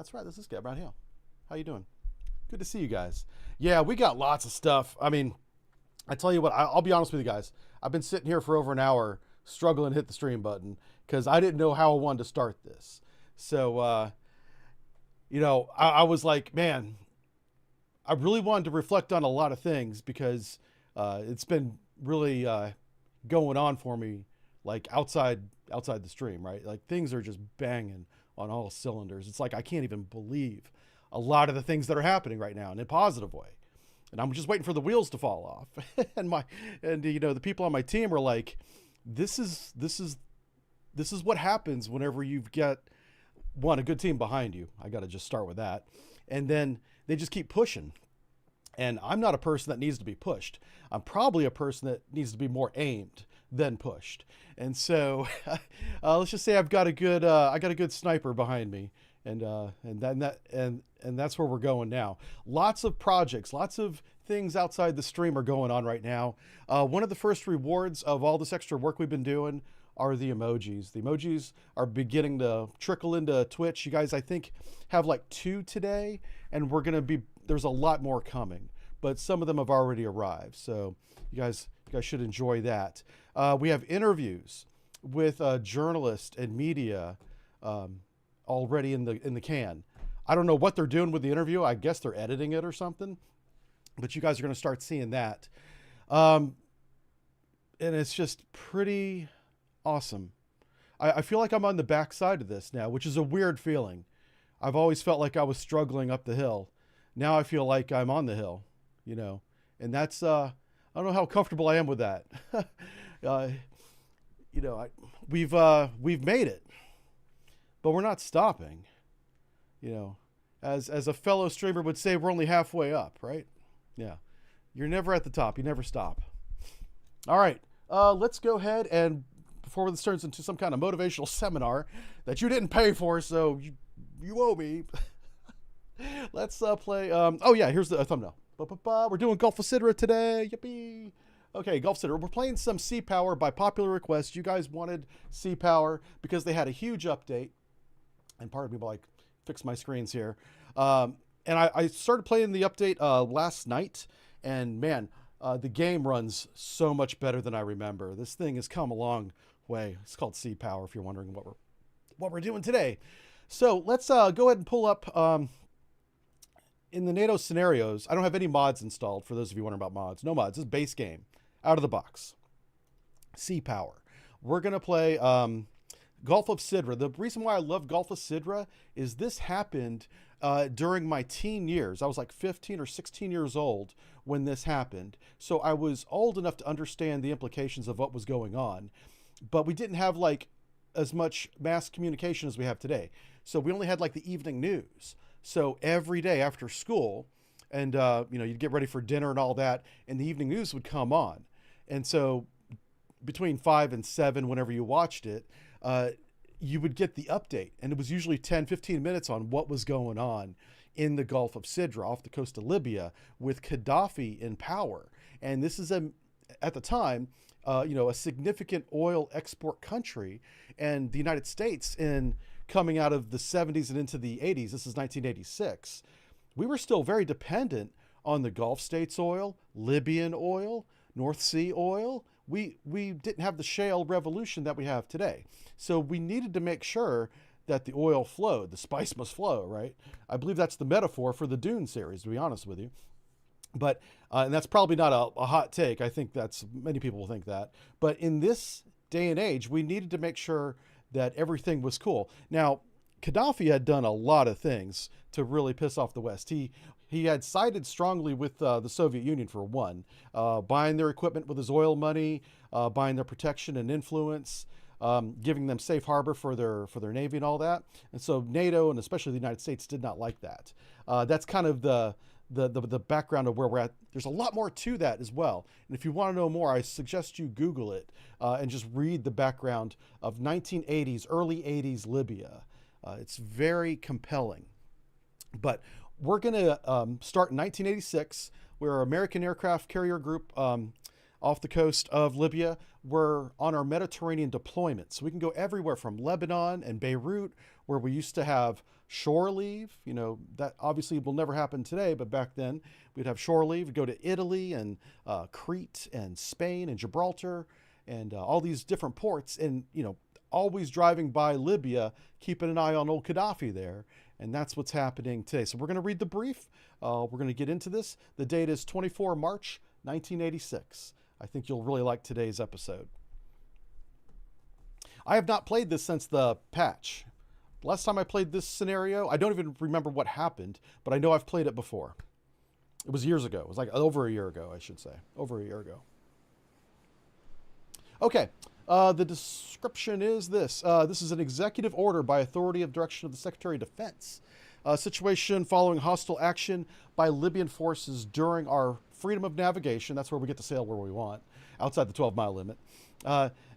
That's right. This is Gabriel Hill. How you doing? Good to see you guys. Yeah, we got lots of stuff. I mean, I tell you what, I'll be honest with you guys. I've been sitting here for over an hour struggling to hit the stream button because I didn't know how I wanted to start this. So, I was like, man, I really wanted to reflect on a lot of things because it's been really going on for me, like outside the stream, right? Like things are just banging on all cylinders. It's like I can't even believe a lot of the things that are happening right now in a positive way. And I'm just waiting for the wheels to fall off. and the people on my team are like, this is what happens whenever you've got a good team behind you. I got to just start with that. And then they just keep pushing. And I'm not a person that needs to be pushed. I'm probably a person that needs to be more aimed than pushed. And so let's just say I got a good sniper behind me. And that's where we're going now. Lots of projects, lots of things outside the stream are going on right now. One of the first rewards of all this extra work we've been doing are the emojis. The emojis are beginning to trickle into Twitch. You guys, I think, have like 2 today, and there's a lot more coming, but some of them have already arrived. So you guys should enjoy that. We have interviews with journalists and media already in the can. I don't know what they're doing with the interview. I guess they're editing it or something, but you guys are going to start seeing that. And it's just pretty awesome. I feel like I'm on the backside of this now, which is a weird feeling. I've always felt like I was struggling up the hill. Now I feel like I'm on the hill, and that's, I don't know how comfortable I am with that. We've made it, but we're not stopping. As a fellow streamer would say, we're only halfway up, right? Yeah. You're never at the top. You never stop. All right. Let's go ahead and before this turns into some kind of motivational seminar that you didn't pay for, so you owe me. Let's play. Here's the thumbnail. We're doing Gulf of Sidra today. Yippee. Okay, Gulf Sidra. We're playing some Sea Power by popular request. You guys wanted Sea Power because they had a huge update. And pardon me while I fix my screens here. And I started playing the update last night, and man, the game runs so much better than I remember. This thing has come a long way. It's called Sea Power, if you're wondering what we're doing today. So let's go ahead and pull up in the NATO scenarios. I don't have any mods installed, for those of you wondering about mods. No mods. This is base game, out of the box. Sea Power. We're going to play Gulf of Sidra. The reason why I love Gulf of Sidra is this happened during my teen years. I was like 15 or 16 years old when this happened. So I was old enough to understand the implications of what was going on. But we didn't have like as much mass communication as we have today. So we only had like the evening news. So every day after school, and you'd get ready for dinner and all that, and the evening news would come on. And so between 5 and 7, whenever you watched it, you would get the update, and it was usually 10-15 minutes on what was going on in the Gulf of Sidra off the coast of Libya with Gaddafi in power. And this is at the time a significant oil export country, and the United States coming out of the 70s and into the 80s, this is 1986, we were still very dependent on the Gulf states oil, Libyan oil, North Sea oil. We didn't have the shale revolution that we have today. So we needed to make sure that the oil flowed. The spice must flow, right? I believe that's the metaphor for the Dune series, to be honest with you. But, and that's probably not a hot take. I think many people will think that. But in this day and age, we needed to make sure that everything was cool. Now, Gaddafi had done a lot of things to really piss off the West. He had sided strongly with the Soviet Union, for one, buying their equipment with his oil money, buying their protection and influence, giving them safe harbor for their navy and all that. And so NATO, and especially the United States, did not like that. That's kind of the background of where we're at. There's a lot more to that as well. And if you want to know more, I suggest you Google it and just read the background of 1980s, early 80s Libya. It's very compelling. But we're going to start in 1986. We're an American aircraft carrier group off the coast of Libya. We're on our Mediterranean deployment. So we can go everywhere from Lebanon and Beirut, where we used to have shore leave. You know, that obviously will never happen today, but back then we'd have shore leave. We'd go to Italy and Crete and Spain and Gibraltar and all these different ports, and, you know, always driving by Libya, keeping an eye on old Gaddafi there. And that's what's happening today. So we're going to read the brief. We're going to get into this. The date is 24 March, 1986. I think you'll really like today's episode. I have not played this since the patch. Last time I played this scenario, I don't even remember what happened, but I know I've played it before. It was years ago. It was like over a year ago, I should say. Over a year ago. Okay. The description is this. This is an executive order by authority of direction of the Secretary of Defense. Situation following hostile action by Libyan forces during our freedom of navigation. That's where we get to sail where we want, outside the 12-mile limit.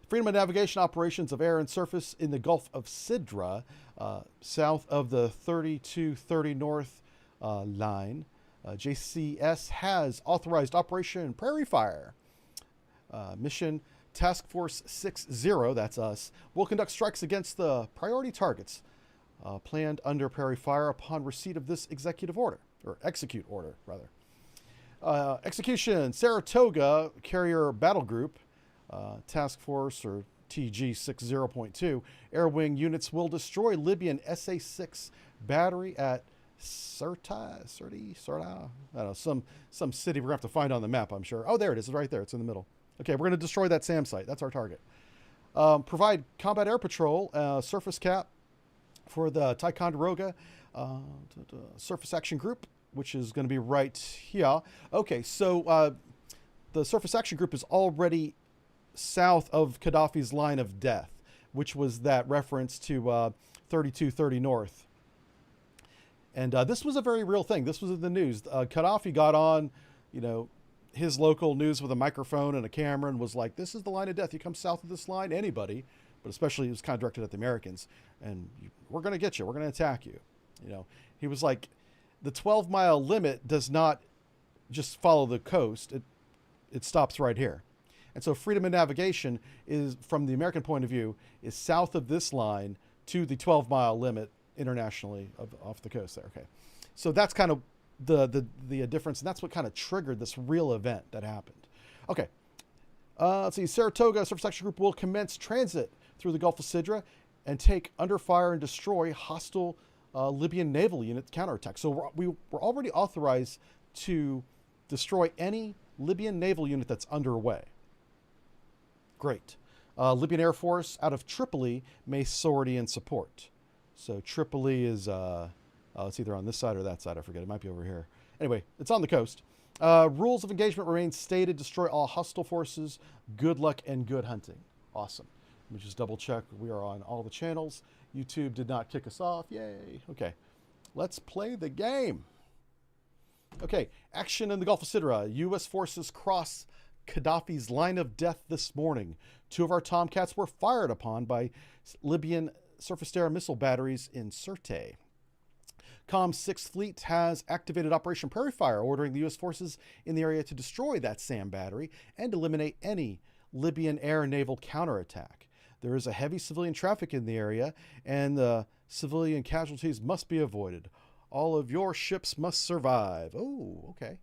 Freedom of navigation operations of air and surface in the Gulf of Sidra, south of the 3230 North line. JCS has authorized Operation Prairie Fire. Mission Task Force 60, that's us, will conduct strikes against the priority targets planned under Prairie Fire upon receipt of this executive order, or execute order, rather. Execution, Saratoga Carrier Battle Group, Task Force, or TG 60.2, air wing units will destroy Libyan SA-6 battery at Sirta, I don't know, some city we're going to have to find on the map, I'm sure. Oh, there it is, right there, it's in the middle. Okay, we're going to destroy that SAM site. That's our target. Provide combat air patrol, surface cap for the Ticonderoga Surface Action Group, which is going to be right here. Okay, so the Surface Action Group is already south of Gaddafi's line of death, which was that reference to 3230 North. And this was a very real thing. This was in the news. Gaddafi got on, you know, his local news with a microphone and a camera and was like, this is the line of death. You come south of this line, anybody, but especially it was kind of directed at the Americans, and we're going to get you. We're going to attack you. You know, he was like, the 12-mile limit does not just follow the coast. It stops right here. And so freedom of navigation is, from the American point of view, is south of this line to the 12-mile limit internationally off the coast there. Okay. So that's kind of the difference, and that's what kind of triggered this real event that happened. Okay, let's see. Saratoga Surface Action Group will commence transit through the Gulf of Sidra and take under fire and destroy hostile Libyan naval unit counterattack. So we're already authorized to destroy any Libyan naval unit that's underway. Great. Libyan Air Force out of Tripoli may sortie in support. So Tripoli is it's either on this side or that side. I forget. It might be over here. Anyway, it's on the coast. Rules of engagement remain stated. Destroy all hostile forces. Good luck and good hunting. Awesome. Let me just double check. We are on all the channels. YouTube did not kick us off. Yay. Okay. Let's play the game. Okay. Action in the Gulf of Sidra. U.S. forces cross Gaddafi's line of death this morning. 2 of our Tomcats were fired upon by Libyan surface-to-air missile batteries in Sirte. COM's 6th Fleet has activated Operation Prairie Fire, ordering the U.S. forces in the area to destroy that SAM battery and eliminate any Libyan air and naval counterattack. There is a heavy civilian traffic in the area, and the civilian casualties must be avoided. All of your ships must survive. Oh, okay.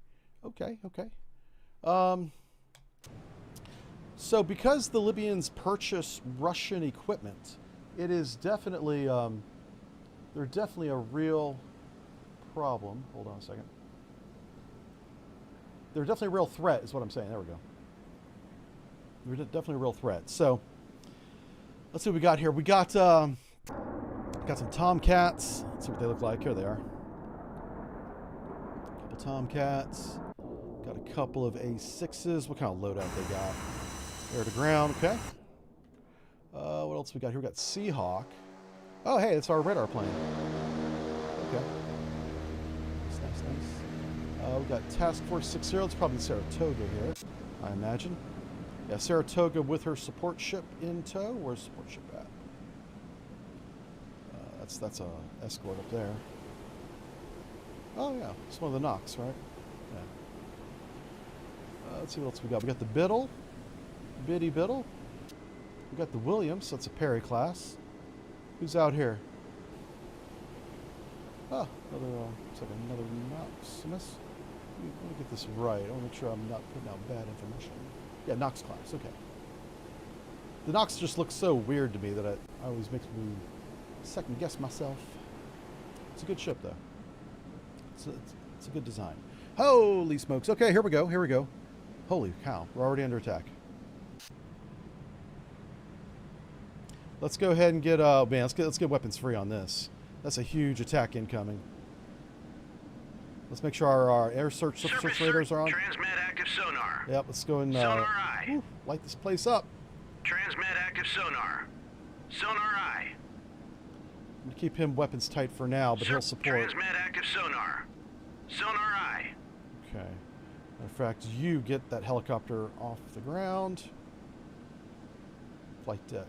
So because the Libyans purchase Russian equipment, it is definitely, they're definitely a real problem. Hold on a second. They're definitely a real threat is what I'm saying. There we go. They're definitely a real threat. So let's see what we got here. We got some Tomcats. Let's see what they look like. Here they are. A couple Tomcats. Got a couple of A6s. What kind of loadout they got? Air to ground. Okay. What else we got here? We got Seahawk. Oh, hey, it's our radar plane. Okay. Nice. We got Task Force 60. It's probably Saratoga here, I imagine. Yeah, Saratoga with her support ship in tow. Where's support ship at? That's a escort up there. Oh yeah, it's one of the Knox, right? Yeah. Let's see what else we got. We got the Biddle. Biddy Biddle. We got the Williams. That's a Perry class. Who's out here? Huh, looks like another Nox. Let me get this right. I want to make sure I'm not putting out bad information. Yeah, Nox class, okay. The Nox just looks so weird to me that it always makes me second guess myself. It's a good ship, though. It's a good design. Holy smokes. Okay, here we go. Here we go. Holy cow. We're already under attack. Let's go ahead and get man, let's get weapons free on this. That's a huge attack incoming. Let's make sure our air search radars are on. Transmit active sonar. Yep, let's go and sonar eye. Light this place up. Transmit active sonar. Sonar eye. I'm gonna keep him weapons tight for now, but he'll support. Transmit active sonar. Sonar eye. Okay. Matter of fact, you get that helicopter off the ground. Flight deck.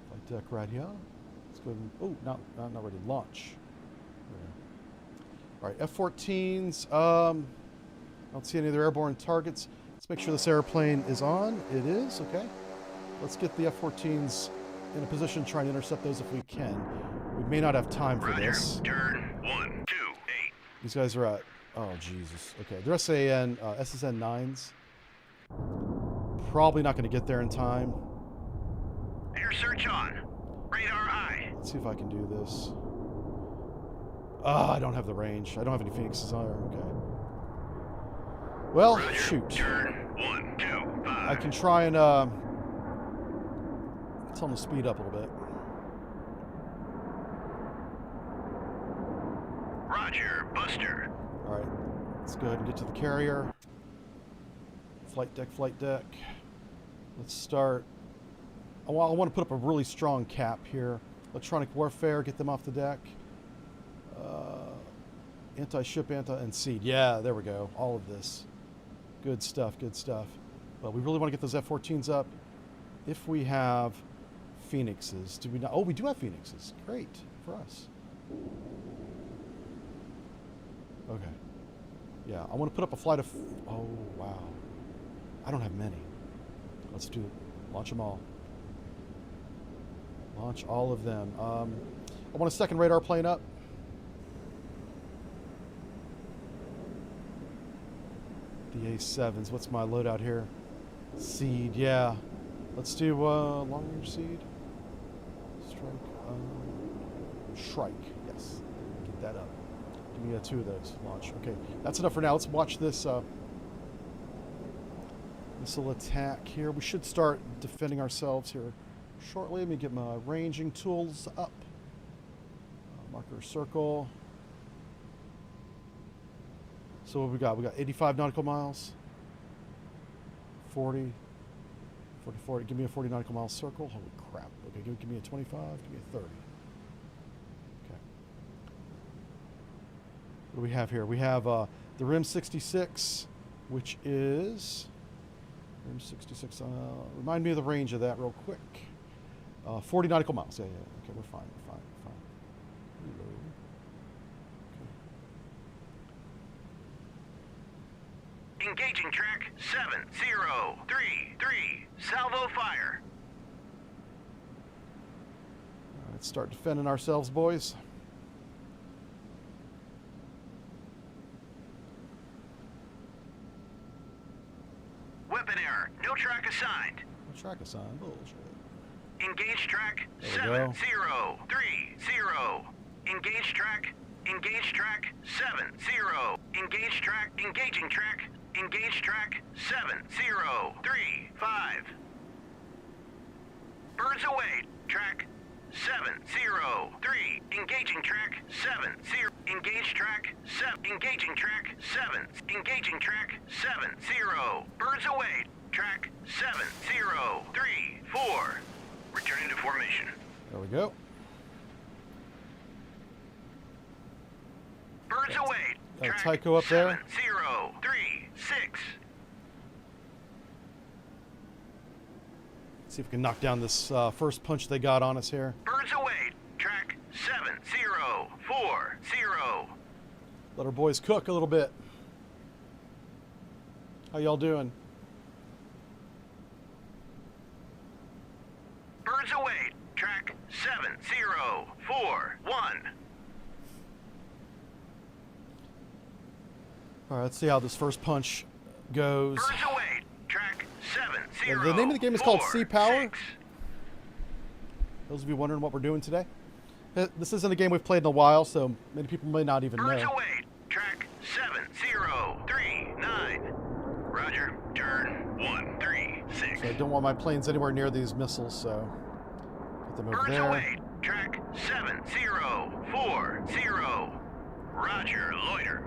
Flight deck right here. Let's go and, oh, not ready. Launch. All right, F-14s. I don't see any other airborne targets. Let's make sure this airplane is on. It is, okay. Let's get the F-14s in a position to try and intercept those if we can. We may not have time for this. Turn 1, 2, 8. These guys are at, oh Jesus. Okay, they're SAN, SSN 9s. Probably not going to get there in time. Air search on. Radar eye. Let's see if I can do this. I don't have the range. I don't have any Phoenixes on there. Okay. Well, Roger. shoot. Turn 1, 2, 5. I can try and tell them to speed up a little bit. Roger, Buster. All right, let's go ahead and get to the carrier. Flight deck, flight deck. Let's start. I want to put up a really strong cap here. Electronic warfare, get them off the deck. Anti-ship, and seed. Yeah, there we go. All of this. Good stuff, good stuff. Well, we really want to get those F-14s up. If we have Phoenixes. Do we not? Oh, we do have Phoenixes. Great for us. Okay. Yeah, I want to put up a flight of... Oh, wow. I don't have many. Let's do it. Launch them all. Launch all of them. I want a second radar plane up. The A7s. What's my loadout here? Seed, yeah. Let's do long range seed. Strike. Shrike, yes. Get that up. Give me 2 of those. Launch. Okay, that's enough for now. Let's watch this missile attack here. We should start defending ourselves here shortly. Let me get my ranging tools up. Marker circle. So what we got? We got 85 nautical miles. 40. 40. Give me a 40 nautical mile circle. Holy crap. Okay, give me a 25. Give me a 30. Okay. What do we have here? We have the RIM 66, which is... RIM 66. Remind me of the range of that real quick. 40 nautical miles. Yeah. Okay, we're fine. We're fine. Reload. Engaging track 7033. Salvo fire. Let's start defending ourselves, boys. Weapon error. No track assigned. No track assigned. Bullshit. Engage track There we go. 7030. Engage track 70. Engage track. Engaging track. Engage track 7035. Birds away. Track 703. Engaging track 70. Engage track 7. Engaging track 7. Engaging track 70. Birds away. Track 7034. Returning to formation. There we go. Birds away. Got a Track Tycho up there. 7036. See if we can knock down this first punch they got on us here. Birds away. Track 7040. Let our boys cook a little bit. How y'all doing? Birds away. Track 7-0-4-1. All right, let's see how this first punch goes. Birds away. Track 7-0. The name of the game is called Sea Power. 6. Those of you wondering what we're doing today, this isn't a game we've played in a while, so many people may not even Birds know. away. Track 7-0-3-9. Roger. Turn 1-3-6. So I don't want my planes anywhere near these missiles, so put them over Birds there. away. Track 7-0-4-0. Roger. Loiter.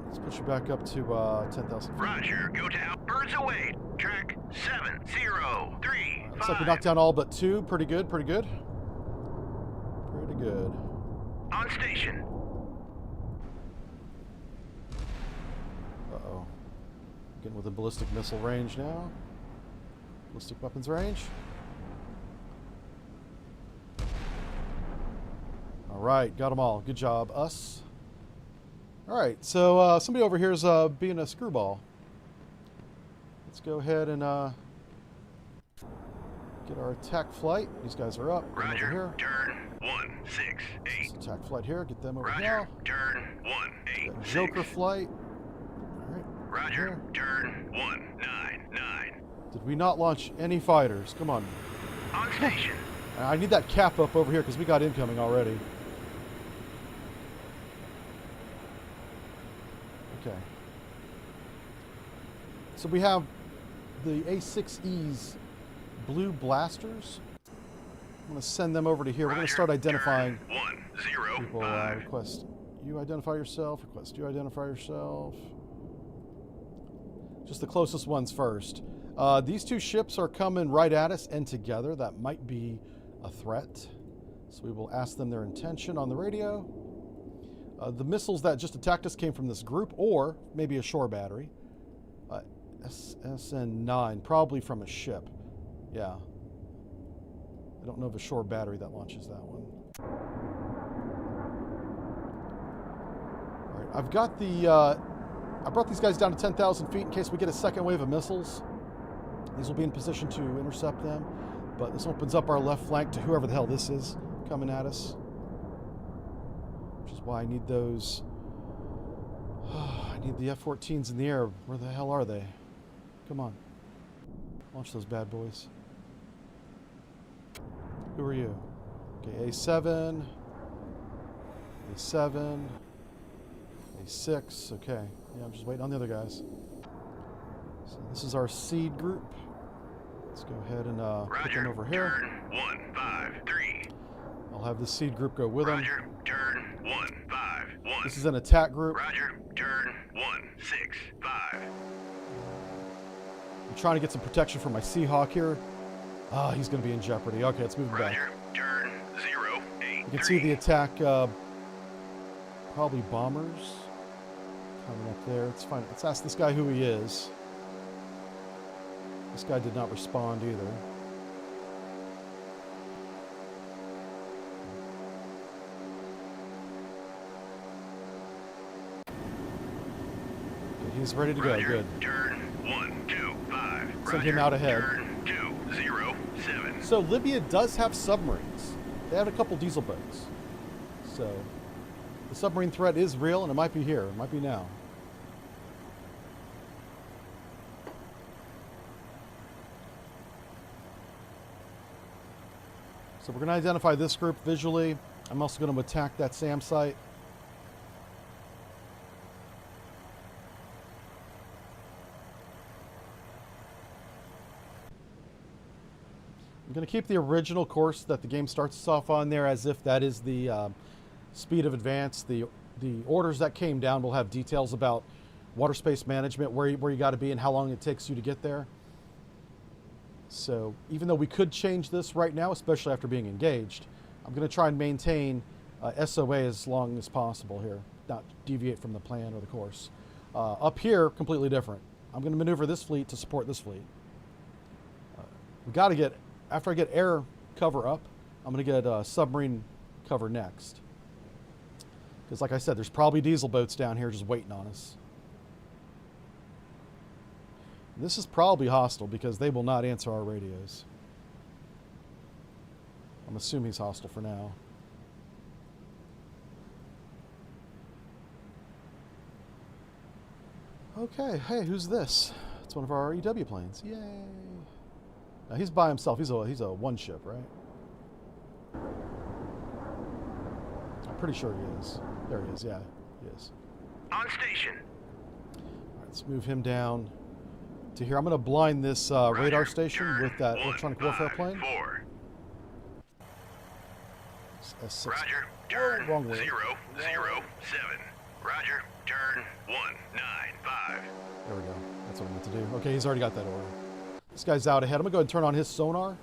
Let's push you back up to 10,000 feet. Roger. Go to Birds away. Track 7-0-3-5. Looks like we knocked down all but 2. Pretty good, pretty good. Pretty good. On station. Uh-oh. Getting within ballistic missile range now. Ballistic weapons range. All right, got them all. Good job, us. All right, so somebody over here is being a screwball. Let's go ahead and get our attack flight. These guys are up. Get them over Roger. here. Turn 1-6-8. Attack flight here. Get them over Roger. here. Turn Got Joker 1-8-6. flight. All right. Roger. Here. Turn 1-9-9. Did we not launch any fighters? Come on. On station. I need that cap up over here because we got incoming already. Okay. So we have the A6E's blue blasters. I'm going to send them over to here. We're going to start identifying Turn people. 1-0-5. Request you identify yourself. Request you identify yourself. Just the closest ones first. These two ships are coming right at us and together. That might be a threat. So we will ask them their intention on the radio. The missiles that just attacked us came from this group or maybe a shore battery. SN9, probably from a ship. Yeah. I don't know of a shore battery that launches that one. All right, I've got the... I brought these guys down to 10,000 feet in case we get a second wave of missiles. These will be in position to intercept them. But this opens up our left flank to whoever the hell this is coming at us. Which is why I need those... I need the F-14s in the air. Where the hell are they? Come on. Launch those bad boys. Who are you? Okay, A7. A7. A6. Okay. Yeah, I'm just waiting on the other guys. So this is our seed group. Let's go ahead and put them over here. Turn 1-5-3. I'll have the seed group go with them. Roger. Turn 1-5-1. This is an attack group. Roger. Turn 1-6-5. I'm trying to get some protection from my Seahawk here. Ah, he's going to be in jeopardy. Okay, let's move him back. Roger. Turn 0-8-3. You can see the attack, probably bombers coming up there. It's fine. Let's ask this guy who he is. This guy did not respond either. Okay, he's ready to go. Roger. Good. Turn 1-2-5. Send him out ahead. Turn 2-0-7. So Libya does have submarines. They have a couple diesel boats. So the submarine threat is real, and it might be here. It might be now. So we're going to identify this group visually. I'm also going to attack that SAM site. I'm going to keep the original course that the game starts us off on there as if that is the speed of advance. The orders that came down will have details about water space management, where you got to be and how long it takes you to get there. So even though we could change this right now, especially after being engaged, I'm going to try and maintain SOA as long as possible here, not deviate from the plan or the course. Up here, completely different. I'm going to maneuver this fleet to support this fleet. We got to get, after I get air cover up, I'm going to get submarine cover next. Because like I said, there's probably diesel boats down here just waiting on us. This is probably hostile because they will not answer our radios. I'm assuming he's hostile for now. Okay, hey, who's this? It's one of our EW planes. Yay! Now he's by himself. He's a one ship, right? I'm pretty sure he is. There he is. Yeah, he is. On station. All right, let's move him down to here. I'm going to blind this radar station with that electronic warfare plane. 4. S6. Roger. Turn wrong way. 007. Roger. Turn 195. There we go. That's what I meant to do. Okay, he's already got that order. This guy's out ahead. I'm going to go ahead and turn on his sonar.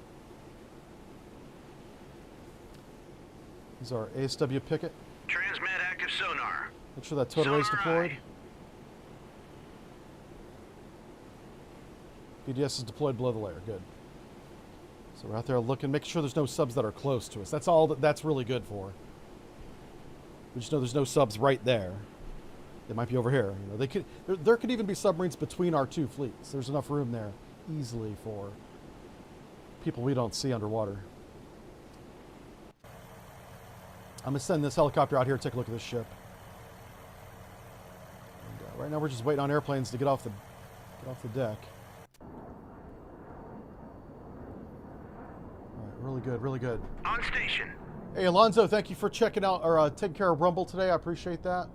He's our ASW picket. Transmit active sonar. Make sure that total array's deployed. BDS is deployed below the layer. Good. So we're out there looking, making sure there's no subs that are close to us. That's all that's really good for. We just know there's no subs right there. They might be over here. You know, they could. There could even be submarines between our two fleets. There's enough room there, easily, for people we don't see underwater. I'm gonna send this helicopter out here to take a look at this ship. And, right now we're just waiting on airplanes to get off the deck. All right, really good, really good. On station. Hey, Alonzo, thank you for checking out or taking care of Rumble today. I appreciate that.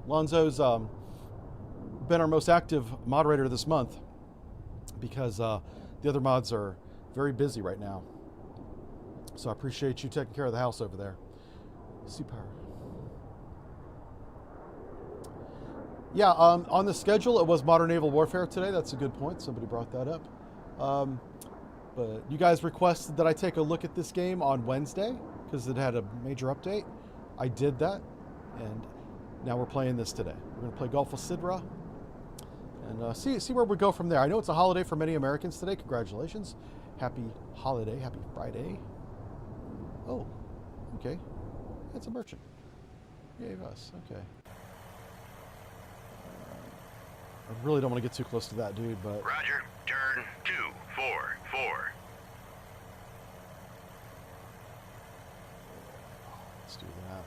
Alonzo's been our most active moderator this month because the other mods are very busy right now. So I appreciate you taking care of the house over there. Sea power. Yeah, on the schedule, it was Modern Naval Warfare today. That's a good point. Somebody brought that up. But you guys requested that I take a look at this game on Wednesday because it had a major update. I did that, and now we're playing this today. We're going to play Gulf of Sidra and see where we go from there. I know it's a holiday for many Americans today. Congratulations. Happy holiday. Happy Friday. Oh, okay. It's a merchant. Yay us. Okay. I really don't want to get too close to that dude, but... Roger. Turn 244. Let's do that.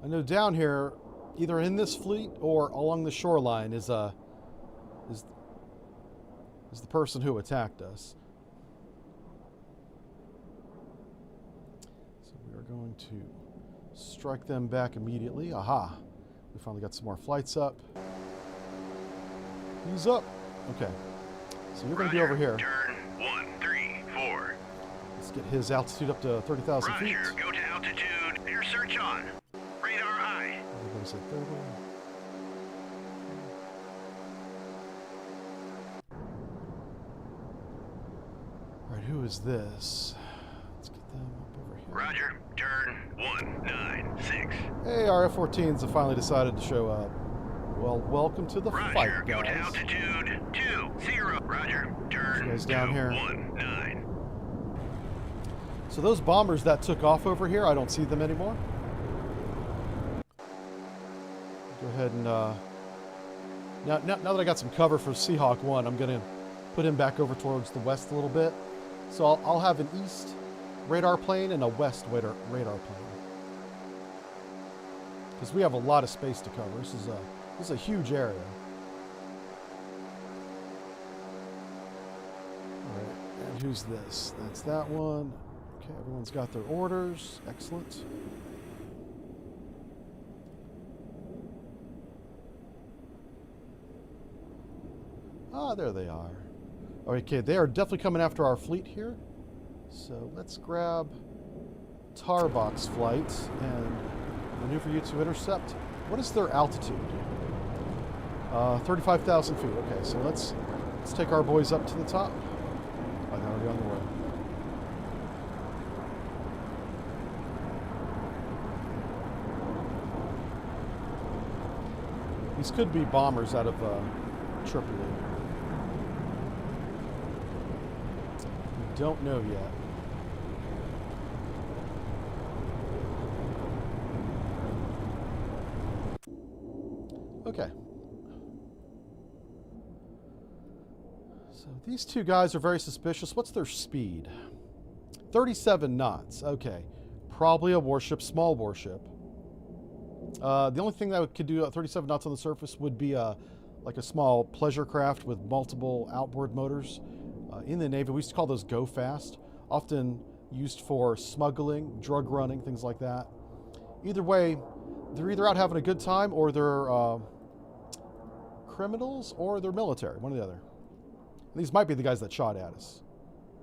I know down here, either in this fleet or along the shoreline is the person who attacked us. So we are going to strike them back immediately. Aha! We finally got some more flights up. He's up. Okay. So you're going to be over here. Turn 134. Let's get his altitude up to 30,000 feet. Roger. Go to altitude. Air search on. Radar high. Everybody say 30. All right, who is this? Let's get them up over here. Roger. Turn 196. Hey, our F-14s have finally decided to show up. Well, welcome to the Roger. fight, Go to guys. altitude 20. Roger. Turn You guys down here. 219. So those bombers that took off over here, I don't see them anymore. Go ahead and now that I got some cover for Seahawk 1, I'm going to put him back over towards the west a little bit. So I'll have an east radar plane and a west radar plane. Because we have a lot of space to cover. This is a huge area. All right, and who's this? That's that one. Okay, everyone's got their orders. Excellent. Ah, there they are. Okay, they are definitely coming after our fleet here. So let's grab tar box flight and maneuver you to intercept. What is their altitude? 35,000 feet. Okay, so let's take our boys up to the top. Oh, they're already on the way. These could be bombers out of Tripoli. We don't know yet. Okay. So these two guys are very suspicious. What's their speed? 37 knots. Okay. Probably a warship, small warship. The only thing that could do at 37 knots on the surface would be like a small pleasure craft with multiple outboard motors. In the Navy, we used to call those go fast, often used for smuggling, drug running, things like that. Either way, they're either out having a good time or they're criminals or they're military, one or the other. And these might be the guys that shot at us.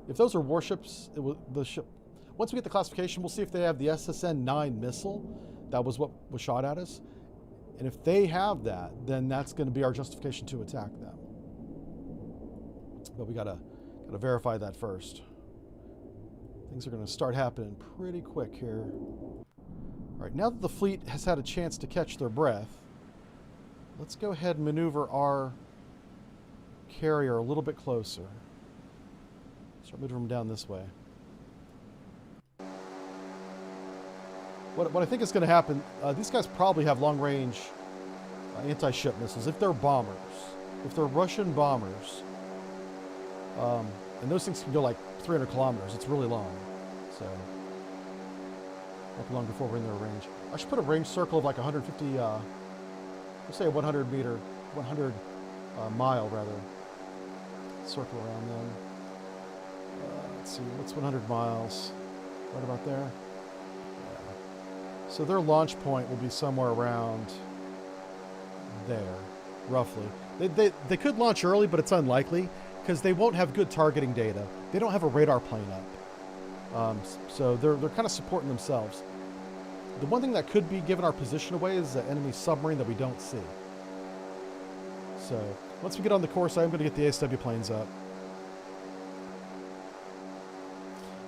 If those are warships, the ship. Once we get the classification, we'll see if they have the SSN-9 missile. That was what was shot at us. And if they have that, then that's going to be our justification to attack them. But we gotta verify that first. Things are going to start happening pretty quick here. All right, now that the fleet has had a chance to catch their breath, let's go ahead and maneuver our carrier a little bit closer. Start moving them down this way. What I think is going to happen, these guys probably have long-range anti-ship missiles. If they're bombers, if they're Russian bombers, and those things can go like 300 kilometers. It's really long. So, not long before we're in their range. I should put a range circle of like 150, let's say a 100 mile rather, circle around them. Let's see, what's 100 miles? Right about there. So their launch point will be somewhere around there, roughly. They could launch early, but it's unlikely because they won't have good targeting data. They don't have a radar plane up. So they're kind of supporting themselves. The one thing that could be giving our position away is the enemy submarine that we don't see. So once we get on the course, I'm going to get the ASW planes up.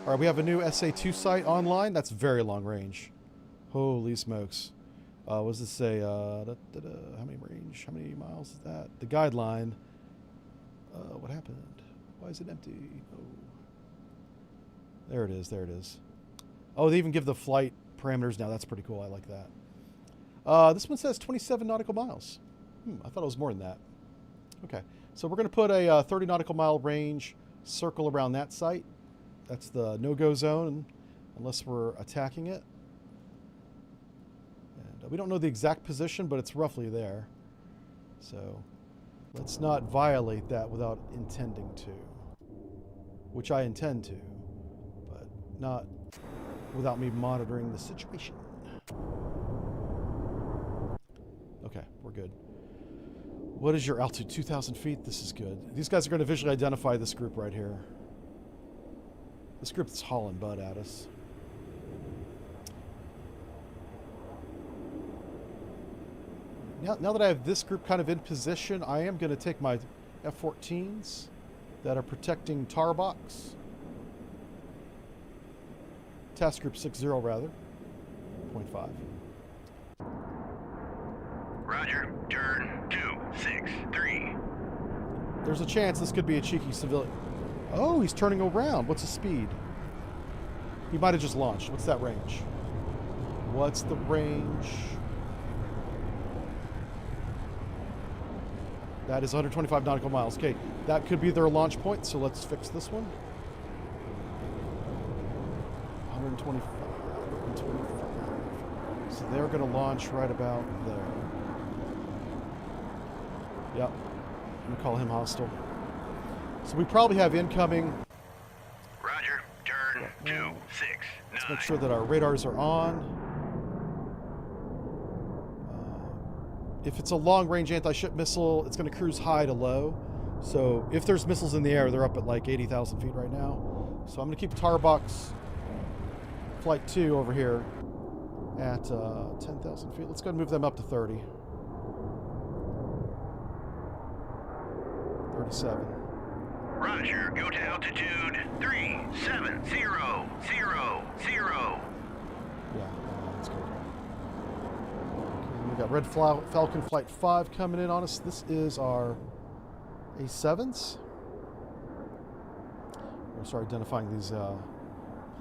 All right, we have a new SA-2 site online. That's very long range. Holy smokes. What does this say? How many range? How many miles is that? The guideline. What happened? Why is it empty? Oh. There it is. There it is. Oh, they even give the flight parameters now. That's pretty cool. I like that. This one says 27 nautical miles. I thought it was more than that. Okay. So we're going to put a 30 nautical mile range circle around that site. That's the no-go zone unless we're attacking it. We don't know the exact position, but it's roughly there. So let's not violate that without intending to. Which I intend to, but not without me monitoring the situation. Okay, we're good. What is your altitude? 2,000 feet? This is good. These guys are going to visually identify this group right here. This group that's hauling butt at us. Now that I have this group kind of in position, I am going to take my F-14s that are protecting tar box. Task group 60 rather. 0.5. Roger. Turn 263. There's a chance this could be a cheeky civilian. Oh, he's turning around. What's his speed? He might have just launched. What's that range? What's the range? That is 125 nautical miles. Okay, that could be their launch point, so let's fix this one. 125, 125. So they're going to launch right about there. Yep. I'm going to call him hostile. So we probably have incoming. Roger. Turn 269. Let's make sure that our radars are on. If it's a long-range anti-ship missile, it's going to cruise high to low. So if there's missiles in the air, they're up at like 80,000 feet right now. So I'm going to keep Tarbox Flight 2 over here at 10,000 feet. Let's go and move them up to 30. 37. Roger. Go to altitude 370. Yeah, that's good. We got Red Falcon Flight 5 coming in on us. This is our A7s. We'll start identifying these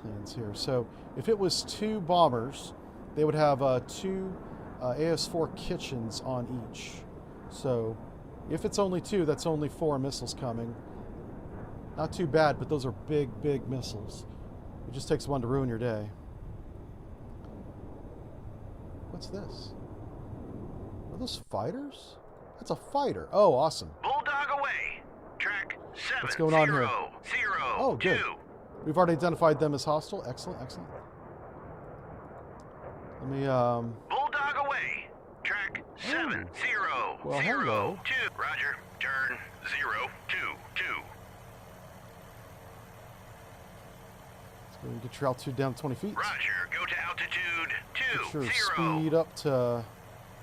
planes here. So if it was 2 bombers, they would have 2 AS-4 Kitchens on each. So, if it's only 2, that's only 4 missiles coming. Not too bad, but those are big, big missiles. It just takes one to ruin your day. What's this? Are those fighters? That's a fighter. Oh, awesome. Bulldog away. Track 7. What's going on here? 0, 0, Oh, good. 2. We've already identified them as hostile. Excellent, excellent. Let me, Bulldog away. Track 7, 0, Well, 0, hello. 2. Roger. Turn 0, 2, 2. let's go and get your altitude down to 20 feet. Roger. Go to altitude 2, Get your 0. speed up to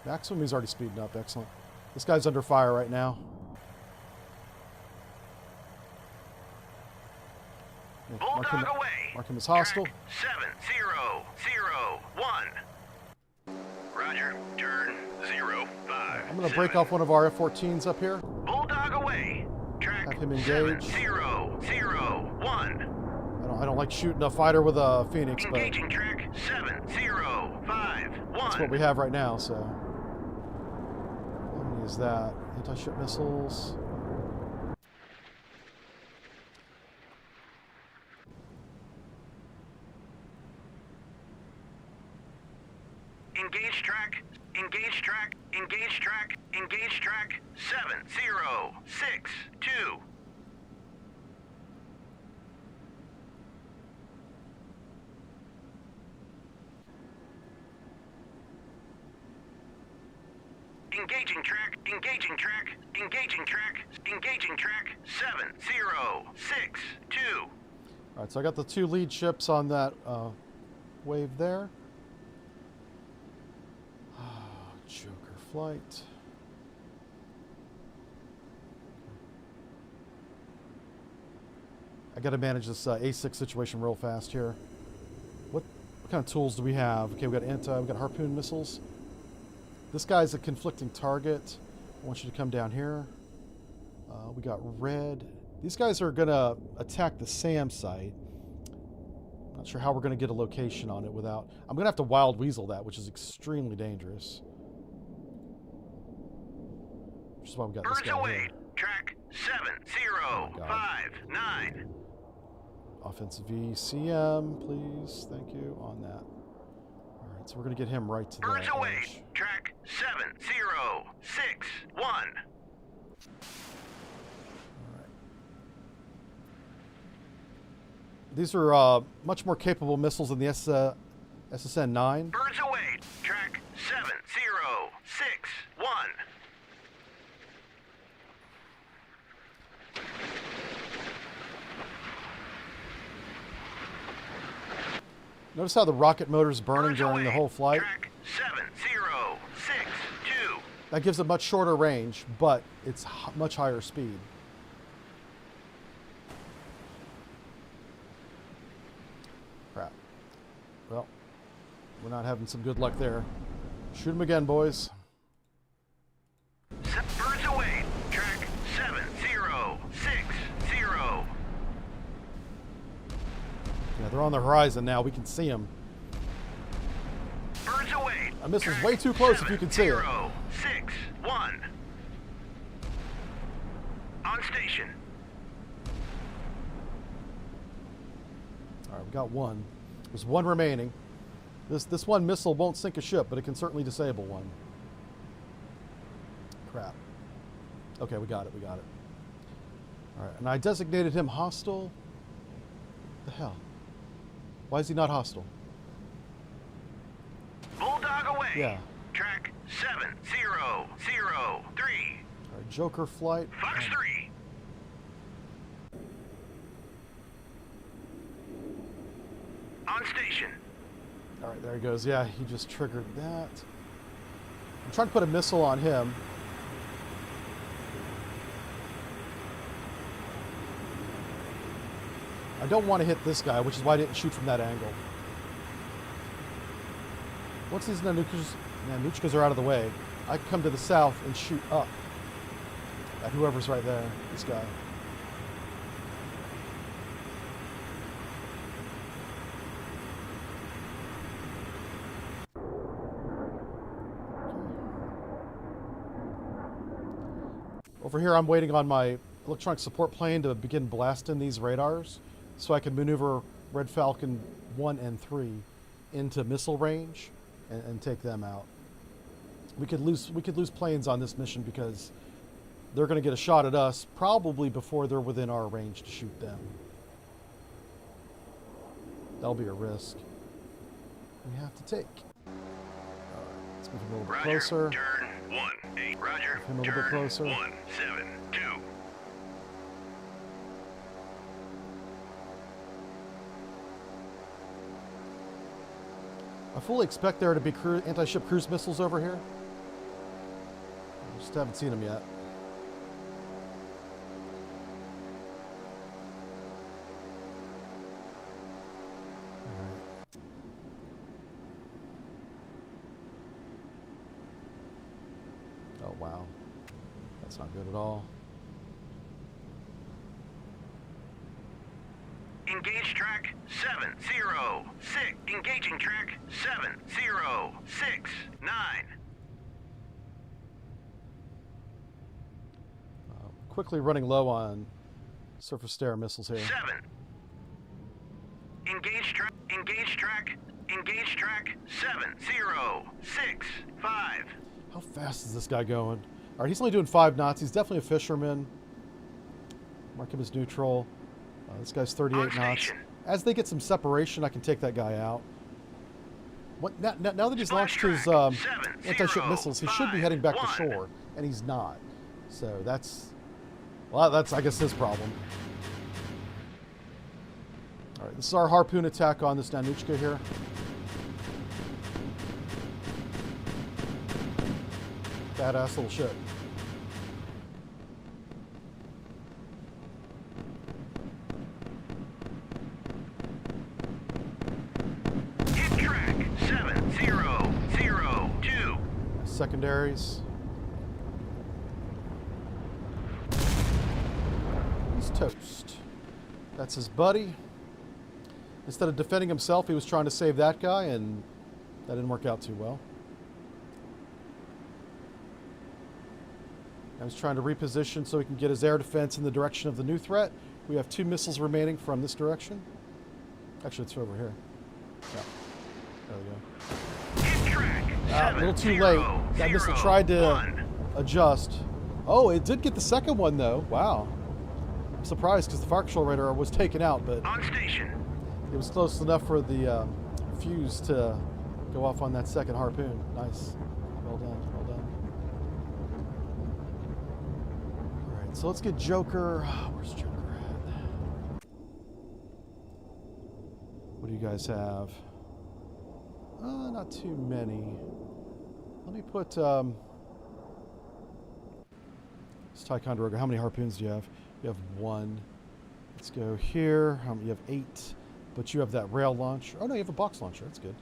maximum. He's already speeding up. Excellent. This guy's under fire right now. Yeah, Bulldog away. mark him as hostile. Track 7, 0, 0, 1. Roger. Turn 0, 5. I'm going to break off one of our F-14s up here. Bulldog away. Track Have him 7, engage. 0, 0, 1. I don't like shooting a fighter with a Phoenix, but Engaging track 7, 0, 5, 1. that's what we have right now, so. How many is that? Anti-ship missiles. Engage track, engage track, engage track, engage track 7, 0, 6, 2. Engaging track, engaging track, engaging track, engaging track 7, 0, 6, 2. All right, so I got the 2 lead ships on that wave there. Joker flight. I got to manage this A6 situation real fast here. What kind of tools do we have? Okay, we got harpoon missiles. This guy's a conflicting target. I want you to come down here. We got red. These guys are gonna attack the SAM site. Not sure how we're gonna get a location on it without. I'm gonna have to wild weasel that, which is extremely dangerous. Which is why we got this Birds guy away. here. Track 7, 0, Oh, God. 5, 9. Offensive VCM, please. Thank you on that. All right, so we're gonna get him right to the Birds away. edge. Track 7, 0, 6, 1. All right. These are much more capable missiles than the SSN-9. Birds away. Track 7, 0, 6, 1. Notice how the rocket motor's burning Birds during away. the whole flight? Track 7, 0, 6, 2. That gives it much shorter range, but it's much higher speed. Crap. Well, we're not having some good luck there. Shoot him again, boys. Birds away. Track 7, 0, 6, 0. Yeah, they're on the horizon now. We can see them. Birds away. That missile's Track way too close if 7, you can see it. 0, 6, 1. On station. All right, we got one. There's one remaining. This one missile won't sink a ship, but it can certainly disable one. Crap. Okay, we got it. We got it. All right, and I designated him hostile. The hell? Why is he not hostile? Bulldog away. Yeah. Track 7, 0, 0, 3. All right, Joker flight. Fox 3. On station. All right, there he goes. Yeah, he just triggered that. I'm trying to put a missile on him. I don't want to hit this guy, which is why I didn't shoot from that angle. Once these Nanuchkas are out of the way, I can come to the south and shoot up at whoever's right there, this guy. Over here, I'm waiting on my electronic support plane to begin blasting these radars so I can maneuver Red Falcon 1 and 3 into missile range and take them out. We could lose planes on this mission because they're going to get a shot at us probably before they're within our range to shoot them. That'll be a risk we have to take. Let's move him a little bit closer. Turn 1-8. Roger. Move him a little bit closer. 1-7-2. I fully expect there to be anti-ship cruise missiles over here. I just haven't seen them yet. Oh, wow. That's not good at all. Engage track 706. Engaging track 7069. Quickly running low on surface-to-air missiles here. 7. Engage track. Engage track. Engage track 7065. How fast is this guy going? All right, he's only doing 5 knots. He's definitely a fisherman. Mark him as neutral. This guy's 38 knots. As they get some separation, I can take that guy out. What, now that he's launched his anti-ship missiles, he should be heading back to shore, and he's not. So that's, well, that's, I guess, his problem. All right, this is our harpoon attack on this Nanuchka here. Badass little ship. Hit track 7002. Secondaries. He's toast. That's his buddy. Instead of defending himself, he was trying to save that guy, and that didn't work out too well. I was trying to reposition so he can get his air defense in the direction of the new threat. We have 2 missiles remaining from this direction. Actually, it's over here. Yeah. There we go. Hit track A little too late. That missile tried to adjust. Oh, it did get the second one, though. Wow. I'm surprised because the fire control radar was taken out, but on station. it was close enough for the fuse to go off on that second harpoon. Nice. Well done. Well done. All right, so let's get Joker. Where's Joker at? What do you guys have? Not too many. Let me put it's Ticonderoga. How many harpoons do you have? You have 1. Let's go here. You have 8, but you have that rail launch. Oh no, you have a box launcher. That's good.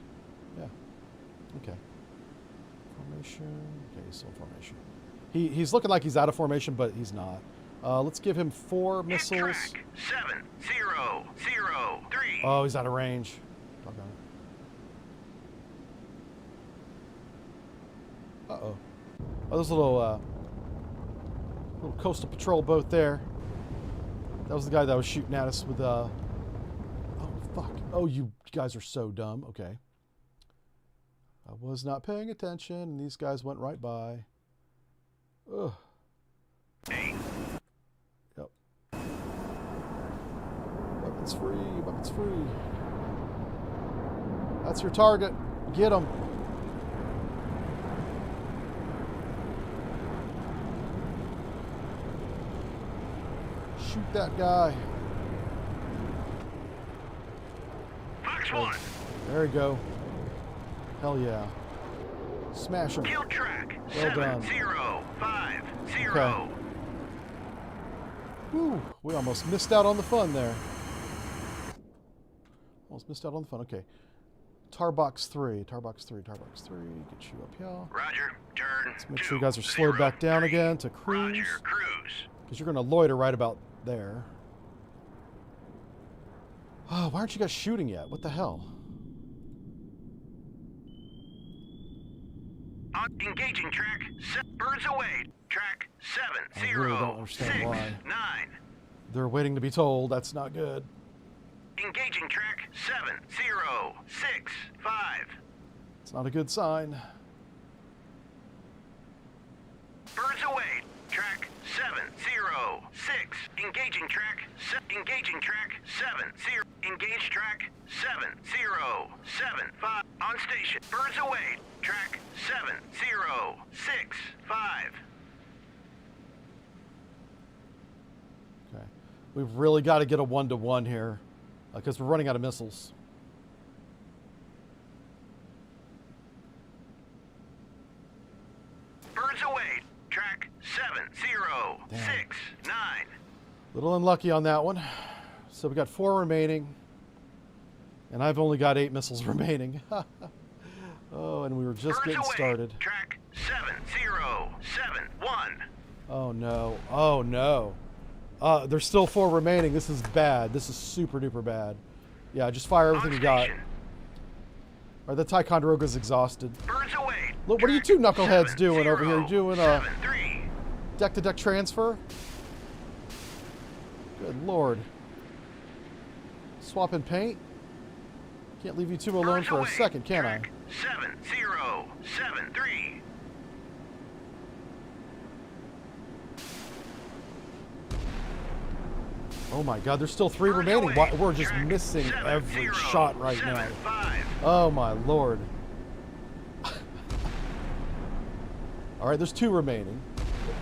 Yeah. Okay. Formation. Okay, he's still in formation. He's looking like he's out of formation, but he's not. Let's give him 4 missiles. Track 7003. Oh, he's out of range. Doggone it. Uh-oh. Oh, there's a little coastal patrol boat there. That was the guy that was shooting at us with oh, fuck. Oh, you guys are so dumb. Okay. I was not paying attention, and these guys went right by. Ugh. Hey. Yep. Weapons free. Weapons free. That's your target. Get him. Shoot that guy. Fox 1. There you go. Hell yeah. Smash him. Kill track Well done. 7050. Okay. Woo, we almost missed out on the fun there. Almost missed out on the fun. Okay. Tarbox 3. Tarbox 3. Tarbox 3. Get you up here. Roger. Turn. Let's make sure you guys are slowed back down again to cruise. Roger. Cruise. Because you're going to loiter right about there. Oh, why aren't you guys shooting yet? What the hell? Engaging track. Birds away. track 7, I really 0, don't understand 6, why. 9. They're waiting to be told. That's not good. Engaging track 7, 0, 6, 5. It's not a good sign. Birds away. Track 7, 0, 6. Engaging track. Engaging track 7, 0. Engage track 7, 0, 7, 5. On station. Birds away. Track 7, 0, 6, 5. Okay. We've really got to get a 1-to-1 here because we're running out of missiles. Birds away. Track 7, 0, Damn. 6, 9. Little unlucky on that one. So we got 4 remaining. And I've only got 8 missiles remaining. Oh, and we were just Birds getting away. started. Track 7, 0, 7, 1. Oh no. Oh no. There's still 4 remaining. This is bad. This is super duper bad. Yeah, just fire everything On you got. station. Alright, the Ticonderoga's exhausted. Birds away. Look, what are you two knuckleheads doing over here? You doing a 7, 3. deck-to-deck transfer? Good lord. Swapping paint? Can't leave you two alone Birds for a away. second, can I? Track 7, 0, 7, 3. Oh my god, there's still 3 Birds remaining. away. Why- We're just Track missing 7, every 0, shot right 7, now. 5. Oh my lord. Alright, there's 2 remaining.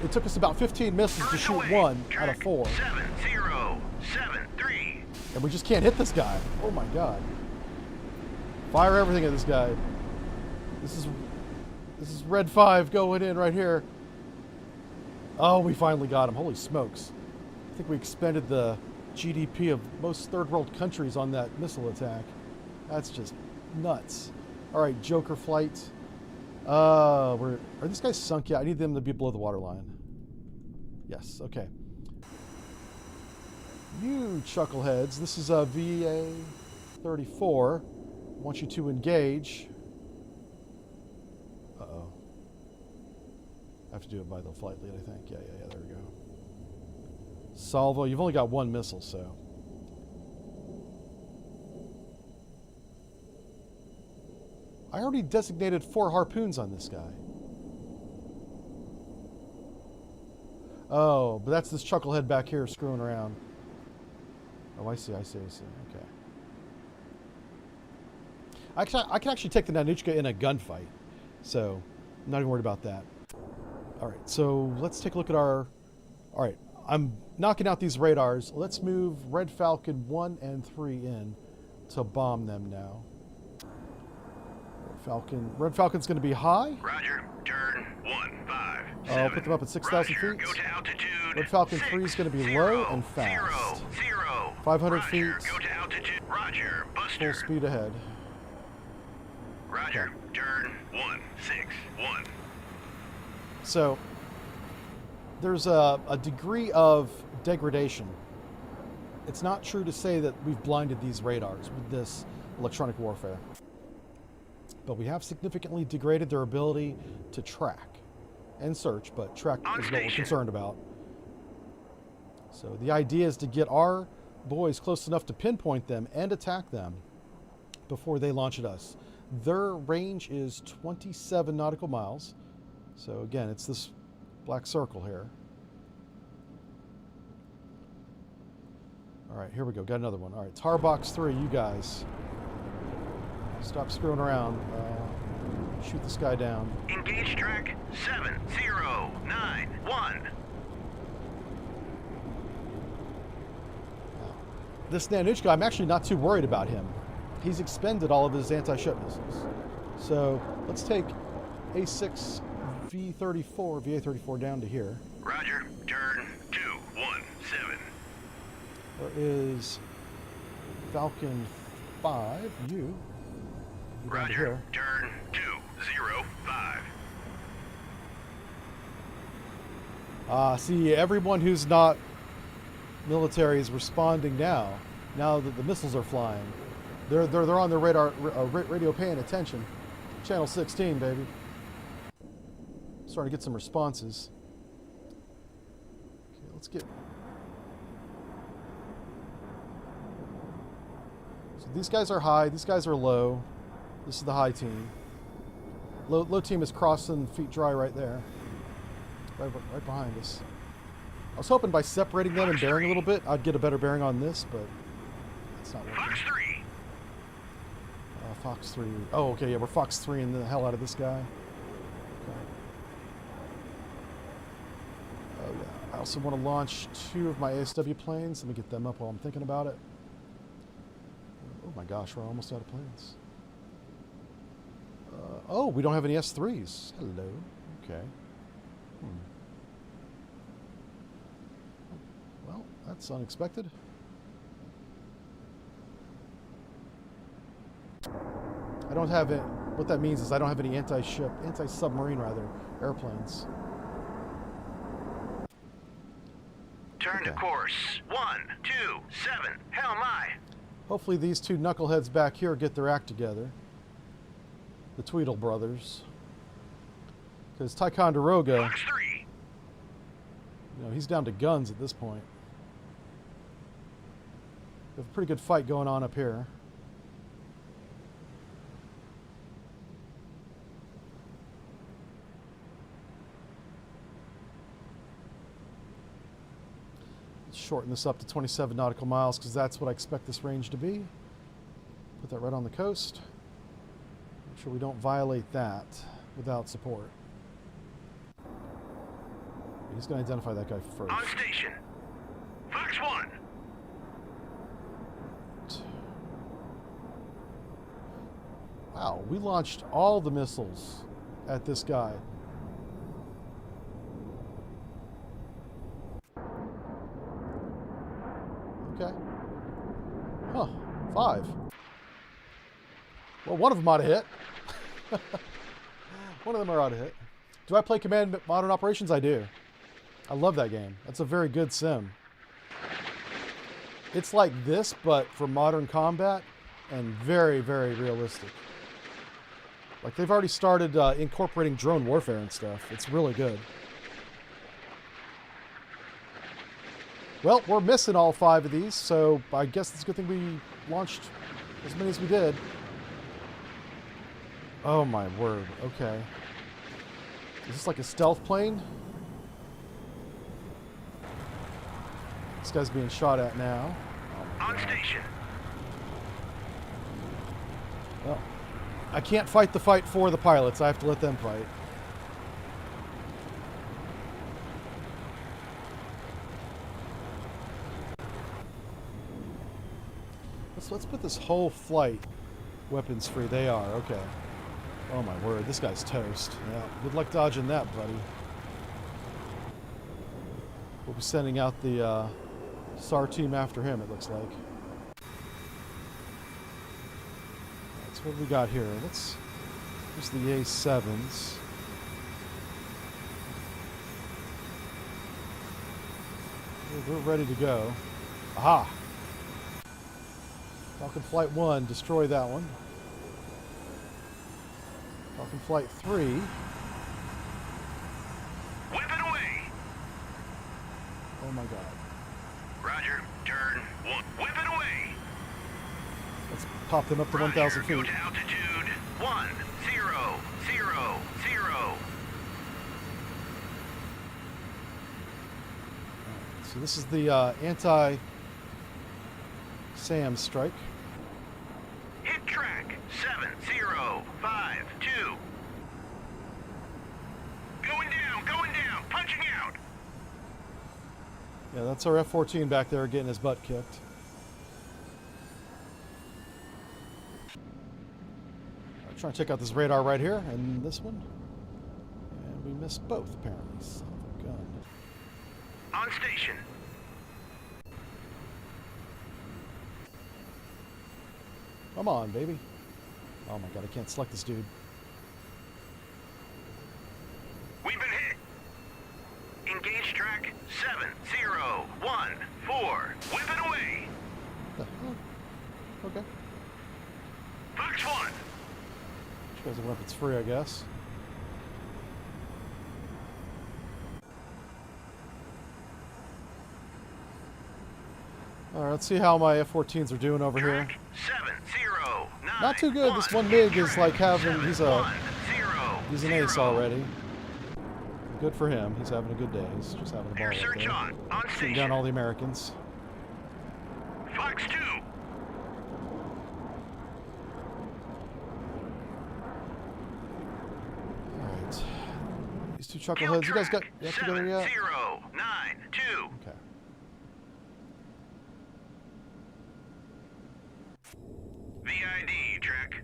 It took us about 15 missiles to Birds shoot away. 1 out Track of 4. 7, 0, 7, 3. And we just can't hit this guy. Oh my god. Fire everything at this guy. This is red 5 going in right here. Oh, we finally got him. Holy smokes. I think we expended the GDP of most third world countries on that missile attack. That's just nuts. All right, Joker flight. Are these guys sunk yet? I need them to be below the waterline. Yes, okay. You chuckleheads. This is a VA 34. I want you to engage. Uh-oh. I have to do it by the flight lead, I think. Yeah, there we go. Salvo, you've only got 1 missile, so. I already designated 4 harpoons on this guy. Oh, but that's this chucklehead back here screwing around. Oh, I see. Okay. I can actually take the Nanuchka in a gunfight, so I'm not even worried about that. All right, so let's take a look at our... All right, I'm knocking out these radars. Let's move Red Falcon 1 and 3 in to bomb them now. Red Falcon's going to be high. Roger. Turn 1, 5, I'll 7. put them up at 6,000 Roger. feet. Go to altitude. Red Falcon 3 is going to be low 0, and fast. 0. 500 Roger. feet. Go to altitude. Roger. Full Buster. speed ahead. Roger. Turn 1, 6, 1. So there's a degree of degradation. It's not true to say that we've blinded these radars with this electronic warfare. But we have significantly degraded their ability to track and search, but track On is what we're station. concerned about. So the idea is to get our boys close enough to pinpoint them and attack them before they launch at us. Their range is 27 nautical miles. So again, it's this black circle here. All right, here we go. Got another one. All right, Tar Box 3, you guys. Stop screwing around. Shoot this guy down. Engage track 7, 0, 9, 1. This Nanuchka, I'm actually not too worried about him. He's expended all of his anti-ship missiles. So let's take A6 V-34, VA-34 down to here. Roger. Turn 2, 1, 7. There is Falcon 5, you. Get down to Roger. here. Turn 2, 0, 5. See, everyone who's not military is responding now that the missiles are flying. They're on their radar, radio paying attention. Channel 16, baby. Starting to get some responses. let's get... So these guys are high, these guys are low. This is the high team. Low team is crossing feet dry right there. Right behind us. I was hoping by separating them and bearing a little bit, I'd get a better bearing on this, but it's not working. Fox 3. Fox 3. Oh, okay, yeah, we're Fox 3 in the hell out of this guy. Okay. Oh, yeah. I also want to launch 2 of my ASW planes. Let me get them up while I'm thinking about it. Oh my gosh, we're almost out of planes. Oh, we don't have any S3s. Hello. Okay. Well, that's unexpected. I don't have it. What that means is I don't have any anti-submarine airplanes. Turn to course. 127. Hell my. Hopefully these 2 knuckleheads back here get their act together. The Tweedle brothers. Because Ticonderoga, Fox 3. you know, he's down to guns at this point. We have a pretty good fight going on up here. Let's shorten this up to 27 nautical miles because that's what I expect this range to be. Put that right on the coast. Make sure we don't violate that without support. He's going to identify that guy first. On station. Fox 1. Wow, we launched all the missiles at this guy. Okay. Huh, 5. Well, one of them ought to hit. One of them ought to hit. Do I play Command Modern Operations? I do. I love that game. That's a very good sim. It's like this, but for modern combat, and very, very realistic. Like, they've already started incorporating drone warfare and stuff. It's really good. Well, we're missing all 5 of these, so I guess it's a good thing we launched as many as we did. Oh my word, okay. Is this like a stealth plane? This guy's being shot at now. On station. Well, I can't fight the fight for the pilots. I have to let them fight. Let's put this whole flight weapons free. They are, okay. Oh my word, this guy's toast. Yeah, good luck dodging that, buddy. We'll be sending out the SAR team after him, it looks like. That's what we got here. Let's use the A7s. We're ready to go. Aha! Falcon Flight 1, destroy that one. Falcon Flight 3. Whip it away. Oh my god. Roger. Turn 1. Whip it away. Let's pop them up to 1,000 feet. Go to altitude 1000. So this is the anti-SAM strike. Hit track 7052. Going down, punching out. Yeah, that's our F-14 back there getting his butt kicked. I'm trying to check out this radar right here and this one. And we missed both, apparently. Son of a gun. On station. Come on, baby. Oh my god, I can't select this dude. We've been hit. Engage track 7014. Whip it away. The hell? Okay. Fox 1. You guys are weapons free, I guess. All right, let's see how my F-14s are doing over here. Track 709. Not too good. This one MiG is like having, he's an ace already. Good for him. He's having a good day. He's just having a ball Air out search there. on Shooting station. down all the Americans. Fox 2. All right. These two chuckleheads. You guys got together yet? 7092. Okay. VID track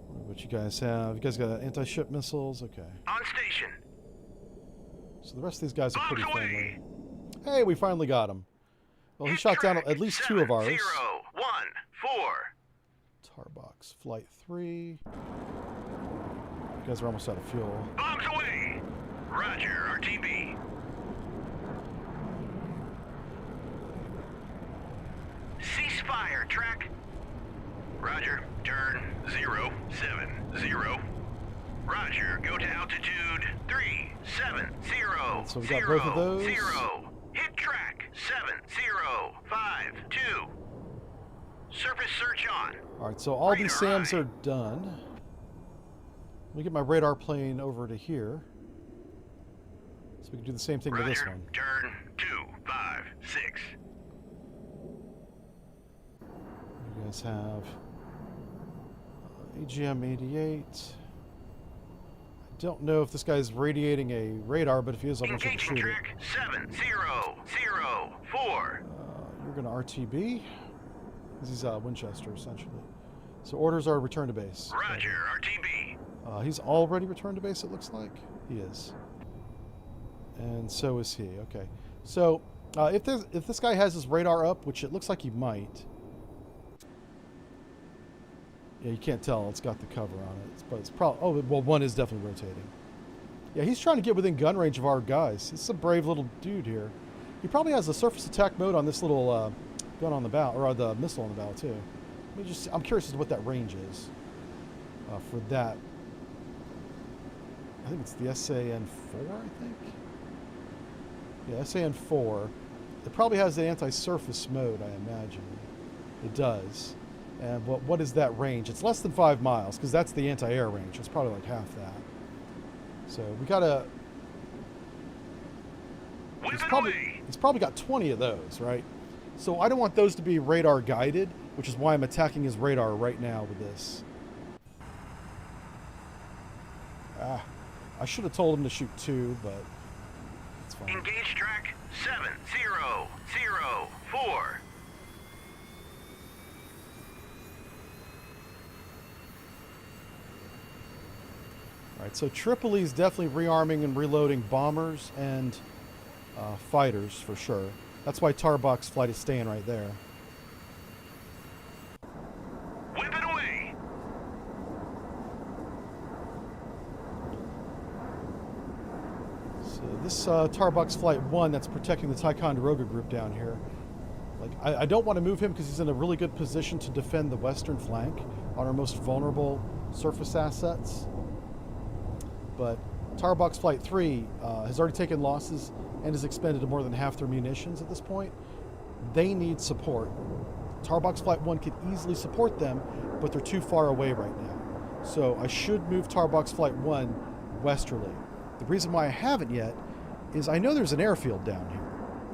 What you guys have? You guys got anti-ship missiles? Okay. on station. So the rest of these guys are Bombs pretty away. friendly. Hey, we finally got him. Well, he shot down at least two of ours. 7014. Tarbox Flight 3. You guys are almost out of fuel. Bombs away. Roger, RTB. Ceasefire track. Roger, turn 070. Roger, go to altitude 370. So we got both of those. 0. Hit track 7052. Surface search on. All right, so all these Radar SAMs eye. are done. Let me get my radar plane over to here. So we can do the same thing to this Roger, one. turn 256. You guys have AGM-88. I don't know if this guy's radiating a radar, but if he is, I'm going to Engaging shoot it. track 7004. You're going to RTB. He's Winchester, essentially. So orders are return to base. Roger, RTB. He's already returned to base, it looks like. He is. And so is he. Okay. So if this guy has his radar up, which it looks like he might. Yeah, you can't tell. It's got the cover on it. But it's probably... Oh, well, one is definitely rotating. Yeah, he's trying to get within gun range of our guys. This is a brave little dude here. He probably has the surface attack mode on this little gun on the bow, or the missile on the bow, too. I'm curious as to what that range is for that. I think it's the SAN-4, I think? Yeah, SAN-4. It probably has the anti-surface mode, I imagine. It does. And what is that range? It's less than 5 miles, because that's the anti-air range. It's probably like half that. So we gotta... He's probably got 20 of those, right? So I don't want those to be radar guided, which is why I'm attacking his radar right now with this. I should have told him to shoot 2, but it's fine. Engage track 7004. All right, so Tripoli's definitely rearming and reloading bombers and fighters for sure. That's why Tarbox Flight is staying right there. Whip it away. So this Tarbox Flight 1 that's protecting the Ticonderoga group down here. Like, I don't want to move him because he's in a really good position to defend the western flank on our most vulnerable surface assets. But Tarbox Flight 3 has already taken losses and has expended more than half their munitions at this point. They need support. Tarbox Flight 1 could easily support them, but they're too far away right now. So I should move Tarbox Flight 1 westerly. The reason why I haven't yet is I know there's an airfield down here.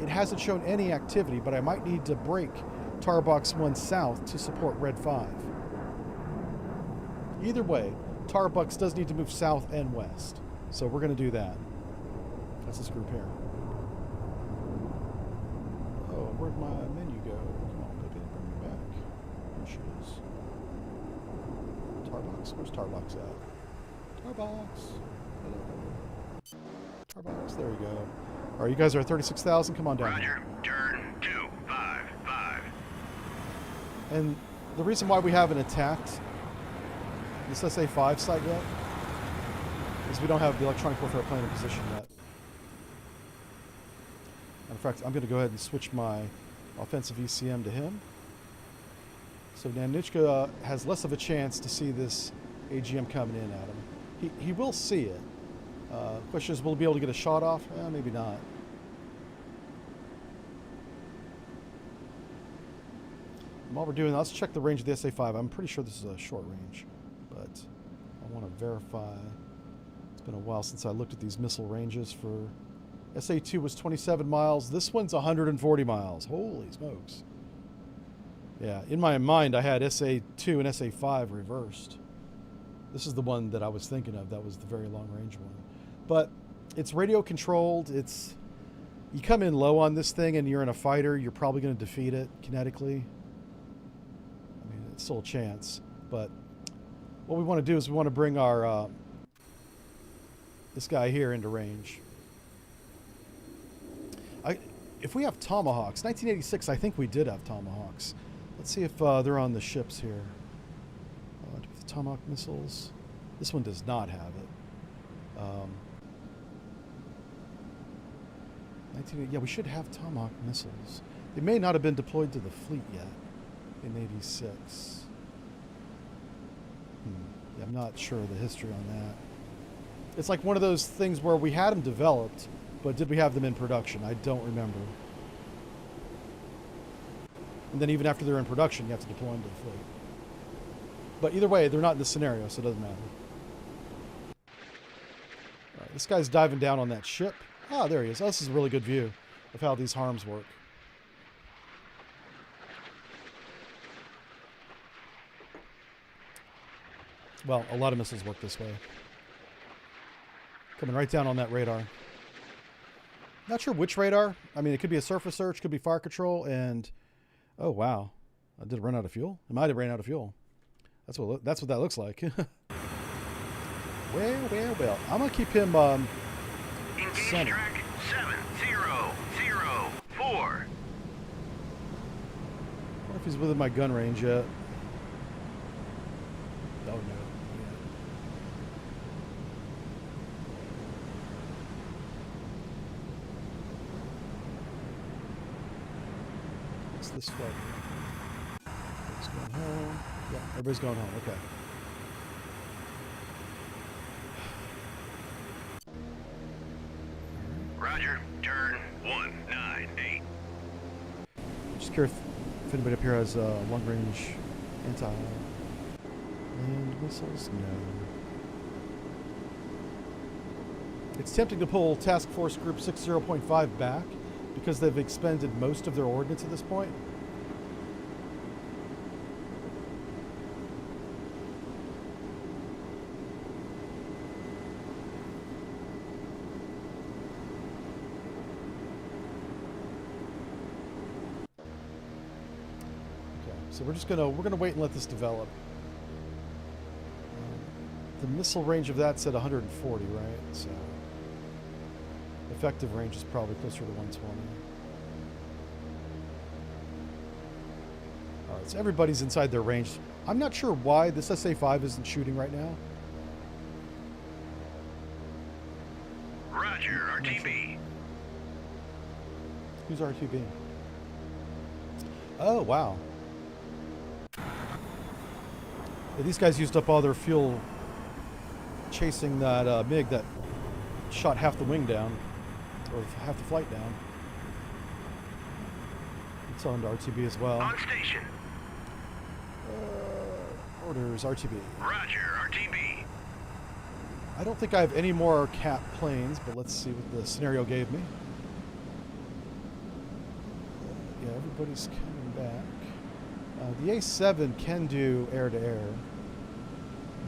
It hasn't shown any activity, but I might need to break Tarbox 1 south to support Red 5. Either way, Tarbox does need to move south and west. So we're going to do that. That's this group here. Oh, where'd my menu go? Come on, baby, bring me back. There she is. Tarbox? Where's Tarbox at? Tarbox. Hello. Tarbox, there we go. All right, you guys are at 36,000. Come on down. Roger, turn 255. And the reason why we haven't attacked this SA-5 site yet is we don't have the electronic warfare plane in position yet. And in fact, I'm going to go ahead and switch my offensive ECM to him. So Namnichka has less of a chance to see this AGM coming in at him. He will see it. Question is, will he be able to get a shot off? Maybe not. While we're doing that, let's check the range of the SA-5. I'm pretty sure this is a short range, but I want to verify. It's been a while since I looked at these missile ranges. For SA-2 was 27 miles. This one's 140 miles. Holy smokes. Yeah, in my mind, I had SA-2 and SA-5 reversed. This is the one that I was thinking of. That was the very long range one. But it's radio controlled. It's, you come in low on this thing and you're in a fighter, you're probably going to defeat it kinetically. I mean, it's still a chance. But what we want to do is we want to bring our this guy here into range. If we have Tomahawks, 1986, I think we did have Tomahawks. Let's see if they're on the ships here. The Tomahawk missiles. This one does not have it. yeah, we should have Tomahawk missiles. They may not have been deployed to the fleet yet in 86. Yeah, I'm not sure of the history on that. It's like one of those things where we had them developed, but did we have them in production? I don't remember. And then even after they're in production, you have to deploy them to the fleet. But either way, they're not in this scenario, so it doesn't matter. All right, this guy's diving down on that ship. Ah, there he is. Oh, this is a really good view of how these harms work. Well, a lot of missiles work this way. Coming right down on that radar. Not sure which radar. I mean, it could be a surface search, could be fire control, and... Oh, wow. Did it run out of fuel? It might have ran out of fuel. That's what that looks like. Well. I'm going to keep him Engage center. track 7004. I wonder if he's within my gun range yet. Oh, no. Yeah. What's this flight? Everybody's going home. Yeah, everybody's going home. Okay. Roger, turn 198. Just curious if anybody up here has long-range anti-land missiles. No. It's tempting to pull Task Force Group 60.5 back because they've expended most of their ordnance at this point. So we're gonna wait and let this develop. The missile range of that's at 140, right? So effective range is probably closer to 120. All right, so everybody's inside their range. I'm not sure why this SA-5 isn't shooting right now. Roger, RTB. Who's RTB? Oh, wow. Yeah, these guys used up all their fuel chasing that MiG that shot half the wing down, or half the flight down. It's on to RTB as well. On station. Orders, RTB. Roger, RTB. I don't think I have any more cap planes, but let's see what the scenario gave me. Yeah, everybody's coming back. The A7 can do air-to-air.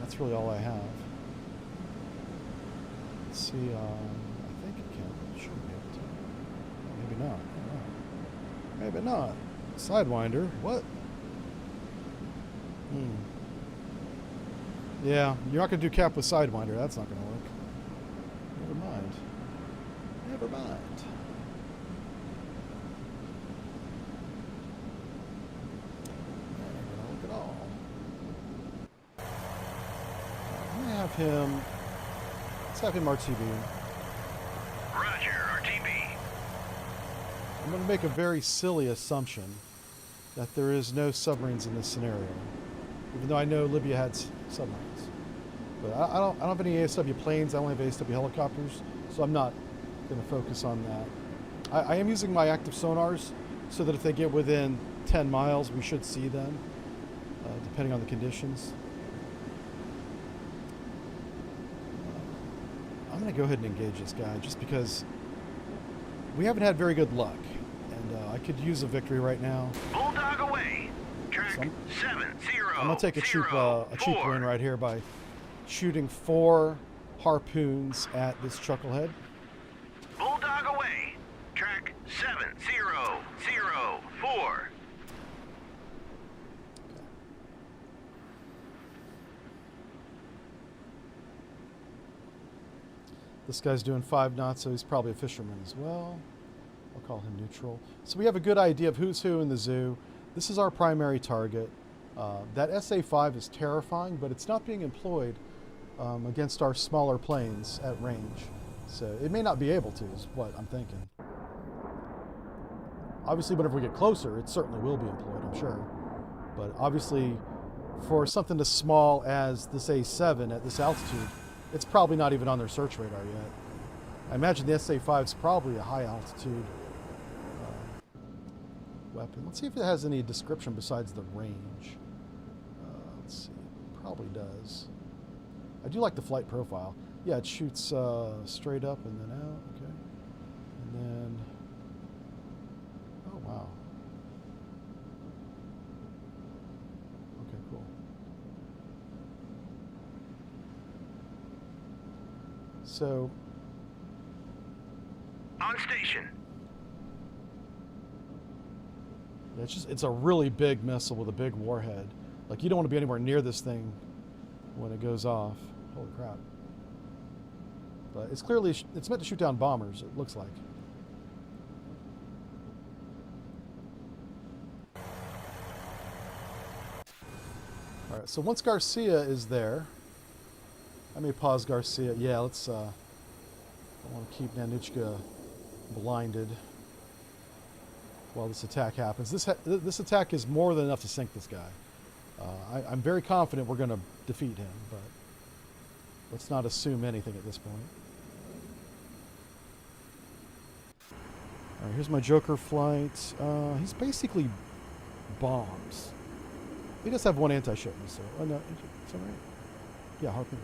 That's really all I have. Let's see, I think it can. It should be able to. Maybe not. Maybe not. Sidewinder. What? Yeah, you're not going to do cap with Sidewinder. That's not going to work. Never mind. Never mind. Not going to work at all. I'm going to have him... Let's have him RTB. Roger, RTB. I'm going to make a very silly assumption that there is no submarines in this scenario, even though I know Libya had submarines. But I don't have any ASW planes. I only have ASW helicopters, so I'm not going to focus on that. I am using my active sonars so that if they get within 10 miles, we should see them, depending on the conditions. I'm going to go ahead and engage this guy just because we haven't had very good luck, and I could use a victory right now. Bulldog away. Track So 70. I'm going to take a cheap win right here by shooting 4 harpoons at this chucklehead. Bulldog away. Track 7004. This guy's doing 5 knots, so he's probably a fisherman as well. I'll call him neutral. So we have a good idea of who's who in the zoo. This is our primary target. That SA-5 is terrifying, but it's not being employed against our smaller planes at range. So it may not be able to, is what I'm thinking. Obviously, whenever we get closer, it certainly will be employed, I'm sure. But obviously, for something as small as this A7 at this altitude, it's probably not even on their search radar yet. I imagine the SA-5 is probably a high altitude weapon. Let's see if it has any description besides the range. Let's see, probably does. I do like the flight profile. Yeah, it shoots straight up and then out, okay. And then, oh wow. Okay, cool. So, On station. yeah, it's a really big missile with a big warhead. Like, you don't want to be anywhere near this thing when it goes off. Holy crap. But it's clearly, it's meant to shoot down bombers, it looks like. Alright, so once Garcia is there, I may pause Garcia. Yeah, let's, I want to keep Nanuchka blinded while this attack happens. This attack is more than enough to sink this guy. I'm very confident we're going to defeat him, but let's not assume anything at this point. All right, here's my Joker flight. He's basically bombs. He does have one anti-ship missile. Oh no, is that right? Yeah, Harpoon.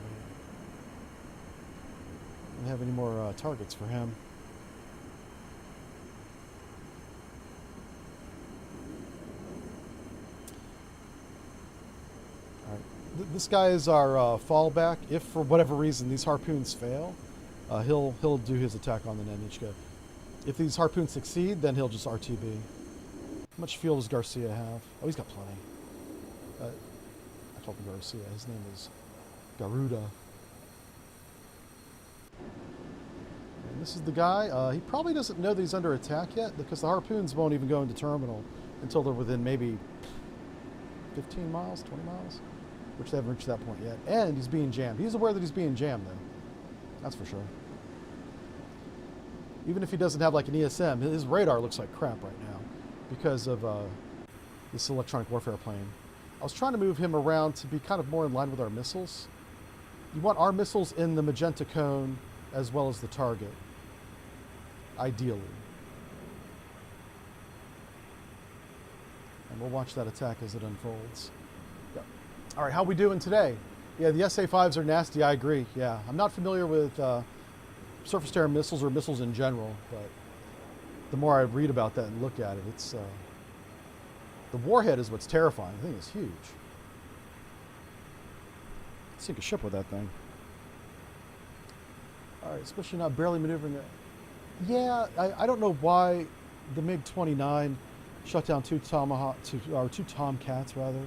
Don't have any more targets for him. This guy is our fallback. If for whatever reason these harpoons fail, he'll do his attack on the Nanichka. If these harpoons succeed, then he'll just RTB. How much fuel does Garcia have? Oh, he's got plenty. I called him Garcia. His name is Garuda. And this is the guy. He probably doesn't know that he's under attack yet because the harpoons won't even go into terminal until they're within maybe 15 miles, 20 miles. Which they haven't reached that point yet. And he's being jammed. He's aware that he's being jammed, though. That's for sure. Even if he doesn't have like an ESM, his radar looks like crap right now because of this electronic warfare plane. I was trying to move him around to be kind of more in line with our missiles. You want our missiles in the magenta cone as well as the target, ideally. And we'll watch that attack as it unfolds. All right, how we doing today? Yeah, the SA-5s are nasty, I agree. Yeah, I'm not familiar with surface-to-air missiles or missiles in general, but the more I read about that and look at it, it's the warhead is what's terrifying. The thing is huge. Sink a ship with that thing. All right, especially not barely maneuvering it. Yeah, I don't know why the MiG-29 shut down two Tomcats rather.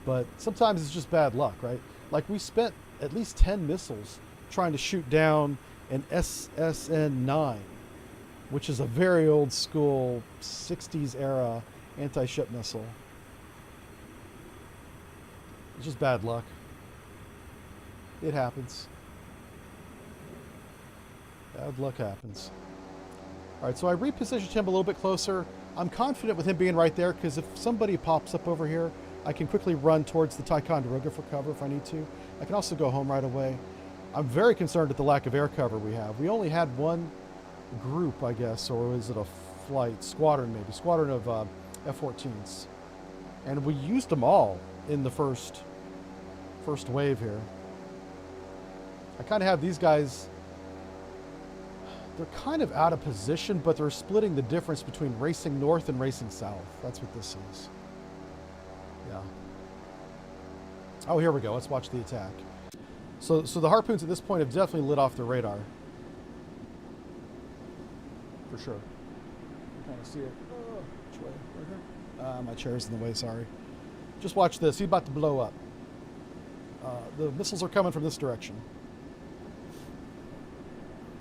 But sometimes it's just bad luck, right? Like we spent at least 10 missiles trying to shoot down an SSN-9, which is a very old school 60s era anti-ship missile. It's just bad luck. It happens. Bad luck happens. All right, so I repositioned him a little bit closer. I'm confident with him being right there because if somebody pops up over here, I can quickly run towards the Ticonderoga for cover if I need to. I can also go home right away. I'm very concerned at the lack of air cover we have. We only had one group, I guess, or is it a flight, squadron maybe, squadron of F-14s. And we used them all in the first wave here. I kind of have these guys, they're kind of out of position, but they're splitting the difference between racing north and racing south. That's what this is. Yeah. Oh, here we go. Let's watch the attack. So the Harpoons at this point have definitely lit off the radar. For sure. Kind of see it. Oh, which way? Right here? My chair's in the way, sorry. Just watch this. He's about to blow up. The missiles are coming from this direction.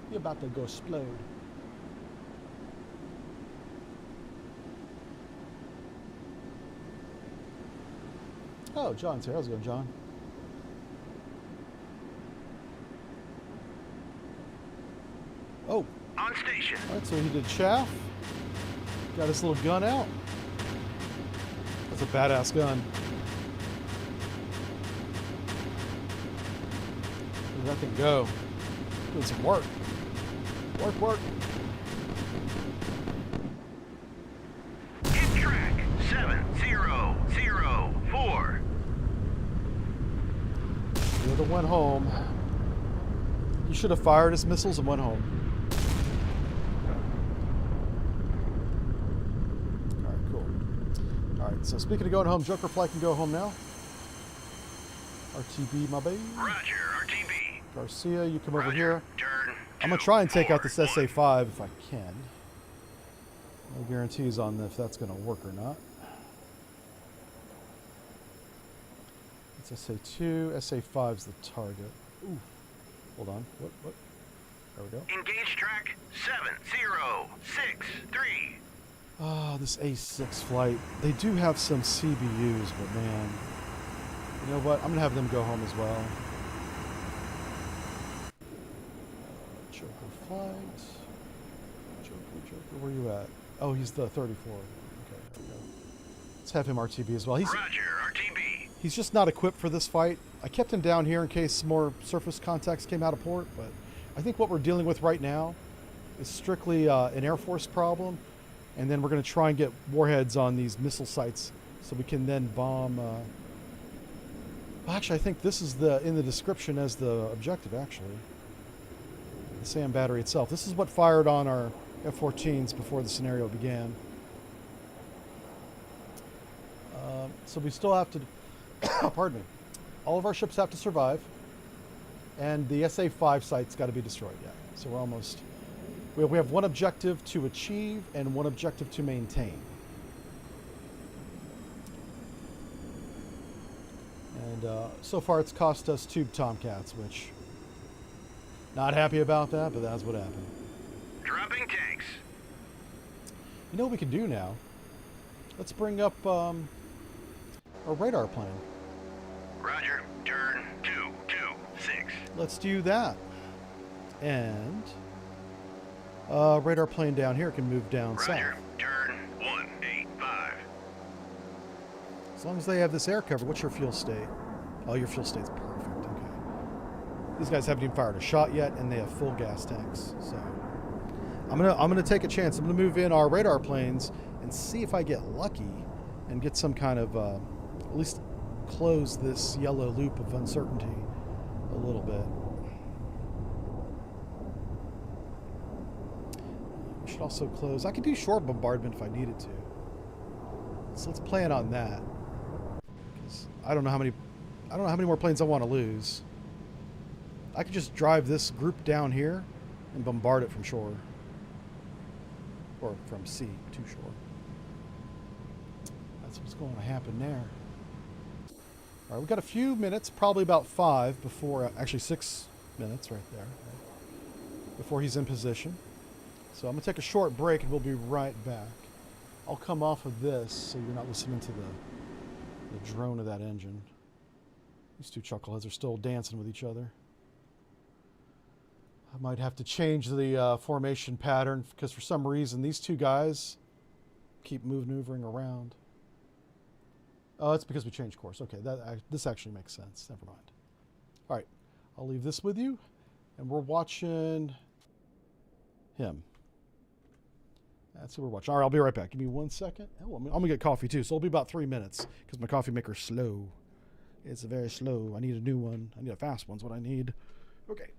He's about to go explode. Oh, John's here. How's it going, John? Oh. On station. All right, so he did chaff. Got his little gun out. That's a badass gun. Look at that thing go. Doing some work. Work. Hit track 7004. The other went home. He should have fired his missiles and went home. Alright, cool. Alright, so speaking of going home, Joker Flight can go home now. RTB, my baby. Roger, RTB. Garcia, you come over Roger, here. turn I'm going to try and take out this SA-5 if I can. No guarantees on if that's going to work or not. It's SA-2. SA-5's the target. Ooh. Hold on. What? There we go. Engage track 7063. Ah, this A6 flight. They do have some CBUs, but man. You know what? I'm going to have them go home as well. Joker Flight. Joker, where you at? Oh, he's the 34. Okay, there we go. Let's have him RTB as well. Roger, RTB. He's just not equipped for this fight. I kept him down here in case more surface contacts came out of port, but I think what we're dealing with right now is strictly an Air Force problem, and then we're going to try and get warheads on these missile sites so we can then bomb. Actually, I think this is in the description as the objective, actually. The SAM battery itself. This is what fired on our F-14s before the scenario began. So we still have to, pardon me, all of our ships have to survive, and the SA-5 site's got to be destroyed yet. So we're almost, we have one objective to achieve and one objective to maintain. And so far it's cost us 2 Tomcats, which, not happy about that, but that's what happened. Dropping tanks. You know what we can do now? Let's bring up a radar plane. Roger, turn 226. Let's do that. And radar plane down here can move down Roger, south. turn 185. As long as they have this air cover. What's your fuel state? Oh, your fuel state's perfect. Okay. These guys haven't even fired a shot yet, and they have full gas tanks. So I'm gonna take a chance. I'm gonna move in our radar planes and see if I get lucky and get some kind of at least close this yellow loop of uncertainty a little bit. We should also close. I could do short bombardment if I needed to. So let's plan on that. Because I don't know how many more planes I want to lose. I could just drive this group down here and bombard it from shore. Or from sea to shore. That's what's going to happen there. All right, we've got a few minutes, probably about 5 before, actually 6 minutes right there, right, before he's in position. So I'm going to take a short break and we'll be right back. I'll come off of this so you're not listening to the drone of that engine. These two chuckleheads are still dancing with each other. I might have to change the formation pattern because for some reason these two guys keep maneuvering around. Oh, it's because we changed course. Okay, this actually makes sense. Never mind. All right, I'll leave this with you, and we're watching him. That's what we're watching. All right, I'll be right back. Give me 1 second. Oh, I'm going to get coffee too, so it'll be about 3 minutes because my coffee maker's slow. It's very slow. I need a new one. I need a fast one's what I need. Okay.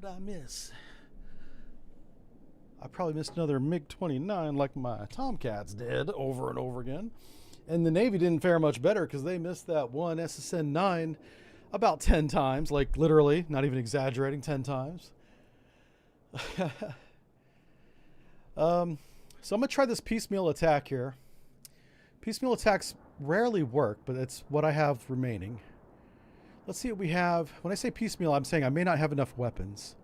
What did I miss? I probably missed another MiG-29 like my Tomcats did over and over again. And the Navy didn't fare much better because they missed that one SSN-9 about 10 times, like literally, not even exaggerating, 10 times. So I'm going to try this piecemeal attack here. Piecemeal attacks rarely work, but it's what I have remaining. Let's see what we have. When I say piecemeal, I'm saying I may not have enough weapons.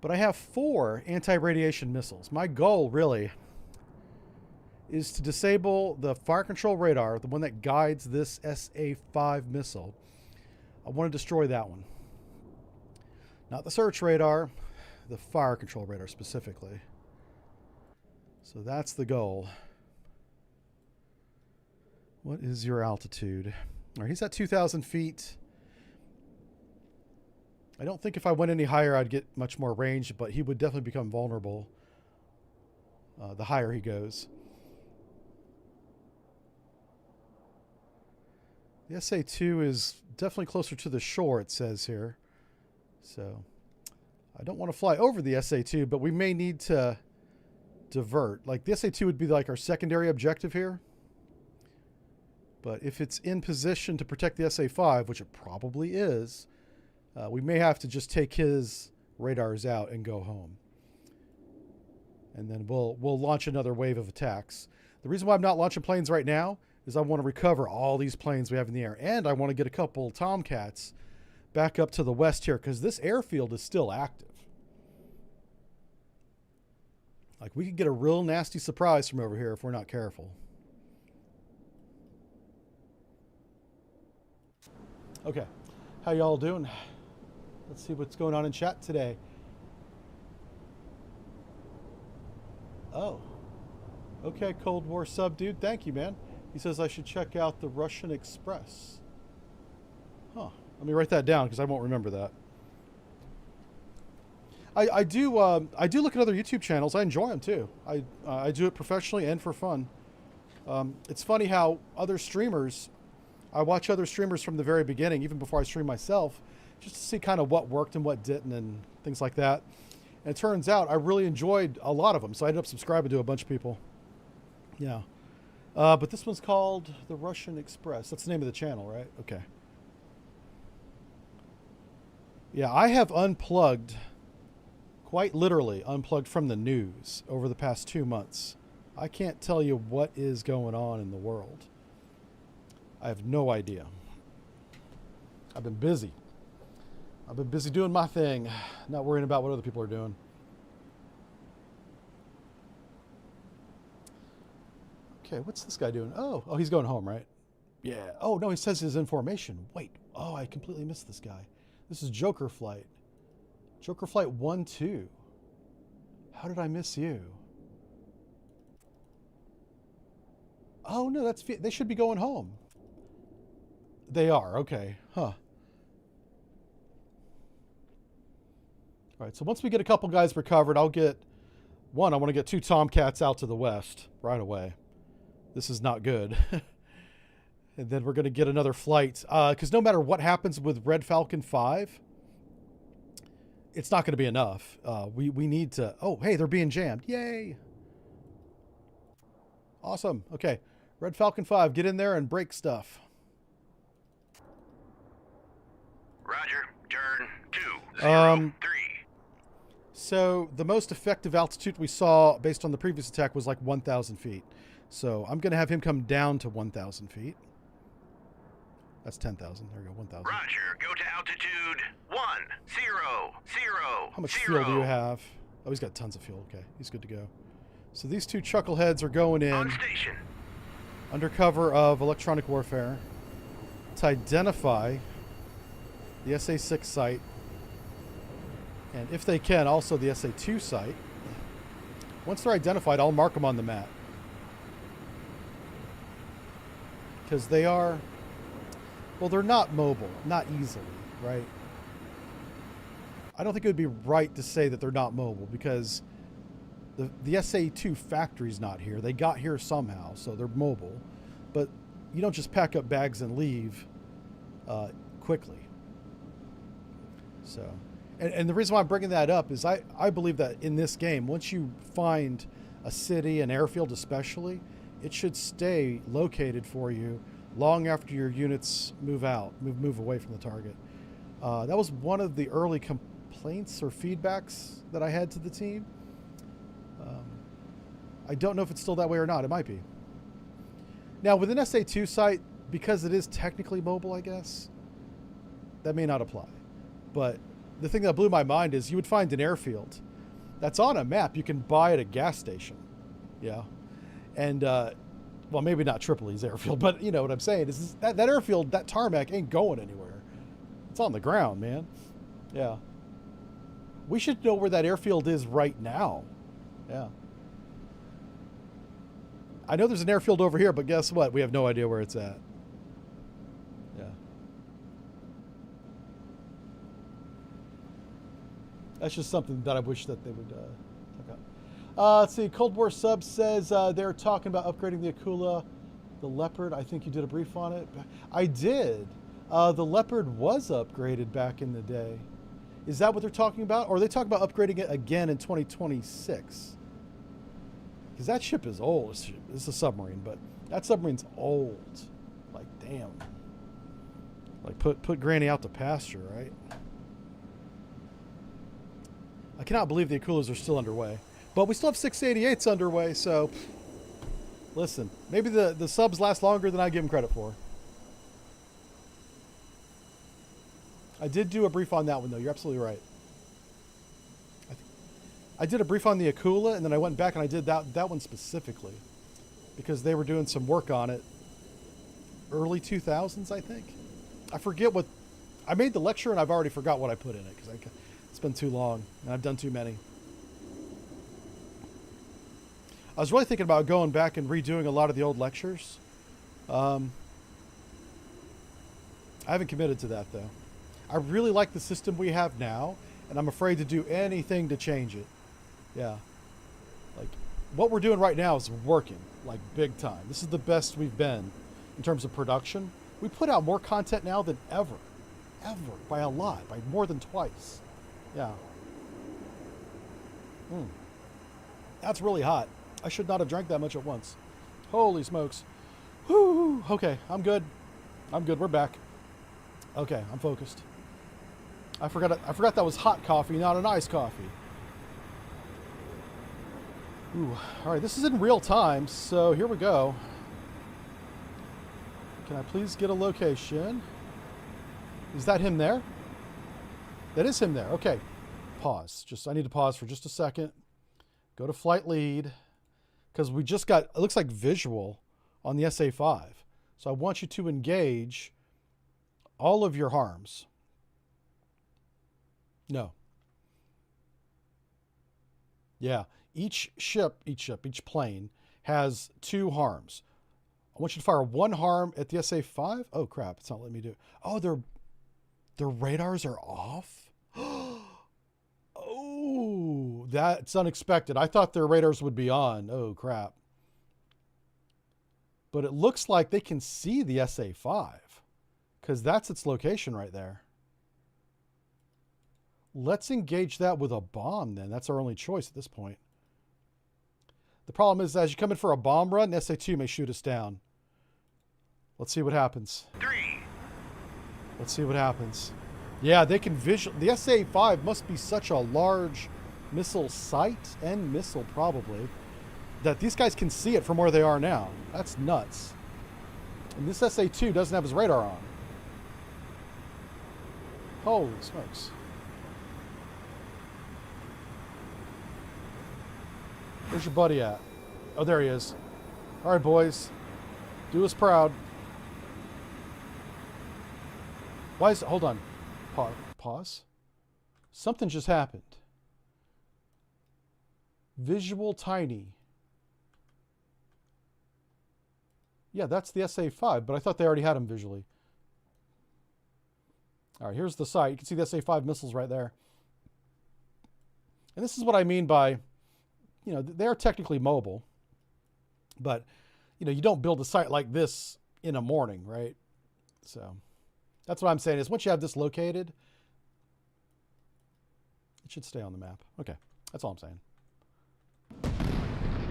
But I have 4 anti-radiation missiles. My goal, really, is to disable the fire control radar, the one that guides this SA-5 missile. I want to destroy that one. Not the search radar, the fire control radar specifically. So that's the goal. What is your altitude? All right, he's at 2,000 feet. I don't think if I went any higher, I'd get much more range, but he would definitely become vulnerable the higher he goes. The SA-2 is definitely closer to the shore, it says here. So I don't want to fly over the SA-2, but we may need to divert. Like the SA-2 would be like our secondary objective here. But if it's in position to protect the SA-5, which it probably is, we may have to just take his radars out and go home. And then we'll launch another wave of attacks. The reason why I'm not launching planes right now is I want to recover all these planes we have in the air. And I want to get a couple Tomcats back up to the west here because this airfield is still active. Like we could get a real nasty surprise from over here if we're not careful. Okay, how y'all doing? Let's see what's going on in chat today. Oh, okay, Cold War sub dude. Thank you, man. He says I should check out the Russian Express. Huh. Let me write that down because I won't remember that. I do look at other YouTube channels. I enjoy them too. I do it professionally and for fun. It's funny how other streamers, I watch other streamers from the very beginning, even before I stream myself, just to see kind of what worked and what didn't and things like that. And it turns out I really enjoyed a lot of them, so I ended up subscribing to a bunch of people. Yeah. But this one's called the Russian Express. That's the name of the channel, right? Okay. Yeah, I have unplugged, quite literally unplugged from the news over the past 2 months. I can't tell you what is going on in the world. I have no idea. I've been busy. I've been busy doing my thing, not worrying about what other people are doing. Okay, what's this guy doing? Oh, he's going home, right? Yeah. Oh, no, he says his information. Wait. Oh, I completely missed this guy. This is Joker Flight. Joker Flight 1-2. How did I miss you? Oh, no, they should be going home. They are, okay. Huh. All right, so once we get a couple guys recovered, I'll get one. I want to get 2 Tomcats out to the west right away. This is not good. And then we're going to get another flight. Because no matter what happens with Red Falcon 5, it's not going to be enough. We need to... Oh, hey, they're being jammed. Yay. Awesome. Okay. Red Falcon 5, get in there and break stuff. Roger. Turn 203. So the most effective altitude we saw based on the previous attack was like 1,000 feet. So I'm going to have him come down to 1,000 feet. That's 10,000. There we go, 1,000. Roger. Go to altitude 100. How much fuel do you have? Oh, he's got tons of fuel. Okay, he's good to go. So these 2 chuckleheads are going in On station. under cover of electronic warfare to identify the SA-6 site, and if they can, also the SA-2 site. Once they're identified, I'll mark them on the map. Because they are, well, they're not mobile, not easily, right? I don't think it would be right to say that they're not mobile because the SA-2 factory's not here. They got here somehow, so they're mobile. But you don't just pack up bags and leave quickly. So, and the reason why I'm bringing that up is I believe that in this game, once you find a city, an airfield especially, it should stay located for you long after your units move out, move away from the target. That was one of the early complaints or feedbacks that I had to the team. I don't know if it's still that way or not. It might be. Now, with an SA-2 site, because it is technically mobile, I guess, that may not apply. But the thing that blew my mind is you would find an airfield that's on a map you can buy at a gas station. Yeah. And, well, maybe not Tripoli's airfield, but you know what I'm saying. Is that airfield, that tarmac ain't going anywhere. It's on the ground, man. Yeah. We should know where that airfield is right now. Yeah. I know there's an airfield over here, but guess what? We have no idea where it's at. Yeah. That's just something that I wish that they would look up. Let's see. Cold War Sub says they're talking about upgrading the Akula The Leopard, I think you did a brief on it. I did. The Leopard was upgraded back in the day. Is that what they're talking about? Or are they talking about upgrading it again in 2026? Because that ship is old. It's a submarine, but that submarine's old. Like, damn. Like, put Granny out to pasture, right? I cannot believe the Akulas are still underway. But we still have 688s underway, so... Listen, maybe the subs last longer than I give them credit for. I did do a brief on that one, though. You're absolutely right. I did a brief on the Akula, and then I went back and I did that one specifically. Because they were doing some work on it. Early 2000s, I think. I forget what... I made the lecture, and I've already forgot what I put in it. Because it's been too long, and I've done too many. I was really thinking about going back and redoing a lot of the old lectures. I haven't committed to that, though. I really like the system we have now, and I'm afraid to do anything to change it. Yeah. Like, what we're doing right now is working, like, big time. This is the best we've been in terms of production. We put out more content now than ever. Ever. By a lot. By more than twice. Yeah. That's really hot. I should not have drank that much at once. Holy smokes. Whew. Okay, I'm good. I'm good. We're back. Okay, I'm focused. I forgot that was hot coffee, not an iced coffee. Ooh. All right, this is in real time, so here we go. Can I please get a location? Is that him there? That is him there. Okay. Pause. I need to pause for just a second. Go to flight lead. Because we just got, it looks like visual on the SA-5. So I want you to engage all of your harms. No. Yeah. Each plane has 2 harms. I want you to fire 1 harm at the SA-5. Oh, crap. It's not letting me do it. Oh, their radars are off? Oh, that's unexpected. I thought their radars would be on. Oh, crap. But it looks like they can see the SA-5 because that's its location right there. Let's engage that with a bomb then. That's our only choice at this point. The problem is, as you come in for a bomb run, SA-2 may shoot us down. Let's see what happens. 3. Let's see what happens. Yeah, they can visual. The SA-5 must be such a large missile site and missile probably that these guys can see it from where they are now. That's nuts. And this SA-2 doesn't have his radar on. Holy smokes. Where's your buddy at? Oh, there he is. All right, boys. Do us proud. Why is it? Hold on. Pause. Something just happened. Visual tiny. Yeah, that's the SA-5, but I thought they already had them visually. All right, here's the site. You can see the SA-5 missiles right there. And this is what I mean by, you know, they're technically mobile, but, you know, you don't build a site like this in a morning, right? So that's what I'm saying is once you have this located, it should stay on the map. Okay, that's all I'm saying.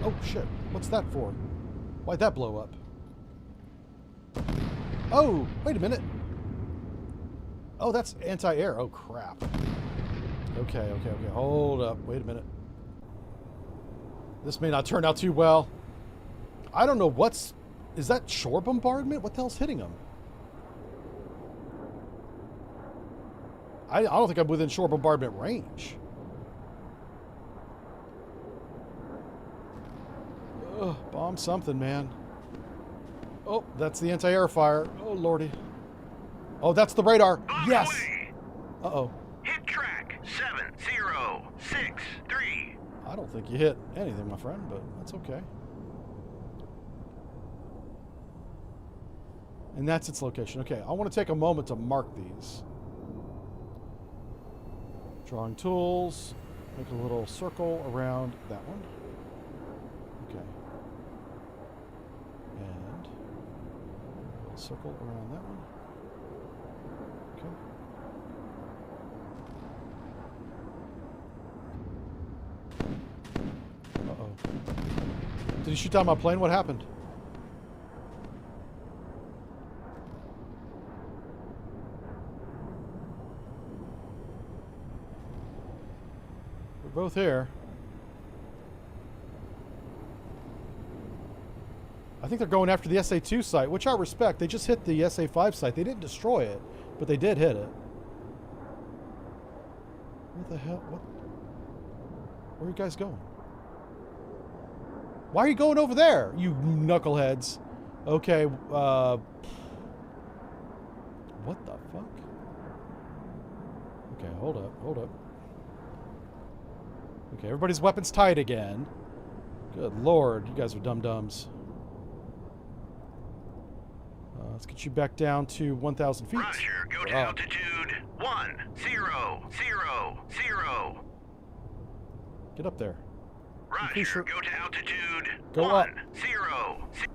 Oh, shit. What's that for? Why'd that blow up? Oh, wait a minute. Oh, that's anti-air. Oh, crap. Okay. Hold up. Wait a minute. This may not turn out too well. I don't know what's... Is that shore bombardment? What the hell's hitting them? I don't think I'm within shore bombardment range. Ugh, bomb something, man. Oh, that's the anti-air fire. Oh, lordy. Oh, that's the radar. Yes! Uh-oh. Hit track 7063. I don't think you hit anything, my friend, but that's okay. And that's its location. Okay, I want to take a moment to mark these. Drawing tools. Make a little circle around that one. Okay. And circle around that one. Okay. Uh-oh. Did he shoot down my plane? What happened? We're both here. I think they're going after the SA-2 site, which I respect. They just hit the SA-5 site. They didn't destroy it, but they did hit it. What the hell? What? Where are you guys going? Why are you going over there, you knuckleheads? Okay, what the fuck? Okay, hold up, hold up. Okay, everybody's weapons tight again. Good lord, you guys are dum-dums. Let's get you back down to 1,000 feet. Roger, go to altitude 1000. Get up there. Roger, go to altitude Go up. 10.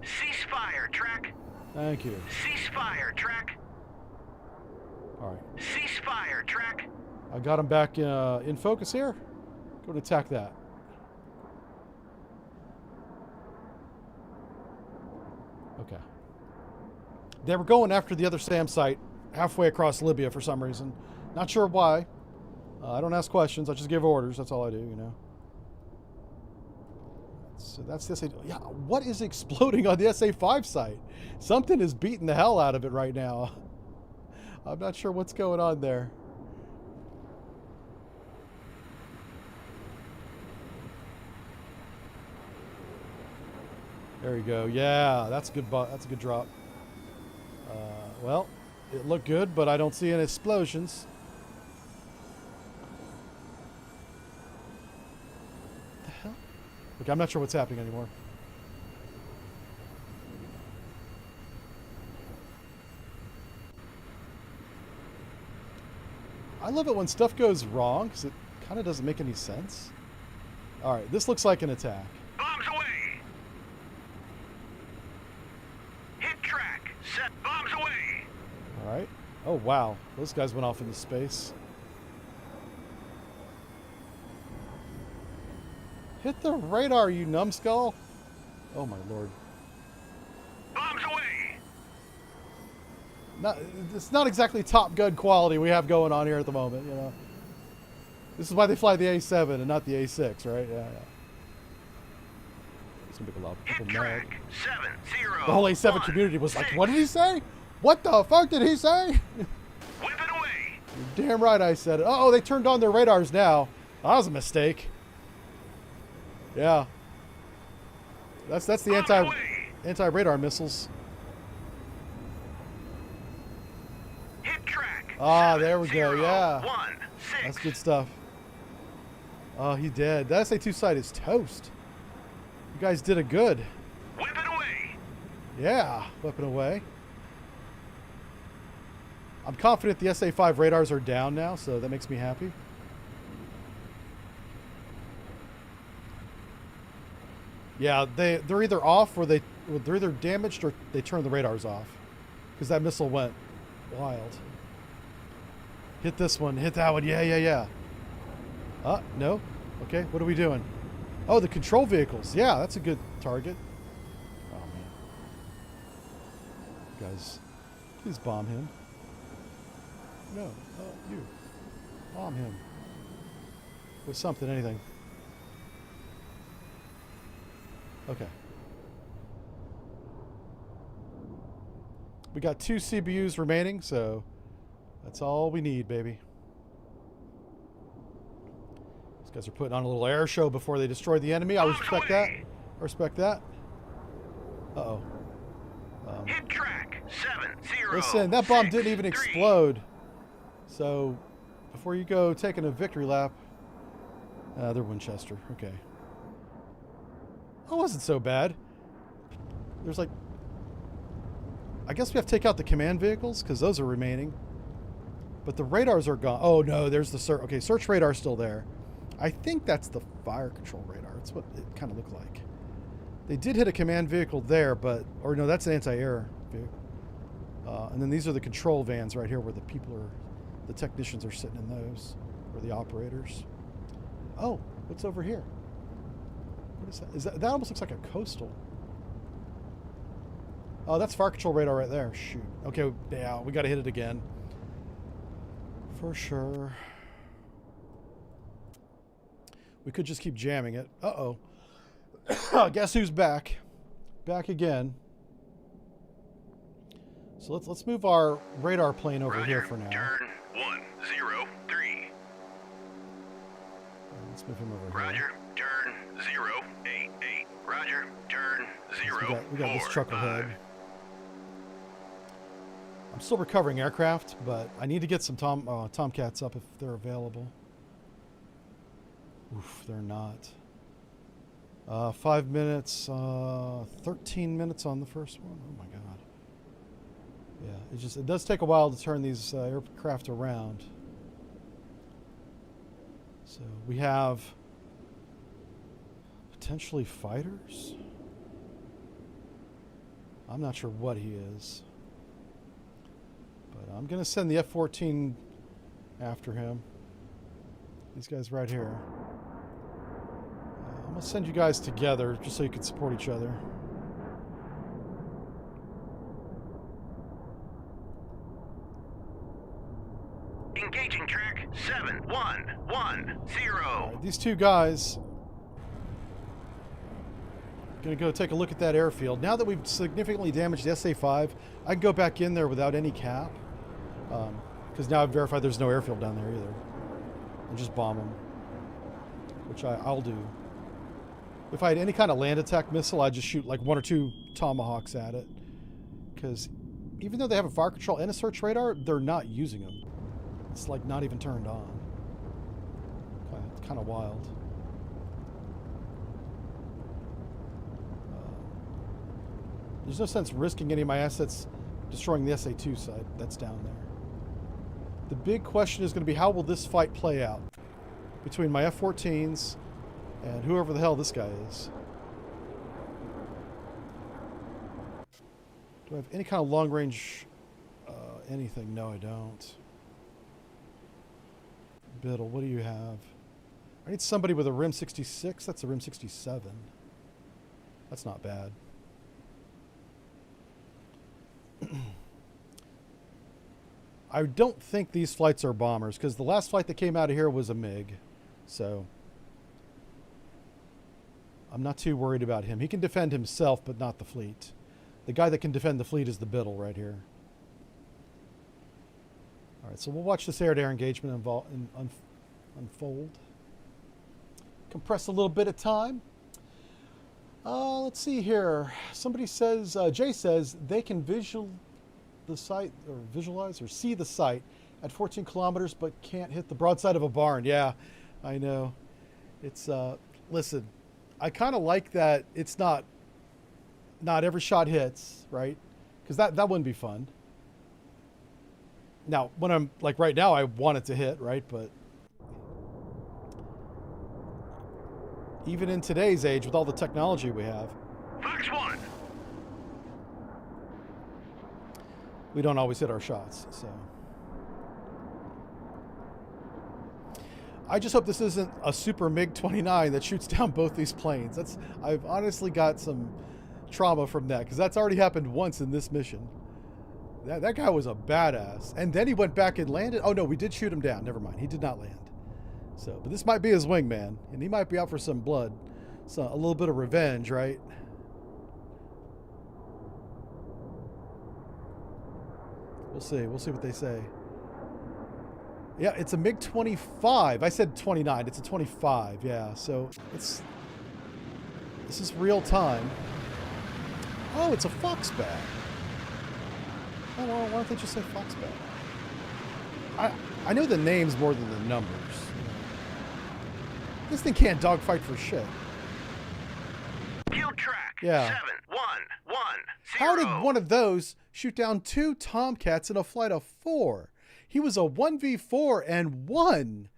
Ceasefire, track. Thank you. Ceasefire, track. All right. Ceasefire, track. I got him back in focus here. Go and attack that. Okay. They were going after the other SAM site halfway across Libya for some reason. Not sure why. I don't ask questions. I just give orders. That's all I do, you know. So that's the SA. Yeah, what is exploding on the SA-5 site? Something is beating the hell out of it right now. I'm not sure what's going on there. There we go. Yeah, that's a good. That's a good drop. Well, it looked good, but I don't see any explosions. What the hell? Okay, I'm not sure what's happening anymore. I love it when stuff goes wrong, because it kind of doesn't make any sense. Alright, this looks like an attack. Bombs away! Hit track! Set bombs away! Alright. Oh, wow. Those guys went off into space. Hit the radar, you numbskull! Oh, my lord. Bombs away! It's not exactly Top Gun quality we have going on here at the moment, you know. This is why they fly the A7 and not the A6, right? Yeah, yeah. It's gonna make a lot of people mad. 70. The whole A7 community was like, what did he say? What the fuck did he say? Whip it away! You're damn right I said it. Oh, they turned on their radars now. That was a mistake. Yeah. That's the anti-radar missiles. Hit track! Ah, there we go, yeah. 1, 6. That's good stuff. Oh, he did. That SA-2 site is toast. You guys did it good. Whip it away! Yeah, whipping away. I'm confident the SA-5 radars are down now, so that makes me happy. Yeah, they're either off or they're either damaged or they turn the radars off. Because that missile went wild. Hit this one, hit that one, yeah. No. Okay, what are we doing? Oh, the control vehicles. Yeah, that's a good target. Oh, man. Guys, please bomb him. No, you. Bomb him. With something, anything. Okay. We got 2 CBUs remaining, so that's all we need, baby. These guys are putting on a little air show before they destroy the enemy. I respect that. I respect that. Uh-oh. Hit track 70. Listen, that bomb didn't even explode. So, before you go taking a victory lap... they're Winchester. Okay. That wasn't so bad. There's like... I guess we have to take out the command vehicles, because those are remaining. But the radars are gone. Oh, no, there's the search. Okay, search radar still there. I think that's the fire control radar. That's what it kind of looked like. They did hit a command vehicle there, but... Or no, that's an anti-air vehicle. And then these are the control vans right here where the the technicians are sitting in those, or the operators. Oh, what's over here? What is that? That almost looks like a coastal. Oh, that's fire control radar right there. Shoot. Okay, yeah, we got to hit it again. For sure. We could just keep jamming it. Uh-oh. Guess who's back? Back again. So let's move our radar plane over here for now. Turn 103. Let's move him over Roger. here. Turn 088. Roger. Turn 0. We got this truck ahead. I'm still recovering aircraft, but I need to get some Tomcats up if they're available. Oof, they're not. 5 minutes, 13 minutes on the first one. Oh my god. Yeah, it does take a while to turn these aircraft around. So we have potentially fighters. I'm not sure what he is, but I'm gonna send the F-14 after him. These guys right here. I'm gonna send you guys together just so you can support each other. Engaging track 7110. Right, these two guys gonna go take a look at that airfield. Now that we've significantly damaged the SA-5, I can go back in there without any cap, because now I've verified there's no airfield down there either, and just bomb them, which I'll do. If I had any kind of land attack missile, I'd just shoot like 1 or 2 Tomahawks at it, because even though they have a fire control and a search radar, they're not using them. It's like not even turned on. It's kind of wild. There's no sense risking any of my assets destroying the SA-2 site that's down there. The big question is going to be, how will this fight play out between my F-14s and whoever the hell this guy is? Do I have any kind of long-range anything? No, I don't. Biddle, what do you have? I need somebody with a RIM 66. That's a RIM 67. That's not bad. I don't think these flights are bombers, because the last flight that came out of here was a MiG. So I'm not too worried about him. He can defend himself, but not the fleet. The guy that can defend the fleet is the Biddle right here. All right, so we'll watch this air-to-air engagement unfold. Compress a little bit of time. Let's see here. Somebody says, Jay says, they can visualize or see the site at 14 kilometers, but can't hit the broadside of a barn. Yeah, I know. It's, listen, I kind of like that it's not every shot hits, right? Because that wouldn't be fun. Now, when I'm, like right now, I want it to hit, right? But even in today's age, with all the technology we have, Fox 1. we don't always hit our shots, so. I just hope this isn't a super MiG-29 that shoots down both these planes. I've honestly got some trauma from that, because that's already happened once in this mission. That guy was a badass. And then he went back and landed. Oh no, we did shoot him down. Never mind. He did not land. So, but this might be his wingman, and he might be out for some blood. So a little bit of revenge, right? We'll see. We'll see what they say. Yeah, it's a MiG-25. I said 29. It's a 25. Yeah, so this is real time. Oh, it's a Foxbat. Oh, well, why don't they just say Foxbat? I know the names more than the numbers. This thing can't dogfight for shit. Kill track. Yeah. 7110. How did one of those shoot down 2 Tomcats in a flight of 4? He was a 1v4 and won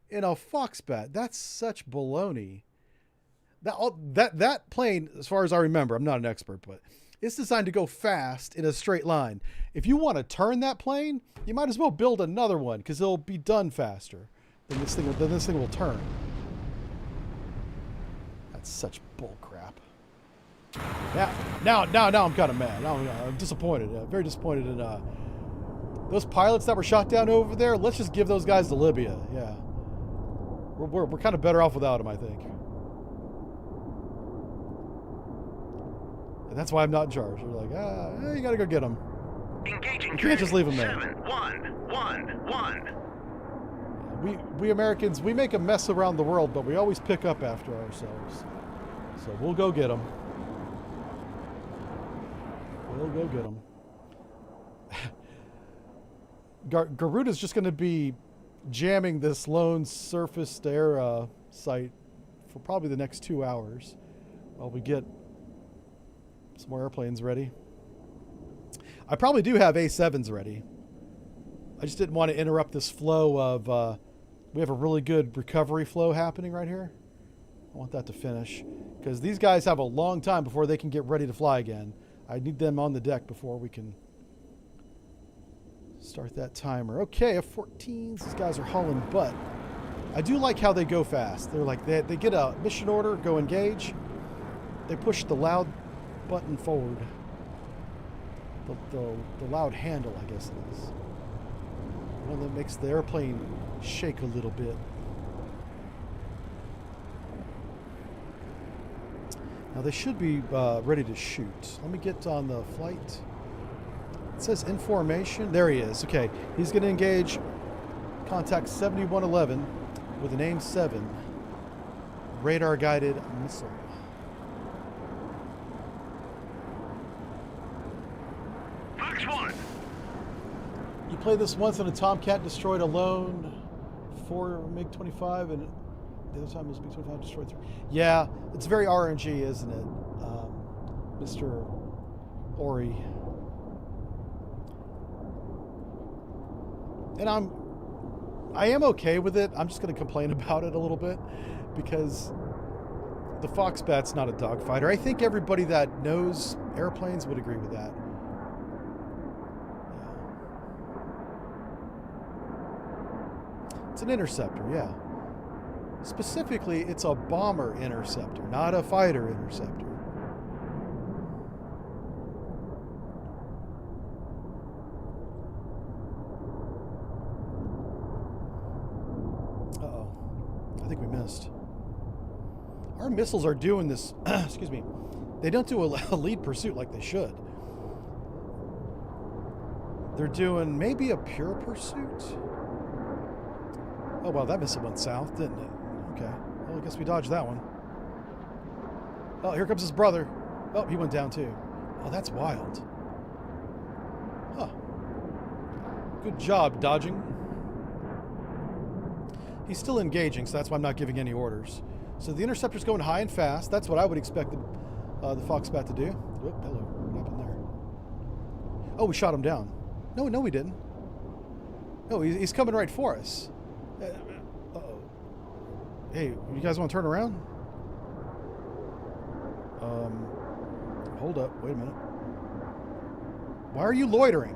in a Foxbat. That's such baloney. That plane, as far as I remember, I'm not an expert, but It's designed to go fast in a straight line. If you want to turn that plane, you might as well build another one because it'll be done faster than this thing will turn. That's such bull crap. Now I'm kind of mad. Now I'm disappointed. Very disappointed in those pilots that were shot down over there. Let's just give those guys to Libya. Yeah, we're kind of better off without them, I think. And that's why I'm not in charge. They're like, you gotta go get them. Engaging You can't just leave them there. 7111. We Americans, we make a mess around the world, but we always pick up after ourselves. So we'll go get them. We'll go get them. Garuda's just going to be jamming this lone surface-to-air site for probably the next 2 hours while we get some more airplanes ready. I probably do have A7s ready. I just didn't want to interrupt this flow of... we have a really good recovery flow happening right here. I want that to finish because these guys have a long time before they can get ready to fly again. I need them on the deck before we can start that timer. Okay, F-14s. These guys are hauling butt. I do like how they go fast. They're like, they get a mission order, go engage. They push the loud button forward. The loud handle, I guess it is. The one that makes the airplane shake a little bit. Now they should be ready to shoot. Let me get on the flight. It says in formation. There he is. Okay, he's going to engage contact 7111 with an AIM-7 radar-guided missile. Fox 1. You played this once and a Tomcat destroyed a lone 4 MiG-25 and the other time it was MiG-25 destroyed 3. Yeah, it's very RNG, isn't it, Mr. Ori? And I am okay with it. I'm just going to complain about it a little bit because the Foxbat's not a dogfighter. I think everybody that knows airplanes would agree with that. It's an interceptor, yeah. Specifically, it's a bomber interceptor, not a fighter interceptor. Uh-oh. I think we missed. Our missiles are doing this, excuse me, they don't do a lead pursuit like they should. They're doing maybe a pure pursuit. Oh, wow, that missile went south, didn't it? Okay. Well, I guess we dodged that one. Oh, here comes his brother. Oh, he went down too. Oh, that's wild. Huh. Good job dodging. He's still engaging, so that's why I'm not giving any orders. So the interceptor's going high and fast. That's what I would expect the Foxbat to do. Oh, hello. What happened there? Oh, we shot him down. No, we didn't. No, he's coming right for us. Uh-oh. Hey, you guys want to turn around? Hold up. Wait a minute. Why are you loitering?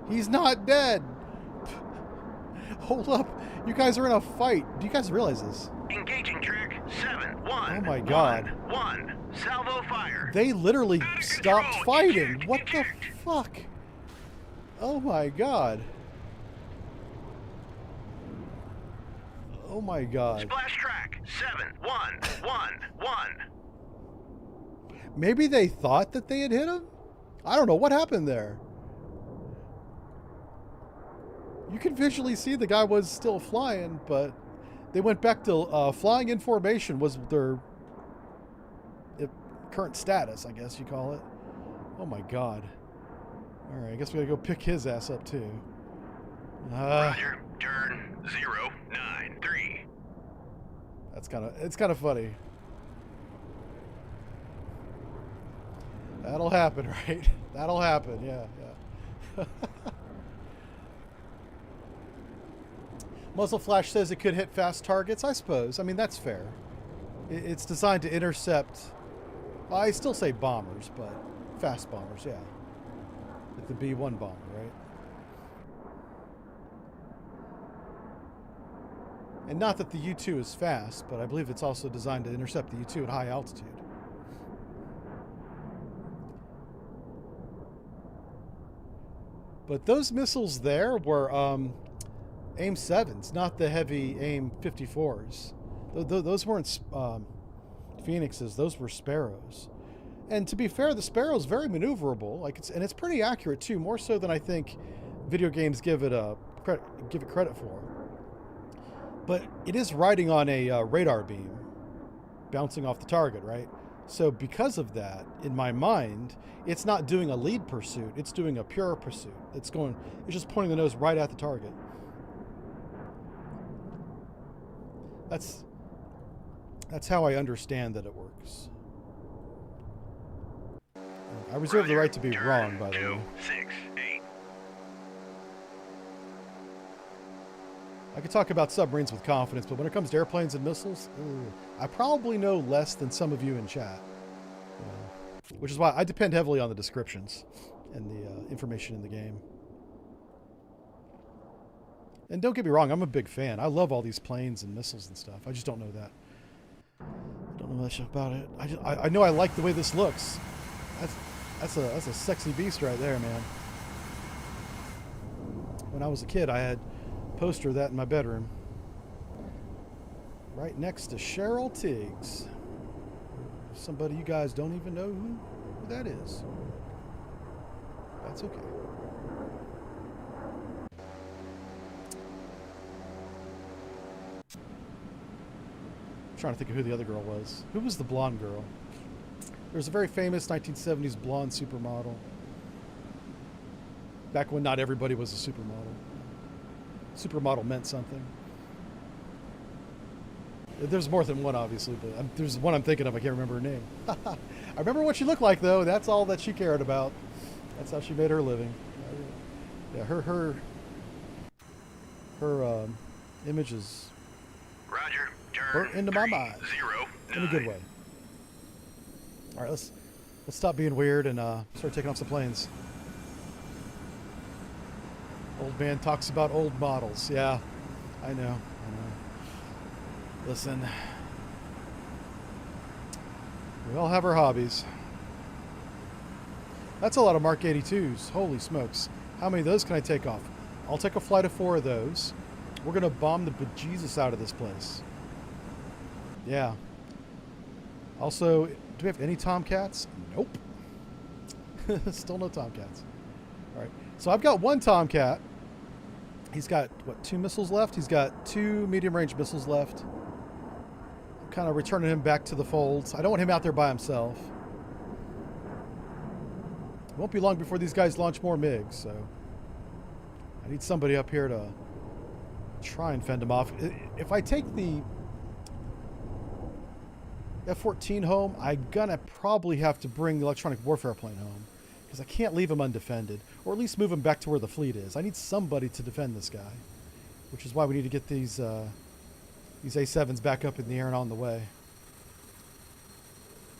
He's not dead. Hold up. You guys are in a fight. Do you guys realize this? Engaging track 7-1. Oh my God. 1. Salvo fire. They literally Out of stopped control. fighting. Eject, What eject. the fuck? Oh my God. Oh my God. Splash track 7-1-1-1. Maybe they thought that they had hit him? I don't know. What happened there? You can visually see the guy was still flying, but they went back to flying in formation was their current status, I guess you call it. Oh my God. All right, I guess we gotta go pick his ass up too. Roger. Turn 093. It's kind of funny. That'll happen, right? That'll happen. Yeah. Muzzle Flash says it could hit fast targets. I suppose. I mean, that's fair. It's designed to intercept. I still say bombers, but Fast bombers, yeah. Like the B-1 bomber, right? And not that the U-2 is fast, but I believe it's also designed to intercept the U-2 at high altitude. But those missiles there were AIM-7s, not the heavy AIM-54s. Those weren't Phoenixes, those were Sparrows. And to be fair, the Sparrow's very maneuverable, and it's pretty accurate too, more so than I think video games give it credit for. But it is riding on a radar beam, bouncing off the target, right? So because of that, in my mind, it's not doing a lead pursuit, it's doing a pure pursuit. It's just pointing the nose right at the target. That's how I understand that it works. I reserve the right to be wrong, by the way. 268. I could talk about submarines with confidence, but when it comes to airplanes and missiles, I probably know less than some of you in chat. Which is why I depend heavily on the descriptions and the information in the game. And don't get me wrong, I'm a big fan. I love all these planes and missiles and stuff. I just don't know that. I don't know much about it. I know I like the way this looks. That's a sexy beast right there, man. When I was a kid, I had a poster of that in my bedroom. Right next to Cheryl Tiggs. Somebody you guys don't even know who that is. That's okay. I'm trying to think of who the other girl was. Who was the blonde girl? There was a very famous 1970s blonde supermodel. Back when not everybody was a supermodel. Supermodel meant something. There's more than one, obviously, but there's one I'm thinking of. I can't remember her name. I remember what she looked like, though. That's all that she cared about. That's how she made her living. Yeah, her image is Roger. burnt into my mind 309. in a good way. All right, let's stop being weird and start taking off some planes. Old man talks about old models. Yeah, I know. Listen, we all have our hobbies. That's a lot of Mark 82s. Holy smokes. How many of those can I take off? I'll take a flight of 4 of those. We're going to bomb the bejesus out of this place. Yeah. Also, do we have any Tomcats? Nope. Still no Tomcats. All right. So I've got 1 Tomcat. He's got, what, 2 missiles left? He's got 2 medium-range missiles left. I'm kind of returning him back to the folds. I don't want him out there by himself. It won't be long before these guys launch more MiGs, so I need somebody up here to try and fend them off. If I take the F-14 home, I'm gonna probably have to bring the electronic warfare plane home because I can't leave him undefended, or at least move him back to where the fleet is. I need somebody to defend this guy, which is why we need to get these A-7s back up in the air and on the way.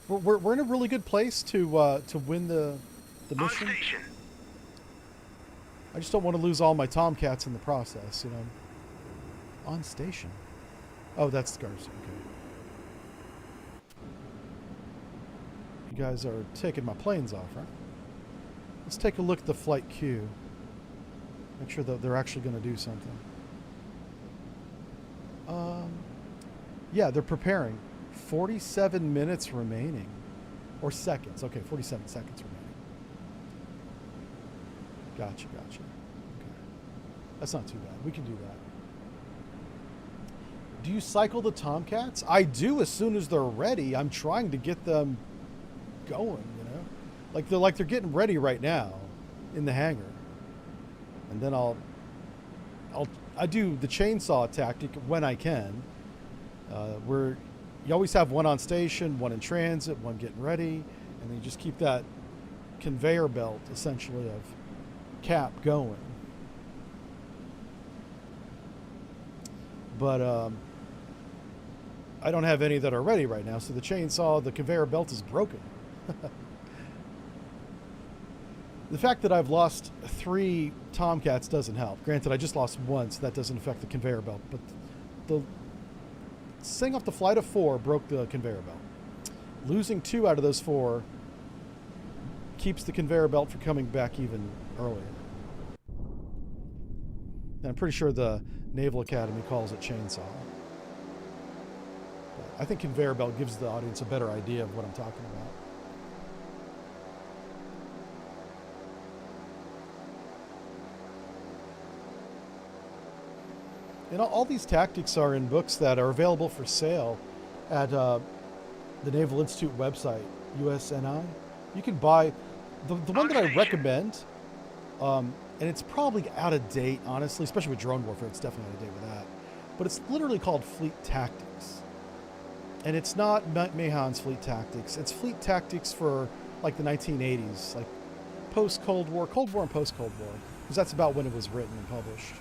We're in a really good place to win the mission. On station. I just don't want to lose all my Tomcats in the process, you know. On station. Oh, that's the Garrison. Okay. You guys are taking my planes off, right? Let's take a look at the flight queue. Make sure that they're actually going to do something. Yeah, they're preparing. 47 minutes remaining. Or seconds. Okay, 47 seconds remaining. Gotcha. Okay. That's not too bad. We can do that. Do you cycle the Tomcats? I do as soon as they're ready. I'm trying to get them going, you know? Like they're getting ready right now in the hangar. And then I do the chainsaw tactic when I can. Where you always have 1 on station, 1 in transit, 1 getting ready, and then you just keep that conveyor belt essentially of cap going. But I don't have any that are ready right now, so the conveyor belt is broken. The fact that I've lost 3 Tomcats doesn't help. Granted, I just lost one, so that doesn't affect the conveyor belt. But the setting off the flight of 4 broke the conveyor belt. Losing 2 out of those 4 keeps the conveyor belt from coming back even earlier. And I'm pretty sure the Naval Academy calls it chainsaw. But I think conveyor belt gives the audience a better idea of what I'm talking about. And all these tactics are in books that are available for sale at the Naval Institute website, USNI. You can buy the one that I recommend, and it's probably out of date, honestly, especially with drone warfare. It's definitely out of date with that. But it's literally called Fleet Tactics. And it's not Mahon's Fleet Tactics. It's Fleet Tactics for like the 1980s, like post-Cold War, Cold War and post-Cold War, because that's about when it was written and published.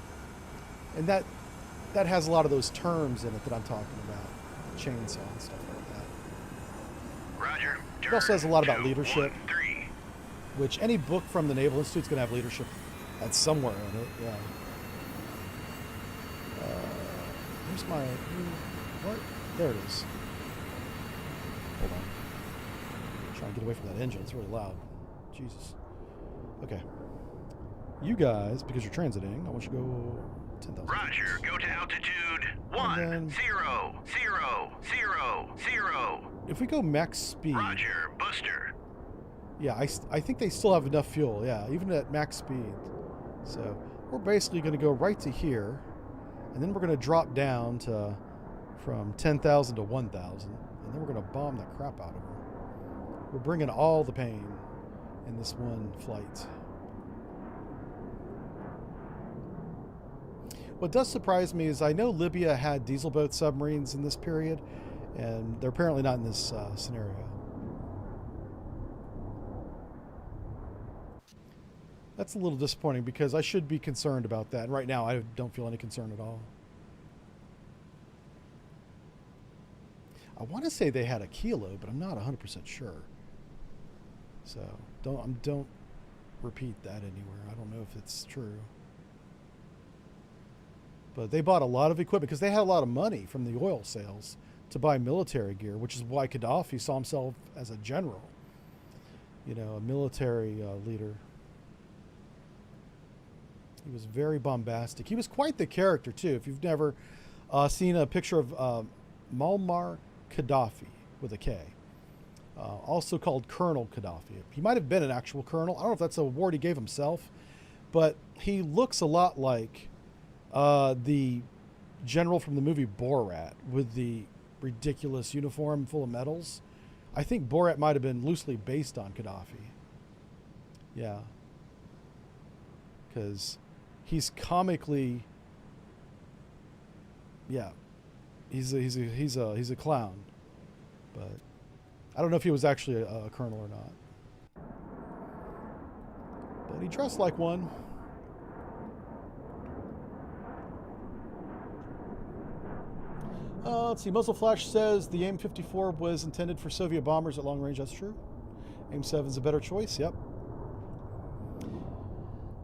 And that has a lot of those terms in it that I'm talking about, chainsaw and stuff like that. Roger. It also has a lot about leadership, 3. which any book from the Naval Institute is going to have leadership at somewhere in it. Yeah. Here's my what? There it is. Hold on. I'm trying to get away from that engine. It's really loud. Jesus. Okay. You guys, because you're transiting, I want you to go 10,000. Roger. Go to altitude 1 then- 0 0 0 0. If we go max speed, Roger. Booster. yeah, I think they still have enough fuel. Yeah, even at max speed. So we're basically going to go right to here, and then we're going to drop down to from 10,000 to 1,000, and then we're going to bomb the crap out of them. We're bringing all the pain in this one flight. What does surprise me is I know Libya had diesel boat submarines in this period, and they're apparently not in this scenario. That's a little disappointing because I should be concerned about that. And right now, I don't feel any concern at all. I want to say they had a kilo, but I'm not 100% sure. So don't repeat that anywhere. I don't know if it's true. But they bought a lot of equipment because they had a lot of money from the oil sales to buy military gear, which is why Gaddafi saw himself as a general, a military leader. He was very bombastic. He was quite the character, too. If you've never seen a picture of Muammar Gaddafi with a K, also called Colonel Gaddafi. He might have been an actual colonel. I don't know if that's an award he gave himself, but he looks a lot like the general from the movie Borat with the ridiculous uniform full of medals. I think Borat might have been loosely based on Gaddafi. Yeah. Because he's comically, yeah, he's a clown, but I don't know if he was actually a colonel or not. But he dressed like one. Let's see. Muzzle Flash says the AIM-54 was intended for Soviet bombers at long range. That's true. AIM-7 is a better choice. Yep.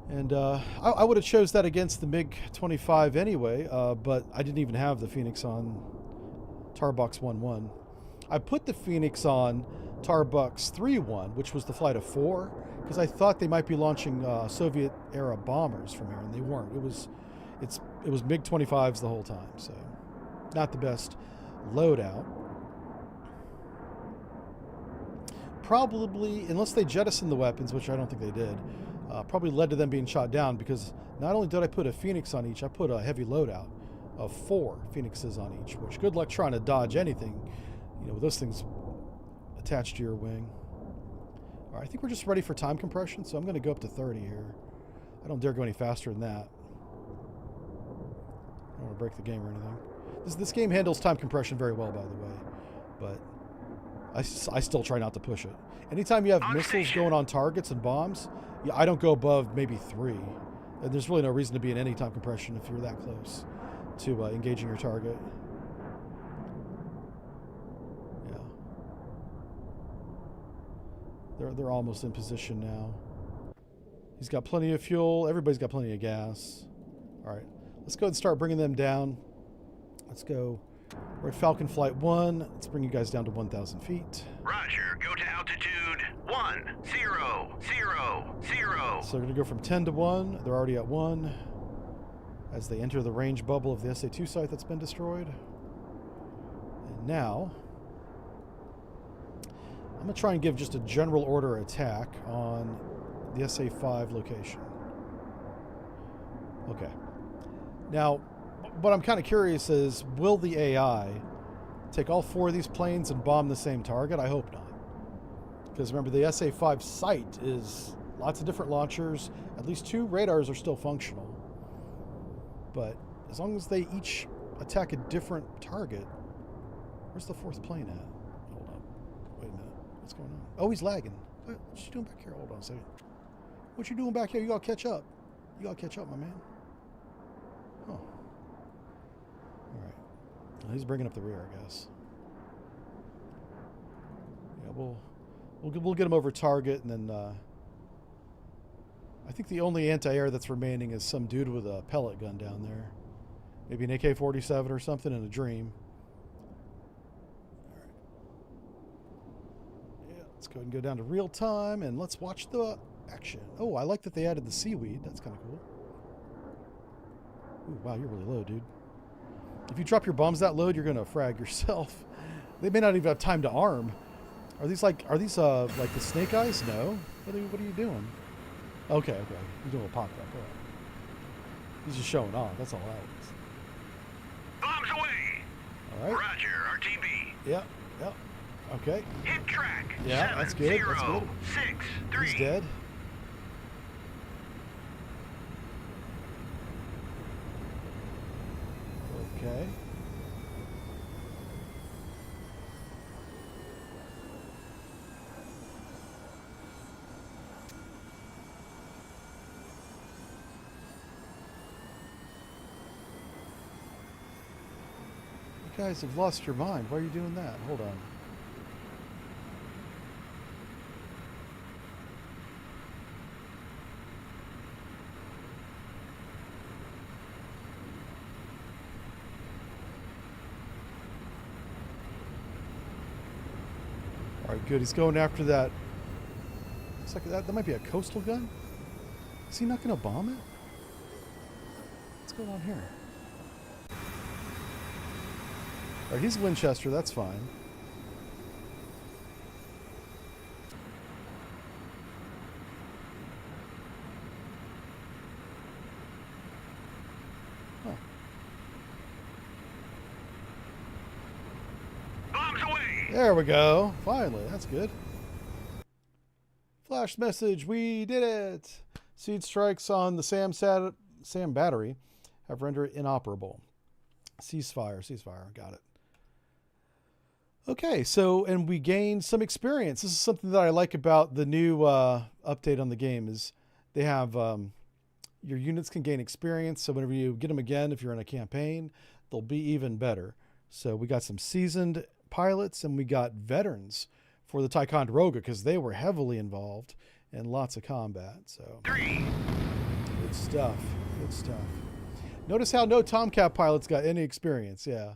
And I would have chose that against the MiG-25 anyway, but I didn't even have the Phoenix on Tarbox 1-1. I put the Phoenix on Tarbox 3-1, which was the flight of 4, because I thought they might be launching Soviet-era bombers from here, and they weren't. It was MiG-25s the whole time, so not the best loadout. Probably, unless they jettisoned the weapons, which I don't think they did, probably led to them being shot down, because not only did I put a Phoenix on each, I put a heavy loadout of 4 Phoenixes on each, which good luck trying to dodge anything, with those things attached to your wing. All right, I think we're just ready for time compression, so I'm going to go up to 30 here. I don't dare go any faster than that. I don't want to break the game or anything. This game handles time compression very well, by the way, but I still try not to push it. Anytime you have missiles going on targets and bombs, I don't go above maybe 3. And there's really no reason to be in any time compression if you're that close to engaging your target. Yeah. They're almost in position now. He's got plenty of fuel. Everybody's got plenty of gas. All right, let's go ahead and start bringing them down. Let's go. We're at Falcon Flight 1. Let's bring you guys down to 1,000 feet. Roger, go to altitude 1000. So they're going to go from 10 to 1. They're already at 1 as they enter the range bubble of the SA-2 site that's been destroyed. And now, I'm going to try and give just a general order attack on the SA-5 location. Okay. Now, what I'm kind of curious is, will the AI take all 4 of these planes and bomb the same target? I hope not. Because remember, the SA-5 site is lots of different launchers. At least 2 radars are still functional. But as long as they each attack a different target... Where's the 4th plane at? Hold on. Wait a minute. What's going on? Oh, he's lagging. What you doing back here? Hold on a second. What you doing back here? You gotta catch up. You gotta catch up, my man. Huh. Alright. Well, he's bringing up the rear, I guess. Yeah, we'll get him over target, and then I think the only anti-air that's remaining is some dude with a pellet gun down there. Maybe an AK-47 or something in a dream. Alright. Yeah, let's go ahead and go down to real time, and let's watch the action. Oh, I like that they added the seaweed. That's kind of cool. Ooh, wow, you're really low, dude. If you drop your bombs that low, you're gonna frag yourself. They may not even have time to arm. Are these like the snake eyes? No. What are you doing? Okay. You're doing a pop up. Right. He's just showing off. That's all that is. Bombs away. All right. Roger, RTB. Yep. Okay. Hit track. Yeah, that's good. 7-0-6-3. He's dead. Okay. You guys have lost your mind. Why are you doing that? Hold on. All right, good. He's going after that. Looks like that might be a coastal gun. Is he not going to bomb it? What's going on here? All right, he's Winchester. That's fine. Huh. Bombs away. There we go. Finally, that's good. Flash message. We did it. Seed strikes on the SAM battery have rendered it inoperable. Ceasefire. Got it. Okay, so, and we gained some experience. This is something that I like about the new update on the game is they have your units can gain experience. So whenever you get them again, if you're in a campaign, they'll be even better. So we got some seasoned pilots and we got veterans for the Ticonderoga because they were heavily involved in lots of combat. So 3. good stuff. Notice how no Tomcat pilots got any experience. Yeah.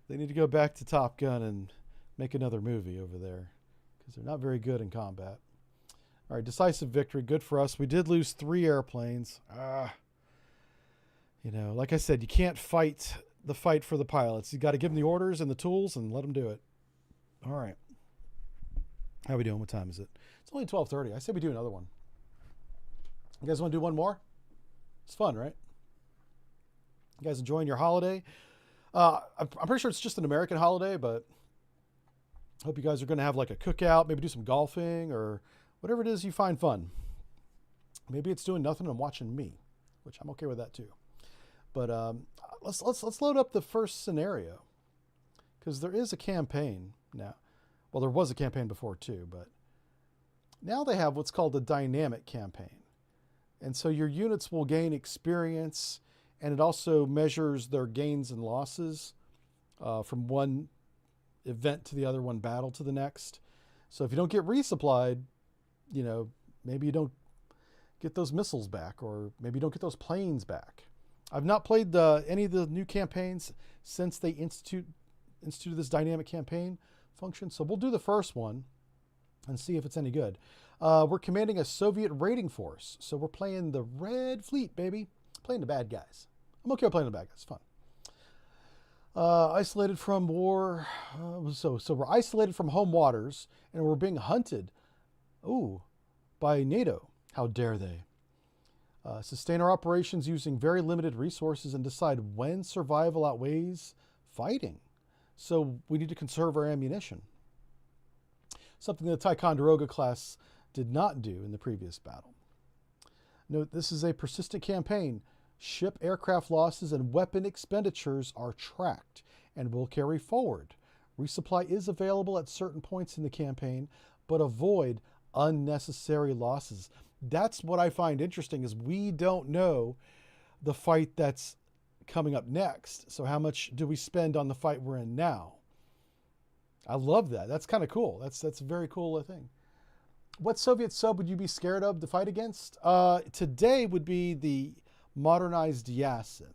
They need to go back to Top Gun and make another movie over there because they're not very good in combat. All right, decisive victory. Good for us. We did lose 3 airplanes. You know, like I said, you can't fight the fight for the pilots. You got to give them the orders and the tools and let them do it. All right. How we doing? What time is it? It's only 12:30. I say we do another one. You guys want to do one more? It's fun, right? You guys enjoying your holiday? I'm pretty sure it's just an American holiday, but I hope you guys are going to have like a cookout, maybe do some golfing or whatever it is you find fun. Maybe it's doing nothing and watching me, which I'm okay with that too. But let's load up the first scenario because there is a campaign now. Well, there was a campaign before too, but now they have what's called a dynamic campaign. And so your units will gain experience, and it also measures their gains and losses from one event to the other, one battle to the next. So if you don't get resupplied, you know, maybe you don't get those missiles back, or maybe don't get those planes back. I've not played any of the new campaigns since they instituted this dynamic campaign function, so we'll do the first one and see if it's any good. We're commanding a Soviet raiding force, so we're playing the Red Fleet, baby. Playing the bad guys. I'm okay with playing the bad guys. It's fun. Isolated from war. So we're isolated from home waters, and we're being hunted. Ooh, by NATO. How dare they? Sustain our operations using very limited resources and decide when survival outweighs fighting. So we need to conserve our ammunition. Something the Ticonderoga class did not do in the previous battle. Note, this is a persistent campaign. Ship aircraft losses and weapon expenditures are tracked and will carry forward. Resupply is available at certain points in the campaign, but avoid unnecessary losses. That's what I find interesting, is we don't know the fight that's coming up next. So how much do we spend on the fight we're in now? I love that. That's kind of cool. That's a very cool thing. What Soviet sub would you be scared of to fight against? Today would be the modernized Yasin.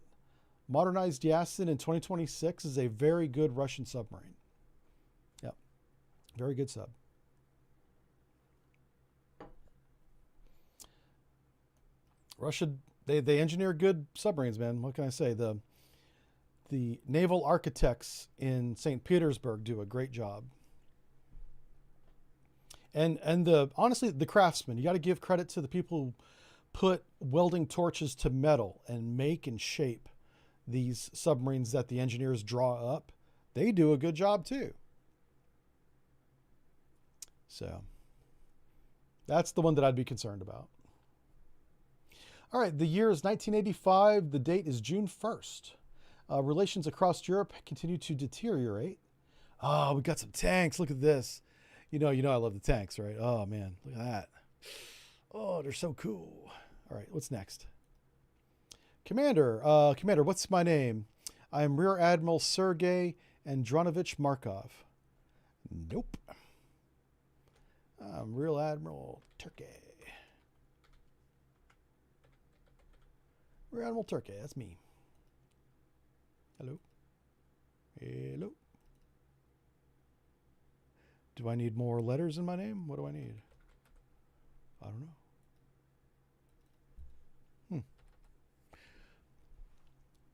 Modernized Yasin in 2026 is a very good Russian submarine. Yep. Very good sub. Russia, they engineer good submarines, man. What can I say? The naval architects in St. Petersburg do a great job. And honestly, the craftsmen, you got to give credit to the people who put welding torches to metal and make and shape these submarines that the engineers draw up. They do a good job too. So that's the one that I'd be concerned about. All right, the year is 1985. The date is June 1st. Relations across Europe continue to deteriorate. Oh, we got some tanks. Look at this. You know I love the tanks, right? Oh, man, look at that. Oh, they're so cool. All right, what's next? Commander, what's my name? I am Rear Admiral Sergei Andronovich Markov. Nope. I'm Rear Admiral Turkey. Rear Admiral Turkey, that's me. Hello. Hello. Do I need more letters in my name? What do I need? I don't know.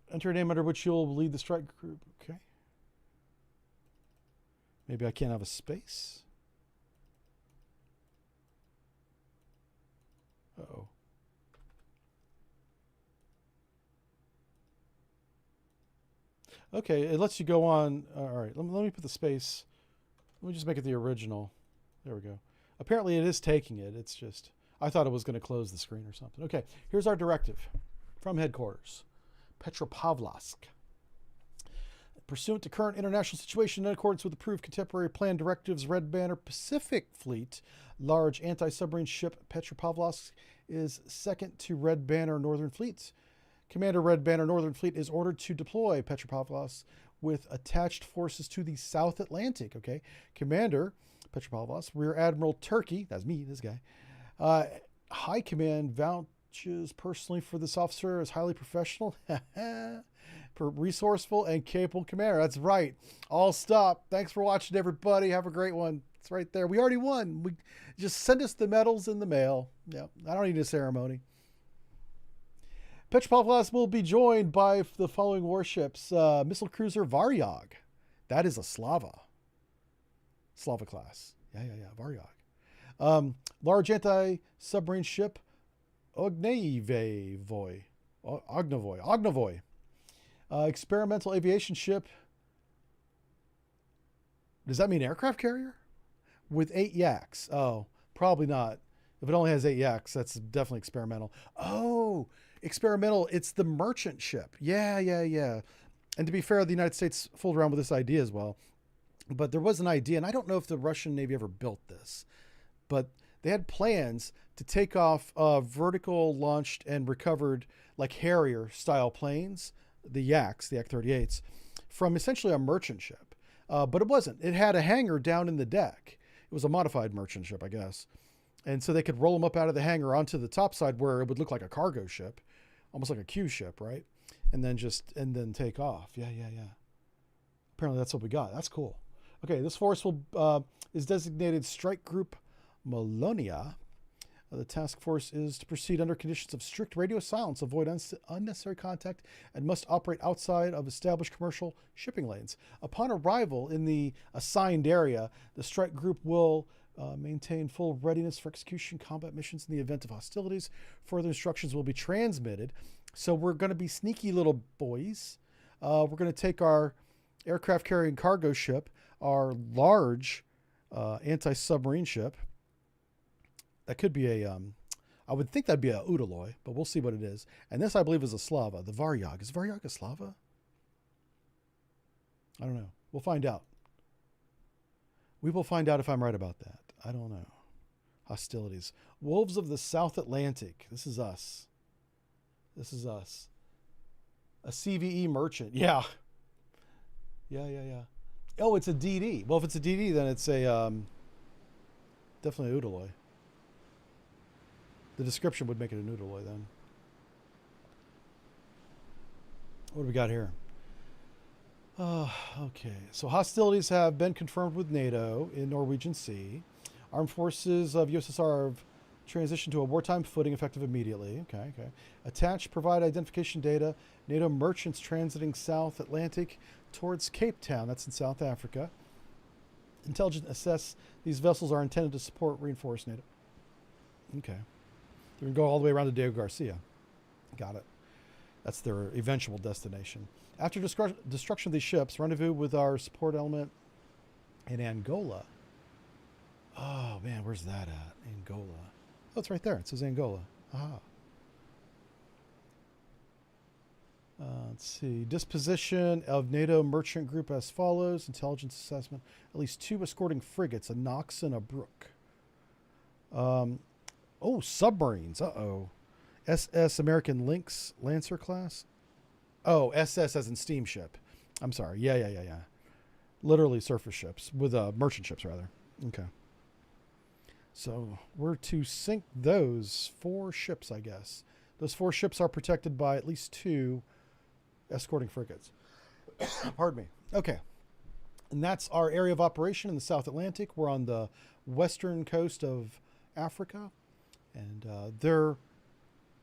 Enter a name under which you'll lead the strike group. Okay. Maybe I can't have a space. Uh-oh. Okay, it lets you go on. All right, let me put the space. Let me just make it the original. There we go. Apparently it is taking it. It's just, I thought it was going to close the screen or something. Okay, here's our directive from headquarters. Petropavlovsk. Pursuant to current international situation, in accordance with approved contemporary plan directives, Red Banner Pacific Fleet, large anti-submarine ship Petropavlovsk is second to Red Banner Northern Fleet. Commander Red Banner Northern Fleet is ordered to deploy Petropavlovsk with attached forces to the South Atlantic. Okay, Commander Petropavlovsk, Rear Admiral Turkey, that's me, this guy. High Command vouches personally for this officer as highly professional, resourceful, and capable commander. That's right. I'll stop. Thanks for watching, everybody. Have a great one. It's right there. We already won. We just send us the medals in the mail. Yeah, I don't need a ceremony. Petropavlovsk will be joined by the following warships. Missile cruiser Varyag. That is a Slava class. Yeah, Varyag. Large anti-submarine ship Ognavoy. Experimental aviation ship. Does that mean aircraft carrier? With 8 yaks. Oh, probably not. If it only has 8 yaks, that's definitely experimental. Oh, experimental. It's the merchant ship. Yeah. And to be fair, the United States fooled around with this idea as well. But there was an idea, and I don't know if the Russian Navy ever built this, but they had plans to take off vertical launched and recovered like Harrier style planes, the Yaks, the Yak-38s, from essentially a merchant ship. But it wasn't. It had a hangar down in the deck. It was a modified merchant ship, I guess. And so they could roll them up out of the hangar onto the top side where it would look like a cargo ship, almost like a Q ship, right? And then take off. Yeah. Apparently that's what we got. That's cool. Okay, this force is designated Strike Group Malonia. The task force is to proceed under conditions of strict radio silence, avoid unnecessary contact, and must operate outside of established commercial shipping lanes. Upon arrival in the assigned area, the strike group will maintain full readiness for execution combat missions in the event of hostilities. Further instructions will be transmitted. So we're going to be sneaky little boys. We're going to take our aircraft carrying cargo ship, our large anti-submarine ship. That could be I would think that'd be a Udaloy, but we'll see what it is. And this, I believe, is a Slava, the Varyag. Is Varyag a Slava? I don't know. We'll find out. We will find out if I'm right about that. I don't know. Hostilities. Wolves of the South Atlantic. This is us. This is us. A CVE merchant. Yeah. Yeah. Oh, it's a DD. Well, if it's a DD, then it's a definitely a Udaloy. The description would make it a Udaloy then. What do we got here? Okay. So hostilities have been confirmed with NATO in Norwegian Sea. Armed forces of USSR have transitioned to a wartime footing effective immediately. Okay. Attach, provide identification data. NATO merchants transiting South Atlantic towards Cape Town. That's in South Africa. Intelligence assess these vessels are intended to support reinforced NATO. Okay. They're going to go all the way around to Diego Garcia. Got it. That's their eventual destination. After destruction of these ships, rendezvous with our support element in Angola. Oh, man, where's that at? Angola. Oh, it's right there. It says Angola. Aha. Let's see. Disposition of NATO merchant group as follows. Intelligence assessment. At least 2 escorting frigates, a Knox and a Brook. Oh, submarines. Uh-oh. SS American Lynx Lancer class. Oh, SS as in steamship. I'm sorry. Yeah. Literally surface ships with merchant ships, rather. Okay. So we're to sink those 4 ships, I guess. Those 4 ships are protected by at least 2 escorting frigates. Pardon me. Okay. And that's our area of operation in the South Atlantic. We're on the western coast of Africa. And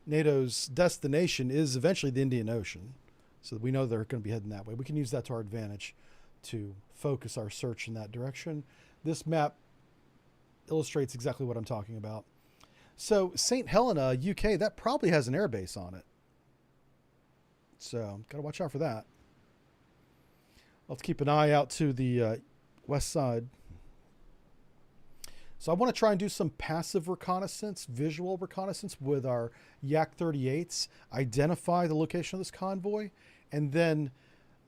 NATO's destination is eventually the Indian Ocean. So we know they're going to be heading that way. We can use that to our advantage to focus our search in that direction. This map illustrates exactly what I'm talking about. So St. Helena, UK, that probably has an airbase on it. So got to watch out for that. Let's keep an eye out to the west side. So I want to try and do some passive reconnaissance, visual reconnaissance with our Yak-38s, identify the location of this convoy, and then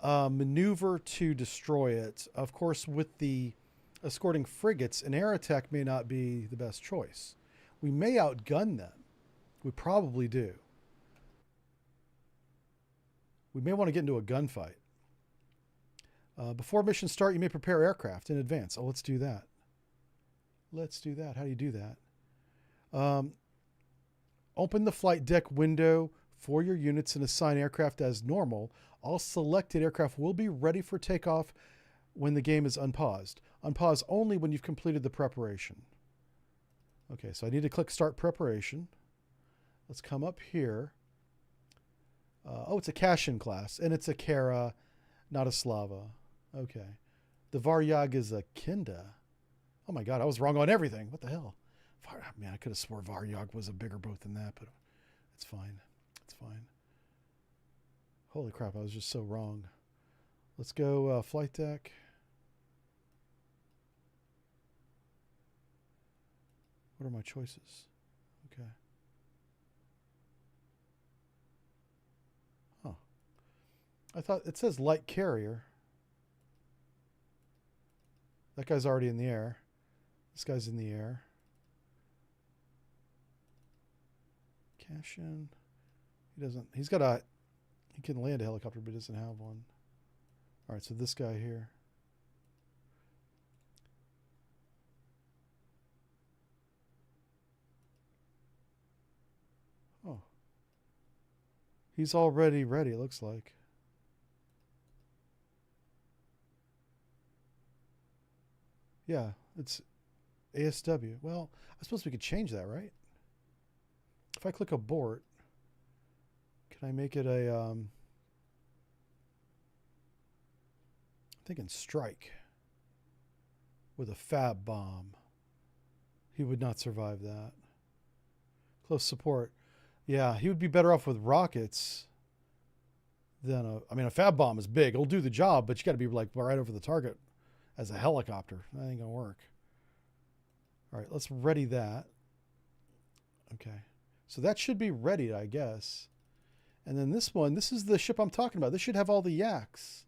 maneuver to destroy it. Of course, with the escorting frigates, an air attack may not be the best choice. We may outgun them. We probably do. We may want to get into a gunfight. Before mission start, you may prepare aircraft in advance. Oh, let's do that. Let's do that. How do you do that? Open the flight deck window for your units and assign aircraft as normal. All selected aircraft will be ready for takeoff when the game is unpaused. Unpause only when you've completed the preparation. Okay, so I need to click Start Preparation. Let's come up here. Oh, it's a Kashin class, and it's a Kara, not a Slava. Okay. The Varyag is a Kinda. Oh my God, I was wrong on everything. What the hell? Man, I could have swore Varyag was a bigger boat than that, but it's fine. It's fine. Holy crap, I was just so wrong. Let's go flight deck. What are my choices? Okay. Huh. I thought it says light carrier. That guy's already in the air. This guy's in the air. Kashin. He can land a helicopter, but he doesn't have one. All right, so this guy here. He's already ready, it looks like. Yeah, it's ASW. Well, I suppose we could change that, right? If I click abort, can I make it a, I'm thinking strike with a fab bomb. He would not survive that. Close support. Yeah, he would be better off with rockets than a fab bomb is big. It'll do the job, but you got to be like right over the target as a helicopter. That ain't gonna work. All right, let's ready that. Okay, so that should be ready, I guess. And then this one, this is the ship I'm talking about. This should have all the yaks.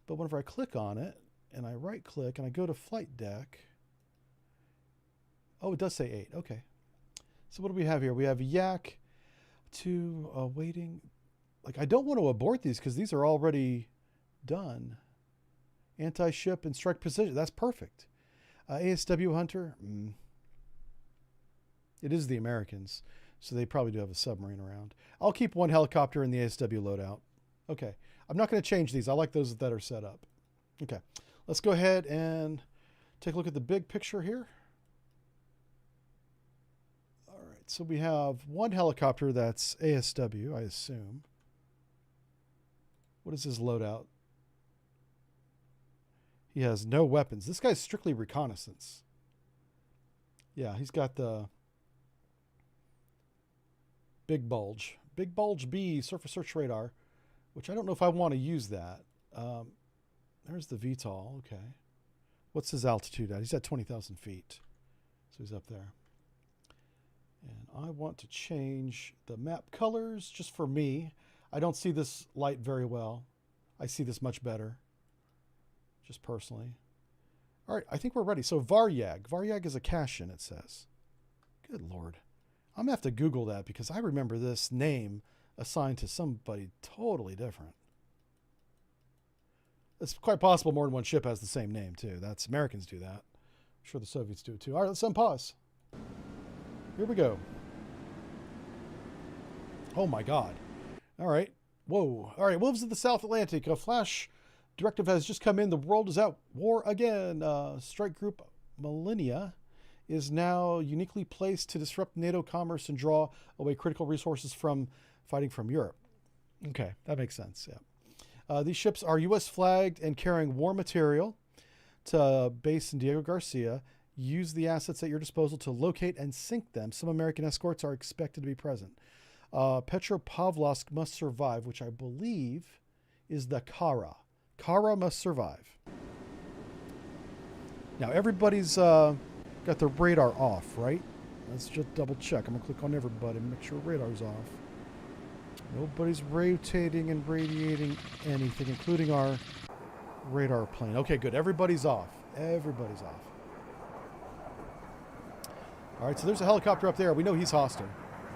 But whenever I click on it and I right click and I go to flight deck, oh, it does say 8. Okay. So what do we have here? We have yak to waiting. Like, I don't want to abort these because these are already done. Anti-ship and strike position. That's perfect. ASW Hunter. It is the Americans, so they probably do have a submarine around. I'll keep one helicopter in the ASW loadout. Okay. I'm not going to change these. I like those that are set up. Okay. Let's go ahead and take a look at the big picture here. All right. So we have one helicopter that's ASW, I assume. What is his loadout? He has no weapons. This guy's strictly reconnaissance. Yeah, he's got the Big Bulge. Big Bulge B surface search radar, which I don't know if I want to use that. There's the VTOL. Okay. What's his altitude at? He's at 20,000 feet. So he's up there. And I want to change the map colors just for me. I don't see this light very well. I see this much better. Just personally. All right, I think we're ready. So Varyag. Varyag is a cash-in, it says. Good Lord. I'm going to have to Google that because I remember this name assigned to somebody totally different. It's quite possible more than one ship has the same name, too. That's Americans do that. I'm sure the Soviets do it, too. All right, let's unpause. Here we go. Oh, my God. All right. Whoa. All right, Wolves of the South Atlantic. A flash directive has just come in. The world is at war again. Strike Group Millennia is now uniquely placed to disrupt NATO commerce and draw away critical resources from fighting from Europe. Okay, that makes sense, yeah. These ships are U.S. flagged and carrying war material to base in Diego Garcia. Use the assets at your disposal to locate and sink them. Some American escorts are expected to be present. Petropavlovsk must survive, which I believe is the Kara. Kara must survive. Now, everybody's got their radar off, right? Let's just double check. I'm going to click on everybody and make sure radar's off. Nobody's rotating and radiating anything, including our radar plane. Okay, good. Everybody's off. Everybody's off. All right, so there's a helicopter up there. We know he's hostile.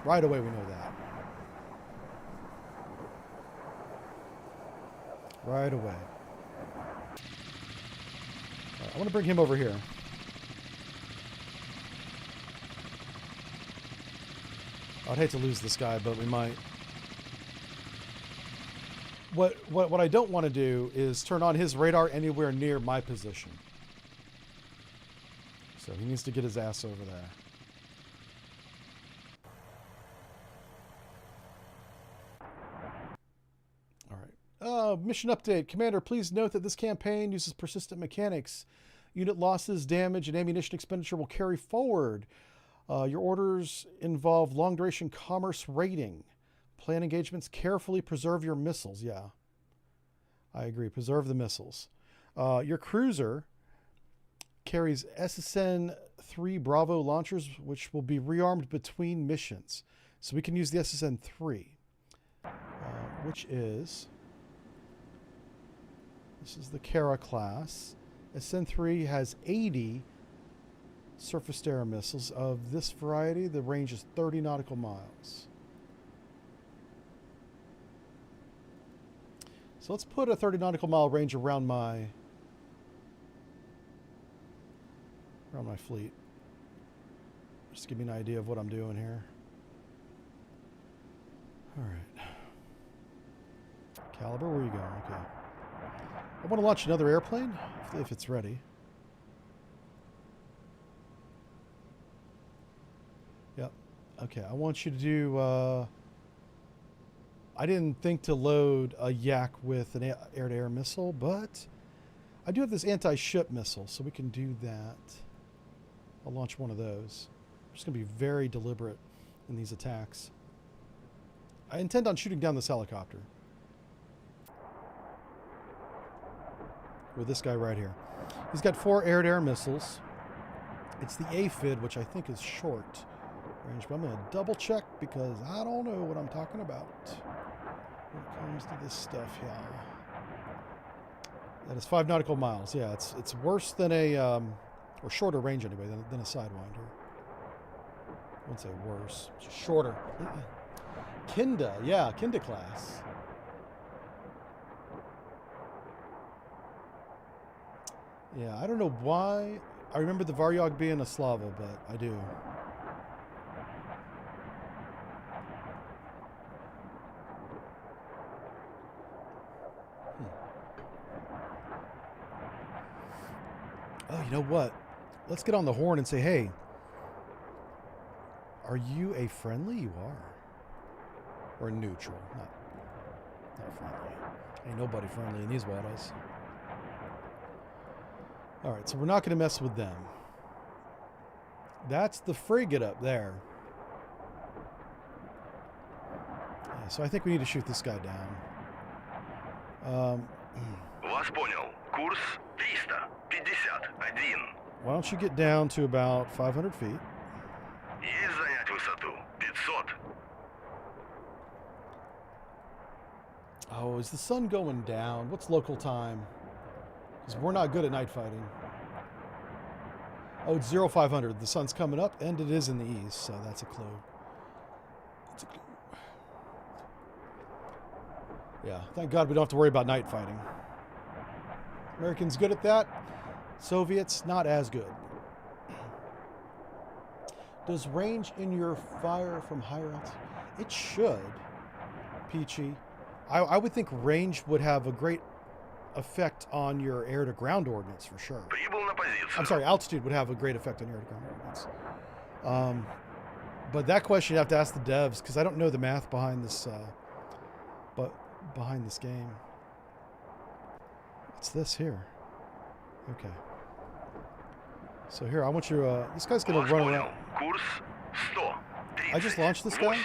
Right away, we know that. Right away. Right, I want to bring him over here. I'd hate to lose this guy, but we might. What I don't want to do is turn on his radar anywhere near my position. So he needs to get his ass over there. All right. Mission update. Commander, please note that this campaign uses persistent mechanics. Unit losses, damage, and ammunition expenditure will carry forward. Your orders involve long-duration commerce raiding. Plan engagements carefully. Preserve your missiles. Yeah, I agree. Preserve the missiles. Your cruiser carries SSN-3 Bravo launchers, which will be rearmed between missions. So we can use the SSN-3, which is... This is the Kara class. SSN-3 has 80 surface-to-air missiles. Of this variety, the range is 30 nautical miles. So let's put a 30 nautical mile range around my fleet. Just give me an idea of what I'm doing here. All right. Caliber, where are you going? Okay. I want to launch another airplane, if it's ready. Yep. Okay, I want you to do... I didn't think to load a Yak with an air-to-air missile, but I do have this anti-ship missile, so we can do that. I'll launch one of those. I'm just going to be very deliberate in these attacks. I intend on shooting down this helicopter. With this guy right here. He's got 4 air-to-air missiles. It's the aphid, which I think is short range, but I'm going to double check because I don't know what I'm talking about when it comes to this stuff here. That is 5 nautical miles. Yeah, it's worse than a, or shorter range anyway, than a Sidewinder. I wouldn't say worse. It's just shorter. Kinda, yeah, Kinda class. Yeah, I don't know why. I remember the Varyog being a Slava, but I do. Oh, you know what? Let's get on the horn and say, hey, are you a friendly? You are. Or neutral. Not friendly. Ain't nobody friendly in these waters. Alright, so we're not going to mess with them. That's the frigate up there. Yeah, so I think we need to shoot this guy down. Вас понял. Курс 351. Why don't you get down to about 500 feet? Есть занять высоту 500. Oh, is the sun going down? What's local time? Because we're not good at night fighting. Oh, it's 0500. The sun's coming up, and it is in the east, so that's a clue. It's a clue. Yeah, thank God we don't have to worry about night fighting. Americans good at that. Soviets, not as good. Does range in your fire from higher altitude? It should, Peachy. I would think range would have a great effect on your air-to-ground ordnance for sure. Прибыл на позицию. I'm sorry, altitude would have a great effect on your air-to-ground ordnance. But that question you have to ask the devs because I don't know the math behind this. Behind this game. What's this here? Okay. So here, I want you to... this guy's going Вас to run понял. around. Курс 100. I just launched this guy?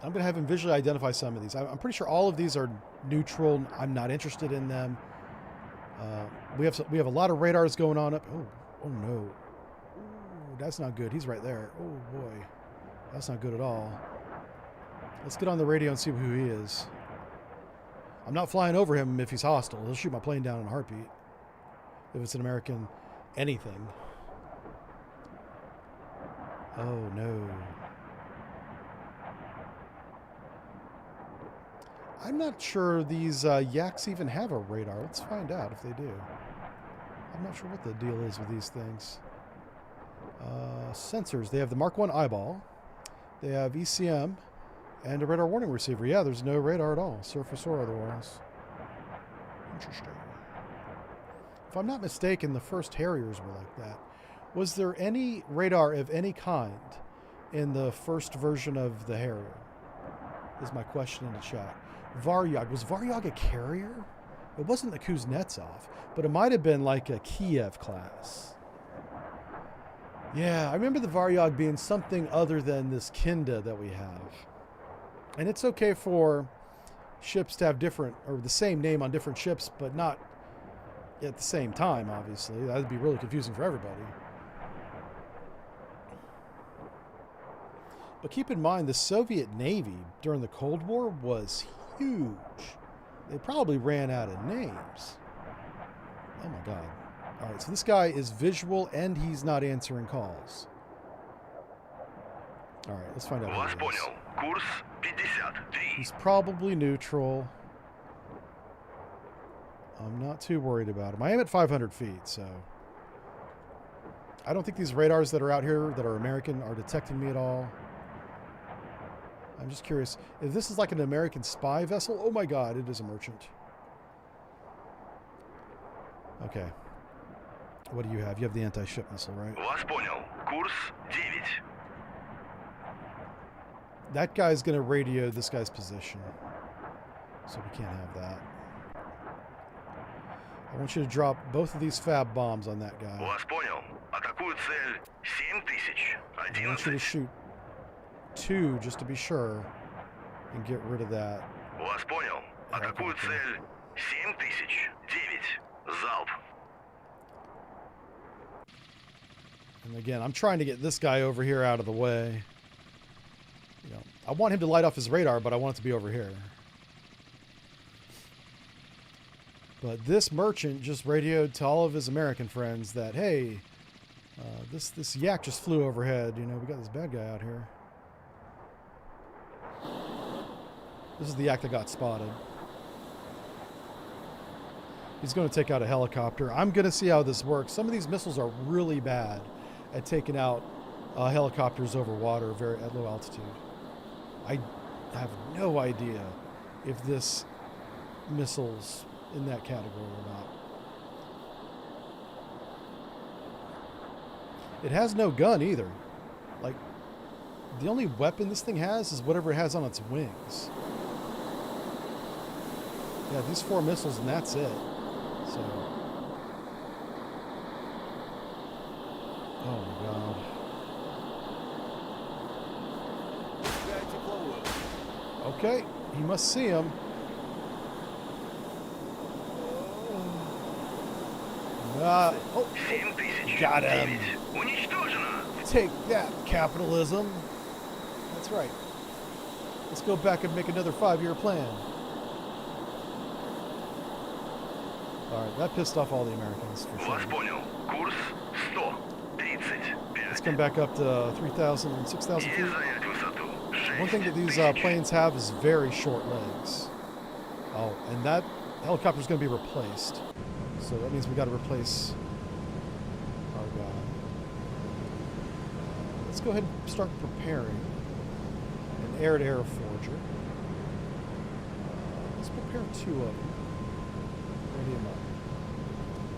I'm going to have him visually identify some of these. I'm pretty sure all of these are neutral. I'm not interested in them. We have a lot of radars going on up. Oh no. Ooh, that's not good. He's right there. Oh boy. That's not good at all. Let's get on the radio and see who he is. I'm not flying over him if he's hostile. He'll shoot my plane down in a heartbeat. If it's an American anything. Oh no. I'm not sure these Yaks even have a radar. Let's find out if they do. I'm not sure what the deal is with these things. Sensors. They have the Mark 1 eyeball. They have ECM and a radar warning receiver. Yeah, there's no radar at all, surface or otherwise. Interesting. If I'm not mistaken, the first Harriers were like that. Was there any radar of any kind in the first version of the Harrier? Is my question in the chat. Varyog. Was Varyog a carrier? It wasn't the Kuznetsov, but it might have been like a Kiev class. Yeah, I remember the Varyog being something other than this Kinda that we have. And it's okay for ships to have different, or the same name on different ships, but not at the same time, obviously. That would be really confusing for everybody. But keep in mind, the Soviet Navy during the Cold War was huge. They probably ran out of names. Oh my God. All right, so this guy is visual and he's not answering calls. All right, let's find out Вас who he is. понял. Курс 53. He's probably neutral. I'm not too worried about him. I am at 500 feet, so... I don't think these radars that are out here that are American are detecting me at all. I I'm just curious. If this is like an American spy vessel, oh my god, it is a merchant. Okay. What do you have? You have the anti-ship missile, right? Вас понял. Курс 9. That guy's going to radio this guy's position. So we can't have that. I want you to drop both of these fab bombs on that guy. Вас понял. Атакую цель 7000. I want you to 11. shoot 2 just to be sure and get rid of that. Вас понял. Атакую цель 7000. 9. Залп. And again, I'm trying to get this guy over here out of the way. You know, I want him to light off his radar, but I want it to be over here. But this merchant just radioed to all of his American friends that, hey, this yak just flew overhead. You know, we got this bad guy out here. This is the yak that got spotted. He's going to take out a helicopter. I'm going to see how this works. Some of these missiles are really bad at taking out helicopters over water at low altitude. I have no idea if this missile's in that category or not. It has no gun either. Like, the only weapon this thing has is whatever it has on its wings. Yeah, these 4 missiles and that's it. So, oh my god. Okay, he must see him. Oh, 7000. got him. 9. Уничтожено. Take that, capitalism. That's right. Let's go back and make another 5-year plan. Alright, that pissed off all the Americans for Вас sure. понял. Курс 135. Let's come back up to 3,000 and 6,000 И feet. занять высоту. One thing that these 6000. planes have is very short legs. Oh, and that helicopter's going to be replaced. So that means we got to replace our guy. Let's go ahead and start preparing an air-to-air forger. Let's prepare 2 of them. Ready them up.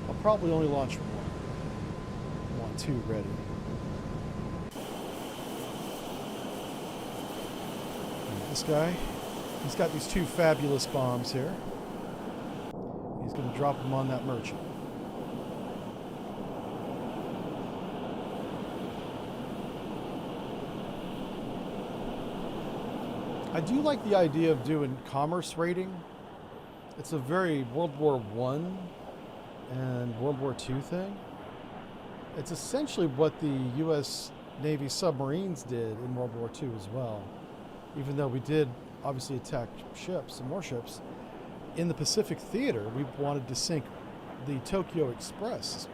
I'll probably only launch 1. I want 2 ready. And this guy, he's got these 2 fabulous bombs here. He's going to drop them on that merchant. I do like the idea of doing commerce raiding. It's a very World War I and World War II thing. It's essentially what the U.S. Navy submarines did in World War II as well. Even though we did obviously attack ships and more ships, in the Pacific Theater, we wanted to sink the Tokyo Express,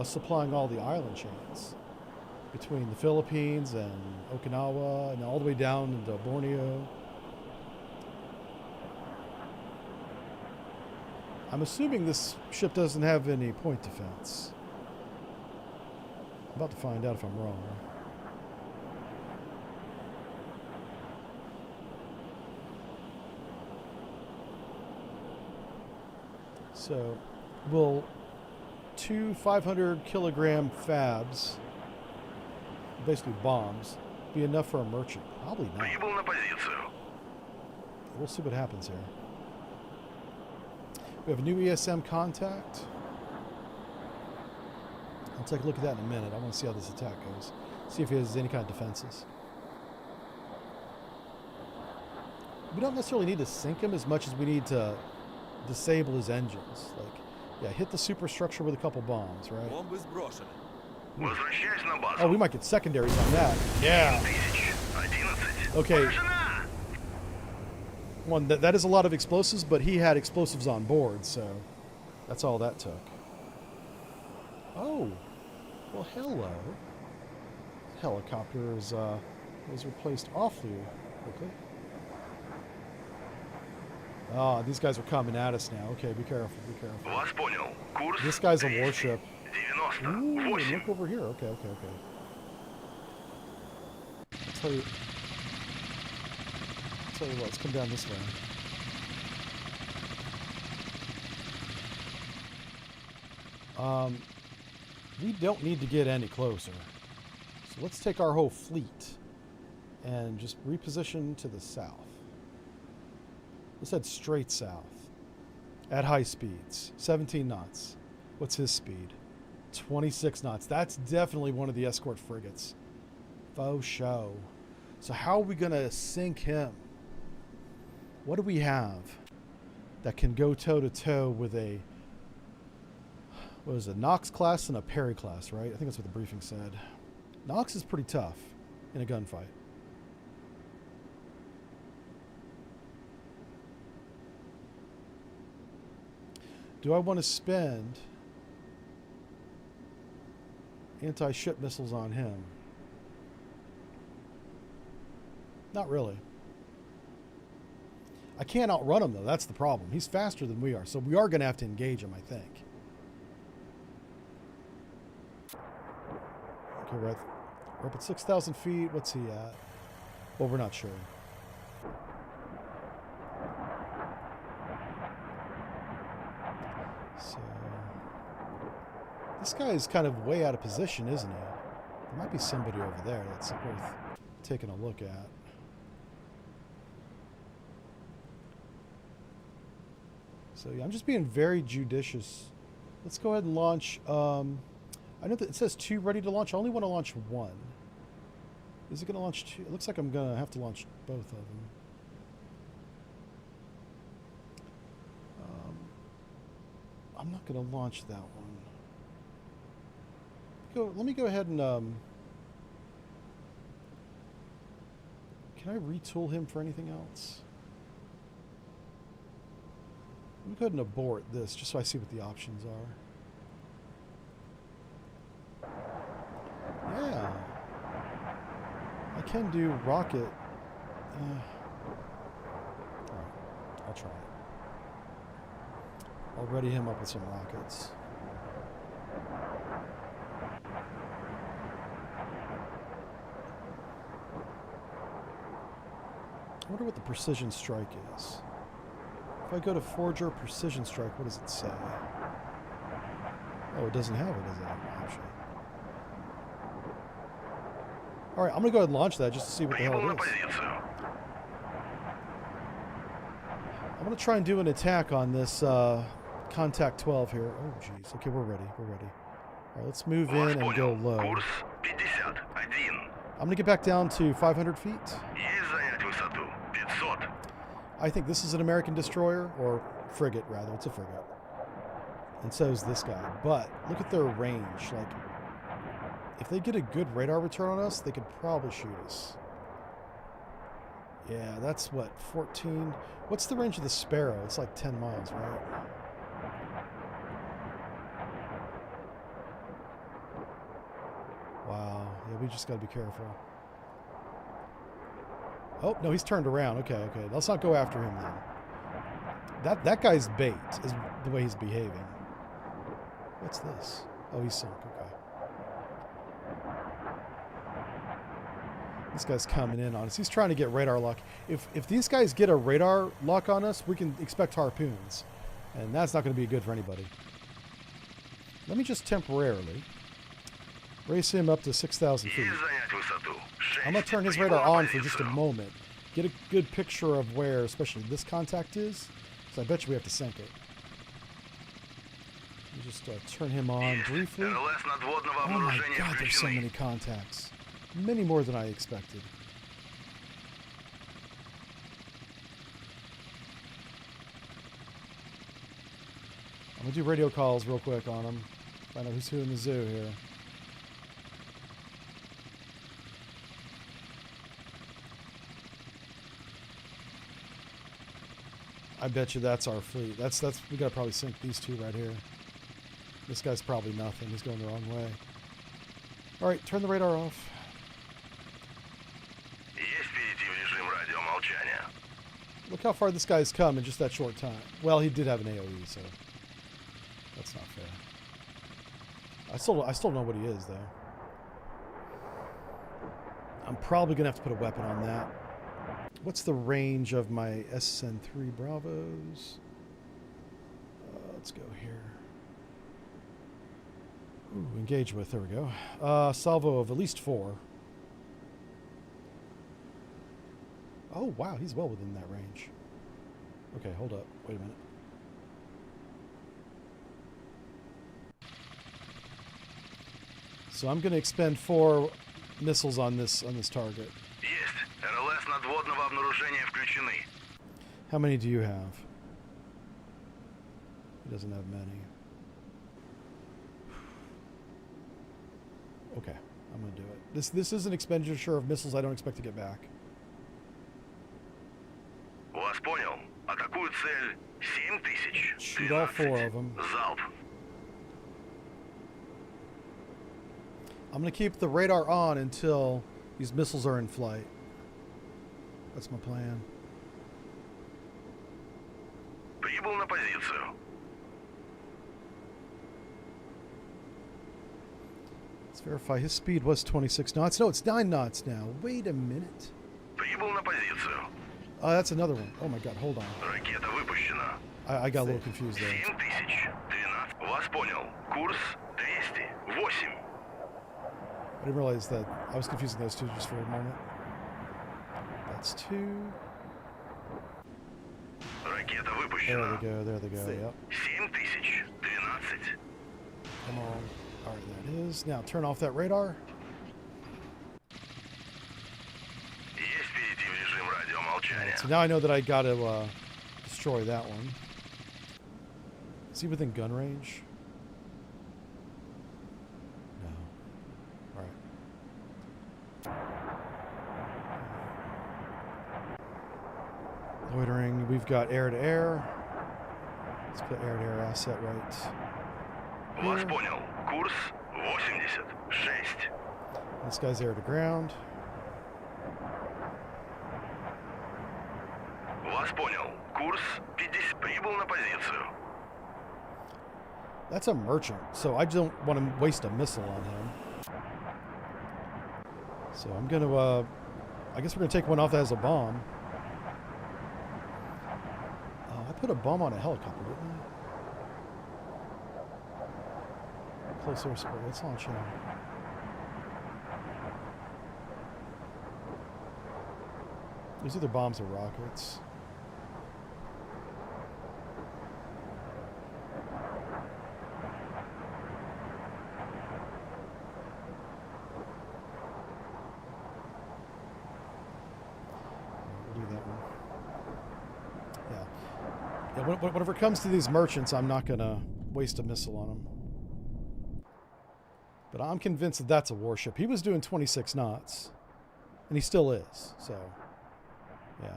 supplying all the island chains between the Philippines and Okinawa and all the way down into Borneo. I'm assuming this ship doesn't have any point defense. I'm about to find out if I'm wrong. So, will 2 500-kilogram fabs, basically bombs, be enough for a merchant? Probably not. Прибыл на позицию. We'll see what happens here. We have a new ESM contact. I'll take a look at that in a minute. I want to see how this attack goes. See if he has any kind of defenses. We don't necessarily need to sink him as much as we need to disable his engines. Like, yeah, hit the superstructure with a couple bombs, right? Бомбы сброшены. Возвращаюсь на базу. Oh, we might get secondaries on that. Yeah. 1011. Okay. Поражена! One, that is a lot of explosives, but he had explosives on board, so that's all that took. Oh, well, hello. Helicopter was replaced awfully quickly. Ah, these guys are coming at us now. Okay, be careful, be careful. Вас понял. Курс This guy's a 200. warship. 90. Ooh, 8. look over here. Okay, okay, okay. I'll tell you. tell you what, let's come down this way. We don't need to get any closer. So let's take our whole fleet and just reposition to the south. Let's head straight south at high speeds. 17 knots. What's his speed? 26 knots. That's definitely one of the escort frigates. Faux show. So how are we going to sink him? What do we have that can go toe-to-toe with a... What is it? Knox class and a Perry class, right? I think that's what the briefing said. Knox is pretty tough in a gunfight. Do I want to spend anti-ship missiles on him? Not really. I can't outrun him, though. That's the problem. He's faster than we are, so we are going to have to engage him, I think. Okay, we're up at 6,000 feet. What's he at? Well, we're not sure. So, this guy is kind of way out of position, isn't he? There might be somebody over there that's worth taking a look at. So yeah, I'm just being very judicious. Let's go ahead and launch. I know that it says 2 ready to launch. I only want to launch 1. Is it going to launch 2? It looks like I'm going to have to launch both of them. I'm not going to launch that one. Let me go ahead and... can I retool him for anything else? Let me go ahead and abort this just so I see what the options are. Yeah. I can do rocket. Alright, I'll try it. I'll ready him up with some rockets. I wonder what the precision strike is. If I go to Forger Precision Strike, what does it say? Oh, it doesn't have it as an option. Alright, I'm going to go ahead and launch that just to see what the hell it is. I'm going to try and do an attack on this Contact 12 here. Oh, jeez. Okay, we're ready. We're ready. Alright, let's move in and go low. I'm going to get back down to 500 feet. I think this is an American destroyer, or frigate, rather. It's a frigate. And so is this guy. But look at their range. Like, if they get a good radar return on us, they could probably shoot us. Yeah, that's what, 14? What's the range of the Sparrow? It's like 10 miles, right? Wow. Yeah, we just got to be careful. Oh, no, he's turned around. Okay, okay. Let's not go after him then. That guy's bait is the way he's behaving. What's this? Oh, he's sunk. Okay. This guy's coming in on us. He's trying to get radar lock. If these guys get a radar lock on us, we can expect harpoons. And that's not going to be good for anybody. Let me just temporarily race him up to 6,000 feet. I'm going to turn his radar on for just a moment. Get a good picture of where, especially this contact is. So I bet you we have to sink it. Let me just turn him on briefly. Oh my god, there's so many contacts. Many more than I expected. I'm going to do radio calls real quick on them. Find out who's who in the zoo here. I bet you that's our fleet. That's we gotta probably sink these 2 right here. This guy's probably nothing. He's going the wrong way. All right, turn the radar off. Look how far this guy's come in just that short time. Well, he did have an AOE, so that's not fair. I still know what he is, though. I'm probably gonna have to put a weapon on that. What's the range of my SN3 Bravos? Let's go here. Ooh, engage with. There we go. Salvo of at least 4. Oh, wow. He's well within that range. Okay, hold up. Wait a minute. So I'm going to expend 4 missiles on this target. Есть. РЛС надводного обнаружения включены. How many do you have? He doesn't have many. Okay, I'm going to do it. This is an expenditure of missiles I don't expect to get back. Вас понял. Атакуют цель 7000. Shoot all 4 of them. Залп. I'm going to keep the radar on until these missiles are in flight. That's my plan. Прибыл на позицию. Let's verify his speed was 26 knots. No, it's 9 knots now. Wait a minute. Прибыл на позицию. Oh, that's another one. Oh my god, hold on. Ракета выпущена. I got a little confused there. 7000. 12. Вас понял. Курс 208. I didn't realize that I was confusing those two just for a moment. That's 2. Ракета There выпущена. they go, there they go. Yep. 7000. 12. Come on. Alright, there it is. Now turn off that radar. Есть перейти в режим радиомолчания. So now I know that I got to destroy that one. Is he within gun range? No. Alright. Loitering. We've got air to air. Let's put air to air asset right Вас here. понял. Курс 86. This guy's air to ground. Вас понял. Курс 50. Прибыл на позицию. That's a merchant, so I don't want to waste a missile on him. So I'm going to, I guess we're going to take one off that has a bomb. I put a bomb on a helicopter, didn't I? Close air support. Let's launch him. There's either bombs or rockets. We'll do that one. Yeah. Whenever it comes to these merchants, I'm not going to waste a missile on them. But I'm convinced that that's a warship. He was doing 26 knots. And he still is. So, yeah.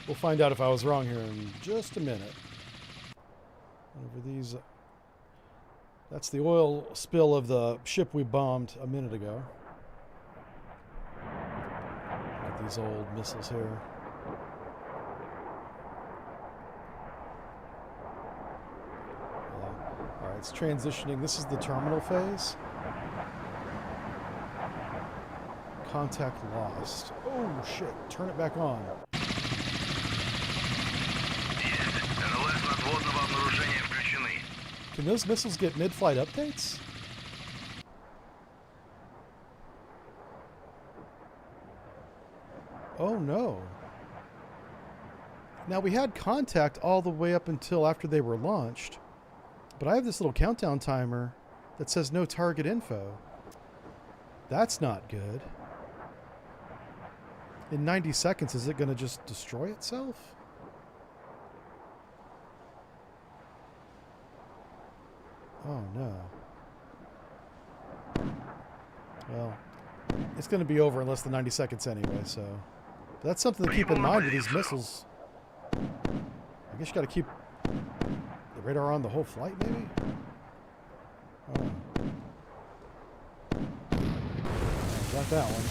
We'll find out if I was wrong here in just a minute. Over these... That's the oil spill of the ship we bombed a minute ago. Look at these old missiles here. Alright, it's transitioning. This is the terminal phase. Contact lost. Oh shit, turn it back on. Есть. РЛС надводного обнаружения включены. Can those missiles get mid-flight updates? Oh no. Now we had contact all the way up until after they were launched. But I have this little countdown timer that says no target info. That's not good. In 90 seconds, is it going to just destroy itself? Oh no. Well, it's going to be over in less than 90 seconds anyway, so... That's something to keep in mind with these missiles. I guess you got to keep the radar on the whole flight, maybe? Oh. Got that one.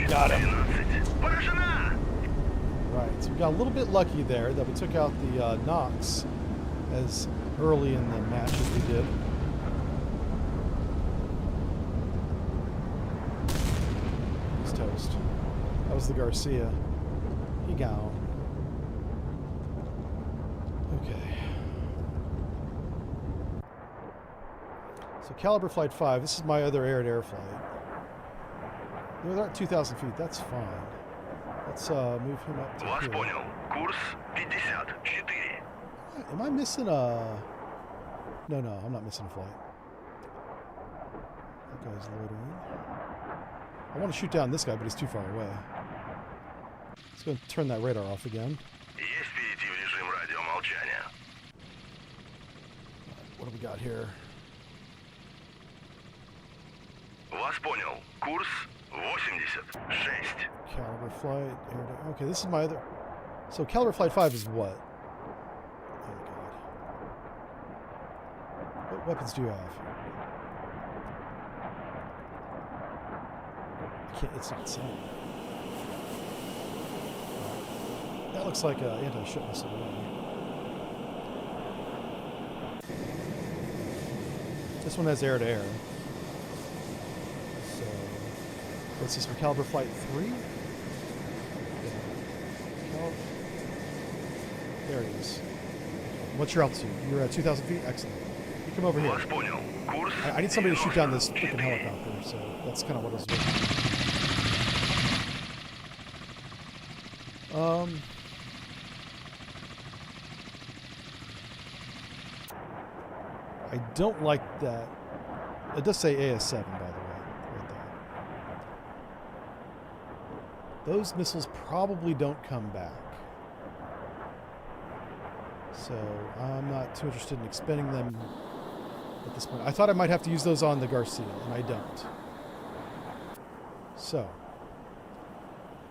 Got him. 12. Поражена! Right, so we got a little bit lucky there that we took out the Nox as early in the match as we did. He's toast. That was the Garcia. He gone. Okay. So Caliber Flight 5, this is my other air-to-air flight. They're at 2,000 feet, that's fine. Let's move him up to Вас here. понял. Курс 54. Am I missing a... No, I'm not missing a flight. That guy's loitering. I want to shoot down this guy, but he's too far away. Let's go and turn that radar off again. Есть перейти в режим радиомолчания. What do we got here? Вас понял. Курс 86. Caliber Flight. Okay, this is my other... So Caliber Flight 5 is what? Oh my god. What weapons do you have? I can't... It's not saying. That looks like an anti-ship missile to me. This one has air-to-air. So... What's this for? Caliber Flight 3? There it is. What's your altitude? You're at 2,000 feet? Excellent. You come over here. Вас понял. Курс I need somebody to shoot down this freaking 94. helicopter, so that's kind of what I was doing. I don't like that. It does say AS-7, by the way, right there. Those missiles probably don't come back. So I'm not too interested in expending them at this point. I thought I might have to use those on the Garcia, and I don't. So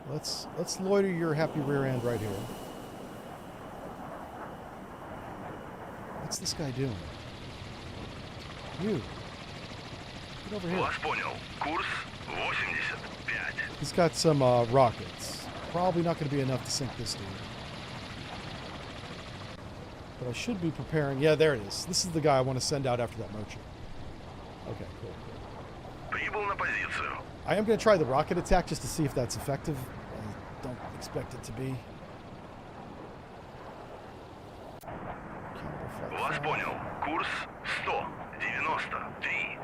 let's loiter your happy rear end right here. What's this guy doing? You. Get over here. Вас понял. Курс 85. He's got some rockets. Probably not going to be enough to sink this dude. But I should be preparing. Yeah, there it is. This is the guy I want to send out after that merchant. Okay, cool. Прибыл на позицию. I am going to try the rocket attack just to see if that's effective. I don't expect it to be. Вас понял. Курс 193.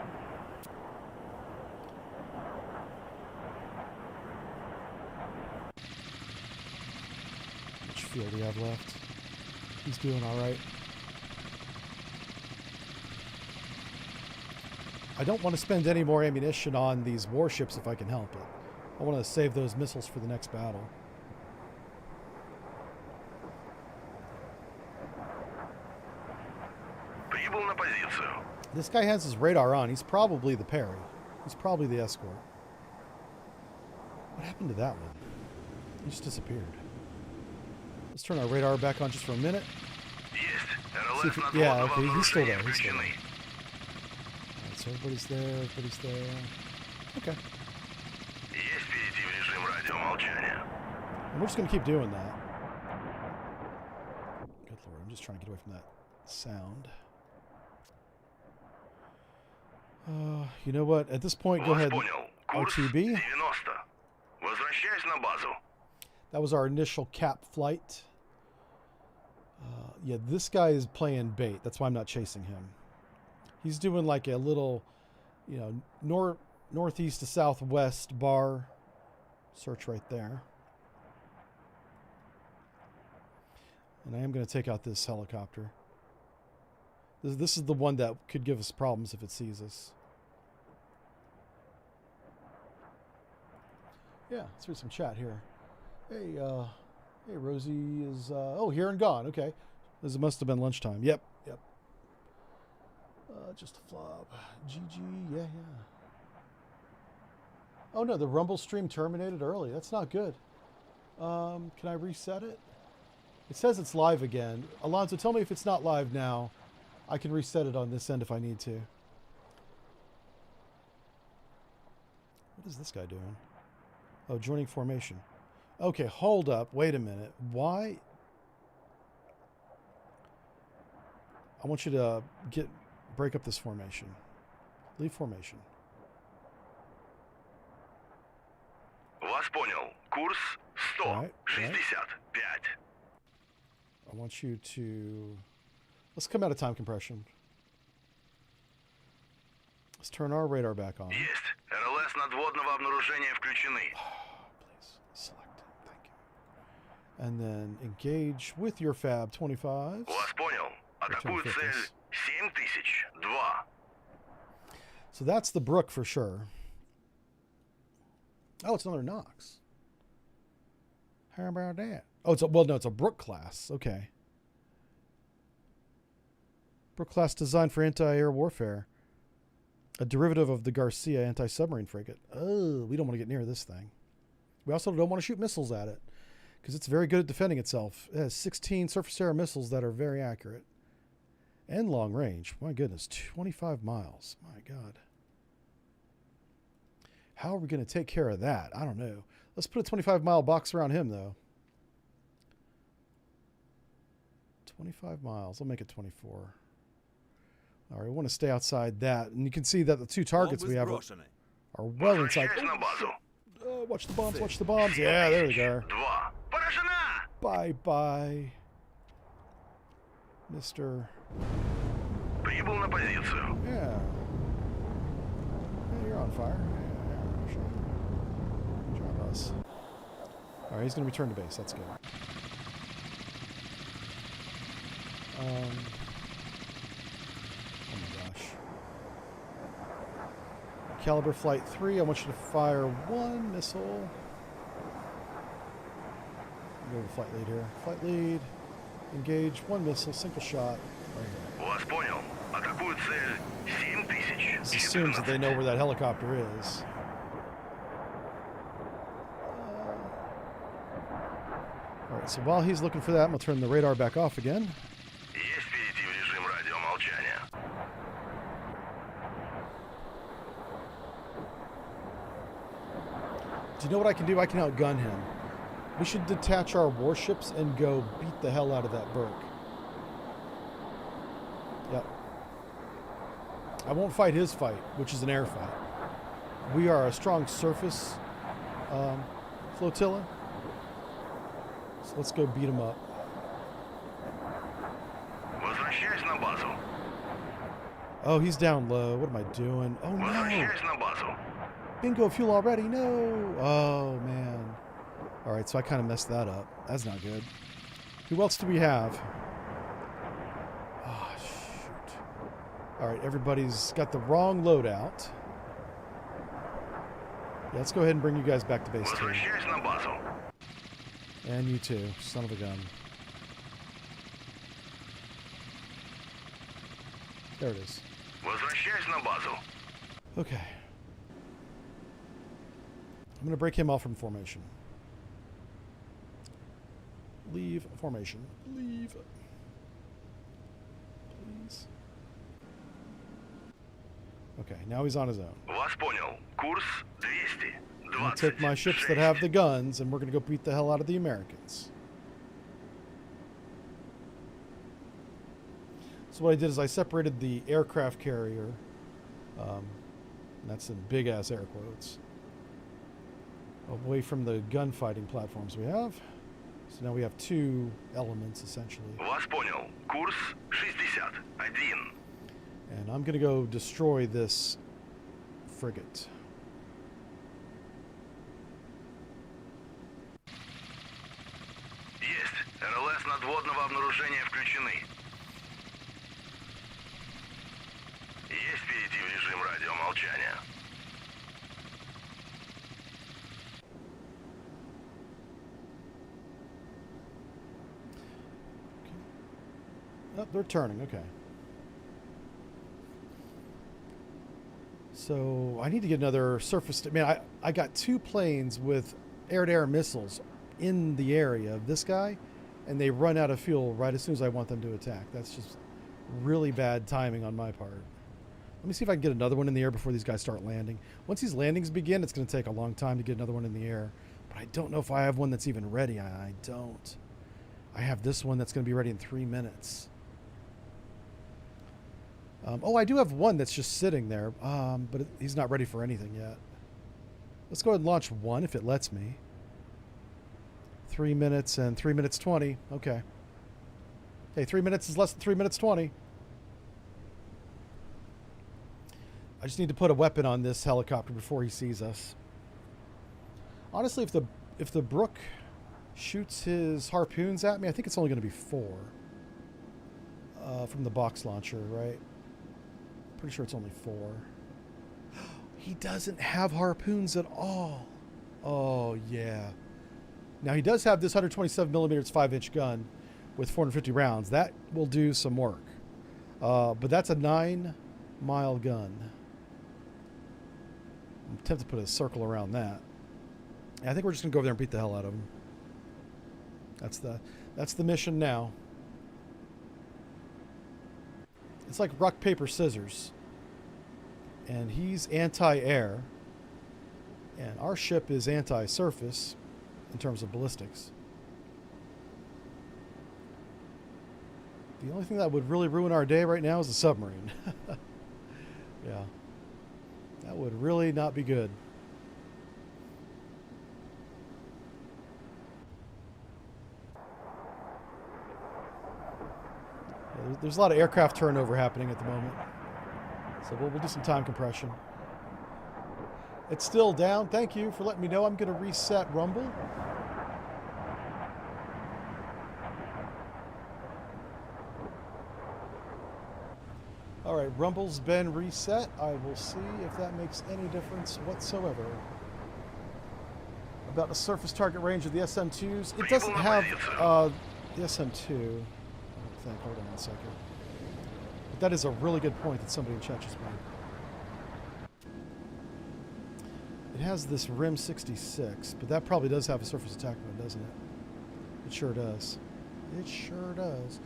Which field do we have left? He's doing all right. I don't want to spend any more ammunition on these warships if I can help it. I want to save those missiles for the next battle. Прибыл на позицию. This guy has his radar on. He's probably the Perry. He's probably the escort. What happened to that one? He just disappeared. Let's turn our radar back on just for a minute. Есть. See if РЛС he- yeah, okay, надводного he's still there, вооружения he's still включены. Alright, so everybody's there. Okay. Есть перейти в режим радиомолчания. And we're just going to keep doing that. Good lord, I'm just trying to get away from that sound. You know what? At this point, go Вас ahead. понял. Курс RTB. 90. Возвращаюсь на базу. That was our initial cap flight. Yeah, this guy is playing bait. That's why I'm not chasing him. He's doing like a little, you know, northeast to southwest bar search right there. And I am going to take out this helicopter. This is the one that could give us problems if it sees us. Yeah, let's read some chat here. Hey, hey, Rosie is, oh, here and gone. Okay. This must have been lunchtime. Yep. Just a flop. GG, yeah. Oh, no, the Rumble stream terminated early. That's not good. Can I reset it? It says it's live again. Alonzo, tell me if it's not live now. I can reset it on this end if I need to. What is this guy doing? Oh, joining formation. Okay, hold up. Wait a minute. Why? I want you to break up this formation. Leave formation. Вас понял. Курс 165. I want you to... Let's come out of time compression. Let's turn our radar back on. Есть. РЛС надводного обнаружения включены. Please select it. Thank you. And then engage with your Fab 25. Вас понял. Атакуют цель 7002. So that's the Brook for sure. Oh, it's another Nox. How about that? Oh, it's a Brook class. Okay. Brook class designed for anti-air warfare. A derivative of the Garcia anti-submarine frigate. Oh, we don't want to get near this thing. We also don't want to shoot missiles at it because it's very good at defending itself. It has 16 surface-to-air missiles that are very accurate and long range. My goodness, 25 miles. My God. How are we going to take care of that? I don't know. Let's put a 25-mile box around him, though. 25 miles. I'll make it 24. All right, we want to stay outside that. And you can see that the two targets we have are well inside. Oh, watch the bombs, watch the bombs. Yeah, there we go. Bye-bye, Mr. Прибыл на позицию. Yeah. Yeah, you're on fire. Yeah, sure. Good job, us. All right, he's going to return to base. That's good. Oh my gosh. Caliber Flight 3, I want you to fire one missile. Go to flight lead here. Flight lead. Engage one missile, single shot. Right here. Вас понял. Атакуют цель 7000. This assumes that they know where that helicopter is. Alright, so while he's looking for that, I'm going to turn the radar back off again. Есть перейти в режим радиомолчания. Do you know what I can do? I can outgun him. We should detach our warships and go beat the hell out of that Burke. Yep. I won't fight his fight, which is an air fight. We are a strong surface flotilla. So let's go beat him up. Возвращаюсь на базу. Oh, he's down low. What am I doing? Oh, no. Возвращаюсь на базу. Bingo fuel already. No. Oh, man. All right, so I kind of messed that up. That's not good. Who else do we have? Oh, shoot. All right, everybody's got the wrong loadout. Yeah, let's go ahead and bring you guys back to base 2. Возвращаюсь на базу. And you too, son of a gun. There it is. Возвращаюсь на базу. Okay. I'm going to break him off from formation. Leave formation. Leave. Please. Okay, now he's on his own. Вас понял. Курс 200. I'm going to take my ships that have the guns, and we're going to go beat the hell out of the Americans. So what I did is I separated the aircraft carrier, and that's in big-ass air quotes, away from the gunfighting platforms we have. So now we have two elements, essentially. Вас понял. Курс 61. And I'm going to go destroy this frigate. Есть. РЛС надводного обнаружения включены. Есть перейти в режим радиомолчания. Oh, they're turning. Okay. So I need to get another surface. Man, I got two planes with air-to-air missiles in the area of this guy, and they run out of fuel right as soon as I want them to attack. That's just really bad timing on my part. Let me see if I can get another one in the air before these guys start landing. Once these landings begin, it's going to take a long time to get another one in the air. But I don't know if I have one that's even ready. I don't. I have this one that's going to be ready in 3 minutes. Oh, I do have one that's just sitting there, but he's not ready for anything yet. Let's go ahead and launch one if it lets me. 3 minutes and 3 minutes 20. Okay. Okay, 3 minutes is less than 3 minutes 20. I just need to put a weapon on this helicopter before he sees us. Honestly, if the Brook shoots his harpoons at me, I think it's only going to be 4 from the box launcher, right? Pretty sure it's only 4. He doesn't have harpoons at all. Oh, yeah. Now, he does have this 127 millimeters 5-inch gun with 450 rounds. That will do some work. But that's a 9-mile gun. I'm tempted to put a circle around that. I think we're just going to go over there and beat the hell out of him. That's the mission now. It's like rock, paper, scissors. And he's anti-air. And our ship is anti-surface in terms of ballistics. The only thing that would really ruin our day right now is the submarine. Yeah. That would really not be good. Yeah, there's a lot of aircraft turnover happening at the moment. So we'll do some time compression. It's still down. Thank you for letting me know. I'm going to reset Rumble. All right, Rumble's been reset. I will see if that makes any difference whatsoever. About the surface target range of the SM2s. It doesn't have the SM2. I don't think. Hold on a second. But that is a really good point that somebody in chat just made. It has this RIM 66, but that probably does have a surface attack mode, doesn't it? It sure does. It sure does.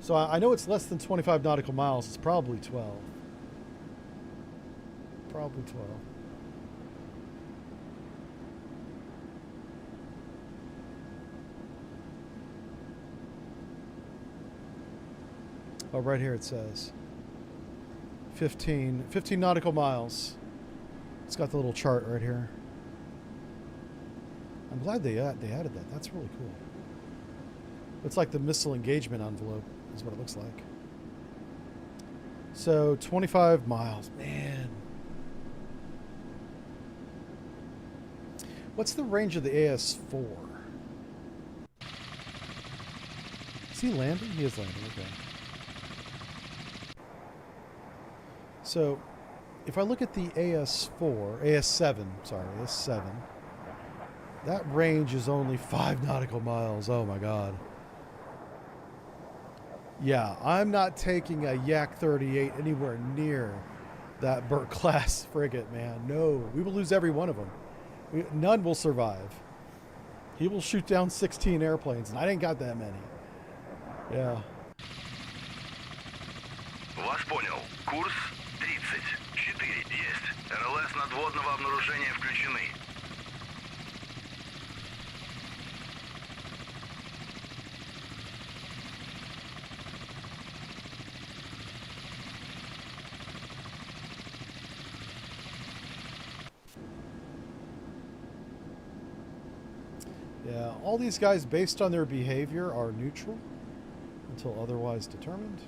So I know it's less than 25 nautical miles. It's probably 12. Probably 12. Oh, right here it says 15 nautical miles. It's got the little chart right here. I'm glad they added that. That's really cool. It's like the missile engagement envelope is what it looks like. So 25 miles, man. What's the range of the AS4? Is he landing? He is landing, okay. So if I look at the AS7, that range is only 5 nautical miles. Oh my God. Yeah, I'm not taking a Yak 38 anywhere near that Burt class frigate, man. No, we will lose every one of them. None will survive. He will shoot down 16 airplanes, and I ain't got that many. Yeah. Вас понял. Курс 34. Есть. РЛС надводного обнаружения включены. Yeah, all these guys, based on their behavior, are neutral until otherwise determined.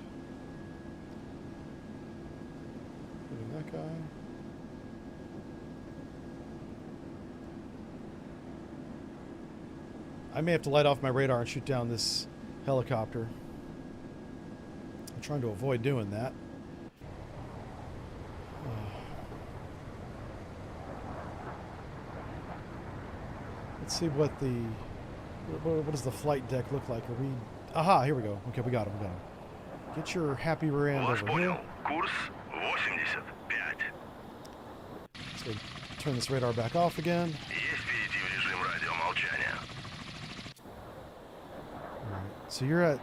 Including that guy. I may have to light off my radar and shoot down this helicopter. I'm trying to avoid doing that. Let's see what does the flight deck look like? Are we... Aha, here we go. Okay, we got him. Get your happy rear end over here. Курс 85. Let's go turn this radar back off again. Есть перейти в режим радиомолчания. Alright, so you're at...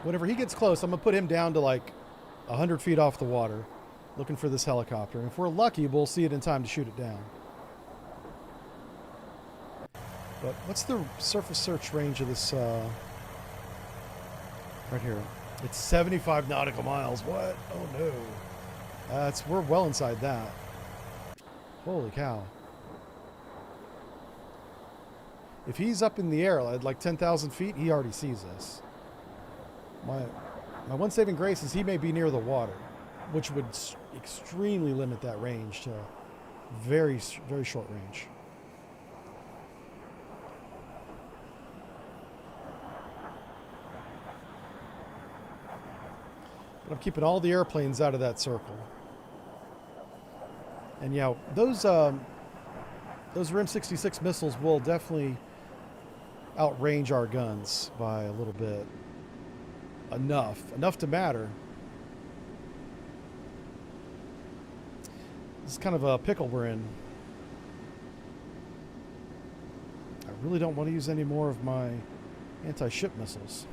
Whenever he gets close, I'm going to put him down to like 100 feet off the water, looking for this helicopter. And if we're lucky, we'll see it in time to shoot it down. But what's the surface search range of this? Right here. It's 75 nautical miles. What? Oh no. We're well inside that. Holy cow. If he's up in the air at like 10,000 feet, he already sees us. My one saving grace is he may be near the water, which would extremely limit that range to very, very short range. But I'm keeping all the airplanes out of that circle. And yeah, those RIM-66 missiles will definitely outrange our guns by a little bit. Enough to matter. This is kind of a pickle we're in. I really don't want to use any more of my anti-ship missiles.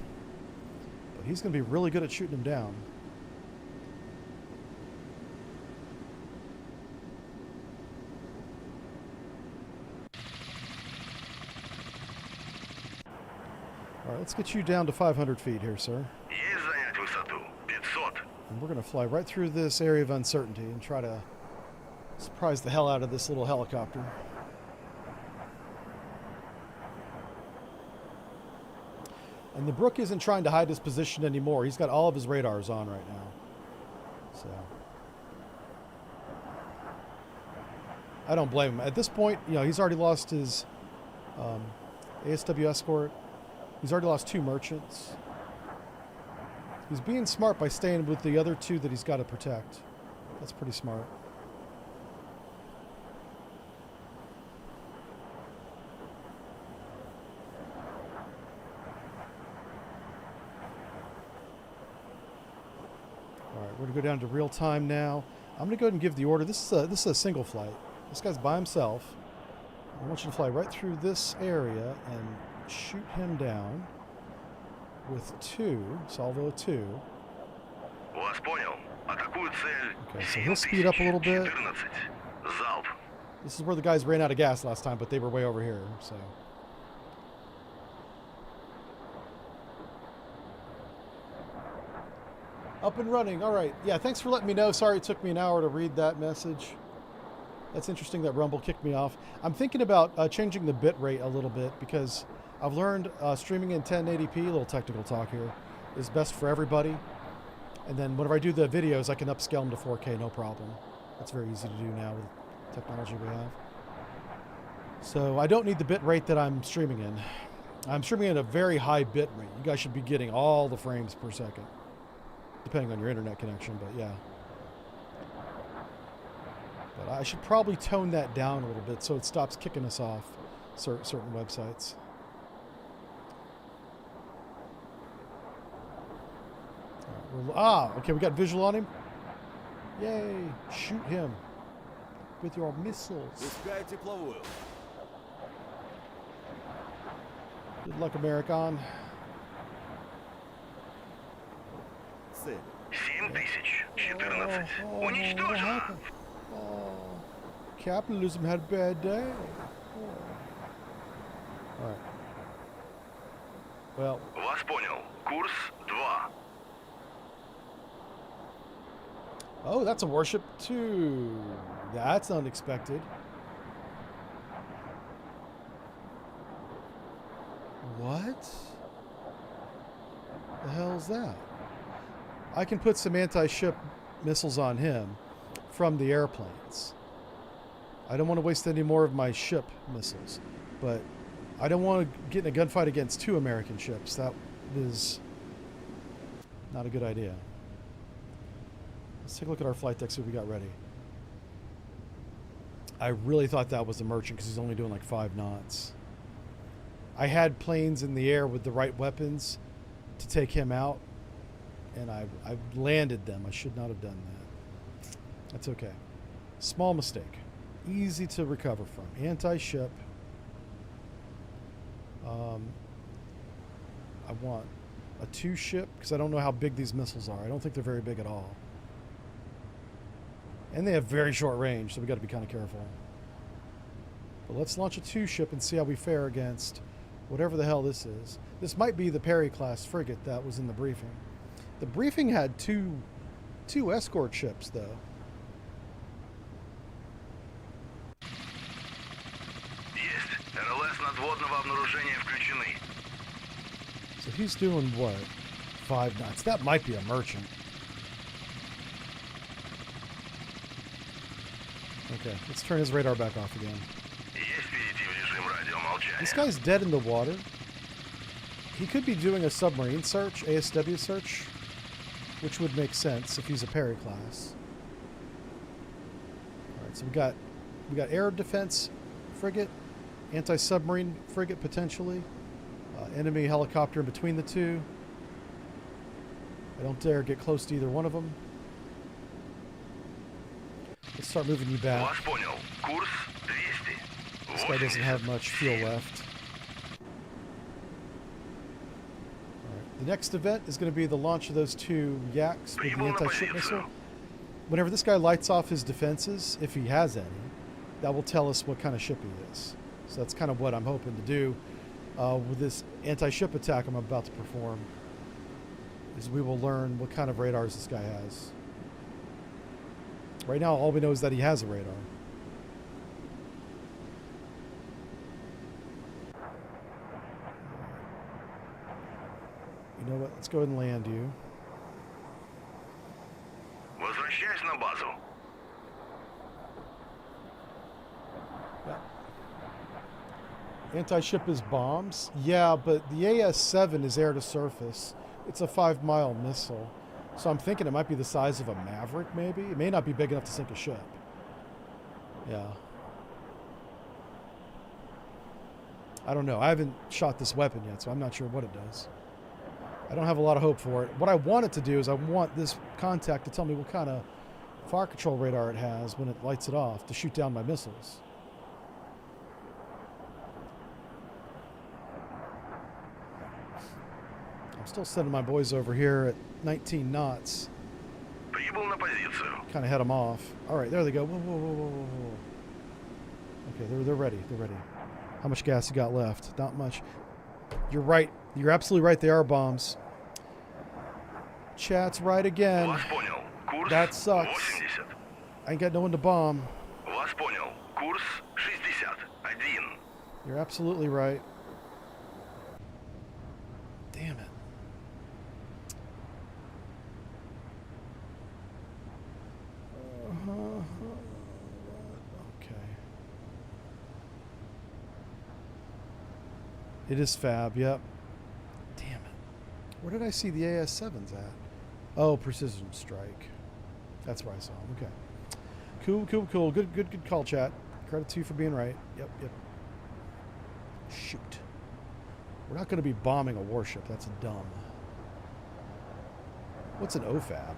But he's going to be really good at shooting them down. All right, let's get you down to 500 feet here, sir. And we're going to fly right through this area of uncertainty and try to surprise the hell out of this little helicopter. And the Brook isn't trying to hide his position anymore. He's got all of his radars on right now. So I don't blame him. At this point, you know, he's already lost his ASW escort. He's already lost 2 merchants. He's being smart by staying with the other 2 that he's got to protect. That's pretty smart. All right, we're going to go down to real time now. I'm going to go ahead and give the order. This is a single flight. This guy's by himself. I want you to fly right through this area and shoot him down with 2, salvo 2. Okay, so he'll speed up a little bit. This is where the guys ran out of gas last time, but they were way over here, so. Up and running, all right. Yeah, thanks for letting me know. Sorry it took me an hour to read that message. That's interesting that Rumble kicked me off. I'm thinking about changing the bit rate a little bit because I've learned streaming in 1080p, a little technical talk here, is best for everybody. And then whenever I do the videos, I can upscale them to 4K, no problem. That's very easy to do now with the technology we have. So I don't need the bit rate that I'm streaming in. I'm streaming at a very high bit rate. You guys should be getting all the frames per second, depending on your internet connection, but yeah. But I should probably tone that down a little bit so it stops kicking us off certain websites. Okay, we got visual on him. Yay! Shoot him with your missiles. Good luck, American. 7014. Уничтожено. Oh, capitalism had a bad day. All right. Well. Вас понял. Курс 2. Oh, that's a warship too. That's unexpected. What? The hell's that? I can put some anti-ship missiles on him from the airplanes. I don't want to waste any more of my ship missiles, but I don't want to get in a gunfight against 2 American ships. That is not a good idea. Let's take a look at our flight deck, see what we got ready. I really thought that was the merchant because he's only doing like 5 knots. I had planes in the air with the right weapons to take him out, and I landed them. I should not have done that. That's okay. Small mistake. Easy to recover from. Anti-ship. I want a 2 ship because I don't know how big these missiles are. I don't think they're very big at all. And they have very short range, so we got to be kind of careful. But let's launch a 2-ship and see how we fare against whatever the hell this is. This might be the Perry-class frigate that was in the briefing. The briefing had two escort ships, though. Есть. РЛС надводного обнаружения включены. So he's doing what? 5 knots. That might be a merchant. Okay, let's turn his radar back off again. Есть перейти в режим радиомолчания. This guy's dead in the water. He could be doing a submarine search, ASW search, which would make sense if he's a Perry class. All right, so we got air defense frigate, anti-submarine frigate potentially, enemy helicopter in between the two. I don't dare get close to either one of them. Let's start moving you back. Вас понял. Курс 200. This guy doesn't have much fuel left. Alright. The next event is going to be the launch of those 2 Yaks with the anti-ship missile. Whenever this guy lights off his defenses, if he has any, that will tell us what kind of ship he is. So that's kind of what I'm hoping to do with this anti-ship attack I'm about to perform, is we will learn what kind of radars this guy has. Right now, all we know is that he has a radar. You know what? Let's go ahead and land you. Возвращаюсь на базу. Yeah. Anti-ship is bombs? Yeah, but the AS-7 is air to surface. It's a 5-mile missile. So I'm thinking it might be the size of a Maverick, maybe? It may not be big enough to sink a ship. Yeah. I don't know. I haven't shot this weapon yet, so I'm not sure what it does. I don't have a lot of hope for it. What I want it to do is I want this contact to tell me what kind of fire control radar it has when it lights it off to shoot down my missiles. I'm still sending my boys over here at 19 knots. Прибыл на позицию. Kind of head them off. All right, there they go. Whoa, whoa, whoa, whoa, whoa. Okay, they're ready. They're ready. How much gas you got left? Not much. You're right. You're absolutely right. They are bombs. Chat's right again. Вас понял. Курс That sucks. 80. I ain't got no one to bomb. Вас понял. Курс 61. You're absolutely right. Damn it. Okay. It is fab, yep. Damn it. Where did I see the AS-7s at? Oh, Precision Strike. That's where I saw them. Okay. Cool, cool, cool. Good call, chat. Credit to you for being right. Yep. Shoot. We're not going to be bombing a warship. That's dumb. What's an OFAB?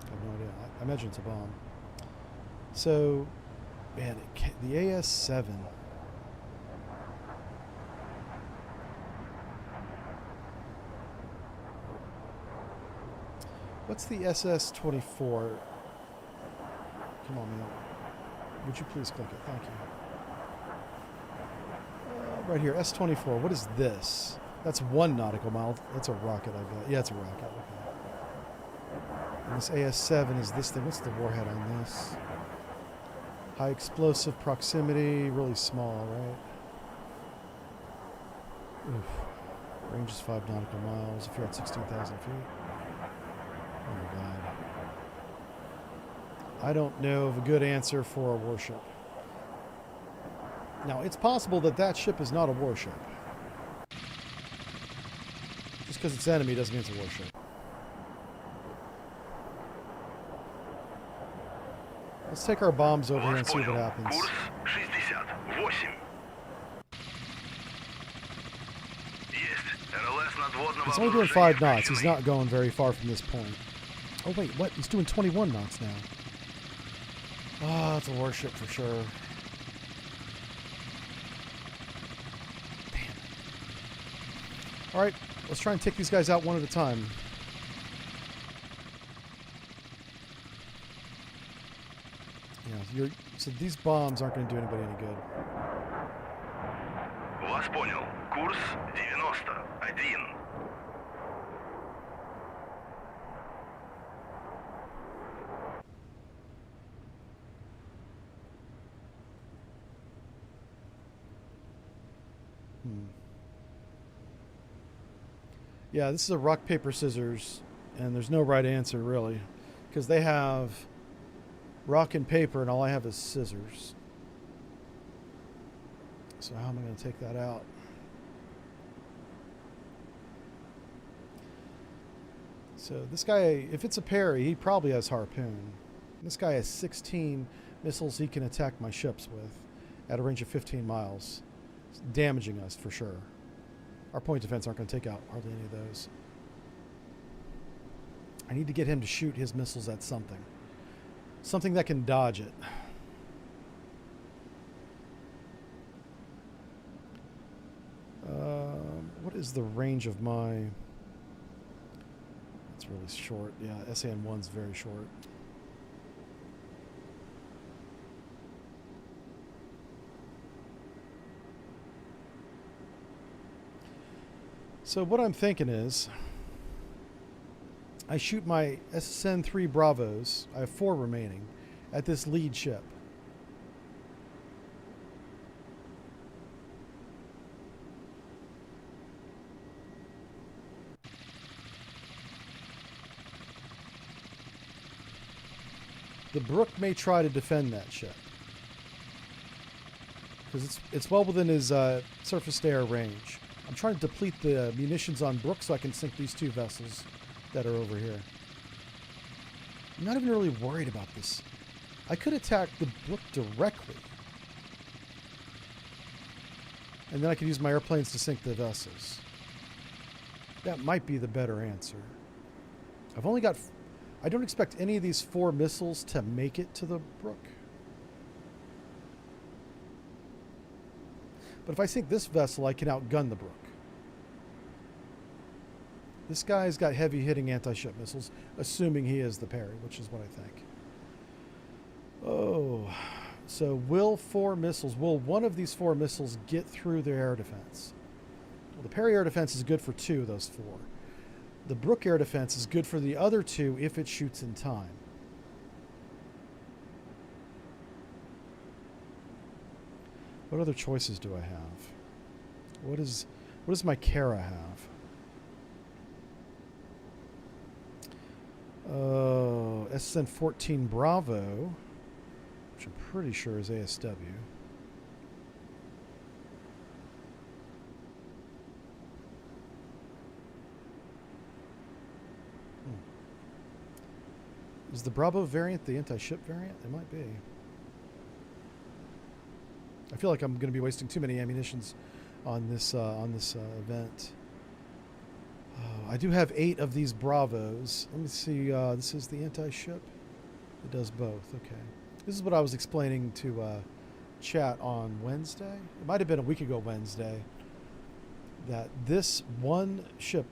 I have no idea. I imagine it's a bomb. So, man, the AS-7. What's the SS-24? Come on, man. Would you please click it? Thank you. Right here, S-24. What is this? That's 1 nautical mile. That's a rocket, I bet. Yeah, it's a rocket. Okay. And this AS-7 is this thing. What's the warhead on this? High explosive proximity. Really small, right? Oof. Range is 5 nautical miles if you're at 16,000 feet. Oh my god. I don't know of a good answer for a warship. Now, it's possible that that ship is not a warship. Just because it's enemy doesn't mean it's a warship. Let's take our bombs over here and see what happens. Курс 68. Есть. РЛС надводного He's only doing 5 обнаружения knots. He's включены. not going very far from this point. Oh, wait, what? He's doing 21 knots now. Ah, that's a warship for sure. Damn. All right, let's try and take these guys out one at a time. So these bombs aren't going to do anybody any good. Вас понял. Курс 91. Yeah, this is a rock, paper, scissors, and there's no right answer, really, because they have rock and paper, and all I have is scissors. So how am I going to take that out? So this guy, if it's a parry, he probably has harpoon. This guy has 16 missiles he can attack my ships with at a range of 15 miles, damaging us for sure. Our point defense aren't going to take out hardly any of those. I need to get him to shoot his missiles at something. Something that can dodge it. What is the range of my... It's really short. Yeah, SAN-1's very short. So what I'm thinking is, I shoot my SSN-3 Bravos, I have 4 remaining, at this lead ship. The Brook may try to defend that ship, because it's well within his surface-to-air range. I'm trying to deplete the munitions on Brook so I can sink these 2 vessels that are over here. I'm not even really worried about this. I could attack the Brook directly, and then I could use my airplanes to sink the vessels. That might be the better answer. I've only got... I don't expect any of these 4 missiles to make it to the Brook. But if I sink this vessel, I can outgun the Brook. This guy's got heavy-hitting anti-ship missiles, assuming he is the parry, which is what I think. Oh, so will one of these 4 missiles get through their air defense? Well, the parry air defense is good for 2 of those 4. The Brook air defense is good for the other 2 if it shoots in time. What other choices do I have? What does my Kara have? Oh, SN-14 Bravo, which I'm pretty sure is ASW. Is the Bravo variant the anti-ship variant? It might be. I feel like I'm going to be wasting too many ammunitions on this event. I do have 8 of these Bravos. Let me see. This is the anti-ship. It does both. Okay. This is what I was explaining to chat on Wednesday. It might have been a week ago Wednesday. That this one ship,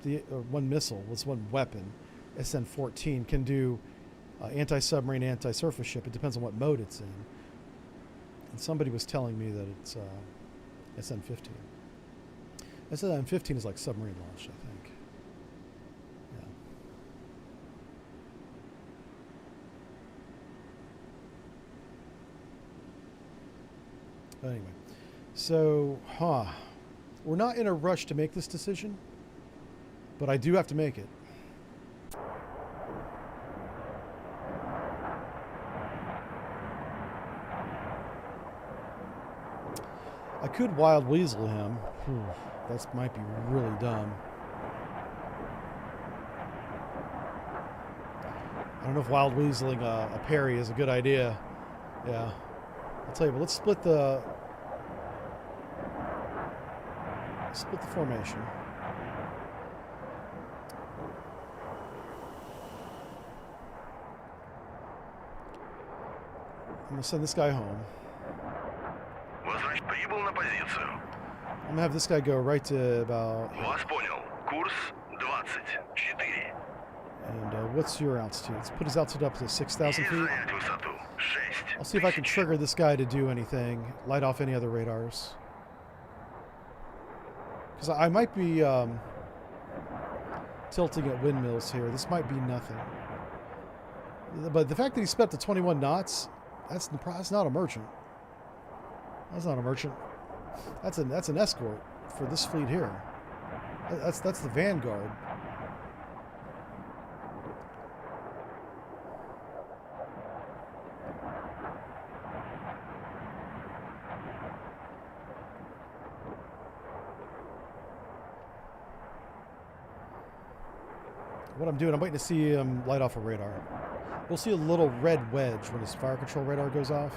one missile, this one weapon, SN-14, can do anti-submarine, anti-surface ship. It depends on what mode it's in. And somebody was telling me that it's SN-15. SN-15 is like submarine launched, I think. Yeah. But anyway, so, we're not in a rush to make this decision, but I do have to make it. I could wild weasel him. That might be really dumb. I don't know if wild weaseling a parry is a good idea. Yeah. I'll tell you, but let's split the formation. I'm going to send this guy home. I'm going to have this guy go right to about... Вас понял. Курс 24. And what's your altitude? Let's put his altitude up to 6,000 feet. 6. I'll see if I can trigger this guy to do anything. Light off any other radars. Because I might be tilting at windmills here. This might be nothing. But the fact that he spent the 21 knots, that's not a merchant. That's not a merchant. That's an escort for this fleet here. That's the Vanguard. What I'm doing, I'm waiting to see him light off a radar. We'll see a little red wedge when his fire control radar goes off.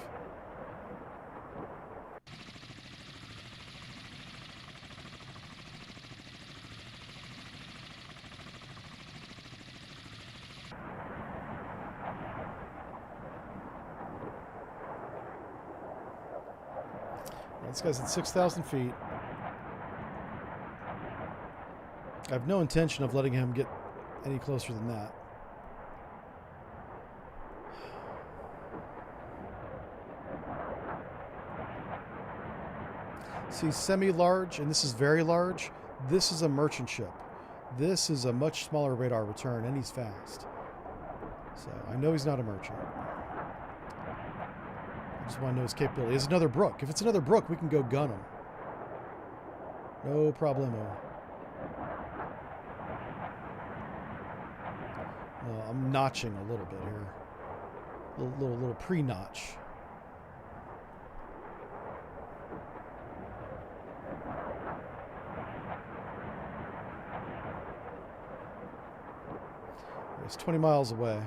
This guy's at 6,000 feet. I have no intention of letting him get any closer than that. See, semi-large, and this is very large. This is a merchant ship. This is a much smaller radar return, and he's fast. So I know he's not a merchant. I just want to know his capability. It's another Brook. If it's another Brook, we can go gun him. No problemo. I'm notching a little bit here. Little pre-notch. It's 20 miles away.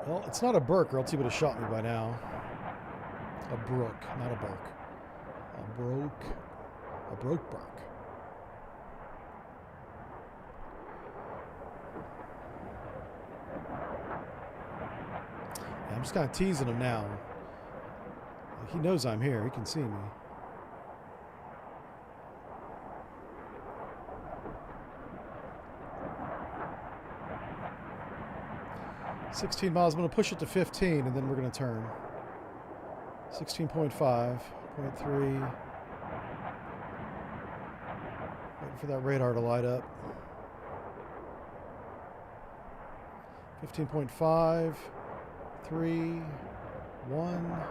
Well, it's not a Burke, or else he would have shot me by now. A Brook, not a Burke. A Broke Burke. Yeah, I'm just kind of teasing him now. He knows I'm here. He can see me. $16 miles. I'm going to push it to 15, and then we're going to turn. 16.5, 0.3. Waiting for that radar to light up. 15.5, 3, 1. Mark.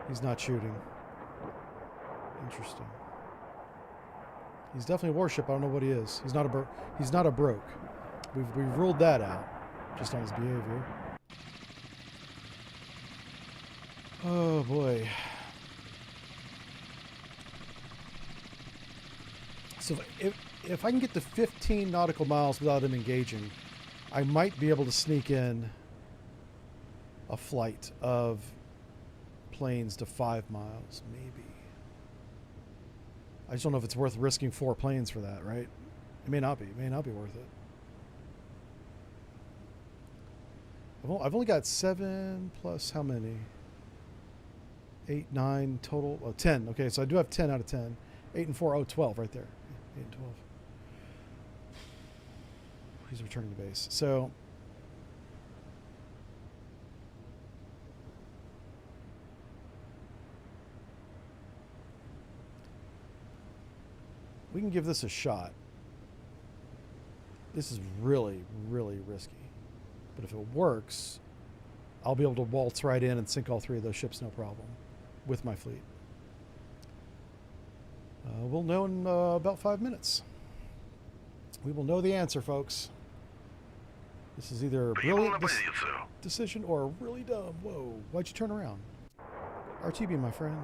He's not shooting. Interesting. He's definitely a warship. I don't know what he is. He's not a Broke. We've ruled that out, just on his behavior. Oh boy. So if I can get to 15 nautical miles without him engaging, I might be able to sneak in a flight of planes to 5 miles, maybe. I just don't know if it's worth risking 4 planes for that, right? It may not be. It may not be worth it. I've only got 7 plus how many? 8, 9 total. Oh, 10. Okay, so I do have 10 out of 10. 8 and 4. Oh, 12 right there. 8 and 12. He's returning to base. So we can give this a shot. This is really, really risky. But if it works, I'll be able to waltz right in and sink all 3 of those ships, no problem, with my fleet. We'll know in about 5 minutes. We will know the answer, folks. This is either a brilliant decision or really dumb. Whoa, why'd you turn around? RTB, my friend.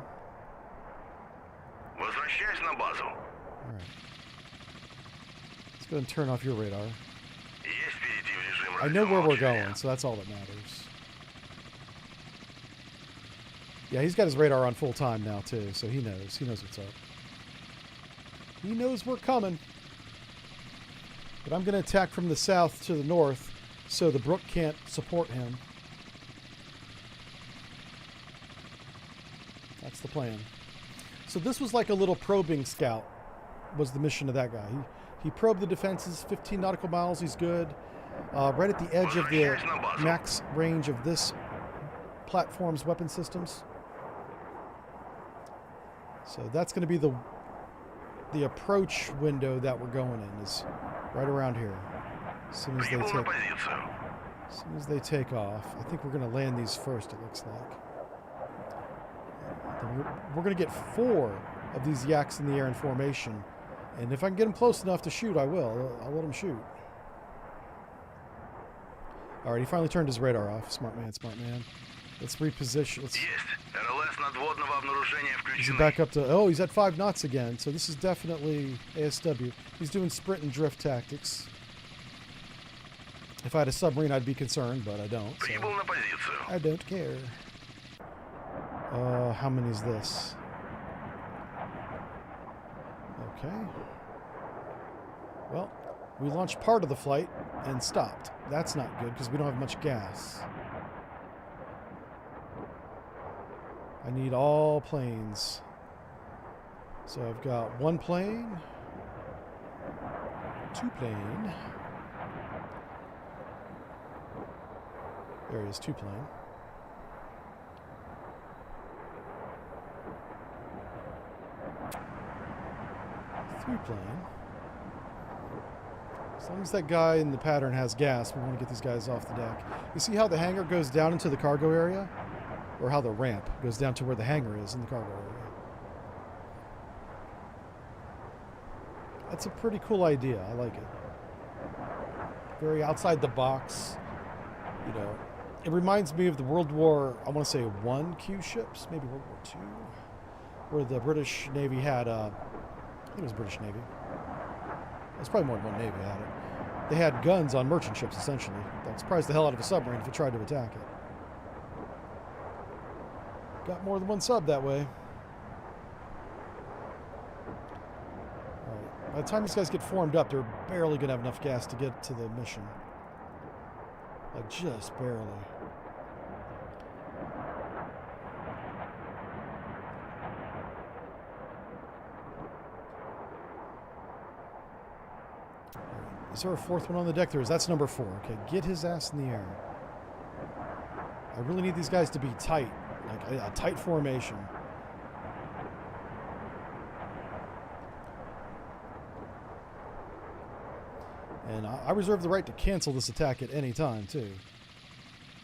Возвращайся на базу. All right. Let's go and turn off your radar. I know where we're going, so that's all that matters. Yeah, he's got his radar on full time now, too, so he knows. He knows what's up. He knows we're coming. But I'm going to attack from the south to the north so the Brook can't support him. That's the plan. So this was like a little probing scout, was the mission of that guy. He probed the defenses, 15 nautical miles, he's good. Right at the edge of the max range of this platform's weapon systems. So that's going to be the approach window that we're going in, is right around here. As soon as they take off. I think we're going to land these first, it looks like. We're going to get 4 of these yaks in the air in formation. And if I can get them close enough to shoot, I will. I'll let them shoot. All right, he finally turned his radar off. Smart man, smart man. Let's reposition. He's back up to... Oh, he's at 5 knots again. So this is definitely ASW. He's doing sprint and drift tactics. If I had a submarine, I'd be concerned, but I don't. So I don't care. How many is this? Okay. Well, we launched part of the flight and stopped. That's not good because we don't have much gas. I need all planes. So I've got 1 plane, 2 plane. There he is, 2 plane. 3 plane. As long as that guy in the pattern has gas, we want to get these guys off the deck. You see how the hangar goes down into the cargo area? Or how the ramp goes down to where the hangar is in the cargo area. That's a pretty cool idea. I like it. Very outside the box. You know, it reminds me of the World War, I want to say 1 Q ships, maybe World War 2, where the British Navy had, I think it was British Navy. It's probably more than one Navy had it. They had guns on merchant ships, essentially. That would surprise the hell out of a submarine if it tried to attack it. Got more than 1 sub that way. Alright. By the time these guys get formed up, they're barely going to have enough gas to get to the mission. Like, just barely. Is there a 4th one on the deck? There is. That's number 4. Okay, get his ass in the air. I really need these guys to be tight. Like a tight formation. And I reserve the right to cancel this attack at any time, too.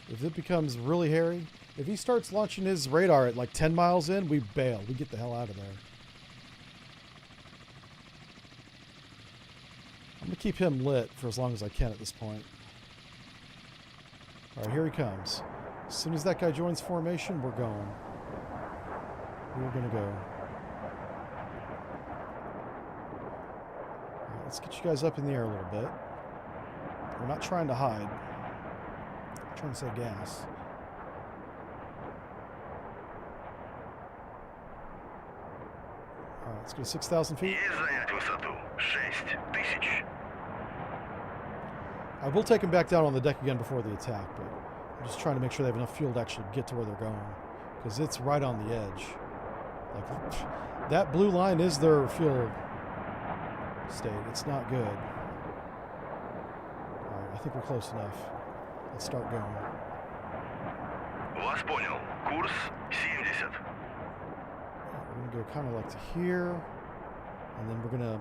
If it becomes really hairy, if he starts launching his radar at like 10 miles in, we bail. We get the hell out of there. I'm going to keep him lit for as long as I can at this point. Alright, here he comes. As soon as that guy joins formation, we're going. We're going to go. Right, let's get you guys up in the air a little bit. We're not trying to hide. I'm trying to save gas. Alright, let's go to 6,000 feet. I will take them back down on the deck again before the attack, but I'm just trying to make sure they have enough fuel to actually get to where they're going. Because it's right on the edge. Like, that blue line is their fuel state. It's not good. Alright, I think we're close enough. Let's start going. Вас понял. Курс 70. We're going to go kind of like to here. And then we're going to...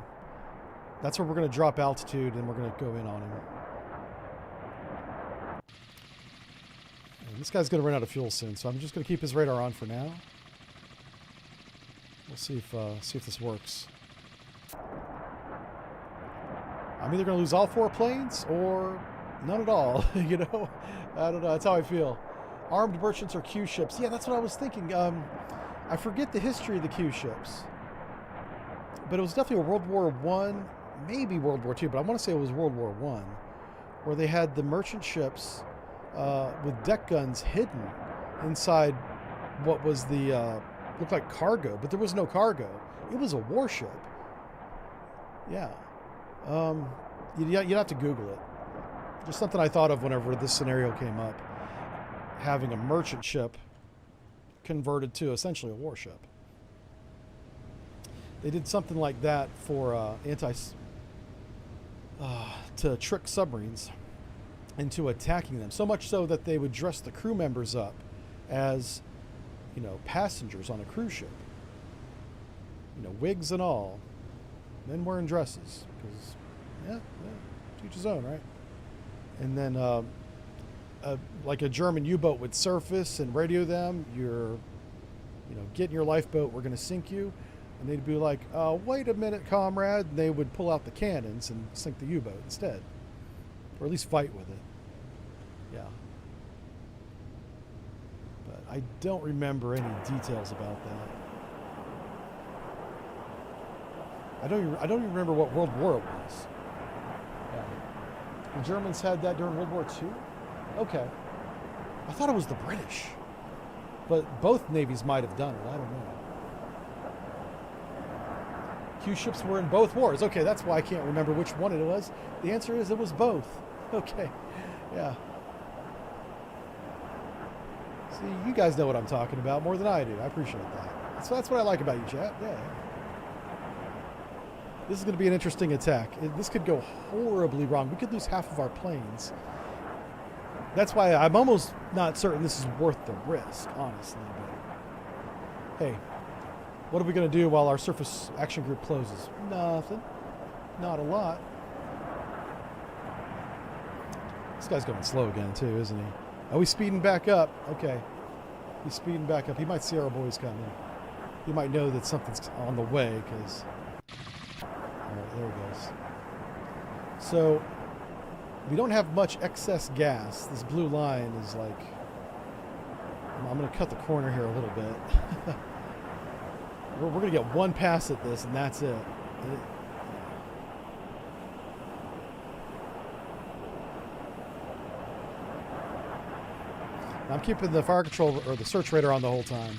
That's where we're going to drop altitude and we're going to go in on him. And this guy's going to run out of fuel soon, so I'm just going to keep his radar on for now. We'll see if this works. I'm either going to lose all 4 planes or none at all. You know, I don't know. That's how I feel. Armed merchants or Q ships. Yeah, that's what I was thinking. I forget the history of the Q ships, but it was definitely a World War One, maybe World War II, but I want to say it was World War One, where they had the merchant ships with deck guns hidden inside what was the looked like cargo, but there was no cargo. It was a warship. Yeah. You'd have to Google it. Just something I thought of whenever this scenario came up. Having a merchant ship converted to essentially a warship. They did something like that for to trick submarines into attacking them. So much so that they would dress the crew members up as, passengers on a cruise ship. Wigs and all. Men wearing dresses. Because, yeah, to each his own, right? And then, like a German U-boat would surface and radio them, you're, get in your lifeboat, we're going to sink you. And they'd be like, wait a minute, comrade. And they would pull out the cannons and sink the U-boat instead. Or at least fight with it. Yeah. But I don't remember any details about that. I don't even remember what World War it was. Yeah. The Germans had that during World War II? Okay. I thought it was the British. But both navies might have done it. I don't know. Q ships were in both wars. Okay, that's why I can't remember which one it was. The answer is it was both. Okay. Yeah. See, you guys know what I'm talking about more than I do. I appreciate that. So that's what I like about you, chat. Yeah. This is going to be an interesting attack. This could go horribly wrong. We could lose half of our planes. That's why I'm almost not certain this is worth the risk, honestly. But hey, what are we going to do while our surface action group closes? Nothing. Not a lot. This guy's going slow again, too, isn't he? Oh, he's speeding back up. Okay. He's speeding back up. He might see our boys coming. He might know that something's on the way, because... Alright, there he goes. So, we don't have much excess gas. This blue line is like... I'm going to cut the corner here a little bit. We're going to get one pass at this, and that's it. I'm keeping the fire control or the search radar on the whole time.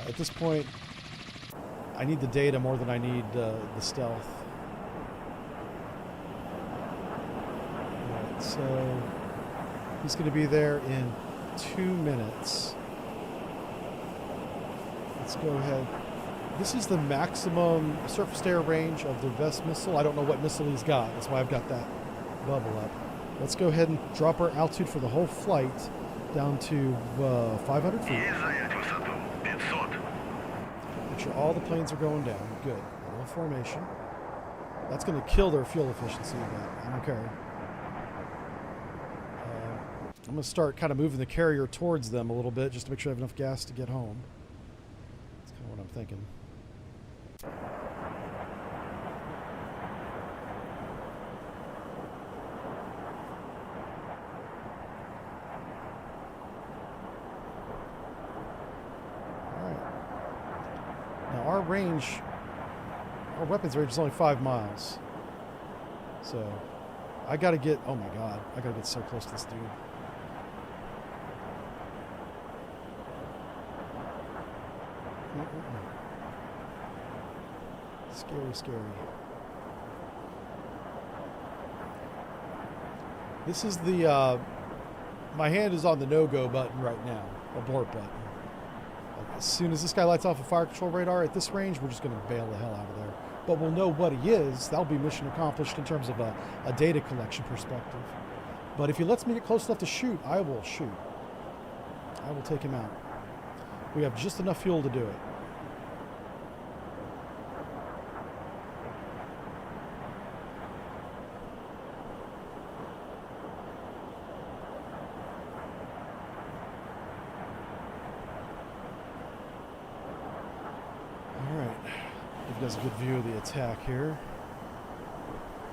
At this point, I need the data more than I need the stealth. Alright, so he's going to be there in 2 minutes. Let's go ahead. This is the maximum surface to air range of the best missile. I don't know what missile he's got. That's why I've got that bubble up. Let's go ahead and drop our altitude for the whole flight down to 500 feet. Make sure all the planes are going down. Good. Little formation. That's going to kill their fuel efficiency, but I don't care. I'm going to start kind of moving the carrier towards them a little bit just to make sure I have enough gas to get home. That's kind of what I'm thinking. Our range, our weapons range is only 5 miles. So, I gotta get, oh my god, I gotta get so close to this dude. Scary, scary. This is the, my hand is on the no-go button right now, abort button. As soon as this guy lights off a fire control radar at this range, we're just going to bail the hell out of there. But we'll know what he is. That'll be mission accomplished in terms of a data collection perspective. But if he lets me get close enough to shoot, I will shoot. I will take him out. We have just enough fuel to do it. Give you guys a good view of the attack here.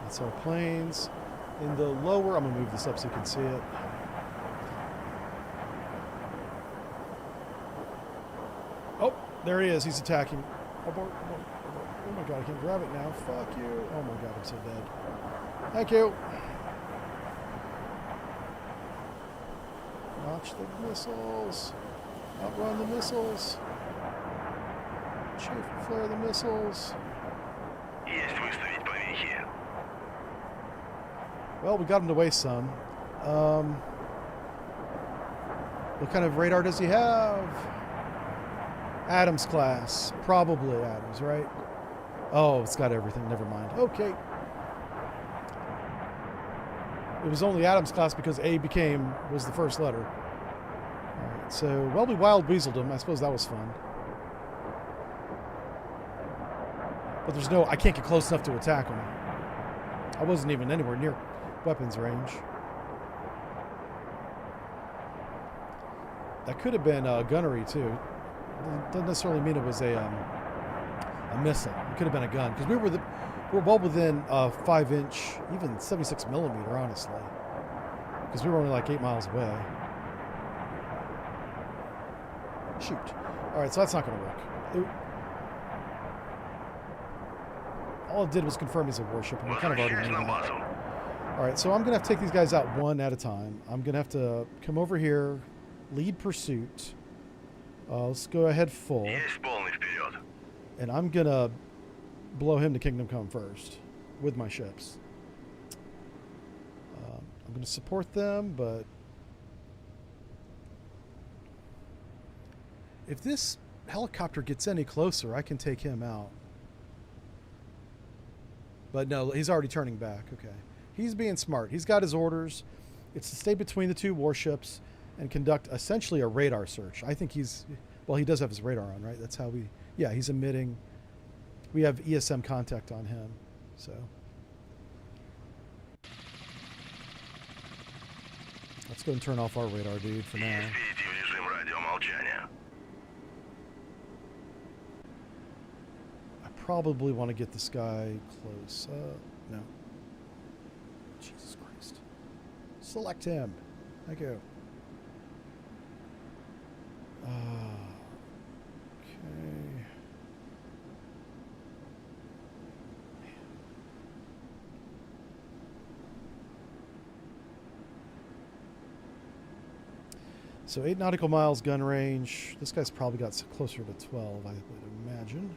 That's our planes. In the lower, I'm going to move this up so you can see it. Oh, there he is. He's attacking. Abort, abort, abort. Oh my god, I can't grab it now. Fuck you. Oh my god, I'm so dead. Thank you. Watch the missiles. Outrun the missiles. Chafe flare the missiles. Well, we got him to waste some. What kind of radar does he have? Adams class. Probably Adams, right? Oh, it's got everything. Never mind. Okay. It was only Adams class because A was the first letter. Alright, so, well, we wild weaseled him. I suppose that was fun. But there's no... I can't get close enough to attack him. I wasn't even anywhere near weapons range. That could have been gunnery, too. Doesn't necessarily mean it was a missile. It could have been a gun. Because we were well within 5-inch, even 76 millimeter, honestly. Because we were only like 8 miles away. Shoot. Alright, so that's not going to work. All it did was confirm he's a warship, and we kind of already knew that. Alright, so I'm going to have to take these guys out one at a time. I'm going to have to come over here, lead pursuit. Let's go ahead full. And I'm going to blow him to Kingdom Come first with my ships. I'm going to support them, but if this helicopter gets any closer, I can take him out. But no, he's already turning back. Okay. He's being smart. He's got his orders. It's to stay between the two warships and conduct essentially a radar search. I think he's... Well, he does have his radar on, right? That's how we... Yeah, he's emitting... We have ESM contact on him, so... Let's go and turn off our radar, dude, for now. I probably want to get this guy close. No. Jesus Christ. Select him. Thank you. Okay. So 8 nautical miles gun range. This guy's probably got closer to 12, I would imagine.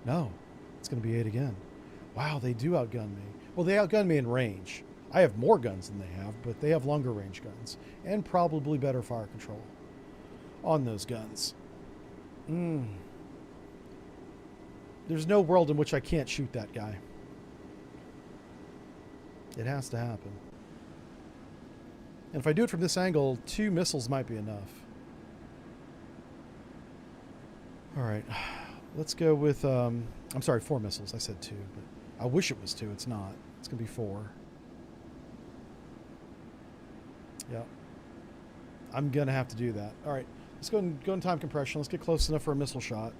No. It's going to be 8 again. Wow, they do outgun me. Well, they outgun me in range. I have more guns than they have, but they have longer range guns. And probably better fire control on those guns. There's no world in which I can't shoot that guy. It has to happen. And if I do it from this angle, 2 missiles might be enough. Alright. Let's go with... I'm sorry, 4 missiles. I said 2, but I wish it was 2. It's not. It's going to be 4. Yep. I'm going to have to do that. Alright. Let's go in time compression. Let's get close enough for a missile shot.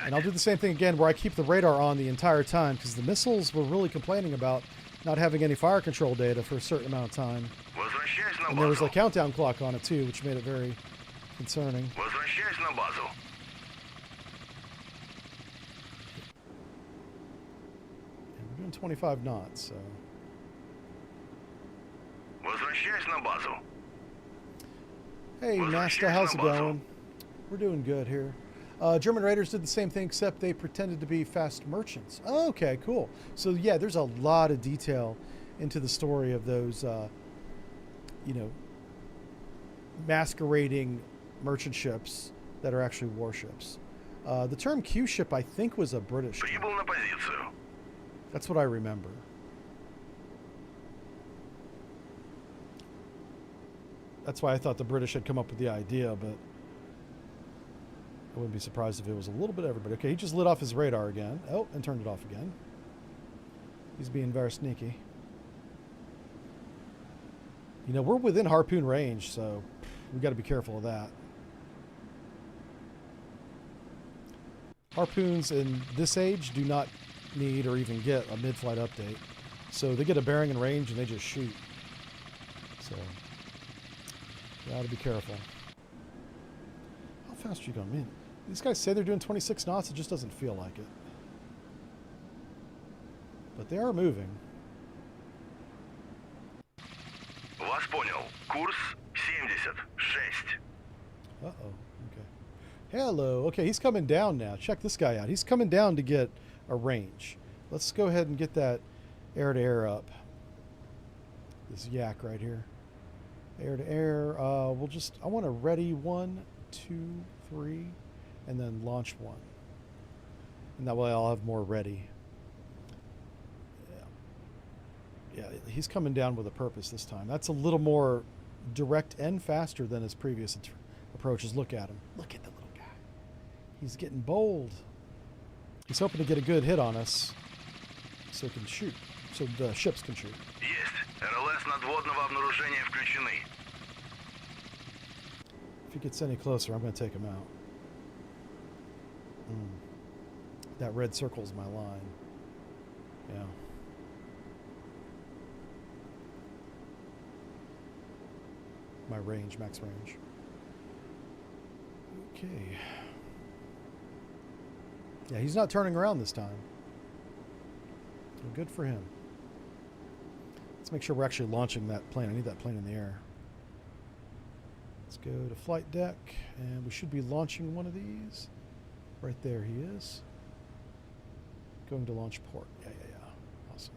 And I'll do the same thing again where I keep the radar on the entire time because the missiles were really complaining about not having any fire control data for a certain amount of time. And there was a countdown clock on it too, which made it very concerning. And we're doing 25 knots, so... Hey, Master, how's it going? We're doing good here. German raiders did the same thing, except they pretended to be fast merchants. Oh, okay, cool. So, yeah, there's a lot of detail into the story of those, you know, masquerading merchant ships that are actually warships. The term Q ship, I think, was a British term. That's what I remember. That's why I thought the British had come up with the idea, but I wouldn't be surprised if it was a little bit everybody. Okay, he just lit off his radar again. Oh, and turned it off again. He's being very sneaky. You know, we're within harpoon range, so we got to be careful of that. Harpoons in this age do not need or even get a mid-flight update. So they get a bearing and range and they just shoot. So, got to be careful. How fast are you going? Man, these guys say they're doing 26 knots. It just doesn't feel like it. But they are moving. Uh-oh. Okay. Hello. Okay, he's coming down now. Check this guy out. He's coming down to get a range. Let's go ahead and get that air-to-air up. This yak right here. Air-to-air. We'll just... I want to ready 1, 2, 3, and then launch 1. And that way I'll have more ready. Yeah, he's coming down with a purpose this time. That's a little more direct and faster than his previous approaches. Look at him. Look at the little guy. He's getting bold. He's hoping to get a good hit on us so he can shoot. So the ships can shoot. Есть. РЛС надводного обнаружения включены. If he gets any closer, I'm going to take him out. That red circle's my line. Yeah. My range, max range. Okay. Yeah, he's not turning around this time. Well, good for him. Let's make sure we're actually launching that plane. I need that plane in the air. Let's go to flight deck, and we should be launching one of these. Right there he is. Going to launch port. Yeah. Awesome.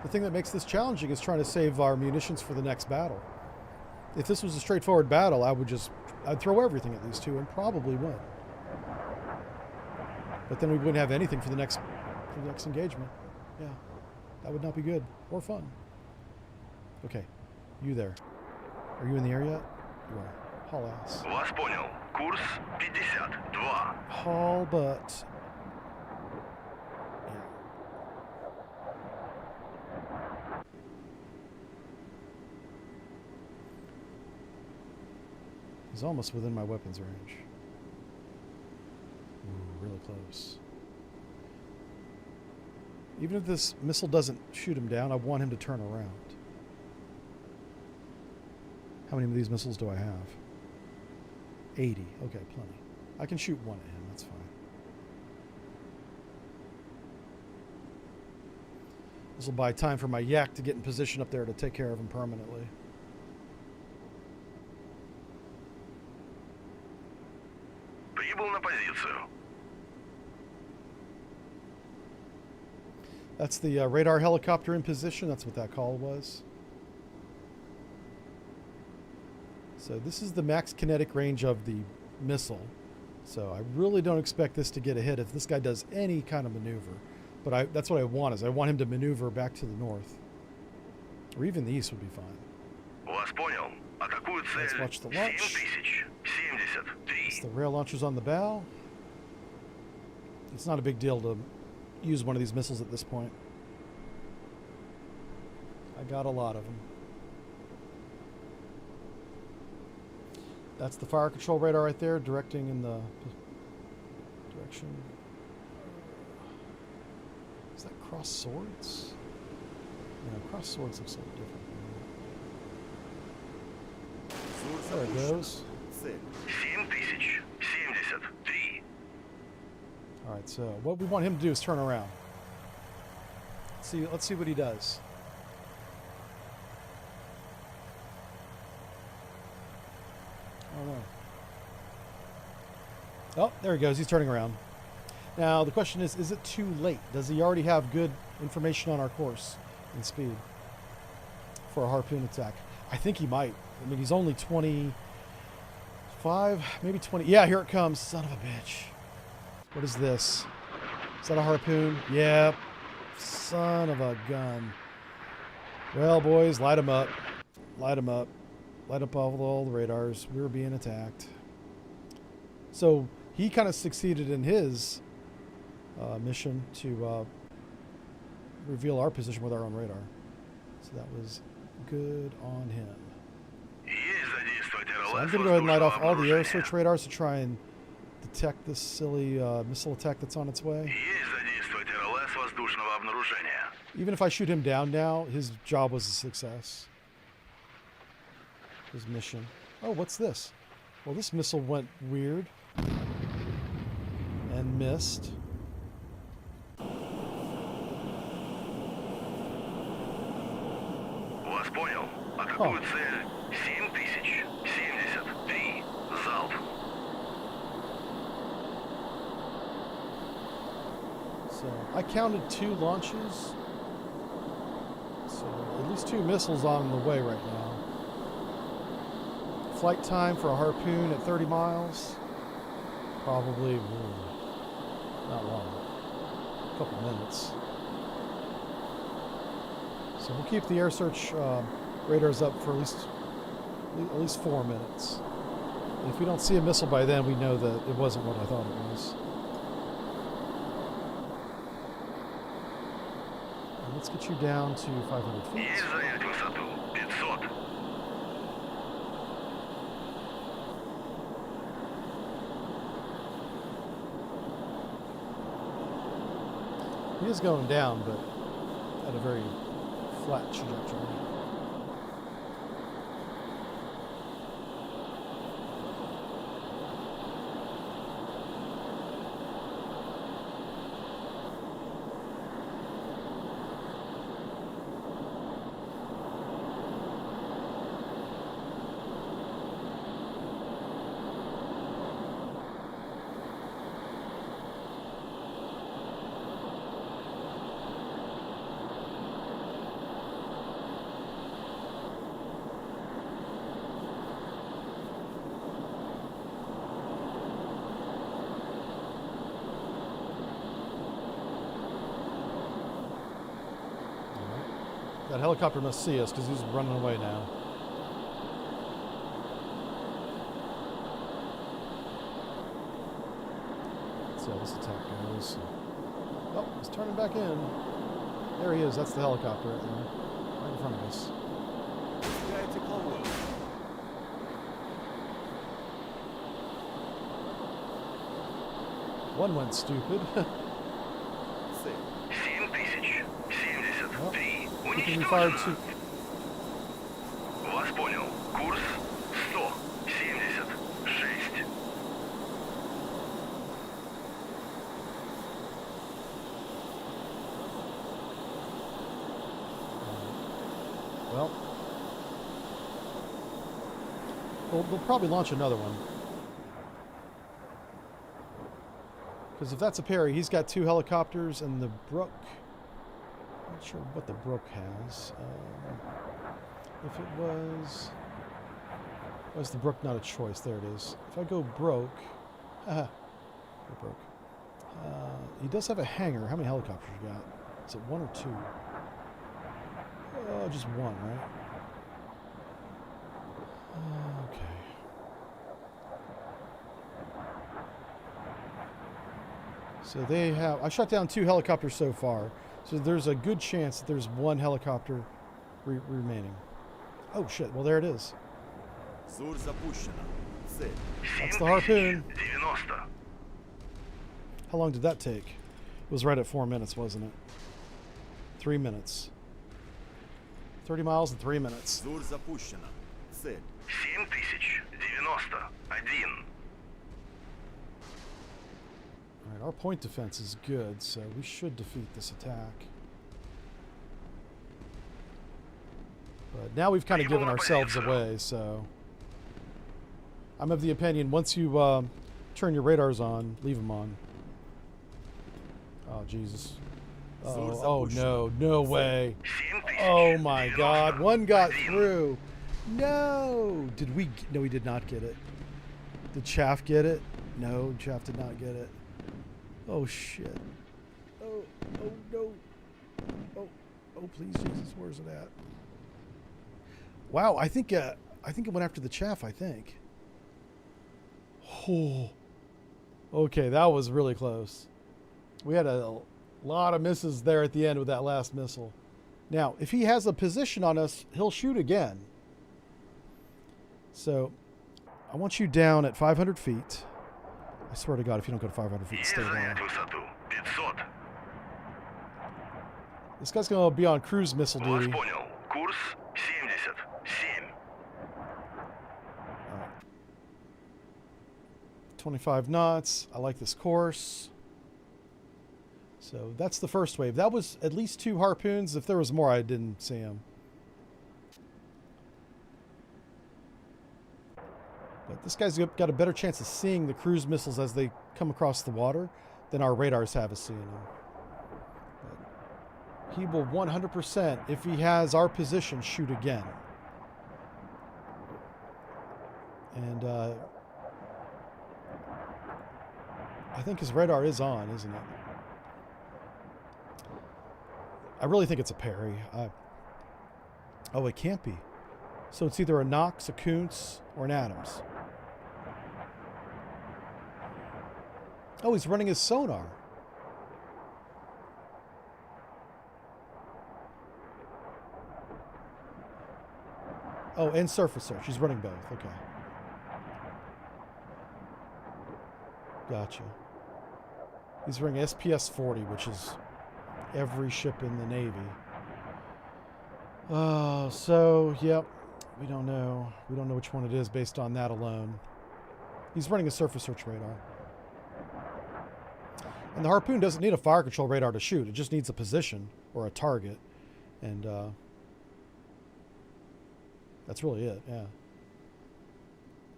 The thing that makes this challenging is trying to save our munitions for the next battle. If this was a straightforward battle, I'd throw everything at these two and probably win. But then we wouldn't have anything for the next engagement. Yeah, that would not be good or fun. Okay, you there. Are you in the air yet? You are. Haul ass. Вас понял. Курс 52. Haul butt. Yeah. He's almost within my weapons range. Ooh, really close. Even if this missile doesn't shoot him down, I want him to turn around. How many of these missiles do I have? 80. Okay, plenty. I can shoot one at him. That's fine. This will buy time for my yak to get in position up there to take care of him permanently. Прибыл на позицию. That's the radar helicopter in position. That's what that call was. So this is the max kinetic range of the missile. So I really don't expect this to get a hit if this guy does any kind of maneuver. But that's what I want, is I want him to maneuver back to the north. Or even the east would be fine. Вас понял. Атакуют цель. Let's watch the launch. 7073. It's the rail launchers on the bow. It's not a big deal to use one of these missiles at this point. I got a lot of them. That's the fire control radar right there, directing in the direction. Is that cross swords? No, cross swords looks a little different. There it goes. 7073. Alright, so what we want him to do is turn around. Let's see what he does. Oh no. Oh, there he goes. He's turning around. Now, the question is it too late? Does he already have good information on our course and speed for a harpoon attack? I think he might. I mean, he's only 25, maybe 20. Yeah, here it comes. Son of a bitch. What is this? Is that a harpoon? Yep. Son of a gun. Well, boys, light him up. Light him up. Light up all the radars. We were being attacked. So he kind of succeeded in his mission to reveal our position with our own radar. So that was good on him. So I'm going to go ahead and light off all the air search radars to try and detect this silly missile attack that's on its way. Even if I shoot him down now, his job was a success. His mission. Oh, what's this? Well, this missile went weird and missed. Вас понял. Атакуют цель I counted 2 launches. So at least 2 missiles on the way right now. Flight time for a harpoon at 30 miles. Probably not long. A couple minutes. So we'll keep the air search radars up for at least 4 minutes. And if we don't see a missile by then, we know that it wasn't what I thought it was. And let's get you down to 500 feet. Есть занять высоту 500. He is going down, but at a very flat trajectory. That helicopter must see us because he's running away now. Let's see how this attack goes. Oh, he's turning back in. There he is. That's the helicopter right there. Right in front of us. One went stupid. 7000. 73. We fired 2. Вас понял. Курс 176. Well, we'll probably launch another one. Because if that's a parry, he's got 2 helicopters and the Brook. Not sure what the Brook has. If it was the Brook not a choice? There it is. If I go broke, go broke. He does have a hangar. How many helicopters you got? Is it 1 or 2? Oh, just 1, right? Okay. So they have. I shot down 2 helicopters so far. So there's a good chance that there's 1 helicopter remaining. Oh shit, well there it is. That's the harpoon. 90. How long did that take? It was right at 4 minutes, wasn't it? 3 minutes. 30 miles in 3 minutes. 7000. 91. Alright, our point defense is good, so we should defeat this attack. But now we've kind of given ourselves away, so... I'm of the opinion, once you turn your radars on, leave them on. Oh, Jesus. Oh no, no way. Oh my God, 1 got through. No! No, we did not get it. Did Chaff get it? No, Chaff did not get it. Oh shit. Oh no. Oh please, Jesus, where's it at? Wow, I think it went after the Chaff, I think. Oh. Okay, that was really close. We had a lot of misses there at the end with that last missile. Now, if he has a position on us, he'll shoot again. So, I want you down at 500 feet. I swear to God, if you don't go to 500 feet, stay down. This guy's going to be on cruise missile duty. 25 knots. I like this course. So that's the first wave. That was at least 2 harpoons. If there was more, I didn't see them. But this guy's got a better chance of seeing the cruise missiles as they come across the water than our radars have of seeing them. he will 100%, if he has our position, shoot again. And I think his radar is on, isn't it? I really think it's a parry. Oh, it can't be. So it's either a Knox, a Kuntz, or an Adams. Oh, he's running his sonar. Oh, and surface search. He's running both. Okay. Gotcha. He's running SPS 40, which is every ship in the Navy. So, yep. We don't know. We don't know which one it is based on that alone. He's running a surface search radar. And the Harpoon doesn't need a fire control radar to shoot. It just needs a position or a target. And that's really it, yeah.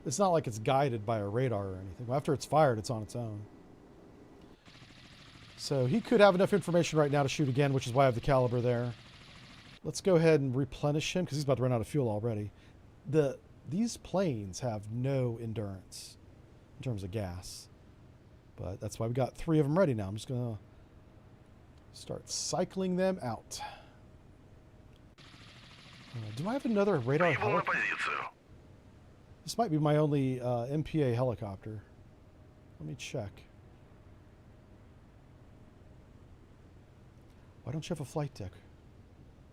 It's not like it's guided by a radar or anything. After it's fired, it's on its own. So he could have enough information right now to shoot again, which is why I have the caliber there. Let's go ahead and replenish him because he's about to run out of fuel already. These planes have no endurance in terms of gas. But that's why we got 3 of them ready now. I'm just going to start cycling them out. Do I have another radar helicopter? This might be my only MPA helicopter. Let me check. Why don't you have a flight deck?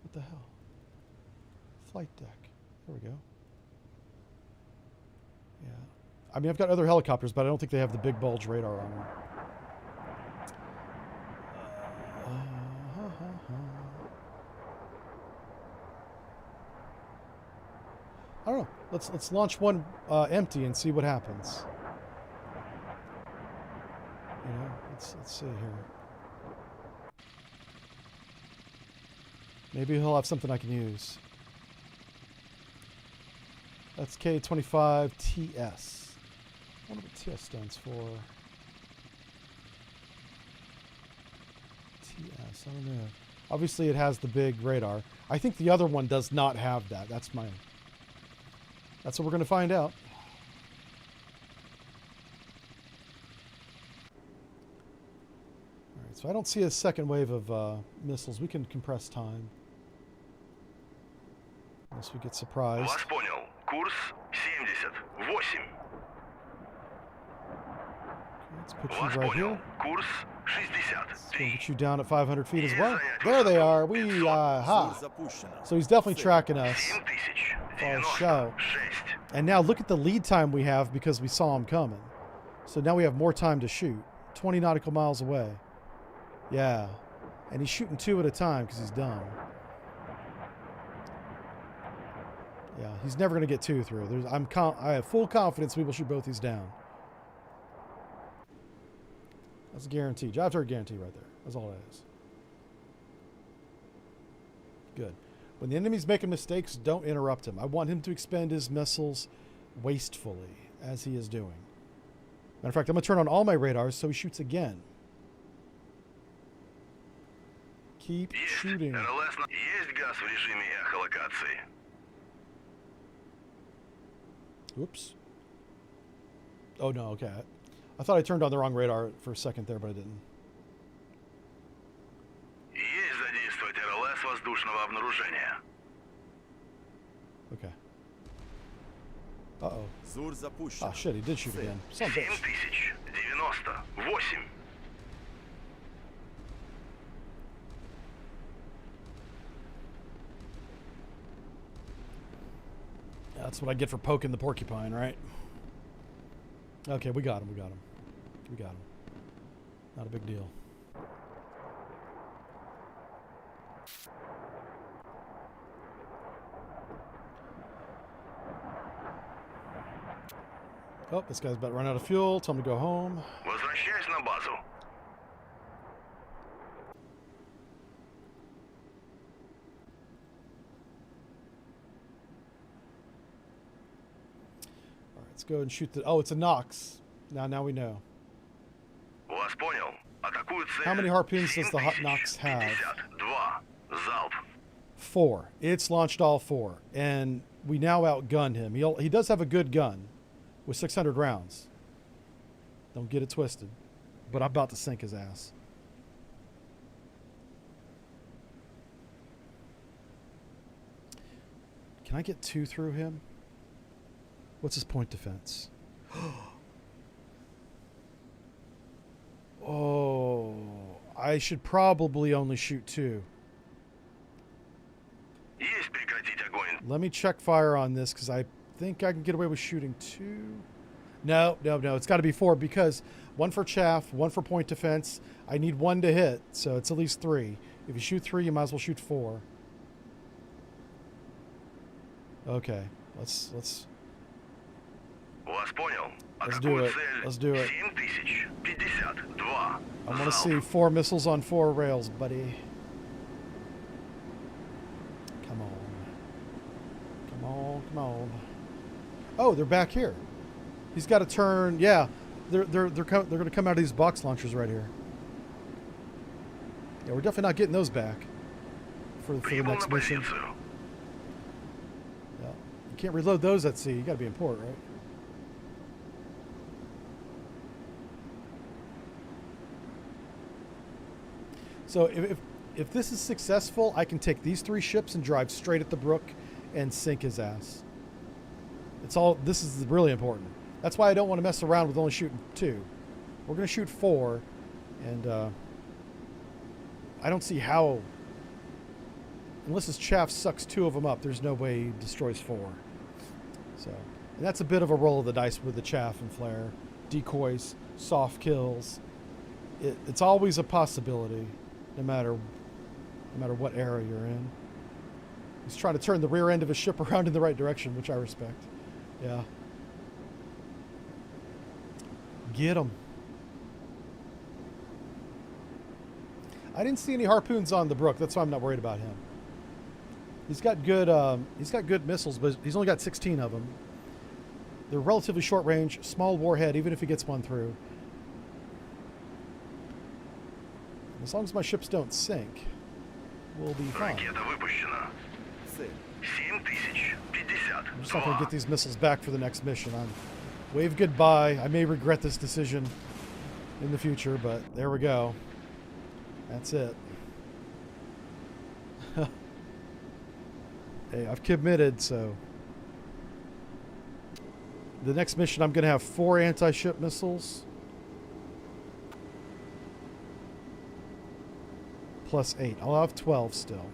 What the hell? Flight deck. There we go. Yeah. I mean, I've got other helicopters, but I don't think they have the big bulge radar on them. I don't know. Let's launch one empty and see what happens. You know, let's see here. Maybe he'll have something I can use. That's K25TS. I wonder what TS stands for. TS, I don't know. Obviously it has the big radar. I think the other one does not have that. That's what we're going to find out. Alright, so I don't see a second wave of missiles. We can compress time. Unless we get surprised. Вас понял. Курс 78. Let's put you right here. Курс 60. Let's get you down at 500 feet as well. There they are. So he's definitely tracking us. For show. And now look at the lead time we have because we saw him coming. So now we have more time to shoot. 20 nautical miles away. Yeah. And he's shooting 2 at a time because he's dumb. Yeah, he's never going to get 2 through. I have full confidence we will shoot both these down. That's a guarantee. Job target guarantee right there. That's all it is. Good. When the enemy's making mistakes, don't interrupt him. I want him to expend his missiles wastefully, as he is doing. Matter of fact, I'm going to turn on all my radars so he shoots again. Keep shooting. Oops. Oh, no, okay. I thought I turned on the wrong radar for a second there, but I didn't. Okay. Uh-oh. Oh, shit, he did shoot again. Son of a bitch. 7098. That's what I get for poking the porcupine, right? Okay, we got him, we got him. We got him. Not a big deal. Oh, this guy's about to run out of fuel. Tell him to go home. Возвращаюсь на базу. All right, let's go and shoot the... Oh, it's a Knox. Now we know. Вас понял. Атакуют цель. How many harpoons does the Knox have? 52. 4. It's launched all 4. And we now outgunned him. He does have a good gun with 600 rounds. Don't get it twisted. But I'm about to sink his ass. Can I get 2 through him? What's his point defense? Oh, I should probably only shoot 2. Есть прекратить огонь. Let me check fire on this because I think I can get away with shooting 2. No. It's got to be 4 because 1 for chaff, 1 for point defense. I need 1 to hit, so it's at least 3. If you shoot 3, you might as well shoot 4. Okay, let's Вас понял. А Let's do какую it. цель? Let's do it. 7052. I want to see 4 missiles on 4 rails, buddy. Come on. Oh, they're back here. He's got to turn. Yeah, they're going to come out of these box launchers right here. Yeah, we're definitely not getting those back for the Прибыл next на mission. позицию. Yeah. You can't reload those at sea. You got to be in port, right? So if this is successful, I can take these 3 ships and drive straight at the brook and sink his ass. This is really important. That's why I don't want to mess around with only shooting 2. We're going to shoot 4, and I don't see how, unless his chaff sucks 2 of them up, there's no way he destroys 4. So, and that's a bit of a roll of the dice with the chaff and flare. Decoys, soft kills. It's always a possibility, no matter what area you're in. He's trying to turn the rear end of his ship around in the right direction, which I respect. Yeah. Get him. I didn't see any harpoons on the brook. That's why I'm not worried about him. He's got good missiles, but he's only got 16 of them. They're relatively short range, small warhead, even if he gets 1 through. As long as my ships don't sink, we'll be fine. Ракета выпущена. Цель. 7052. I'm just not going to get these missiles back for the next mission. Wave goodbye. I may regret this decision in the future, but there we go. That's it. Hey, I've committed, so... The next mission, I'm going to have 4 anti-ship missiles. Plus 8. I'll have 12 still.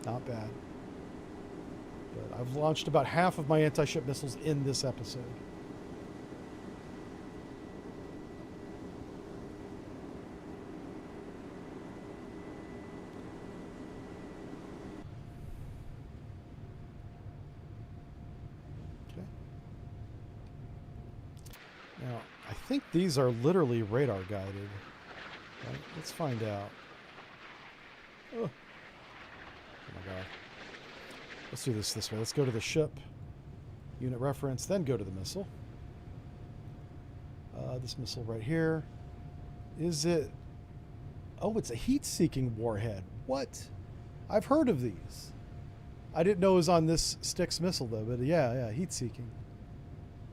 Not bad. But I've launched about half of my anti-ship missiles in this episode. Okay. Now, I think these are literally radar guided. Right? Let's find out. Oh my god. Let's do this way. Let's go to the ship. Unit reference, then go to the missile. This missile right here. Is it... Oh, it's a heat-seeking warhead. What? I've heard of these. I didn't know it was on this Styx missile, though. But yeah, heat-seeking.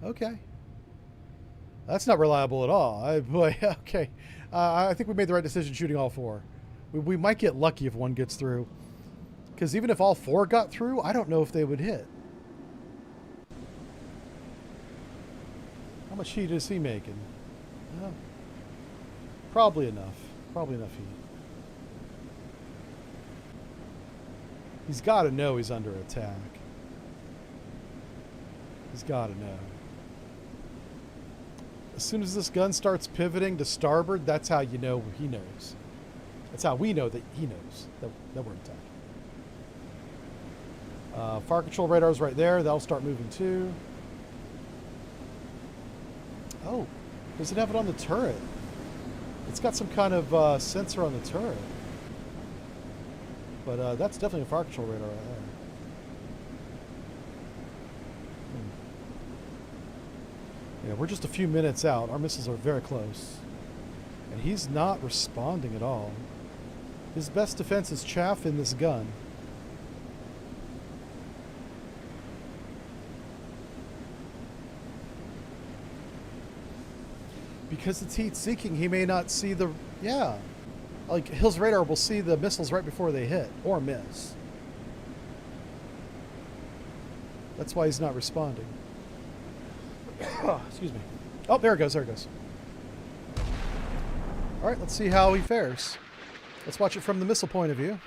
Okay. That's not reliable at all. Okay. I think we made the right decision shooting all 4. We might get lucky if 1 gets through. Because even if all 4 got through, I don't know if they would hit. How much heat is he making? Probably enough. Probably enough heat. He's got to know he's under attack. He's got to know. As soon as this gun starts pivoting to starboard, that's how you know he knows. That's how we know that he knows that we're attacking. Fire control radar's right there. That'll start moving too. Oh, does it have it on the turret? It's got some kind of sensor on the turret. But that's definitely a fire control radar right there. Yeah, we're just a few minutes out. Our missiles are very close. And he's not responding at all. His best defense is chaff in this gun. Because it's heat-seeking, he may not see the... Yeah. Like, his radar will see the missiles right before they hit, or miss. That's why he's not responding. Excuse me. Oh, there it goes, there it goes. Alright, let's see how he fares. Let's watch it from the missile point of view.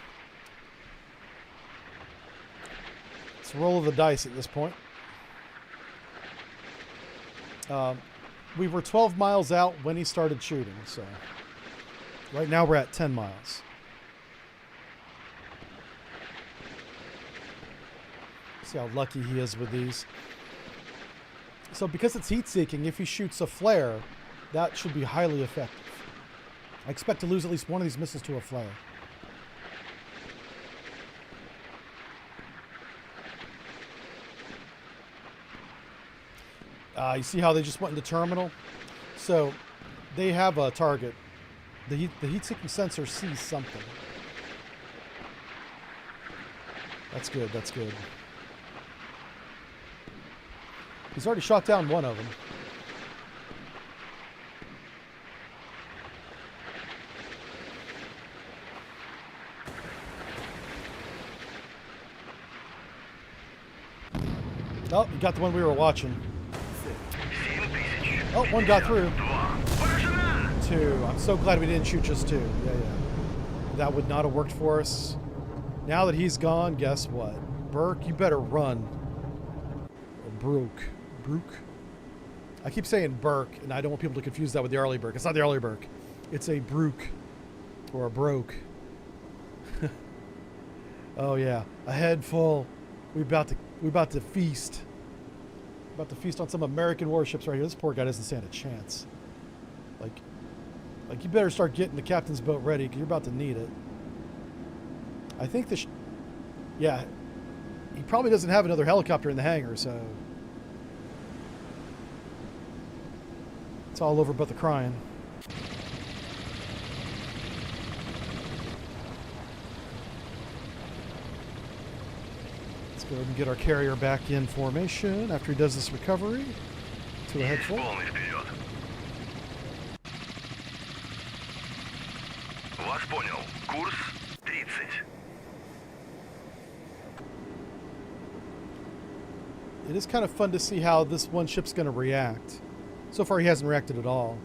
It's a roll of the dice at this point. We were 12 miles out when he started shooting, so... Right now we're at 10 miles. See how lucky he is with these. So because it's heat-seeking, if he shoots a flare, that should be highly effective. I expect to lose at least one of these missiles to a flare. You see how they just went into terminal? So they have a target. The heat-seeking sensor sees something. That's good, that's good. He's already shot down one of them. Oh, you got the one we were watching. Oh, one got through. Two. I'm so glad we didn't shoot just two. Yeah. That would not have worked for us. Now that he's gone, guess what? Burke, you better run. Or Brook. I keep saying Burke, and I don't want people to confuse that with the Arleigh Burke. It's not the Arleigh Burke. It's a Brook. Or a Broke. Oh yeah. A head full. We about to feast. About to feast on some American warships right here. This poor guy doesn't stand a chance. Like you better start getting the captain's boat ready, because you're about to need it. I think yeah, he probably doesn't have another helicopter in the hangar, so it's all over but the crying. Let's go ahead and get our carrier back in formation after he does this recovery to a head full. Вас понял. Курс 30. It is kind of fun to see how this one ship's going to react. So far he hasn't reacted at all.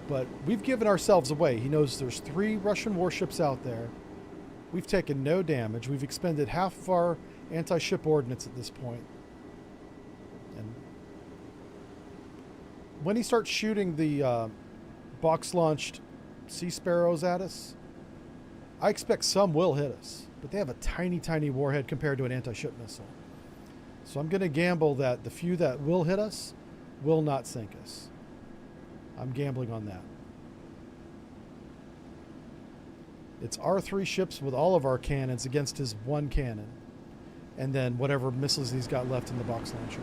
But we've given ourselves away. He knows there's 3 Russian warships out there. We've taken no damage. We've expended half of our anti-ship ordnance at this point. And when he starts shooting the box-launched Sea Sparrows at us, I expect some will hit us. But they have a tiny, tiny warhead compared to an anti-ship missile. So I'm going to gamble that the few that will hit us will not sink us. I'm gambling on that. It's our 3 ships with all of our cannons against his 1 cannon. And then whatever missiles he's got left in the box launcher.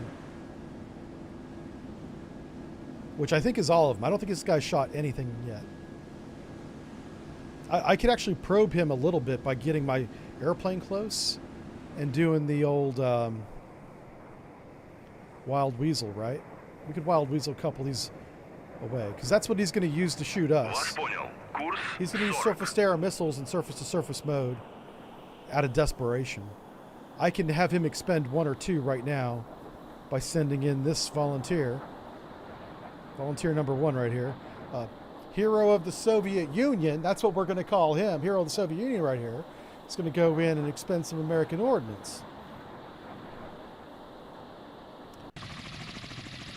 Which I think is all of them. I don't think this guy shot anything yet. I could actually probe him a little bit by getting my airplane close and doing the old Wild Weasel, right? We could Wild Weasel a couple of these away, because that's what he's going to use to shoot us. He's going to use surface-to-air missiles in surface-to-surface mode out of desperation. I can have him expend 1 or 2 right now by sending in this volunteer. Volunteer number 1 right here. Hero of the Soviet Union. That's what we're going to call him. Hero of the Soviet Union right here. He's going to go in and expend some American ordnance.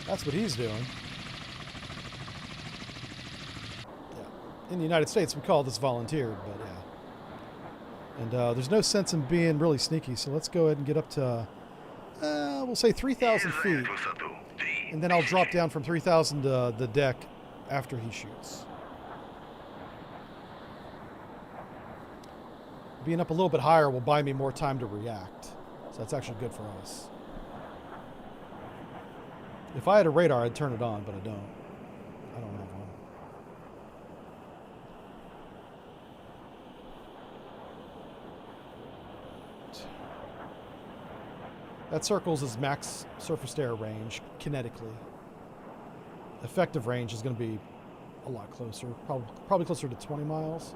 That's what he's doing. In the United States, we call this volunteered, but yeah. And there's no sense in being really sneaky, so let's go ahead and get up to, we'll say 3,000 feet. And then I'll drop down from 3,000 to the deck after he shoots. Being up a little bit higher will buy me more time to react. So that's actually good for us. If I had a radar, I'd turn it on, but I don't. I don't have one. That circles his max surface-to-air range kinetically. effective range is going to be a lot closer. Probably closer to 20 miles.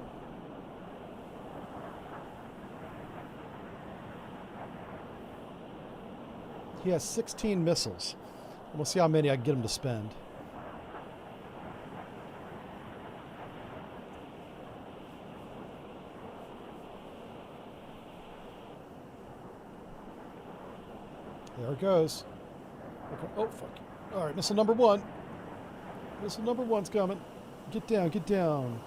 He has 16 missiles. We'll see how many I can get him to spend. There it goes. Okay. Oh, fuck. All right, missile number one. Missile number one's coming. Get down, get down.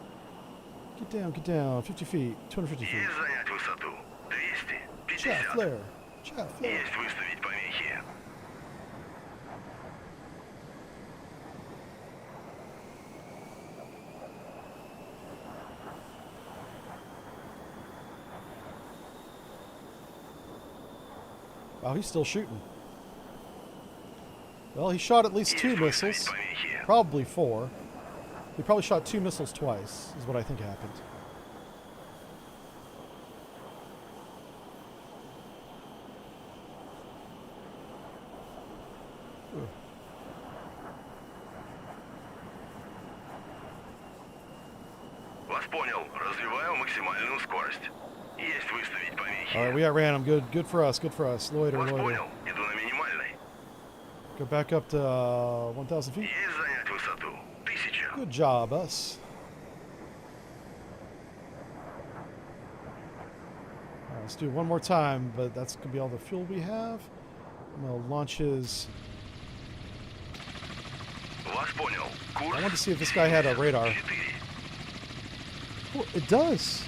Get down, get down. 50 feet, 250 feet. Есть занять высоту. 250. Chaff flare. Chaff flare. Есть выставить помехи. Wow, he's still shooting. Well, he shot at least 2 missiles. Помехи. Probably 4. He probably shot 2 missiles twice, is what I think happened. Ugh. Вас понял. Развиваю максимальную скорость. Есть выставить помехи. All right, we outran him. Good for us. Good for us. Loiter, Вас loiter. понял. Иду на минимальной. Go back up to 1,000 feet. Есть занять высоту. 1000. Good job, us. All right, let's do it one more time, but that's going to be all the fuel we have. I'm going to launch his... Вас понял. Курс. I wanted to see if this guy had a radar. 4. Oh, it does.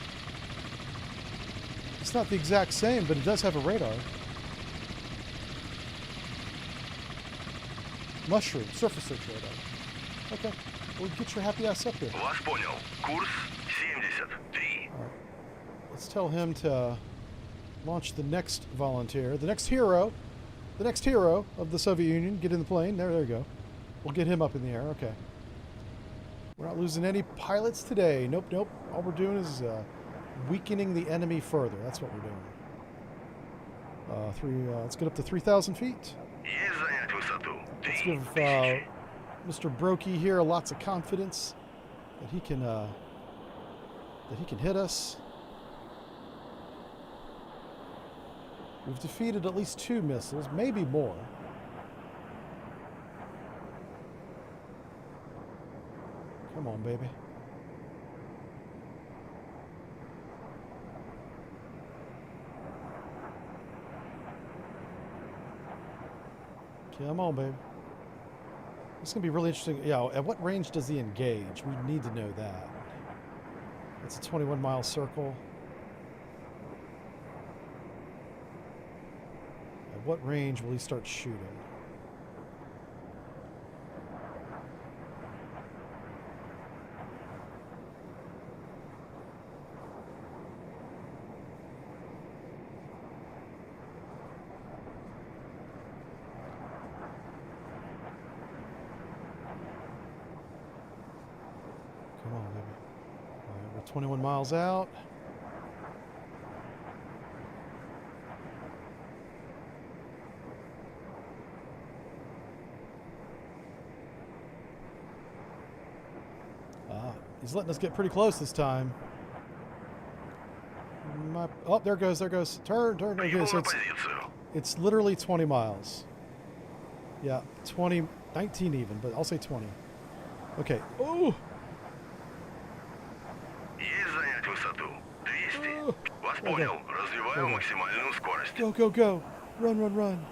It's not the exact same, but it does have a radar. Mushroom, surface search radar. Okay, well, get your happy ass up here. Вас понял. Курс 73. All right. Let's tell him to launch the next volunteer, the next hero of the Soviet Union. Get in the plane. There you go. We'll get him up in the air. Okay. We're not losing any pilots today. Nope. All we're doing is weakening the enemy further. That's what we're doing. Let's get up to 3,000 feet. Есть занять высоту. Let's 3000. give Mr. Brokey here lots of confidence that he can hit us. We've defeated at least 2 missiles, maybe more. Come on, baby. Come on, baby. This is going to be really interesting. Yeah, at what range does he engage? We need to know that. It's a 21-mile circle. At what range will he start shooting? Come on, baby. All right, we're 21 miles out. He's letting us get pretty close this time. Oh, there goes. Turn. Okay, so Прибыл на позицию. it's literally 20 miles. Yeah, 20, 19 even, but I'll say 20. Okay. Oh! Есть занять высоту. 200. Oh. Вас понял. Развиваю максимальную скорость. Go. Run.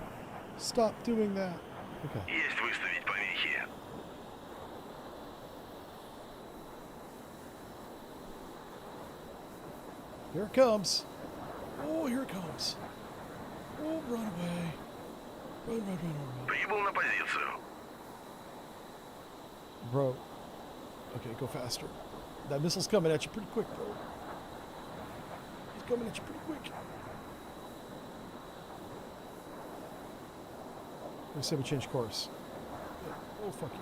Stop doing that. Okay. Есть выставить помехи. Here it comes. Oh, here it comes. Oh, run away. Run. Прибыл на позицию. Bro. Okay, go faster. That missile's coming at you pretty quick, bro. He's coming at you pretty quick. Let me say we change course. Oh, fuck you.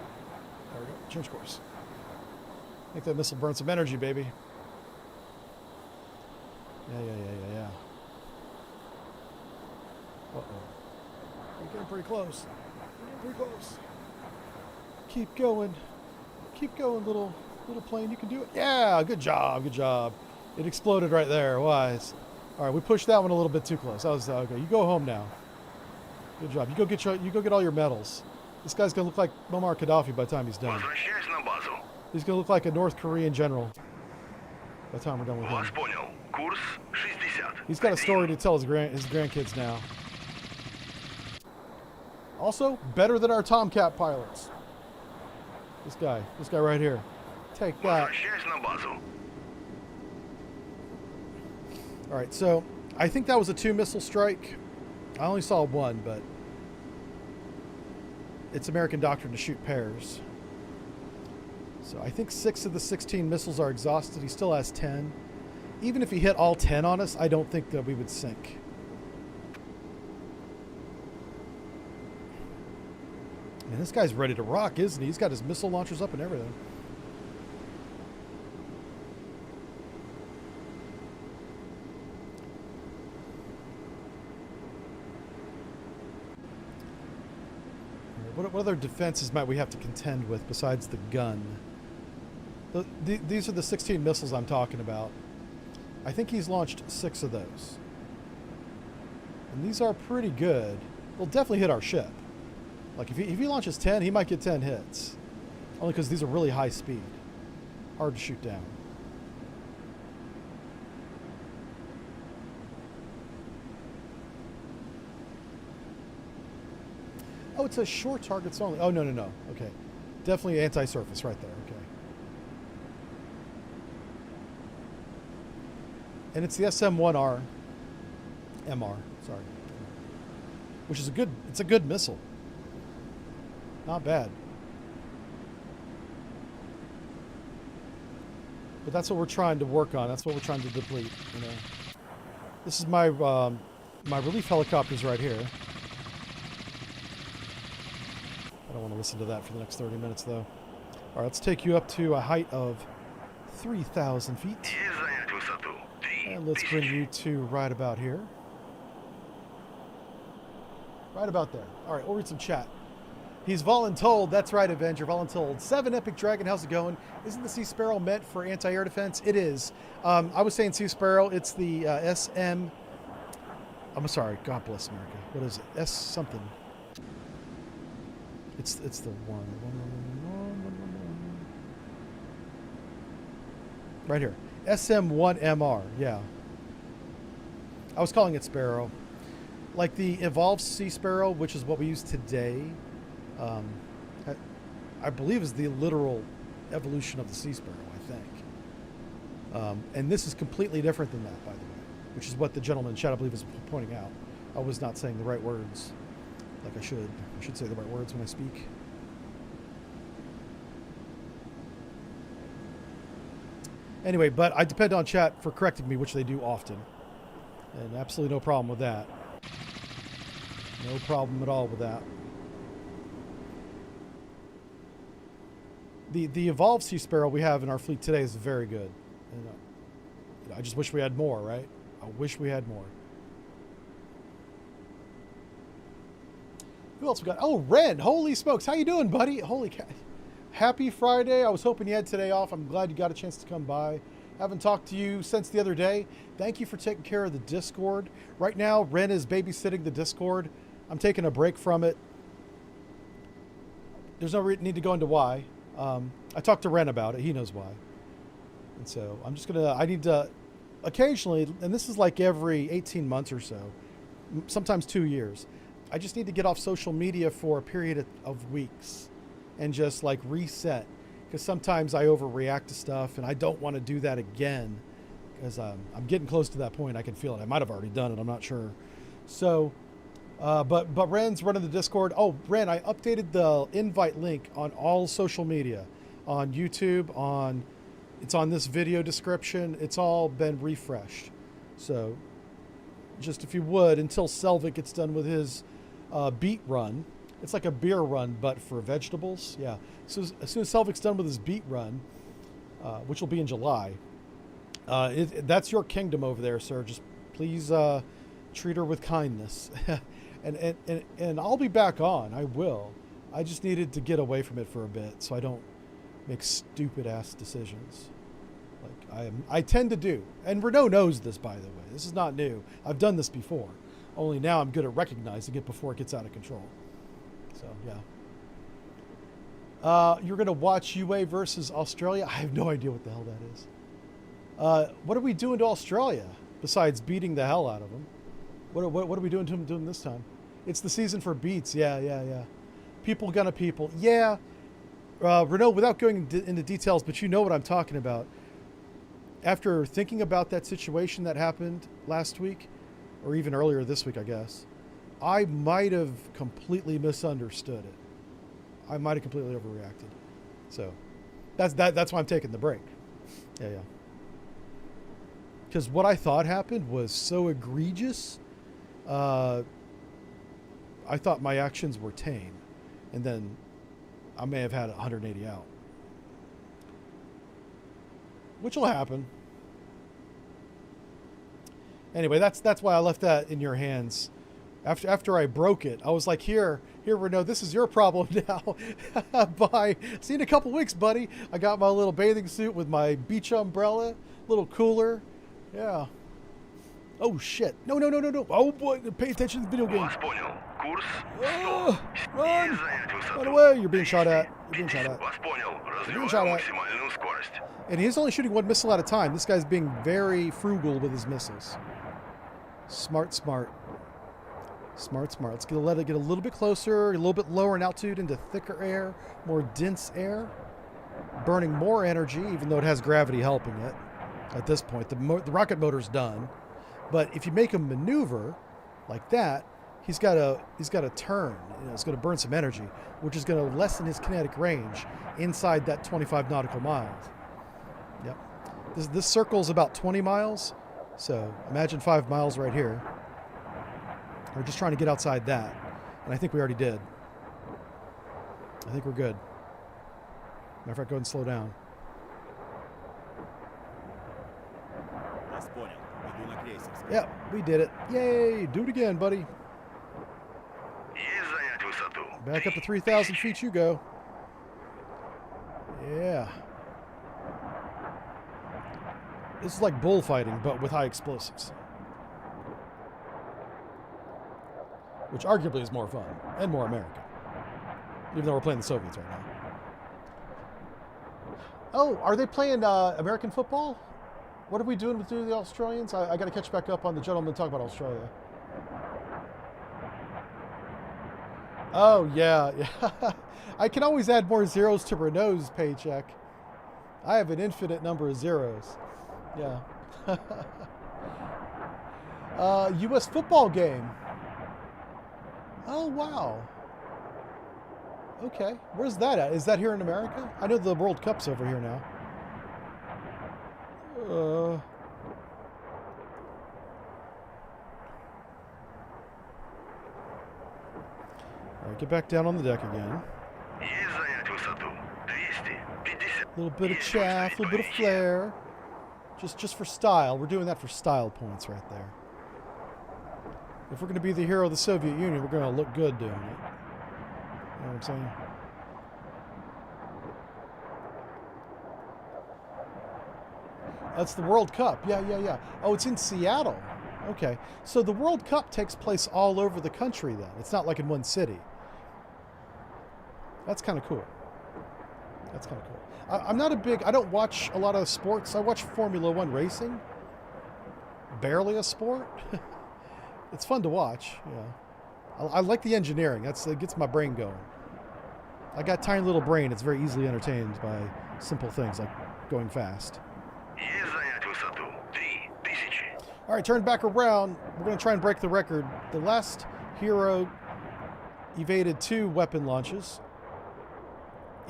There we go. Change course. Make that missile burn some energy, baby. Yeah. Uh-oh. We're getting pretty close. Keep going. Keep going, little plane. You can do it. Yeah, good job. Good job. It exploded right there. Wise. All right, we pushed that one a little bit too close. That was okay. You go home now. Good job. You go get all your medals. This guy's gonna look like Muammar Gaddafi by the time he's done. Возвращайся на базу. He's gonna look like a North Korean general by the time we're done with him. Вас понял. Курс 60. He's got a story to tell his grandkids now. Also, better than our Tomcat pilots. This guy right here. Take that. Возвращайся на базу. All right, so I think that was a 2-missile strike. I only saw one, but it's American doctrine to shoot pairs. So I think 6 of the 16 missiles are exhausted. He still has 10. Even if he hit all 10 on us, I don't think that we would sink. Man, this guy's ready to rock, isn't he? He's got his missile launchers up and everything. What other defenses might we have to contend with besides the gun? These are the 16 missiles I'm talking about. I think he's launched 6 of those. And these are pretty good. They'll definitely hit our ship. Like if he launches 10, he might get 10 hits. Only because these are really high speed. Hard to shoot down. Oh, it says short targets only. Oh, no. Okay. Definitely anti-surface right there. Okay. And it's the SM-1R. MR, sorry. Which is it's a good missile. Not bad. But that's what we're trying to work on. That's what we're trying to deplete, you know. This is my my relief helicopters right here. I don't want to listen to that for the next 30 minutes, though. All right, let's take you up to a height of 3,000 feet. And let's bring you to right about here. Right about there. All right, we'll read some chat. He's voluntold. That's right, Avenger. Voluntold. 7 Epic Dragon. How's it going? Isn't the Sea Sparrow meant for anti-air defense? It is. I was saying Sea Sparrow. It's the SM. I'm sorry. God bless America. What is it? S something. It's the one. Right here. SM-1MR. Yeah. I was calling it Sparrow. Like the Evolved Sea Sparrow, which is what we use today, I believe is the literal evolution of the Sea Sparrow, I think. And this is completely different than that, by the way, which is what the gentleman in chat, I believe, is pointing out. I was not saying the right words like I should. I should say the right words when I speak. Anyway, but I depend on chat for correcting me, which they do often. And absolutely no problem with that. No problem at all with that. The Evolved Sea Sparrow we have in our fleet today is very good. And, I just wish we had more, right? I wish we had more. Who else we got? Oh, Ren! Holy smokes! How you doing, buddy? Holy cow! Happy Friday! I was hoping you had today off. I'm glad you got a chance to come by. Haven't talked to you since the other day. Thank you for taking care of the Discord. Right now, Ren is babysitting the Discord. I'm taking a break from it. There's no need to go into why. I talked to Ren about it. He knows why. And so I'm just gonna. I need to occasionally, and this is like every 18 months or so, sometimes 2 years. I just need to get off social media for a period of weeks and just like reset, because sometimes I overreact to stuff and I don't want to do that again, because I'm getting close to that point. I can feel it. I might have already done it. I'm not sure. So, but Ren's running the Discord. Oh, Ren, I updated the invite link on all social media, on YouTube, it's on this video description. It's all been refreshed. So just if you would, until Selvig gets done with his beet run. It's like a beer run, but for vegetables. Yeah. So as soon as Selvig's done with his beet run, which will be in July, that's your kingdom over there, sir. Just please treat her with kindness. and I'll be back on. I will. I just needed to get away from it for a bit so I don't make stupid ass decisions. Like I tend to do. And Renault knows this, by the way. This is not new. I've done this before. Only now I'm good at recognizing it before it gets out of control. So, yeah. You're going to watch UA versus Australia? I have no idea what the hell that is. What are we doing to Australia besides beating the hell out of them? What are we doing to them this time? It's the season for beats. Yeah. People gonna people. Yeah. Renault, without going into details, but you know what I'm talking about. After thinking about that situation that happened last week, or even earlier this week, I guess, I might have completely misunderstood it. I might have completely overreacted. So that's why I'm taking the break. Yeah. Because what I thought happened was so egregious. I thought my actions were tame. And then I may have had 180 out. Which will happen. Anyway, that's why I left that in your hands. After I broke it, I was like, here, Renault, this is your problem now. Bye. See you in a couple weeks, buddy. I got my little bathing suit with my beach umbrella, little cooler. Yeah. Oh, shit. No. Oh, boy. Pay attention to the video game. Run. Run away. You're being shot at. And he's only shooting one missile at a time. This guy's being very frugal with his missiles. Smart. Let's let it get a little bit closer, a little bit lower in altitude into thicker air, more dense air. Burning more energy, even though it has gravity helping it. At this point, the rocket motor's done. But if you make him maneuver like that, he's got to turn. It's going to burn some energy, which is going to lessen his kinetic range inside that 25 nautical miles. Yep. This circle's about 20 miles, so imagine 5 miles right here. We're just trying to get outside that, and I think we already did. I think we're good. Matter of fact, go ahead and slow down. Yep, we did it. Yay! Do it again, buddy. Back up to 3,000 feet you go. Yeah. This is like bullfighting, but with high explosives. Which arguably is more fun and more American. Even though we're playing the Soviets right now. Oh, are they playing American football? What are we doing with the Australians? I got to catch back up on the gentleman talk about Australia. Oh, yeah. I can always add more zeros to Renault's paycheck. I have an infinite number of zeros. Yeah. U.S. football game. Oh, wow. Okay. Where's that at? Is that here in America? I know the World Cup's over here now. All right, get back down on the deck again. A little bit of chaff, a little bit of flair. Just for style. We're doing that for style points right there. If we're going to be the hero of the Soviet Union, we're going to look good doing it. You know what I'm saying? That's the World Cup. Yeah. Oh, it's in Seattle. Okay. So the World Cup takes place all over the country then. It's not like in one city. That's kind of cool. I'm not I don't watch a lot of sports. I watch Formula One racing. Barely a sport. It's fun to watch. Yeah. I like the engineering. It gets my brain going. I got a tiny little brain. It's very easily entertained by simple things like going fast. All right, turn back around. We're going to try and break the record. The last hero evaded 2 weapon launches,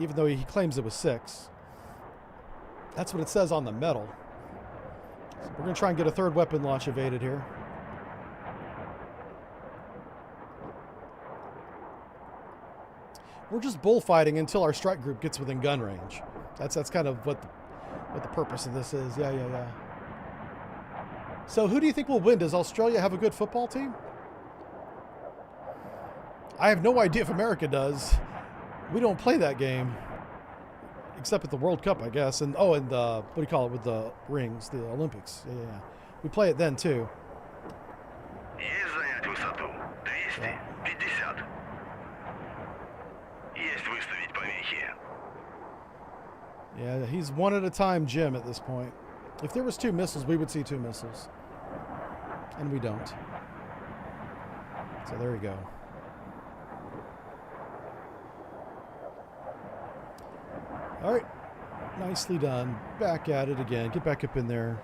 even though he claims it was 6. That's what it says on the medal. So we're going to try and get a 3rd weapon launch evaded here. We're just bullfighting until our strike group gets within gun range. That's kind of what the purpose of this is. Yeah. So who do you think will win? Does Australia have a good football team? I have no idea if America does. We don't play that game, except at the World Cup, I guess. And what do you call it with the rings, the Olympics? Yeah. We play it then too. Есть занять высоту. 250. Есть выставить помехи. Yeah, he's one at a time, Jim, at this point. If there was 2 missiles, we would see 2 missiles. And we don't. So there you go. All right. Nicely done. Back at it again. Get back up in there.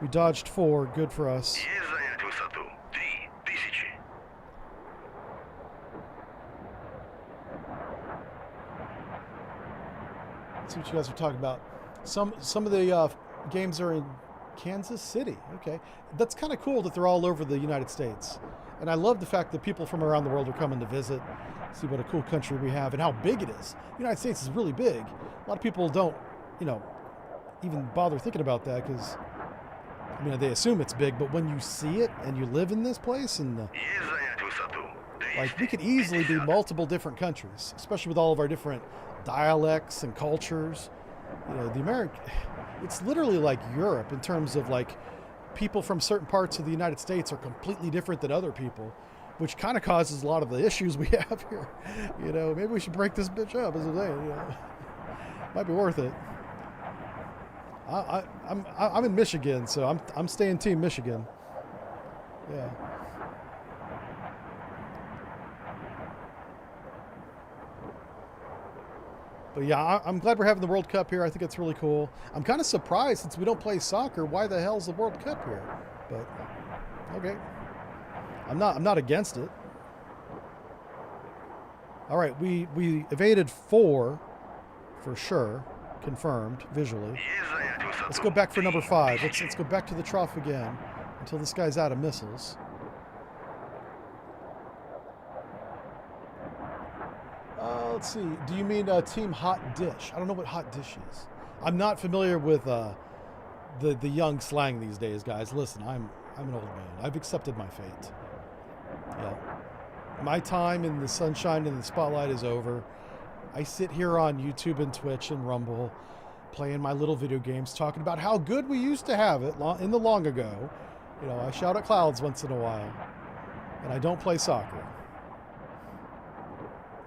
We dodged 4. Good for us. Есть занять высоту. 3000. Let's see what you guys are talking about. Some of the games are in Kansas City. Okay. That's kind of cool that they're all over the United States. And I love the fact that people from around the world are coming to visit, see what a cool country we have and how big it is. The United States is really big. A lot of people don't, even bother thinking about that because, they assume it's big, but when you see it and you live in this place, and Есть занять высоту. we could easily be multiple different countries, especially with all of our different dialects and cultures. It's literally like Europe in terms of people from certain parts of the United States are completely different than other people, which kind of causes a lot of the issues we have here. Maybe we should break this bitch up, as I'm saying. Might be worth it. I'm in Michigan, so I'm staying Team Michigan. Yeah. But yeah, I'm glad we're having the World Cup here. I think it's really cool. I'm kind of surprised since we don't play soccer. Why the hell's the World Cup here? But okay, I'm not against it. All right, we evaded 4 for sure, confirmed visually. Есть занять высоту. Let's go back for number 5. Let's go back to the trough again until this guy's out of missiles. Let's see. Do you mean Team Hot Dish? I don't know what Hot Dish is. I'm not familiar with the young slang these days, guys. Listen, I'm an old man. I've accepted my fate. Yeah. My time in the sunshine and the spotlight is over. I sit here on YouTube and Twitch and Rumble, playing my little video games, talking about how good we used to have it in the long ago. I shout at clouds once in a while, and I don't play soccer.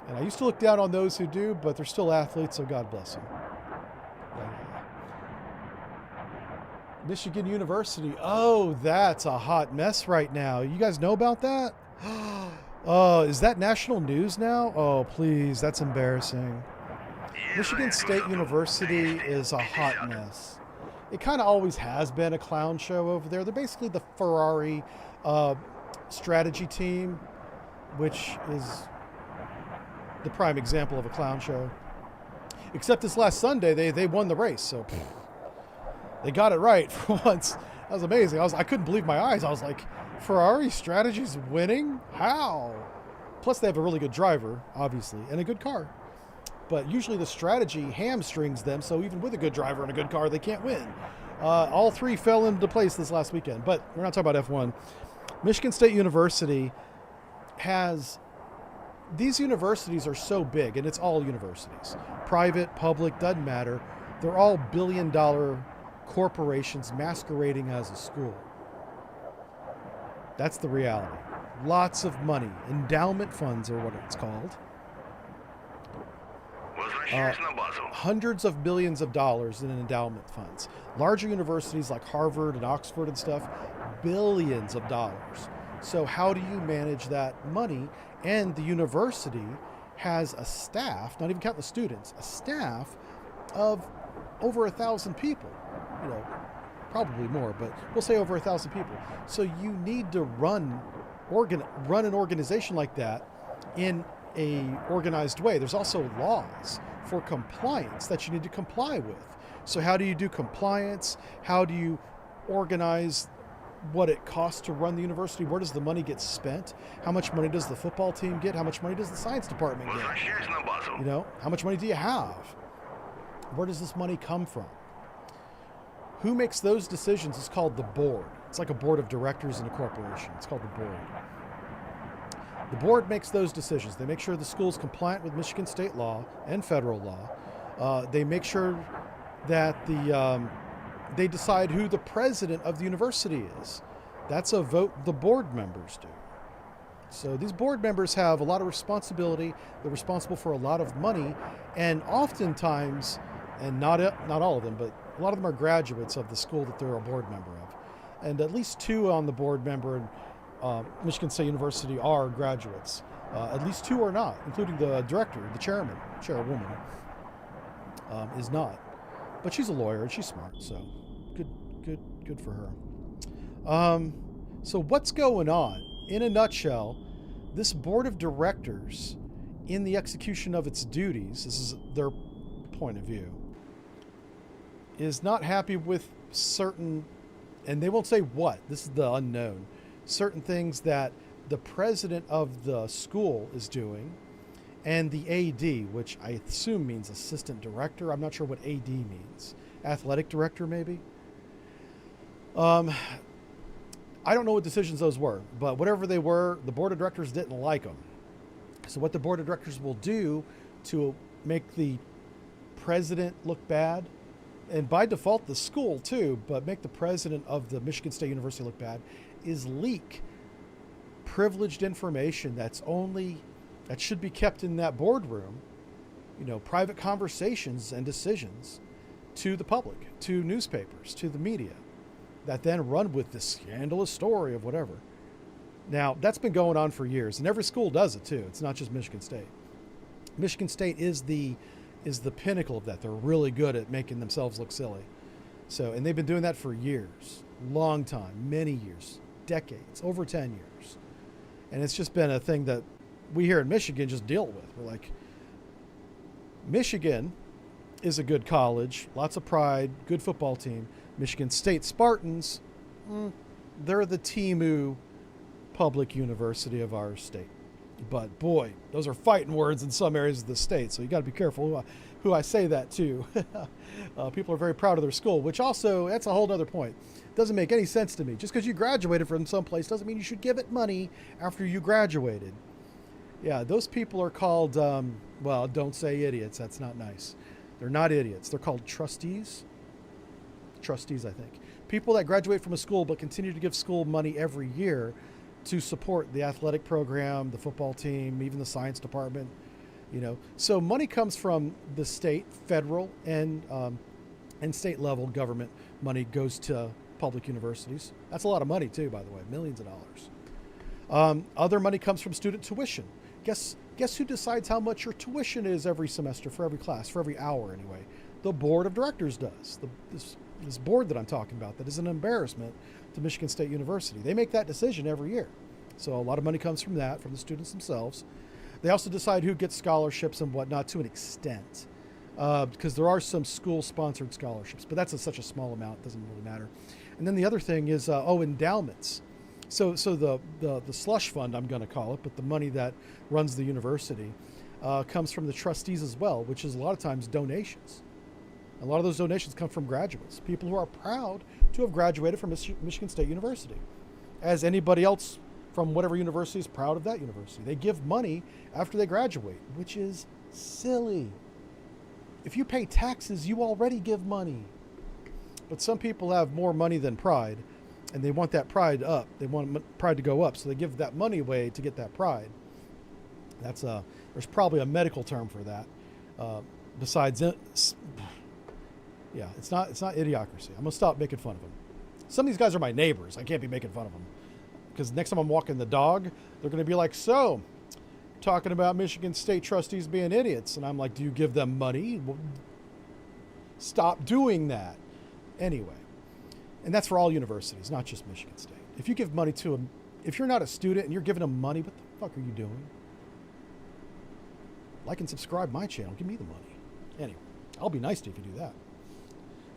And I used to look down on those who do, but they're still athletes, so God bless them. Michigan University. Oh, that's a hot mess right now. You guys know about that? Oh, is that national news now? Oh, please, that's embarrassing. Michigan State University is a hot mess. It kind of always has been a clown show over there. They're basically the Ferrari strategy team, which is the prime example of a clown show. Except this last Sunday, they won the race, so they got it right for once. That was amazing. I couldn't believe my eyes. I was like, Ferrari strategy's winning? How? Plus, they have a really good driver, obviously, and a good car. But usually the strategy hamstrings them, so even with a good driver and a good car, they can't win. All 3 fell into place this last weekend, but we're not talking about F1. Michigan State University has... These universities are so big, and it's all universities. Private, public, doesn't matter. They're all billion-dollar corporations masquerading as a school. That's the reality. Lots of money. Endowment funds are what it's called. Hundreds of millions of dollars in endowment funds. Larger universities like Harvard and Oxford and stuff, billions of dollars. So how do you manage that money? And the university has a staff, not even count the students, a staff of over 1,000 people. Probably more, but we'll say over 1,000 people. So you need to run an organization like that in a organized way. There's also laws for compliance that you need to comply with. So how do you do compliance? How do you organize what it costs to run the university? Where does the money get spent? How much money does the football team get? How much money does the science department get? How much money do you have? Where does this money come from? Who makes those decisions is called the board. It's like a board of directors in a corporation. It's called the board. The board makes those decisions. They make sure the school's compliant with Michigan state law and federal law. They make sure that they decide who the president of the university is. That's a vote the board members do. So these board members have a lot of responsibility. They're responsible for a lot of money, and oftentimes, and not all of them, but a lot of them are graduates of the school that they're a board member of. And at least 2 on the board member in Michigan State University are graduates. At least 2 are not, including the director, the chairwoman, is not. But she's a lawyer and she's smart, so good for her. So what's going on? In a nutshell, this board of directors, in the execution of its duties, this is their point of view, is not happy with certain, and they won't say what, this is the unknown, certain things that the president of the school is doing, and the AD, which I assume means assistant director. I'm not sure what AD means. Athletic director, maybe? I don't know what decisions those were, but whatever they were, the board of directors didn't like them. So what the board of directors will do to make the president look bad, and by default the school too, but make the president of the Michigan State University look bad, is leak privileged information that should be kept in that boardroom, private conversations and decisions, to the public, to newspapers, to the media, that then run with this scandalous story of whatever. Now, that's been going on for years, and every school does it too. It's not just Michigan State. Michigan State is the pinnacle of that. They're really good at making themselves look silly. So, and they've been doing that for years, long time, many years, decades, over 10 years. And it's just been a thing that we here in Michigan just deal with. We're like, Michigan is a good college, lots of pride, good football team. Michigan State Spartans, they're the Timu public university of our state. But boy, those are fighting words in some areas of the state, so you got to be careful who I say that to. People are very proud of their school, which also, that's a whole other point. Doesn't make any sense to me. Just because you graduated from someplace doesn't mean you should give it money after you graduated. Yeah, those people are called, well, don't say idiots. That's not nice. They're not idiots. They're called trustees. Trustees, I think. People that graduate from a school but continue to give school money every year to support the athletic program, the football team, even the science department, So money comes from the state, federal, and state level government. Money goes to public universities. That's a lot of money too, by the way, millions of dollars. Other money comes from student tuition. Guess who decides how much your tuition is every semester, for every class, for every hour anyway? The board of directors does. This board that I'm talking about, that is an embarrassment to Michigan State University. They make that decision every year. So a lot of money comes from that, from the students themselves. They also decide who gets scholarships and whatnot to an extent, because there are some school-sponsored scholarships, but that's such a small amount, it doesn't really matter. And then the other thing is, endowments. So the slush fund, I'm going to call it, but the money that runs the university comes from the trustees as well, which is a lot of times donations. A lot of those donations come from graduates, people who are proud to have graduated from Michigan State University, as anybody else from whatever university is proud of that university. They give money after they graduate, which is silly. If you pay taxes, you already give money. But some people have more money than pride, and they want that pride up. They want pride to go up, so they give that money away to get that pride. There's probably a medical term for that. Yeah, it's not idiocracy. I'm gonna stop making fun of them. Some of these guys are my neighbors. I can't be making fun of them, because next time I'm walking the dog, they're gonna be like, "So, talking about Michigan State trustees being idiots," and I'm like, "Do you give them money? Well, stop doing that." Anyway, and that's for all universities, not just Michigan State. If you give money to them, if you're not a student and you're giving them money, what the fuck are you doing? Like and subscribe my channel. Give me the money. Anyway, I'll be nice to you if you do that.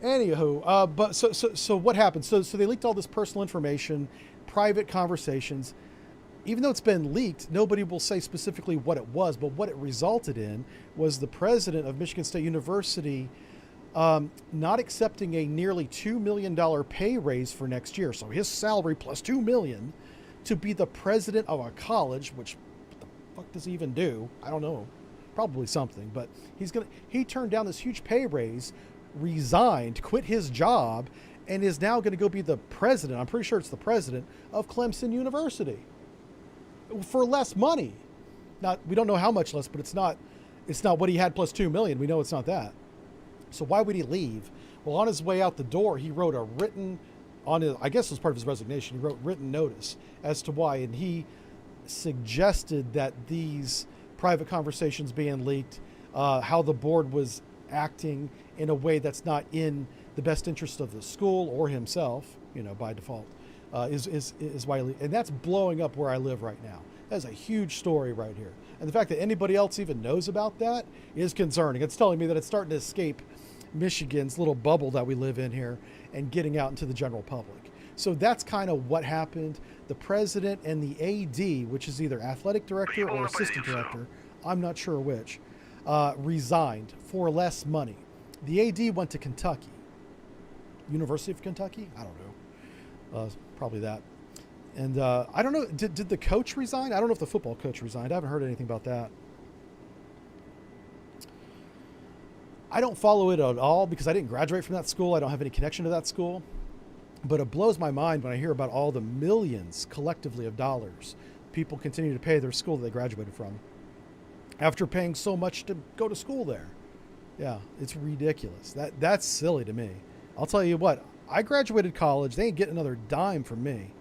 Anywho, but so what happened? So they leaked all this personal information, private conversations. Even though it's been leaked, nobody will say specifically what it was, but what it resulted in was the president of Michigan State University not accepting a nearly $2 million pay raise for next year. So his salary plus $2 million to be the president of a college, which fuck does he even do? I don't know. Probably something, but he turned down this huge pay raise, resigned, quit his job, and is now going to go be the president. I'm pretty sure it's the president of Clemson University for less money. We don't know how much less, but it's not what he had plus $2 million. We know it's not that. So why would he leave? Well, on his way out the door, he wrote I guess it was part of his resignation. He wrote written notice as to why, and he suggested that these private conversations being leaked, how the board was acting in a way that's not in the best interest of the school or himself, by default, is why, and that's blowing up where I live right now. That's a huge story right here. And the fact that anybody else even knows about that is concerning. It's telling me that it's starting to escape Michigan's little bubble that we live in here and getting out into the general public. So that's kind of what happened. The president and the AD, which is either athletic director or assistant director, I'm not sure which, resigned for less money. The AD went to Kentucky. University of Kentucky? I don't know. Probably that. And I don't know, did the coach resign? I don't know if the football coach resigned. I haven't heard anything about that. I don't follow it at all because I didn't graduate from that school. I don't have any connection to that school. But it blows my mind when I hear about all the millions collectively of dollars people continue to pay their school that they graduated from after paying so much to go to school there. Yeah, it's ridiculous. That's silly to me. I'll tell you what, I graduated college. They ain't getting another dime from me.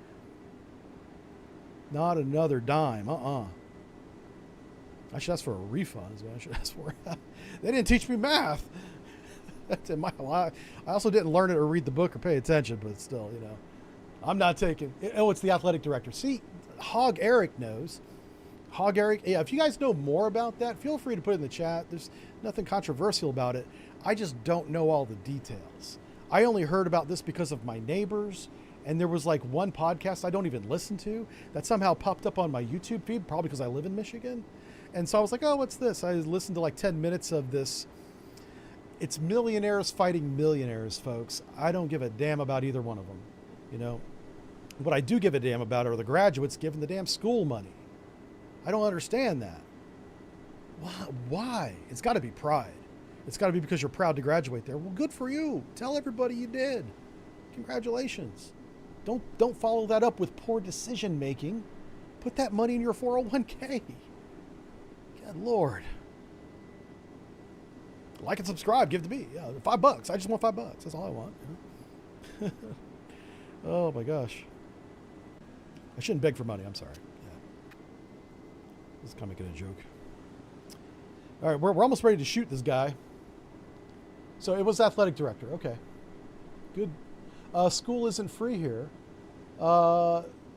Not another dime. I should ask for a refund. Is what I should ask for. They didn't teach me math. That's in my life. I also didn't learn it or read the book or pay attention, but still, I'm not taking. Oh, it's the athletic director. See, Hog Eric knows. Hog Eric. Yeah, if you guys know more about that, feel free to put it in the chat. There's nothing controversial about it. I just don't know all the details. I only heard about this because of my neighbors. And there was like one podcast I don't even listen to that somehow popped up on my YouTube feed, probably because I live in Michigan. And so I was like, oh, what's this? I listened to like 10 minutes of this. It's millionaires fighting millionaires, folks. I don't give a damn about either one of them. What I do give a damn about are the graduates giving the damn school money. I don't understand that. Why? It's got to be pride. It's got to be because you're proud to graduate there. Well, good for you. Tell everybody you did. Congratulations. Don't follow that up with poor decision making. Put that money in your 401k. Good Lord. Like and subscribe. Give it to me. Yeah, $5. I just want $5. That's all I want. Oh my gosh. I shouldn't beg for money. I'm sorry. Yeah. This is kind of making a joke. All right, we're almost ready to shoot this guy. So it was athletic director. Okay. Good. School isn't free here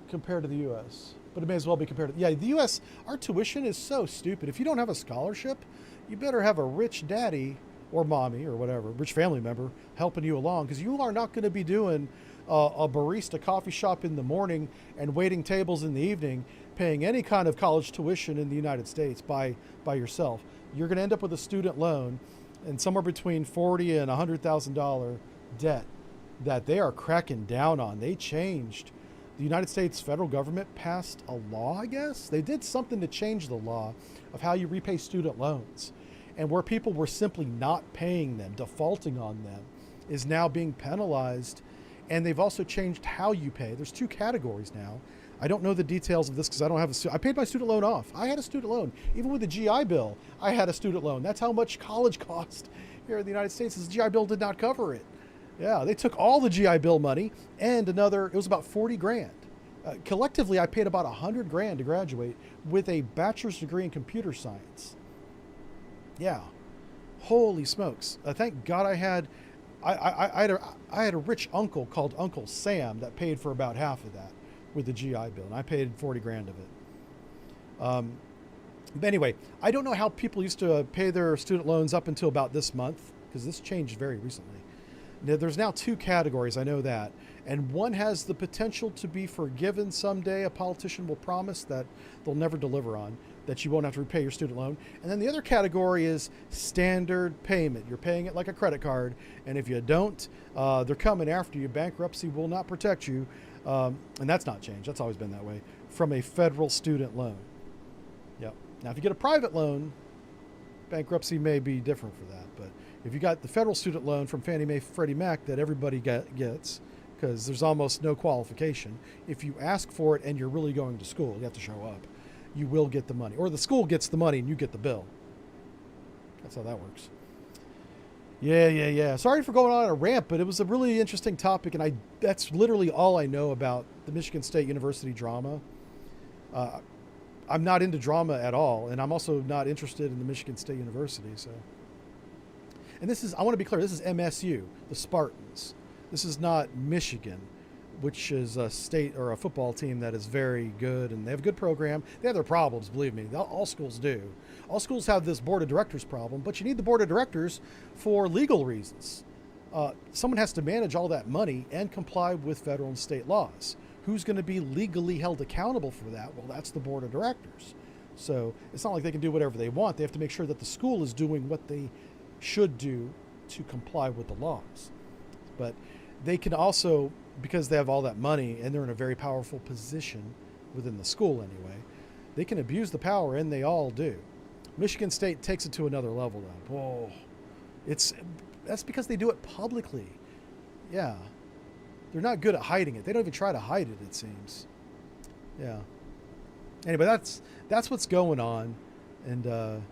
compared to the U.S., but it may as well be compared to... Yeah, the U.S., our tuition is so stupid. If you don't have a scholarship, you better have a rich daddy or mommy or whatever, rich family member helping you along, because you are not going to be doing a barista coffee shop in the morning and waiting tables in the evening, paying any kind of college tuition in the United States by yourself. You're going to end up with a student loan and somewhere between $40,000 and $100,000 debt that they are cracking down on. They changed. The United States federal government passed a law, I guess. They did something to change the law of how you repay student loans. And where people were simply not paying them, defaulting on them, is now being penalized. And they've also changed how you pay. There's 2 categories now. I don't know the details of this because I don't have I paid my student loan off. I had a student loan. Even with the GI Bill, I had a student loan. That's how much college cost here in the United States. The GI Bill did not cover it. Yeah, they took all the GI Bill money and it was about 40 grand. Collectively, I paid about 100 grand to graduate with a bachelor's degree in computer science. Yeah. Holy smokes. Thank God I had a rich uncle called Uncle Sam that paid for about half of that with the GI Bill, and I paid 40 grand of it. But anyway, I don't know how people used to pay their student loans up until about this month, because this changed very recently. There's now 2 categories, I know that. And one has the potential to be forgiven someday. A politician will promise that they'll never deliver on, that you won't have to repay your student loan. And then the other category is standard payment. You're paying it like a credit card. And if you don't, they're coming after you. Bankruptcy will not protect you. And that's not changed. That's always been that way. From a federal student loan. Yep. Now, if you get a private loan, bankruptcy may be different for that. But if you got the federal student loan from Fannie Mae, Freddie Mac that everybody gets, because there's almost no qualification, if you ask for it and you're really going to school, you have to show up, you will get the money. Or the school gets the money and you get the bill. That's how that works. Yeah. Sorry for going on a rant, but it was a really interesting topic, and that's literally all I know about the Michigan State University drama. I'm not into drama at all, and I'm also not interested in the Michigan State University. So, and I want to be clear, this is MSU, the Spartans. This is not Michigan, which is a state or a football team that is very good, and they have a good program. They have their problems, believe me. All schools do. All schools have this board of directors problem, but you need the board of directors for legal reasons. Someone has to manage all that money and comply with federal and state laws. Who's going to be legally held accountable for that? Well, that's the board of directors. So it's not like they can do whatever they want. They have to make sure that the school is doing what they should do to comply with the laws. But they can also, because they have all that money and they're in a very powerful position within the school anyway, they can abuse the power, and they all do. Michigan State takes it to another level though. Whoa. That's because they do it publicly. Yeah. They're not good at hiding it. They don't even try to hide it seems. Yeah. Anyway, that's what's going on. And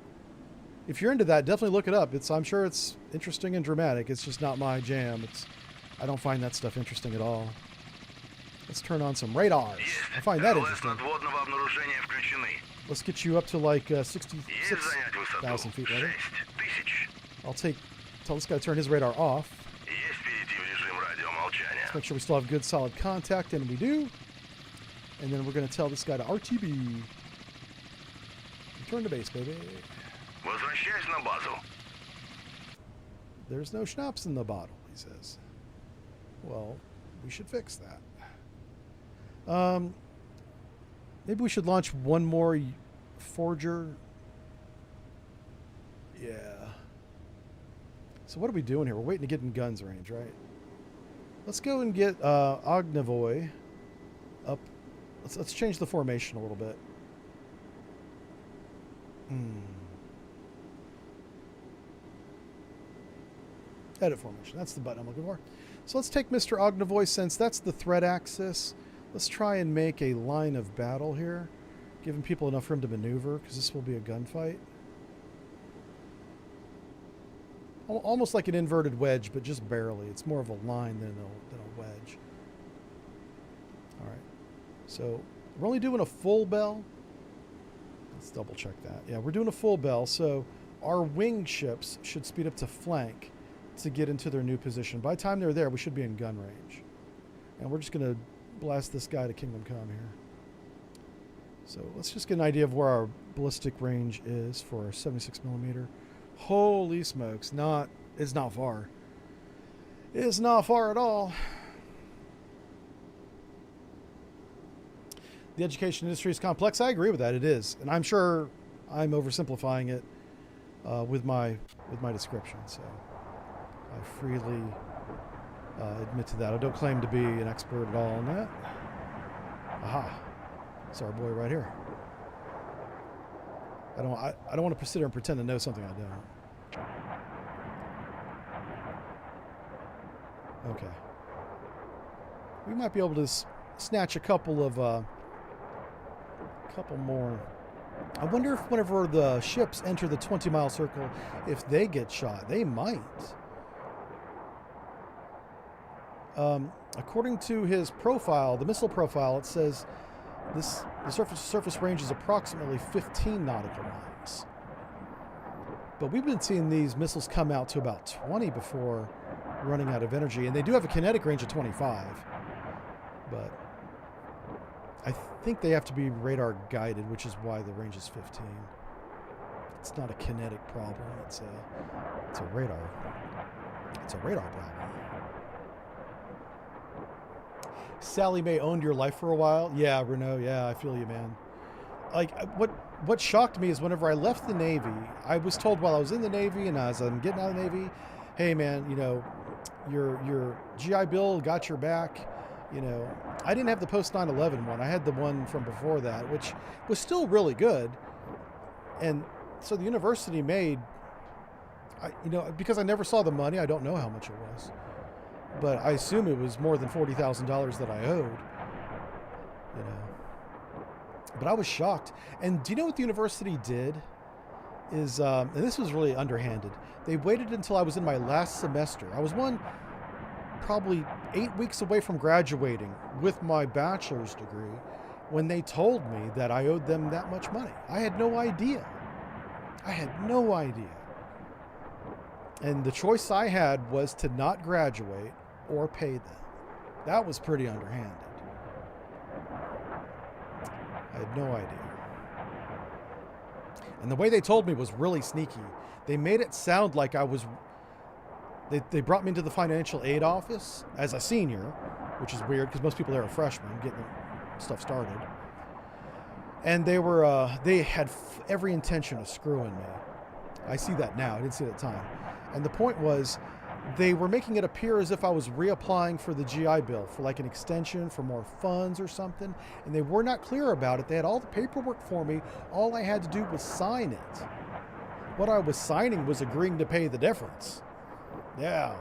if you're into that, definitely look it up. I'm sure it's interesting and dramatic. It's just not my jam. I don't find that stuff interesting at all. Let's turn on some radars. I find that interesting. Let's get you up to like 66,000 feet, right? Tell this guy to turn his radar off. Let's make sure we still have good solid contact, and we do. And then we're going to tell this guy to RTB. Return to base, baby. There's no schnapps in the bottle, he says. Well, we should fix that. Maybe we should launch one more Forger. Yeah. So what are we doing here? We're waiting to get in guns range, right? Let's go and get Ognivoy up. Let's change the formation a little bit. Edit formation. That's the button I'm looking for. So let's take Mr. Ognivoy, since that's the threat axis. Let's try and make a line of battle here, giving people enough room to maneuver, because this will be a gunfight. Almost like an inverted wedge, but just barely. It's more of a line than a wedge. All right. So we're only doing a full bell. Let's double check that. Yeah, we're doing a full bell. So our wing ships should speed up to flank to get into their new position. By the time they're there, we should be in gun range. And we're just going to blast this guy to Kingdom Come here. So let's just get an idea of where our ballistic range is for our 76 millimeter. Holy smokes, it's not far. It's not far at all. The education industry is complex. I agree with that. It is. And I'm sure I'm oversimplifying it with my description. So I freely admit to that. I don't claim to be an expert at all on that. Aha. It's our boy right here. I don't want to sit here and pretend to know something I don't. Okay. We might be able to snatch a couple more. I wonder if whenever the ships enter the 20-mile circle, if they get shot. They might. According to his profile, the missile profile, it says the surface range is approximately 15 nautical miles. But we've been seeing these missiles come out to about 20 before running out of energy, and they do have a kinetic range of 25. But I think they have to be radar guided, which is why the range is 15. It's not a kinetic problem. It's a radar. It's a radar problem. Sally Mae owned your life for a while. Yeah, Renault. Yeah, I feel you, man. Like, what shocked me is whenever I left the Navy, I was told while I was in the Navy and as I'm getting out of the Navy, hey, man, you know, your GI Bill got your back. You know, I didn't have the post 9/11 one. I had the one from before that, which was still really good. And so the university made, because I never saw the money, I don't know how much it was. But I assume it was more than $40,000 that I owed. But I was shocked. And do you know what the university did? Is and this was really underhanded. They waited until I was in my last semester. I was probably 8 weeks away from graduating with my bachelor's degree when they told me that I owed them that much money. I had no idea. And the choice I had was to not graduate or pay them. That was pretty underhanded. I had no idea. And the way they told me was really sneaky. They made it sound like I was... They brought me into the financial aid office as a senior, which is weird because most people there are freshmen getting stuff started. And they had every intention of screwing me. I see that now. I didn't see it at the time. And the point was, they were making it appear as if I was reapplying for the GI Bill for like an extension for more funds or something. And they were not clear about it. They had all the paperwork for me. All I had to do was sign it. What I was signing was agreeing to pay the difference. Yeah.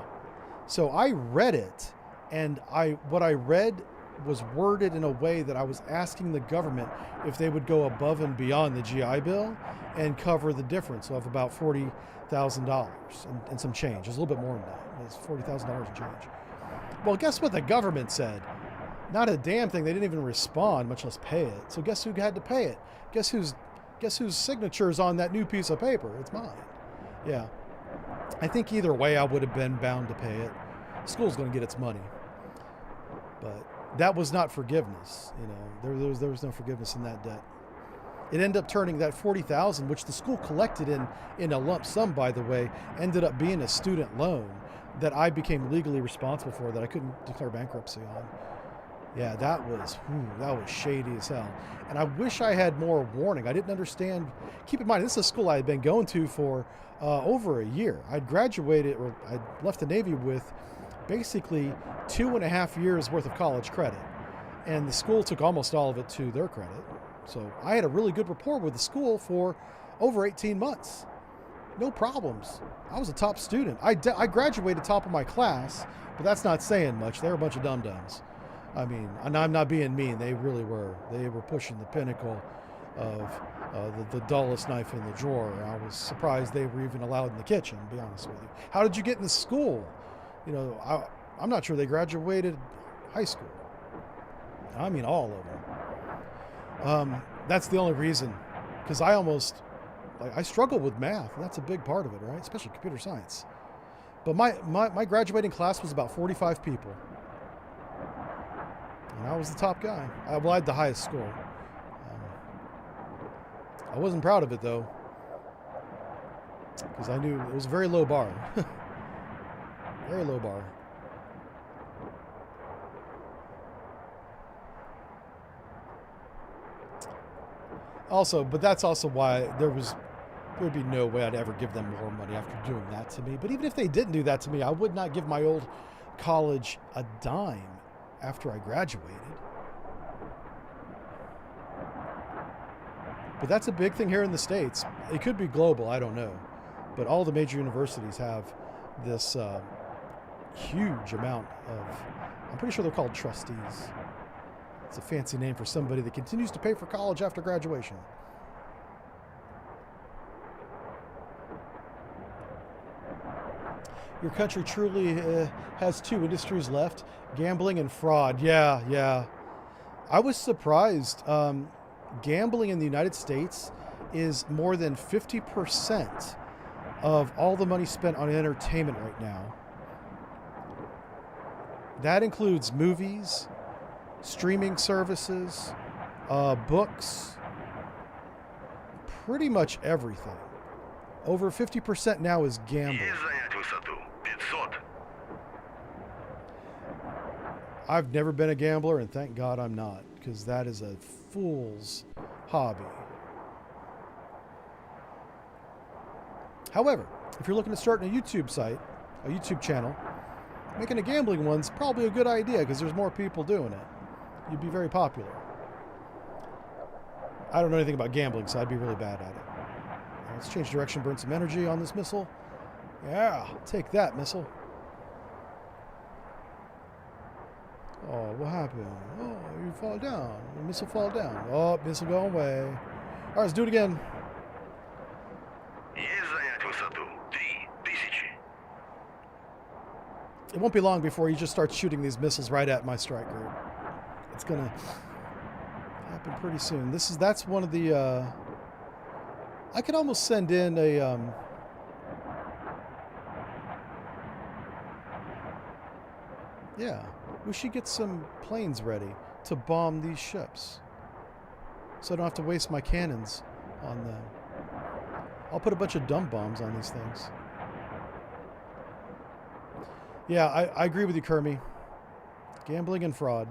So I read it, and what I read was worded in a way that I was asking the government if they would go above and beyond the GI Bill and cover the difference of about $40,000 and some change. It was a little bit more than that. It was $40,000 and change. Well, guess what the government said? Not a damn thing. They didn't even respond, much less pay it. So guess who had to pay it? Guess whose signature is on that new piece of paper? It's mine. Yeah. I think either way I would have been bound to pay it. School's going to get its money. But that was not forgiveness. There was no forgiveness in that debt. It ended up turning that $40,000, which the school collected in a lump sum, by the way, ended up being a student loan that I became legally responsible for, that I couldn't declare bankruptcy on. Yeah, that was shady as hell. And I wish I had more warning. I didn't understand. Keep in mind, this is a school I had been going to for over a year. I'd graduated, or I'd left the Navy with basically 2.5 years worth of college credit. And the school took almost all of it to their credit. So I had a really good rapport with the school for over 18 months. No problems. I was a top student. I graduated top of my class, but that's not saying much. They were a bunch of dum-dums. I mean, and I'm not being mean. They really were. They were pushing the pinnacle of the dullest knife in the drawer. I was surprised they were even allowed in the kitchen, to be honest with you. How did you get in the school? I'm not sure they graduated high school. I mean, all of them. That's the only reason, because I struggle with math, and that's a big part of it, right? Especially computer science. But my graduating class was about 45 people. And I was the top guy. I had the highest score. I wasn't proud of it, though, because I knew it was a very low bar. Very low bar. But that's also why there would be no way I'd ever give them more money after doing that to me. But even if they didn't do that to me, I would not give my old college a dime after I graduated. But that's a big thing here in the States. It could be global, I don't know. But all the major universities have this huge amount of, I'm pretty sure they're called trustees. It's a fancy name for somebody that continues to pay for college after graduation. Your country truly has two industries left, gambling and fraud. Yeah. I was surprised. Gambling in the United States is more than 50% of all the money spent on entertainment right now. That includes movies, streaming services, books, pretty much everything. Over 50% now is gambling. I've never been a gambler, and thank God I'm not, because that is a fool's hobby. However, if you're looking to start a YouTube channel, making a gambling one's probably a good idea because there's more people doing it. You'd be very popular. I don't know anything about gambling, so I'd be really bad at it. Let's change direction, burn some energy on this missile. Yeah, take that, missile. Oh, what happened? Oh, you fall down. The missile fall down. Oh, missile going away. All right, let's do it again. Есть занять высоту. 3000. It won't be long before he just starts shooting these missiles right at my strike group. It's gonna happen pretty soon. That's one of the. I could almost send in a. Yeah, we should get some planes ready to bomb these ships, so I don't have to waste my cannons on them. I'll put a bunch of dumb bombs on these things. Yeah, I agree with you, Kermie. Gambling and fraud.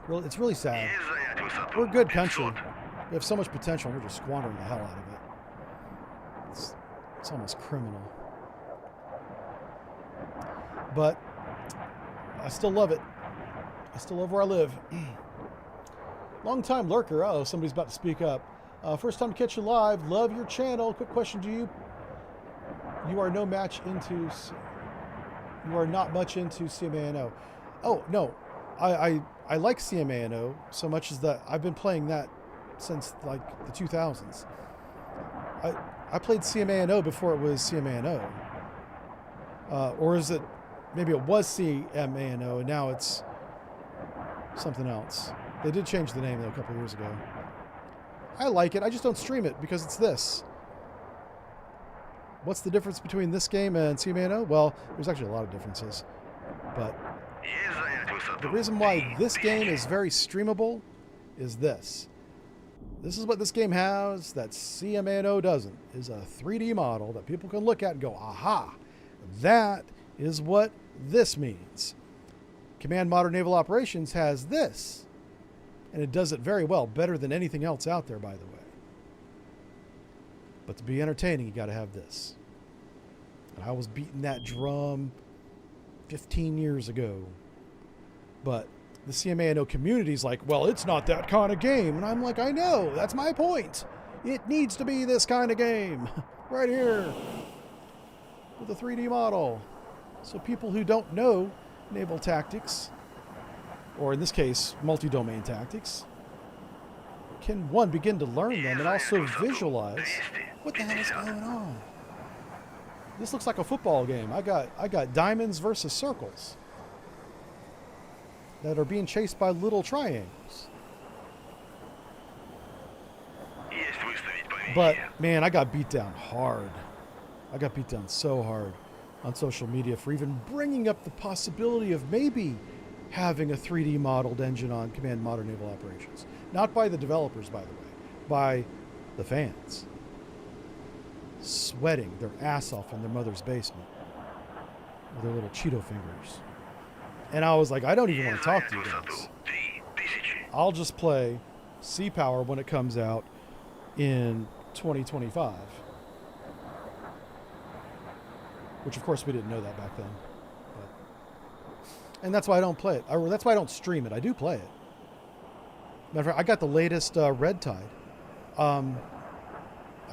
It's really sad. Есть занять высоту. We're a good country. 500. We have so much potential, and we're just squandering the hell out of it. It's almost criminal. But I still love it. I still love where I live. Long time lurker. Uh-oh, somebody's about to speak up. First time to catch you live. Love your channel. Quick question to you. You are not much into CMANO. Oh, no. I like CMANO so much as that I've been playing that since like the 2000s. I played CMANO before it was CMANO. Or is it, maybe it was CMANO and now it's something else. They did change the name though a couple of years ago. I like it. I just don't stream it because it's this. What's the difference between this game and CMANO? Well, there's actually a lot of differences. But Есть занять высоту. the reason why this game is very streamable is this. This is what this game has that CMANO doesn't, is a 3D model that people can look at and go, aha, that is what this means. Command Modern Naval Operations has this, and it does it very well, better than anything else out there, by the way. But to be entertaining, you got to have this. And I was beating that drum 15 years ago. But the CMANO community's like, well, it's not that kind of game. And I'm like, I know, that's my point. It needs to be this kind of game. Right here. With a 3D model. So people who don't know naval tactics, or in this case, multi-domain tactics, can, one, begin to learn them and also visualize what the hell is going on. This looks like a football game. I got diamonds versus circles that are being chased by little triangles. Есть выставить поменьше. But man, I got beat down hard. I got beat down so hard on social media for even bringing up the possibility of maybe having a 3D modeled engine on Command Modern Naval Operations. Not by the developers, by the way, by the fans. Sweating their ass off in their mother's basement with their little Cheeto fingers. And I was like, I don't even want to talk to you guys. 3000. I'll just play Sea Power when it comes out in 2025. Which, of course, we didn't know that back then. But, and that's why I don't play it. That's why I don't stream it. I do play it. Matter of fact, I got the latest Red Tide. I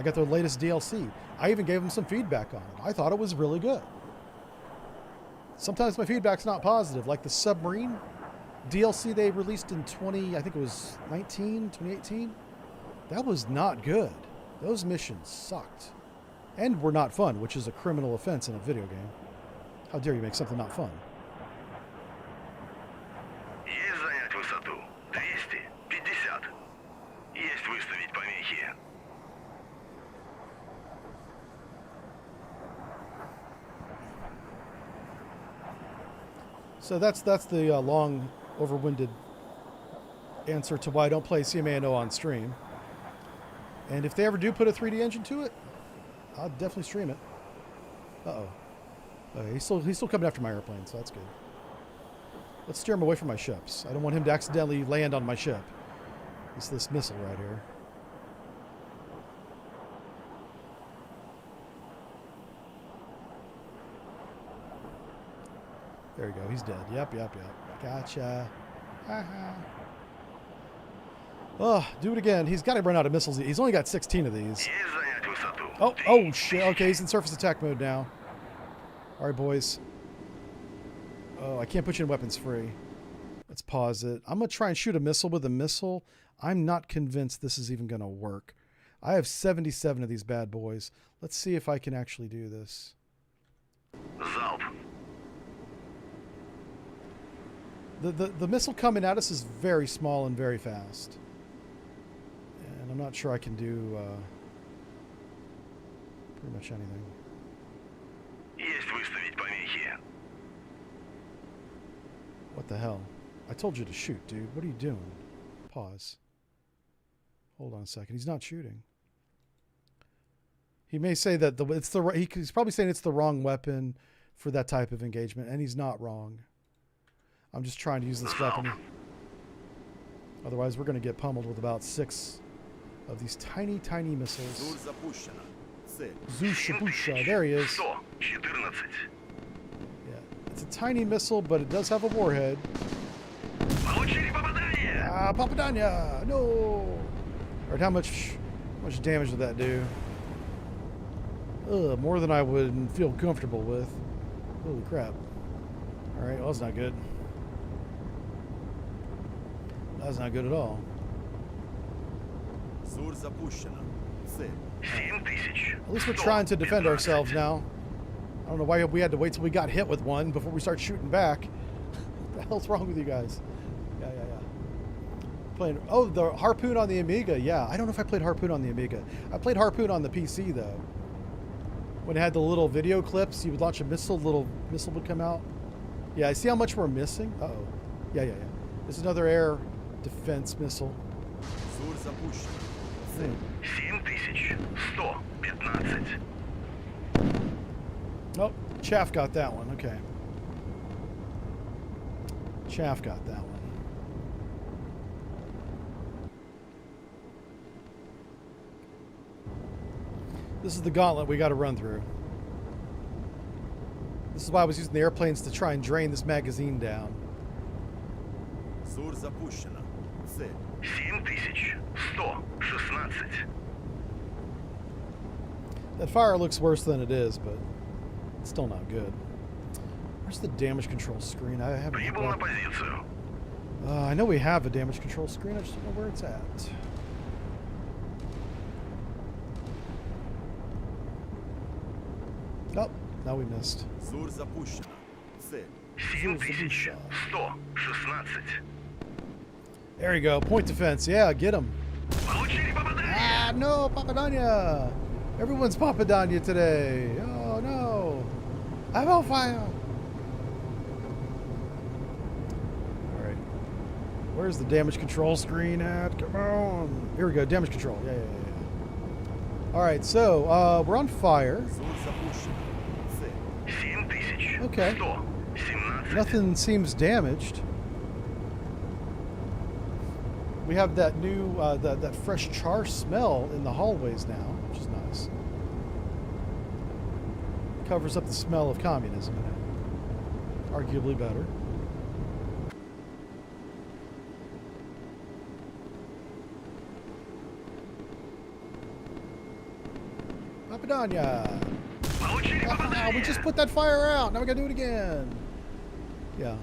got the latest DLC. I even gave them some feedback on it. I thought it was really good. Sometimes my feedback's not positive, like the submarine DLC they released in 2018. That was not good. Those missions sucked. And were not fun, which is a criminal offense in a video game. How dare you make something not fun? Есть занять высоту. 250. Есть выставить помехи. So that's the long, overwinded answer to why I don't play CMANO on stream. And if they ever do put a 3D engine to it, I'll definitely stream it. Uh-oh. He's still coming after my airplane, so that's good. Let's steer him away from my ships. I don't want him to accidentally land on my ship. It's this missile right here. There you go. He's dead. Yep. Gotcha. Haha. Oh, do it again. He's got to run out of missiles. He's only got 16 of these. Есть занять высоту. Oh shit. Okay, he's in surface attack mode now. All right, boys. Oh, I can't put you in weapons free. Let's pause it. I'm going to try and shoot a missile with a missile. I'm not convinced this is even going to work. I have 77 of these bad boys. Let's see if I can actually do this. Залп. The missile coming at us is very small and very fast. And I'm not sure I can do pretty much anything. Есть выставить помехи. What the hell? I told you to shoot, dude. What are you doing? Pause. Hold on a second. He's not shooting. He may say that he's probably saying it's the wrong weapon for that type of engagement, and he's not wrong. I'm just trying to use this weapon. Otherwise, we're going to get pummeled with about 6 of these tiny, tiny missiles. Zushabusha. There he is. 114. Yeah, it's a tiny missile, but it does have a warhead. Получили попадание. Papadanya! No! Alright, how much damage did that do? Ugh, more than I would feel comfortable with. Holy crap. Alright, well, that's not good. That's not good at all. 7000. At least we're trying to defend ourselves now. I don't know why we had to wait till we got hit with one before we start shooting back. What the hell's wrong with you guys? Yeah. Playing. Oh, the Harpoon on the Amiga. Yeah, I don't know if I played Harpoon on the Amiga. I played Harpoon on the PC though. When it had the little video clips, you would launch a missile, little missile would come out. Yeah, I see how much we're missing. Uh-oh. Yeah. This is another air defense missile. 7115. Oh, Chaff got that one. Okay. Chaff got that one. This is the gauntlet we got to run through. This is why I was using the airplanes to try and drain this magazine down. 7116. That fire looks worse than it is, but it's still not good. Where's the damage control screen? I haven't. Прибыл на позицию. I know we have a damage control screen. I just don't know where it's at. Oh, now we missed. 7116. There you go. Point defense. Yeah, get him. Получили попадание. Ah, no, Papadanya. Everyone's Papadanya today. Oh, no. I'm on fire. All right. Where's the damage control screen at? Come on. Here we go. Damage control. Yeah. All right, so we're on fire. 7117. Okay. Nothing seems damaged. We have that new, that fresh char smell in the hallways now, which is nice. Covers up the smell of communism. Arguably better. Papadanya! Ah, we just put that fire out. Now we gotta do it again. Yeah.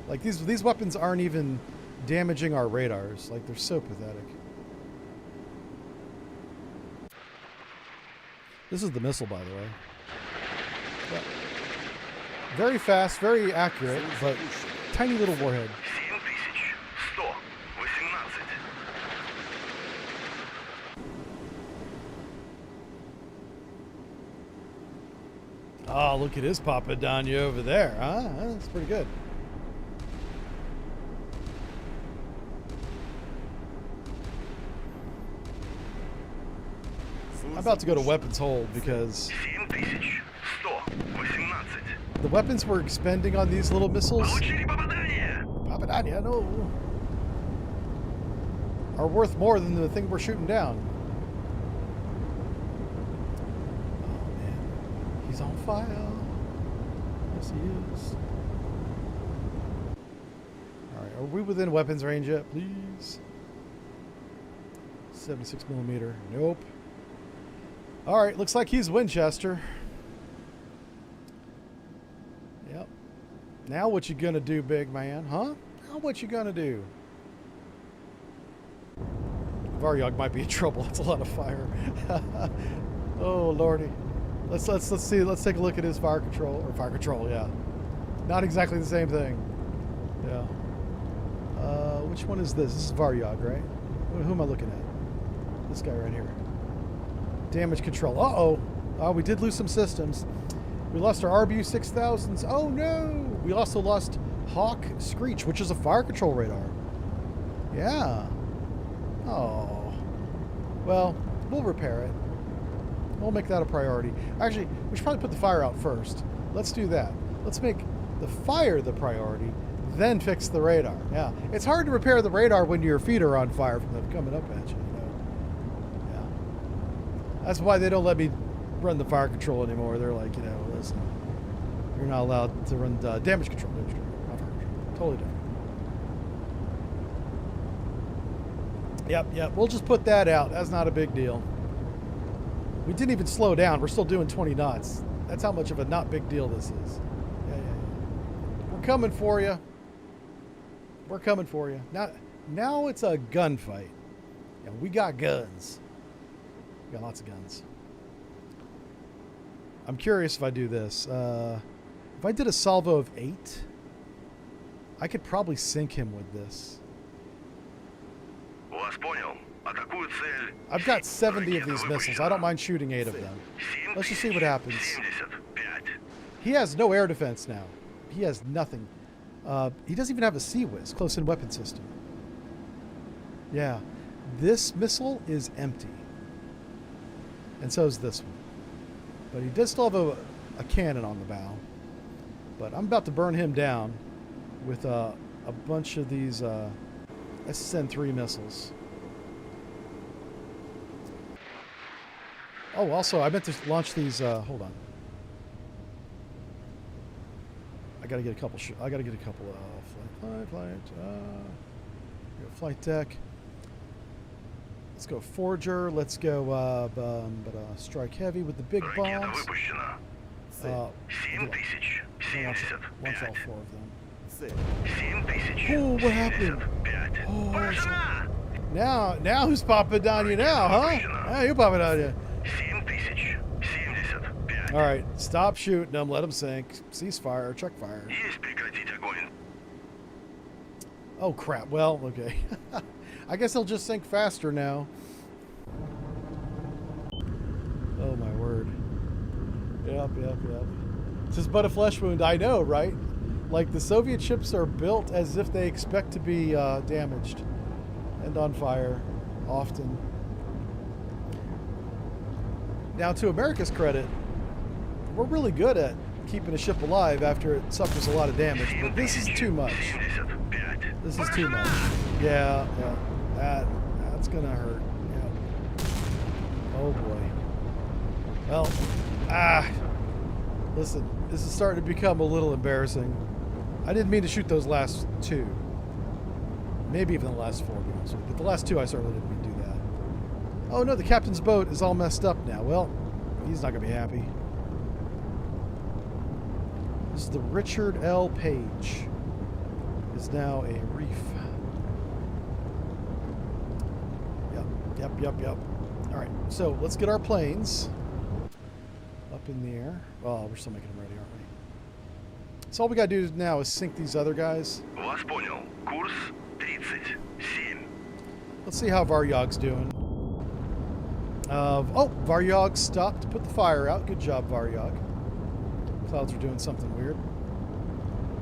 Like these weapons aren't even damaging our radars. Like, they're so pathetic. This is the missile, by the way. Yeah. Very fast, very accurate, but tiny little warhead. 7118. Oh, look at his Papadanya over there, huh? That's pretty good. I'm about to go to weapons hold because 7118. the weapons we're expending on these little missiles, Получили попадание. Papadanya, no, are worth more than the thing we're shooting down. Oh man, he's on fire. Yes, he is. All right, are we within weapons range yet, please? 76 millimeter. Nope. All right, looks like he's Winchester. Yep. Now what you gonna do, big man? Huh? Now what you gonna do? Varyog might be in trouble. That's a lot of fire. Oh lordy. Let's see. Let's take a look at his fire control Yeah, not exactly the same thing. Yeah. Which one is this? This is Varyog, right? Who am I looking at? This guy right here. Damage control. Uh-oh. Oh, we did lose some systems. We lost our RBU 6000s. Oh no! We also lost Hawk Screech, which is a fire control radar. Yeah. Oh. Well, we'll repair it. We'll make that a priority. Actually, we should probably put the fire out first. Let's do that. Let's make the fire the priority, then fix the radar. Yeah. It's hard to repair the radar when your feet are on fire from them coming up at you, Yeah. That's why they don't let me run the fire control anymore. They're like, listen, you're not allowed to run damage control. Not fire control. Totally different. Yep. We'll just put that out. That's not a big deal. We didn't even slow down. We're still doing 20 knots. That's how much of a not big deal this is. Yeah. We're coming for you. We're coming for you. Now it's a gunfight. Yeah, we got guns. We got lots of guns. I'm curious if I do this. If I did a salvo of 8, I could probably sink him with this. I've got 70 of these missiles. I don't mind shooting 8 of them. Let's just see what happens. He has no air defense now. He has nothing. He doesn't even have a CWIS, close-in weapon system. Yeah. This missile is empty. And so is this one. But he does still have a cannon on the bow. But I'm about to burn him down with a bunch of these SN-3 missiles. Oh, also, I meant to launch these. Hold on. I gotta get a couple. I gotta get a couple. Flight deck. Let's go Forger. Let's go Strike Heavy with the big bombs. Launch all 4 of them. Oh, what happened? Oh, now who's popping down you now, huh? Yeah, you popping down you. All right, stop shooting them. Let them sink. Ceasefire. Check fire. Oh crap. Well, okay. I guess they'll just sink faster now. Oh my word. Yep. This is but a flesh wound. I know, right? Like the Soviet ships are built as if they expect to be damaged and on fire often. Now, to America's credit, we're really good at keeping a ship alive after it suffers a lot of damage, but this is too much. This is too much. Yeah. That's gonna hurt. Yeah. Oh boy. Well, listen, this is starting to become a little embarrassing. I didn't mean to shoot those last 2. Maybe even the last 4, but the last 2 I certainly didn't mean to do that. Oh no, the captain's boat is all messed up now. Well, he's not gonna be happy. This is the Richard L. Page. Is now a reef. Yep. All right, so let's get our planes up in the air. Oh, we're still making them ready, aren't we? So all we gotta do now is sink these other guys. Let's see how Varyog's doing. Oh, Varyog stopped to put the fire out. Good job, Varyog. Clouds are doing something weird.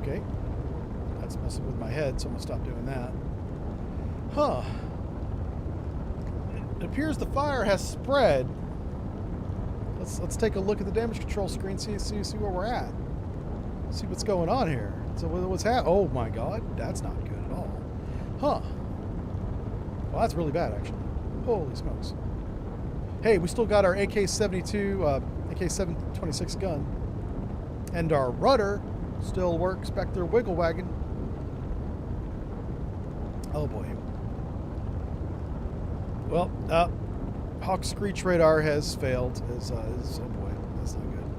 Okay. That's messing with my head, so I'm going to stop doing that. Huh. It appears the fire has spread. Let's take a look at the damage control screen, see where we're at. See what's going on here. So what's happening? Oh my god, that's not good at all. Huh. Well, that's really bad, actually. Holy smokes. Hey, we still got our AK-72, AK-726 gun. And our rudder still works back there, wiggle wagon. Oh boy. Well, Hawk Screech radar has failed. Oh boy, that's not good.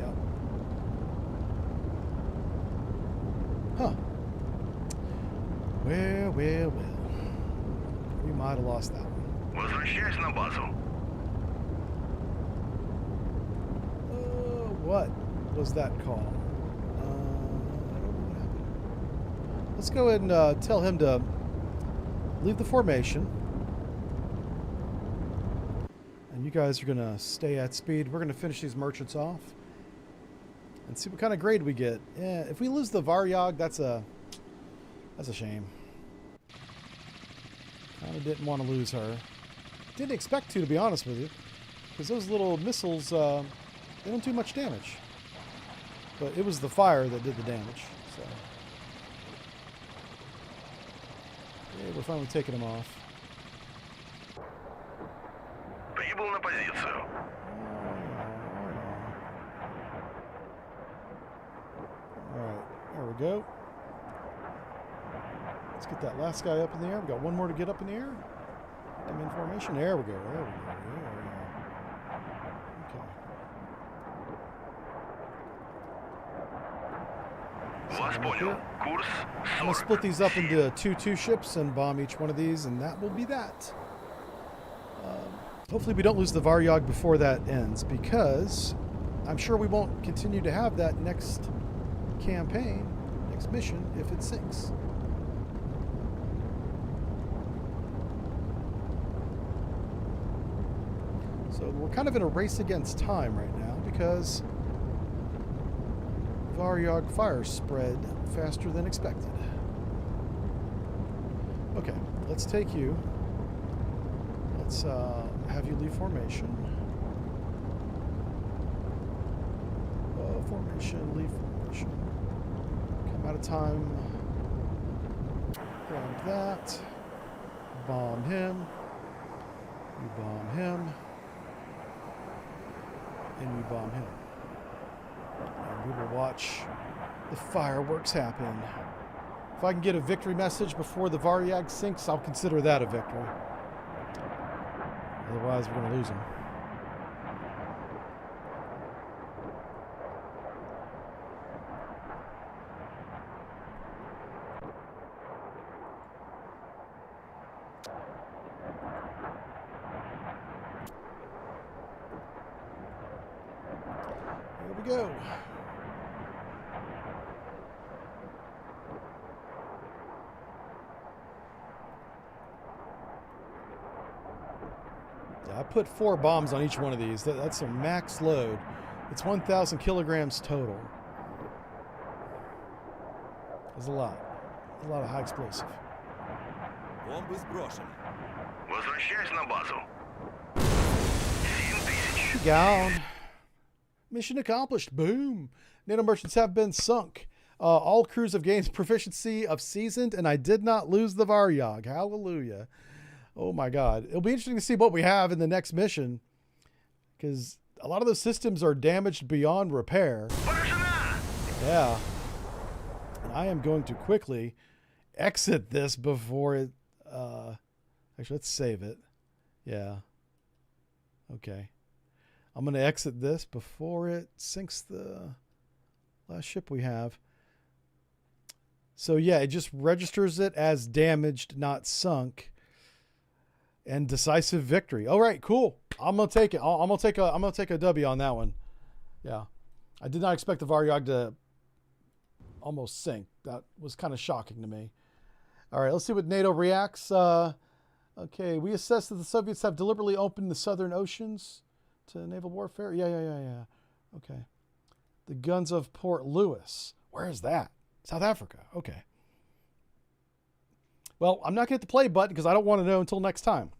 Yeah. Huh. Well. We might have lost that one. Возвращайся на базу. What was that call? I don't know what happened. Let's go ahead and tell him to leave the formation. And you guys are going to stay at speed. We're going to finish these merchants off and see what kind of grade we get. Yeah, if we lose the Varyag, that's a shame. Kind of didn't want to lose her. Didn't expect to be honest with you, because those little missiles, they don't do much damage. But it was the fire that did the damage. So yeah, we're finally taking them off. Прибыл на позицию. Alright, there we go. Let's get that last guy up in the air. We got one more to get up in the air. Get them in formation. There we go. Вас понял. Курс I'm going to split these up into two ships and bomb each one of these, and that will be that. Hopefully we don't lose the Varyag before that ends, because I'm sure we won't continue to have that next campaign, next mission, if it sinks. So we're kind of in a race against time right now, because Varyag fire spread faster than expected. Okay, let's take you. Let's have you leave formation. Formation, leave formation. Come out of time. Grab that. Bomb him. You bomb him. And you bomb him. And we will watch the fireworks happen. If I can get a victory message before the Varyag sinks, I'll consider that a victory. Otherwise, we're going to lose him. Here we go. I put 4 bombs on each one of these. That's a max load. It's 1,000 kilograms total. That's a lot. A lot of high explosive. Бомбы сброшены. Возвращайся на базу. 7000. Gone. Mission accomplished. Boom. NATO merchants have been sunk. All crews have gained proficiency of seasoned, and I did not lose the Varyag. Hallelujah. Oh my God. It'll be interesting to see what we have in the next mission, because a lot of those systems are damaged beyond repair. Yeah. And I am going to quickly exit this before it... actually, let's save it. Yeah. Okay. I'm going to exit this before it sinks the last ship we have. So yeah, it just registers it as damaged, not sunk. And decisive victory. All right, cool. I'm gonna take it. I'm gonna take a W on that one. Yeah, I did not expect the Varyag to almost sink. That was kind of shocking to me. All right, let's see what NATO reacts. Okay, we assess that the Soviets have deliberately opened the southern oceans to naval warfare. Yeah. Okay, the guns of Port Louis. Where is that? South Africa. Okay. Well, I'm not going to hit the play button because I don't want to know until next time.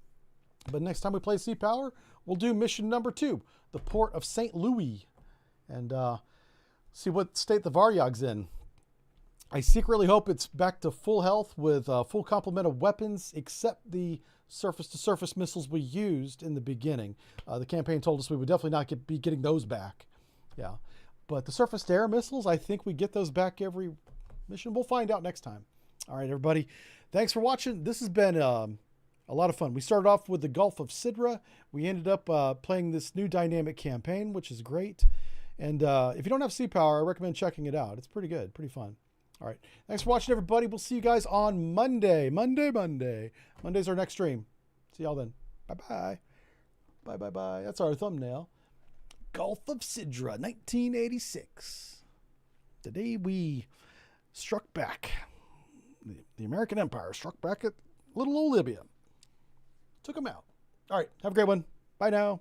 But next time we play Sea Power, we'll do mission number 2, the port of St. Louis, and see what state the Varyag's in. I secretly hope it's back to full health with full complement of weapons, except the surface-to-surface missiles we used in the beginning. The campaign told us we would definitely not be getting those back. Yeah, but the surface-to-air missiles, I think we get those back every mission. We'll find out next time. All right, everybody. Thanks for watching. This has been A lot of fun. We started off with the Gulf of Sidra. We ended up playing this new dynamic campaign, which is great. And if you don't have Sea Power, I recommend checking it out. It's pretty good, pretty fun. All right. Thanks for watching, everybody. We'll see you guys on Monday. Monday's our next stream. See y'all then. Bye-bye. Bye-bye-bye. That's our thumbnail. Gulf of Sidra, 1986. The day we struck back. The American Empire struck back at little old Libya. Took them out. All right. Have a great one. Bye now.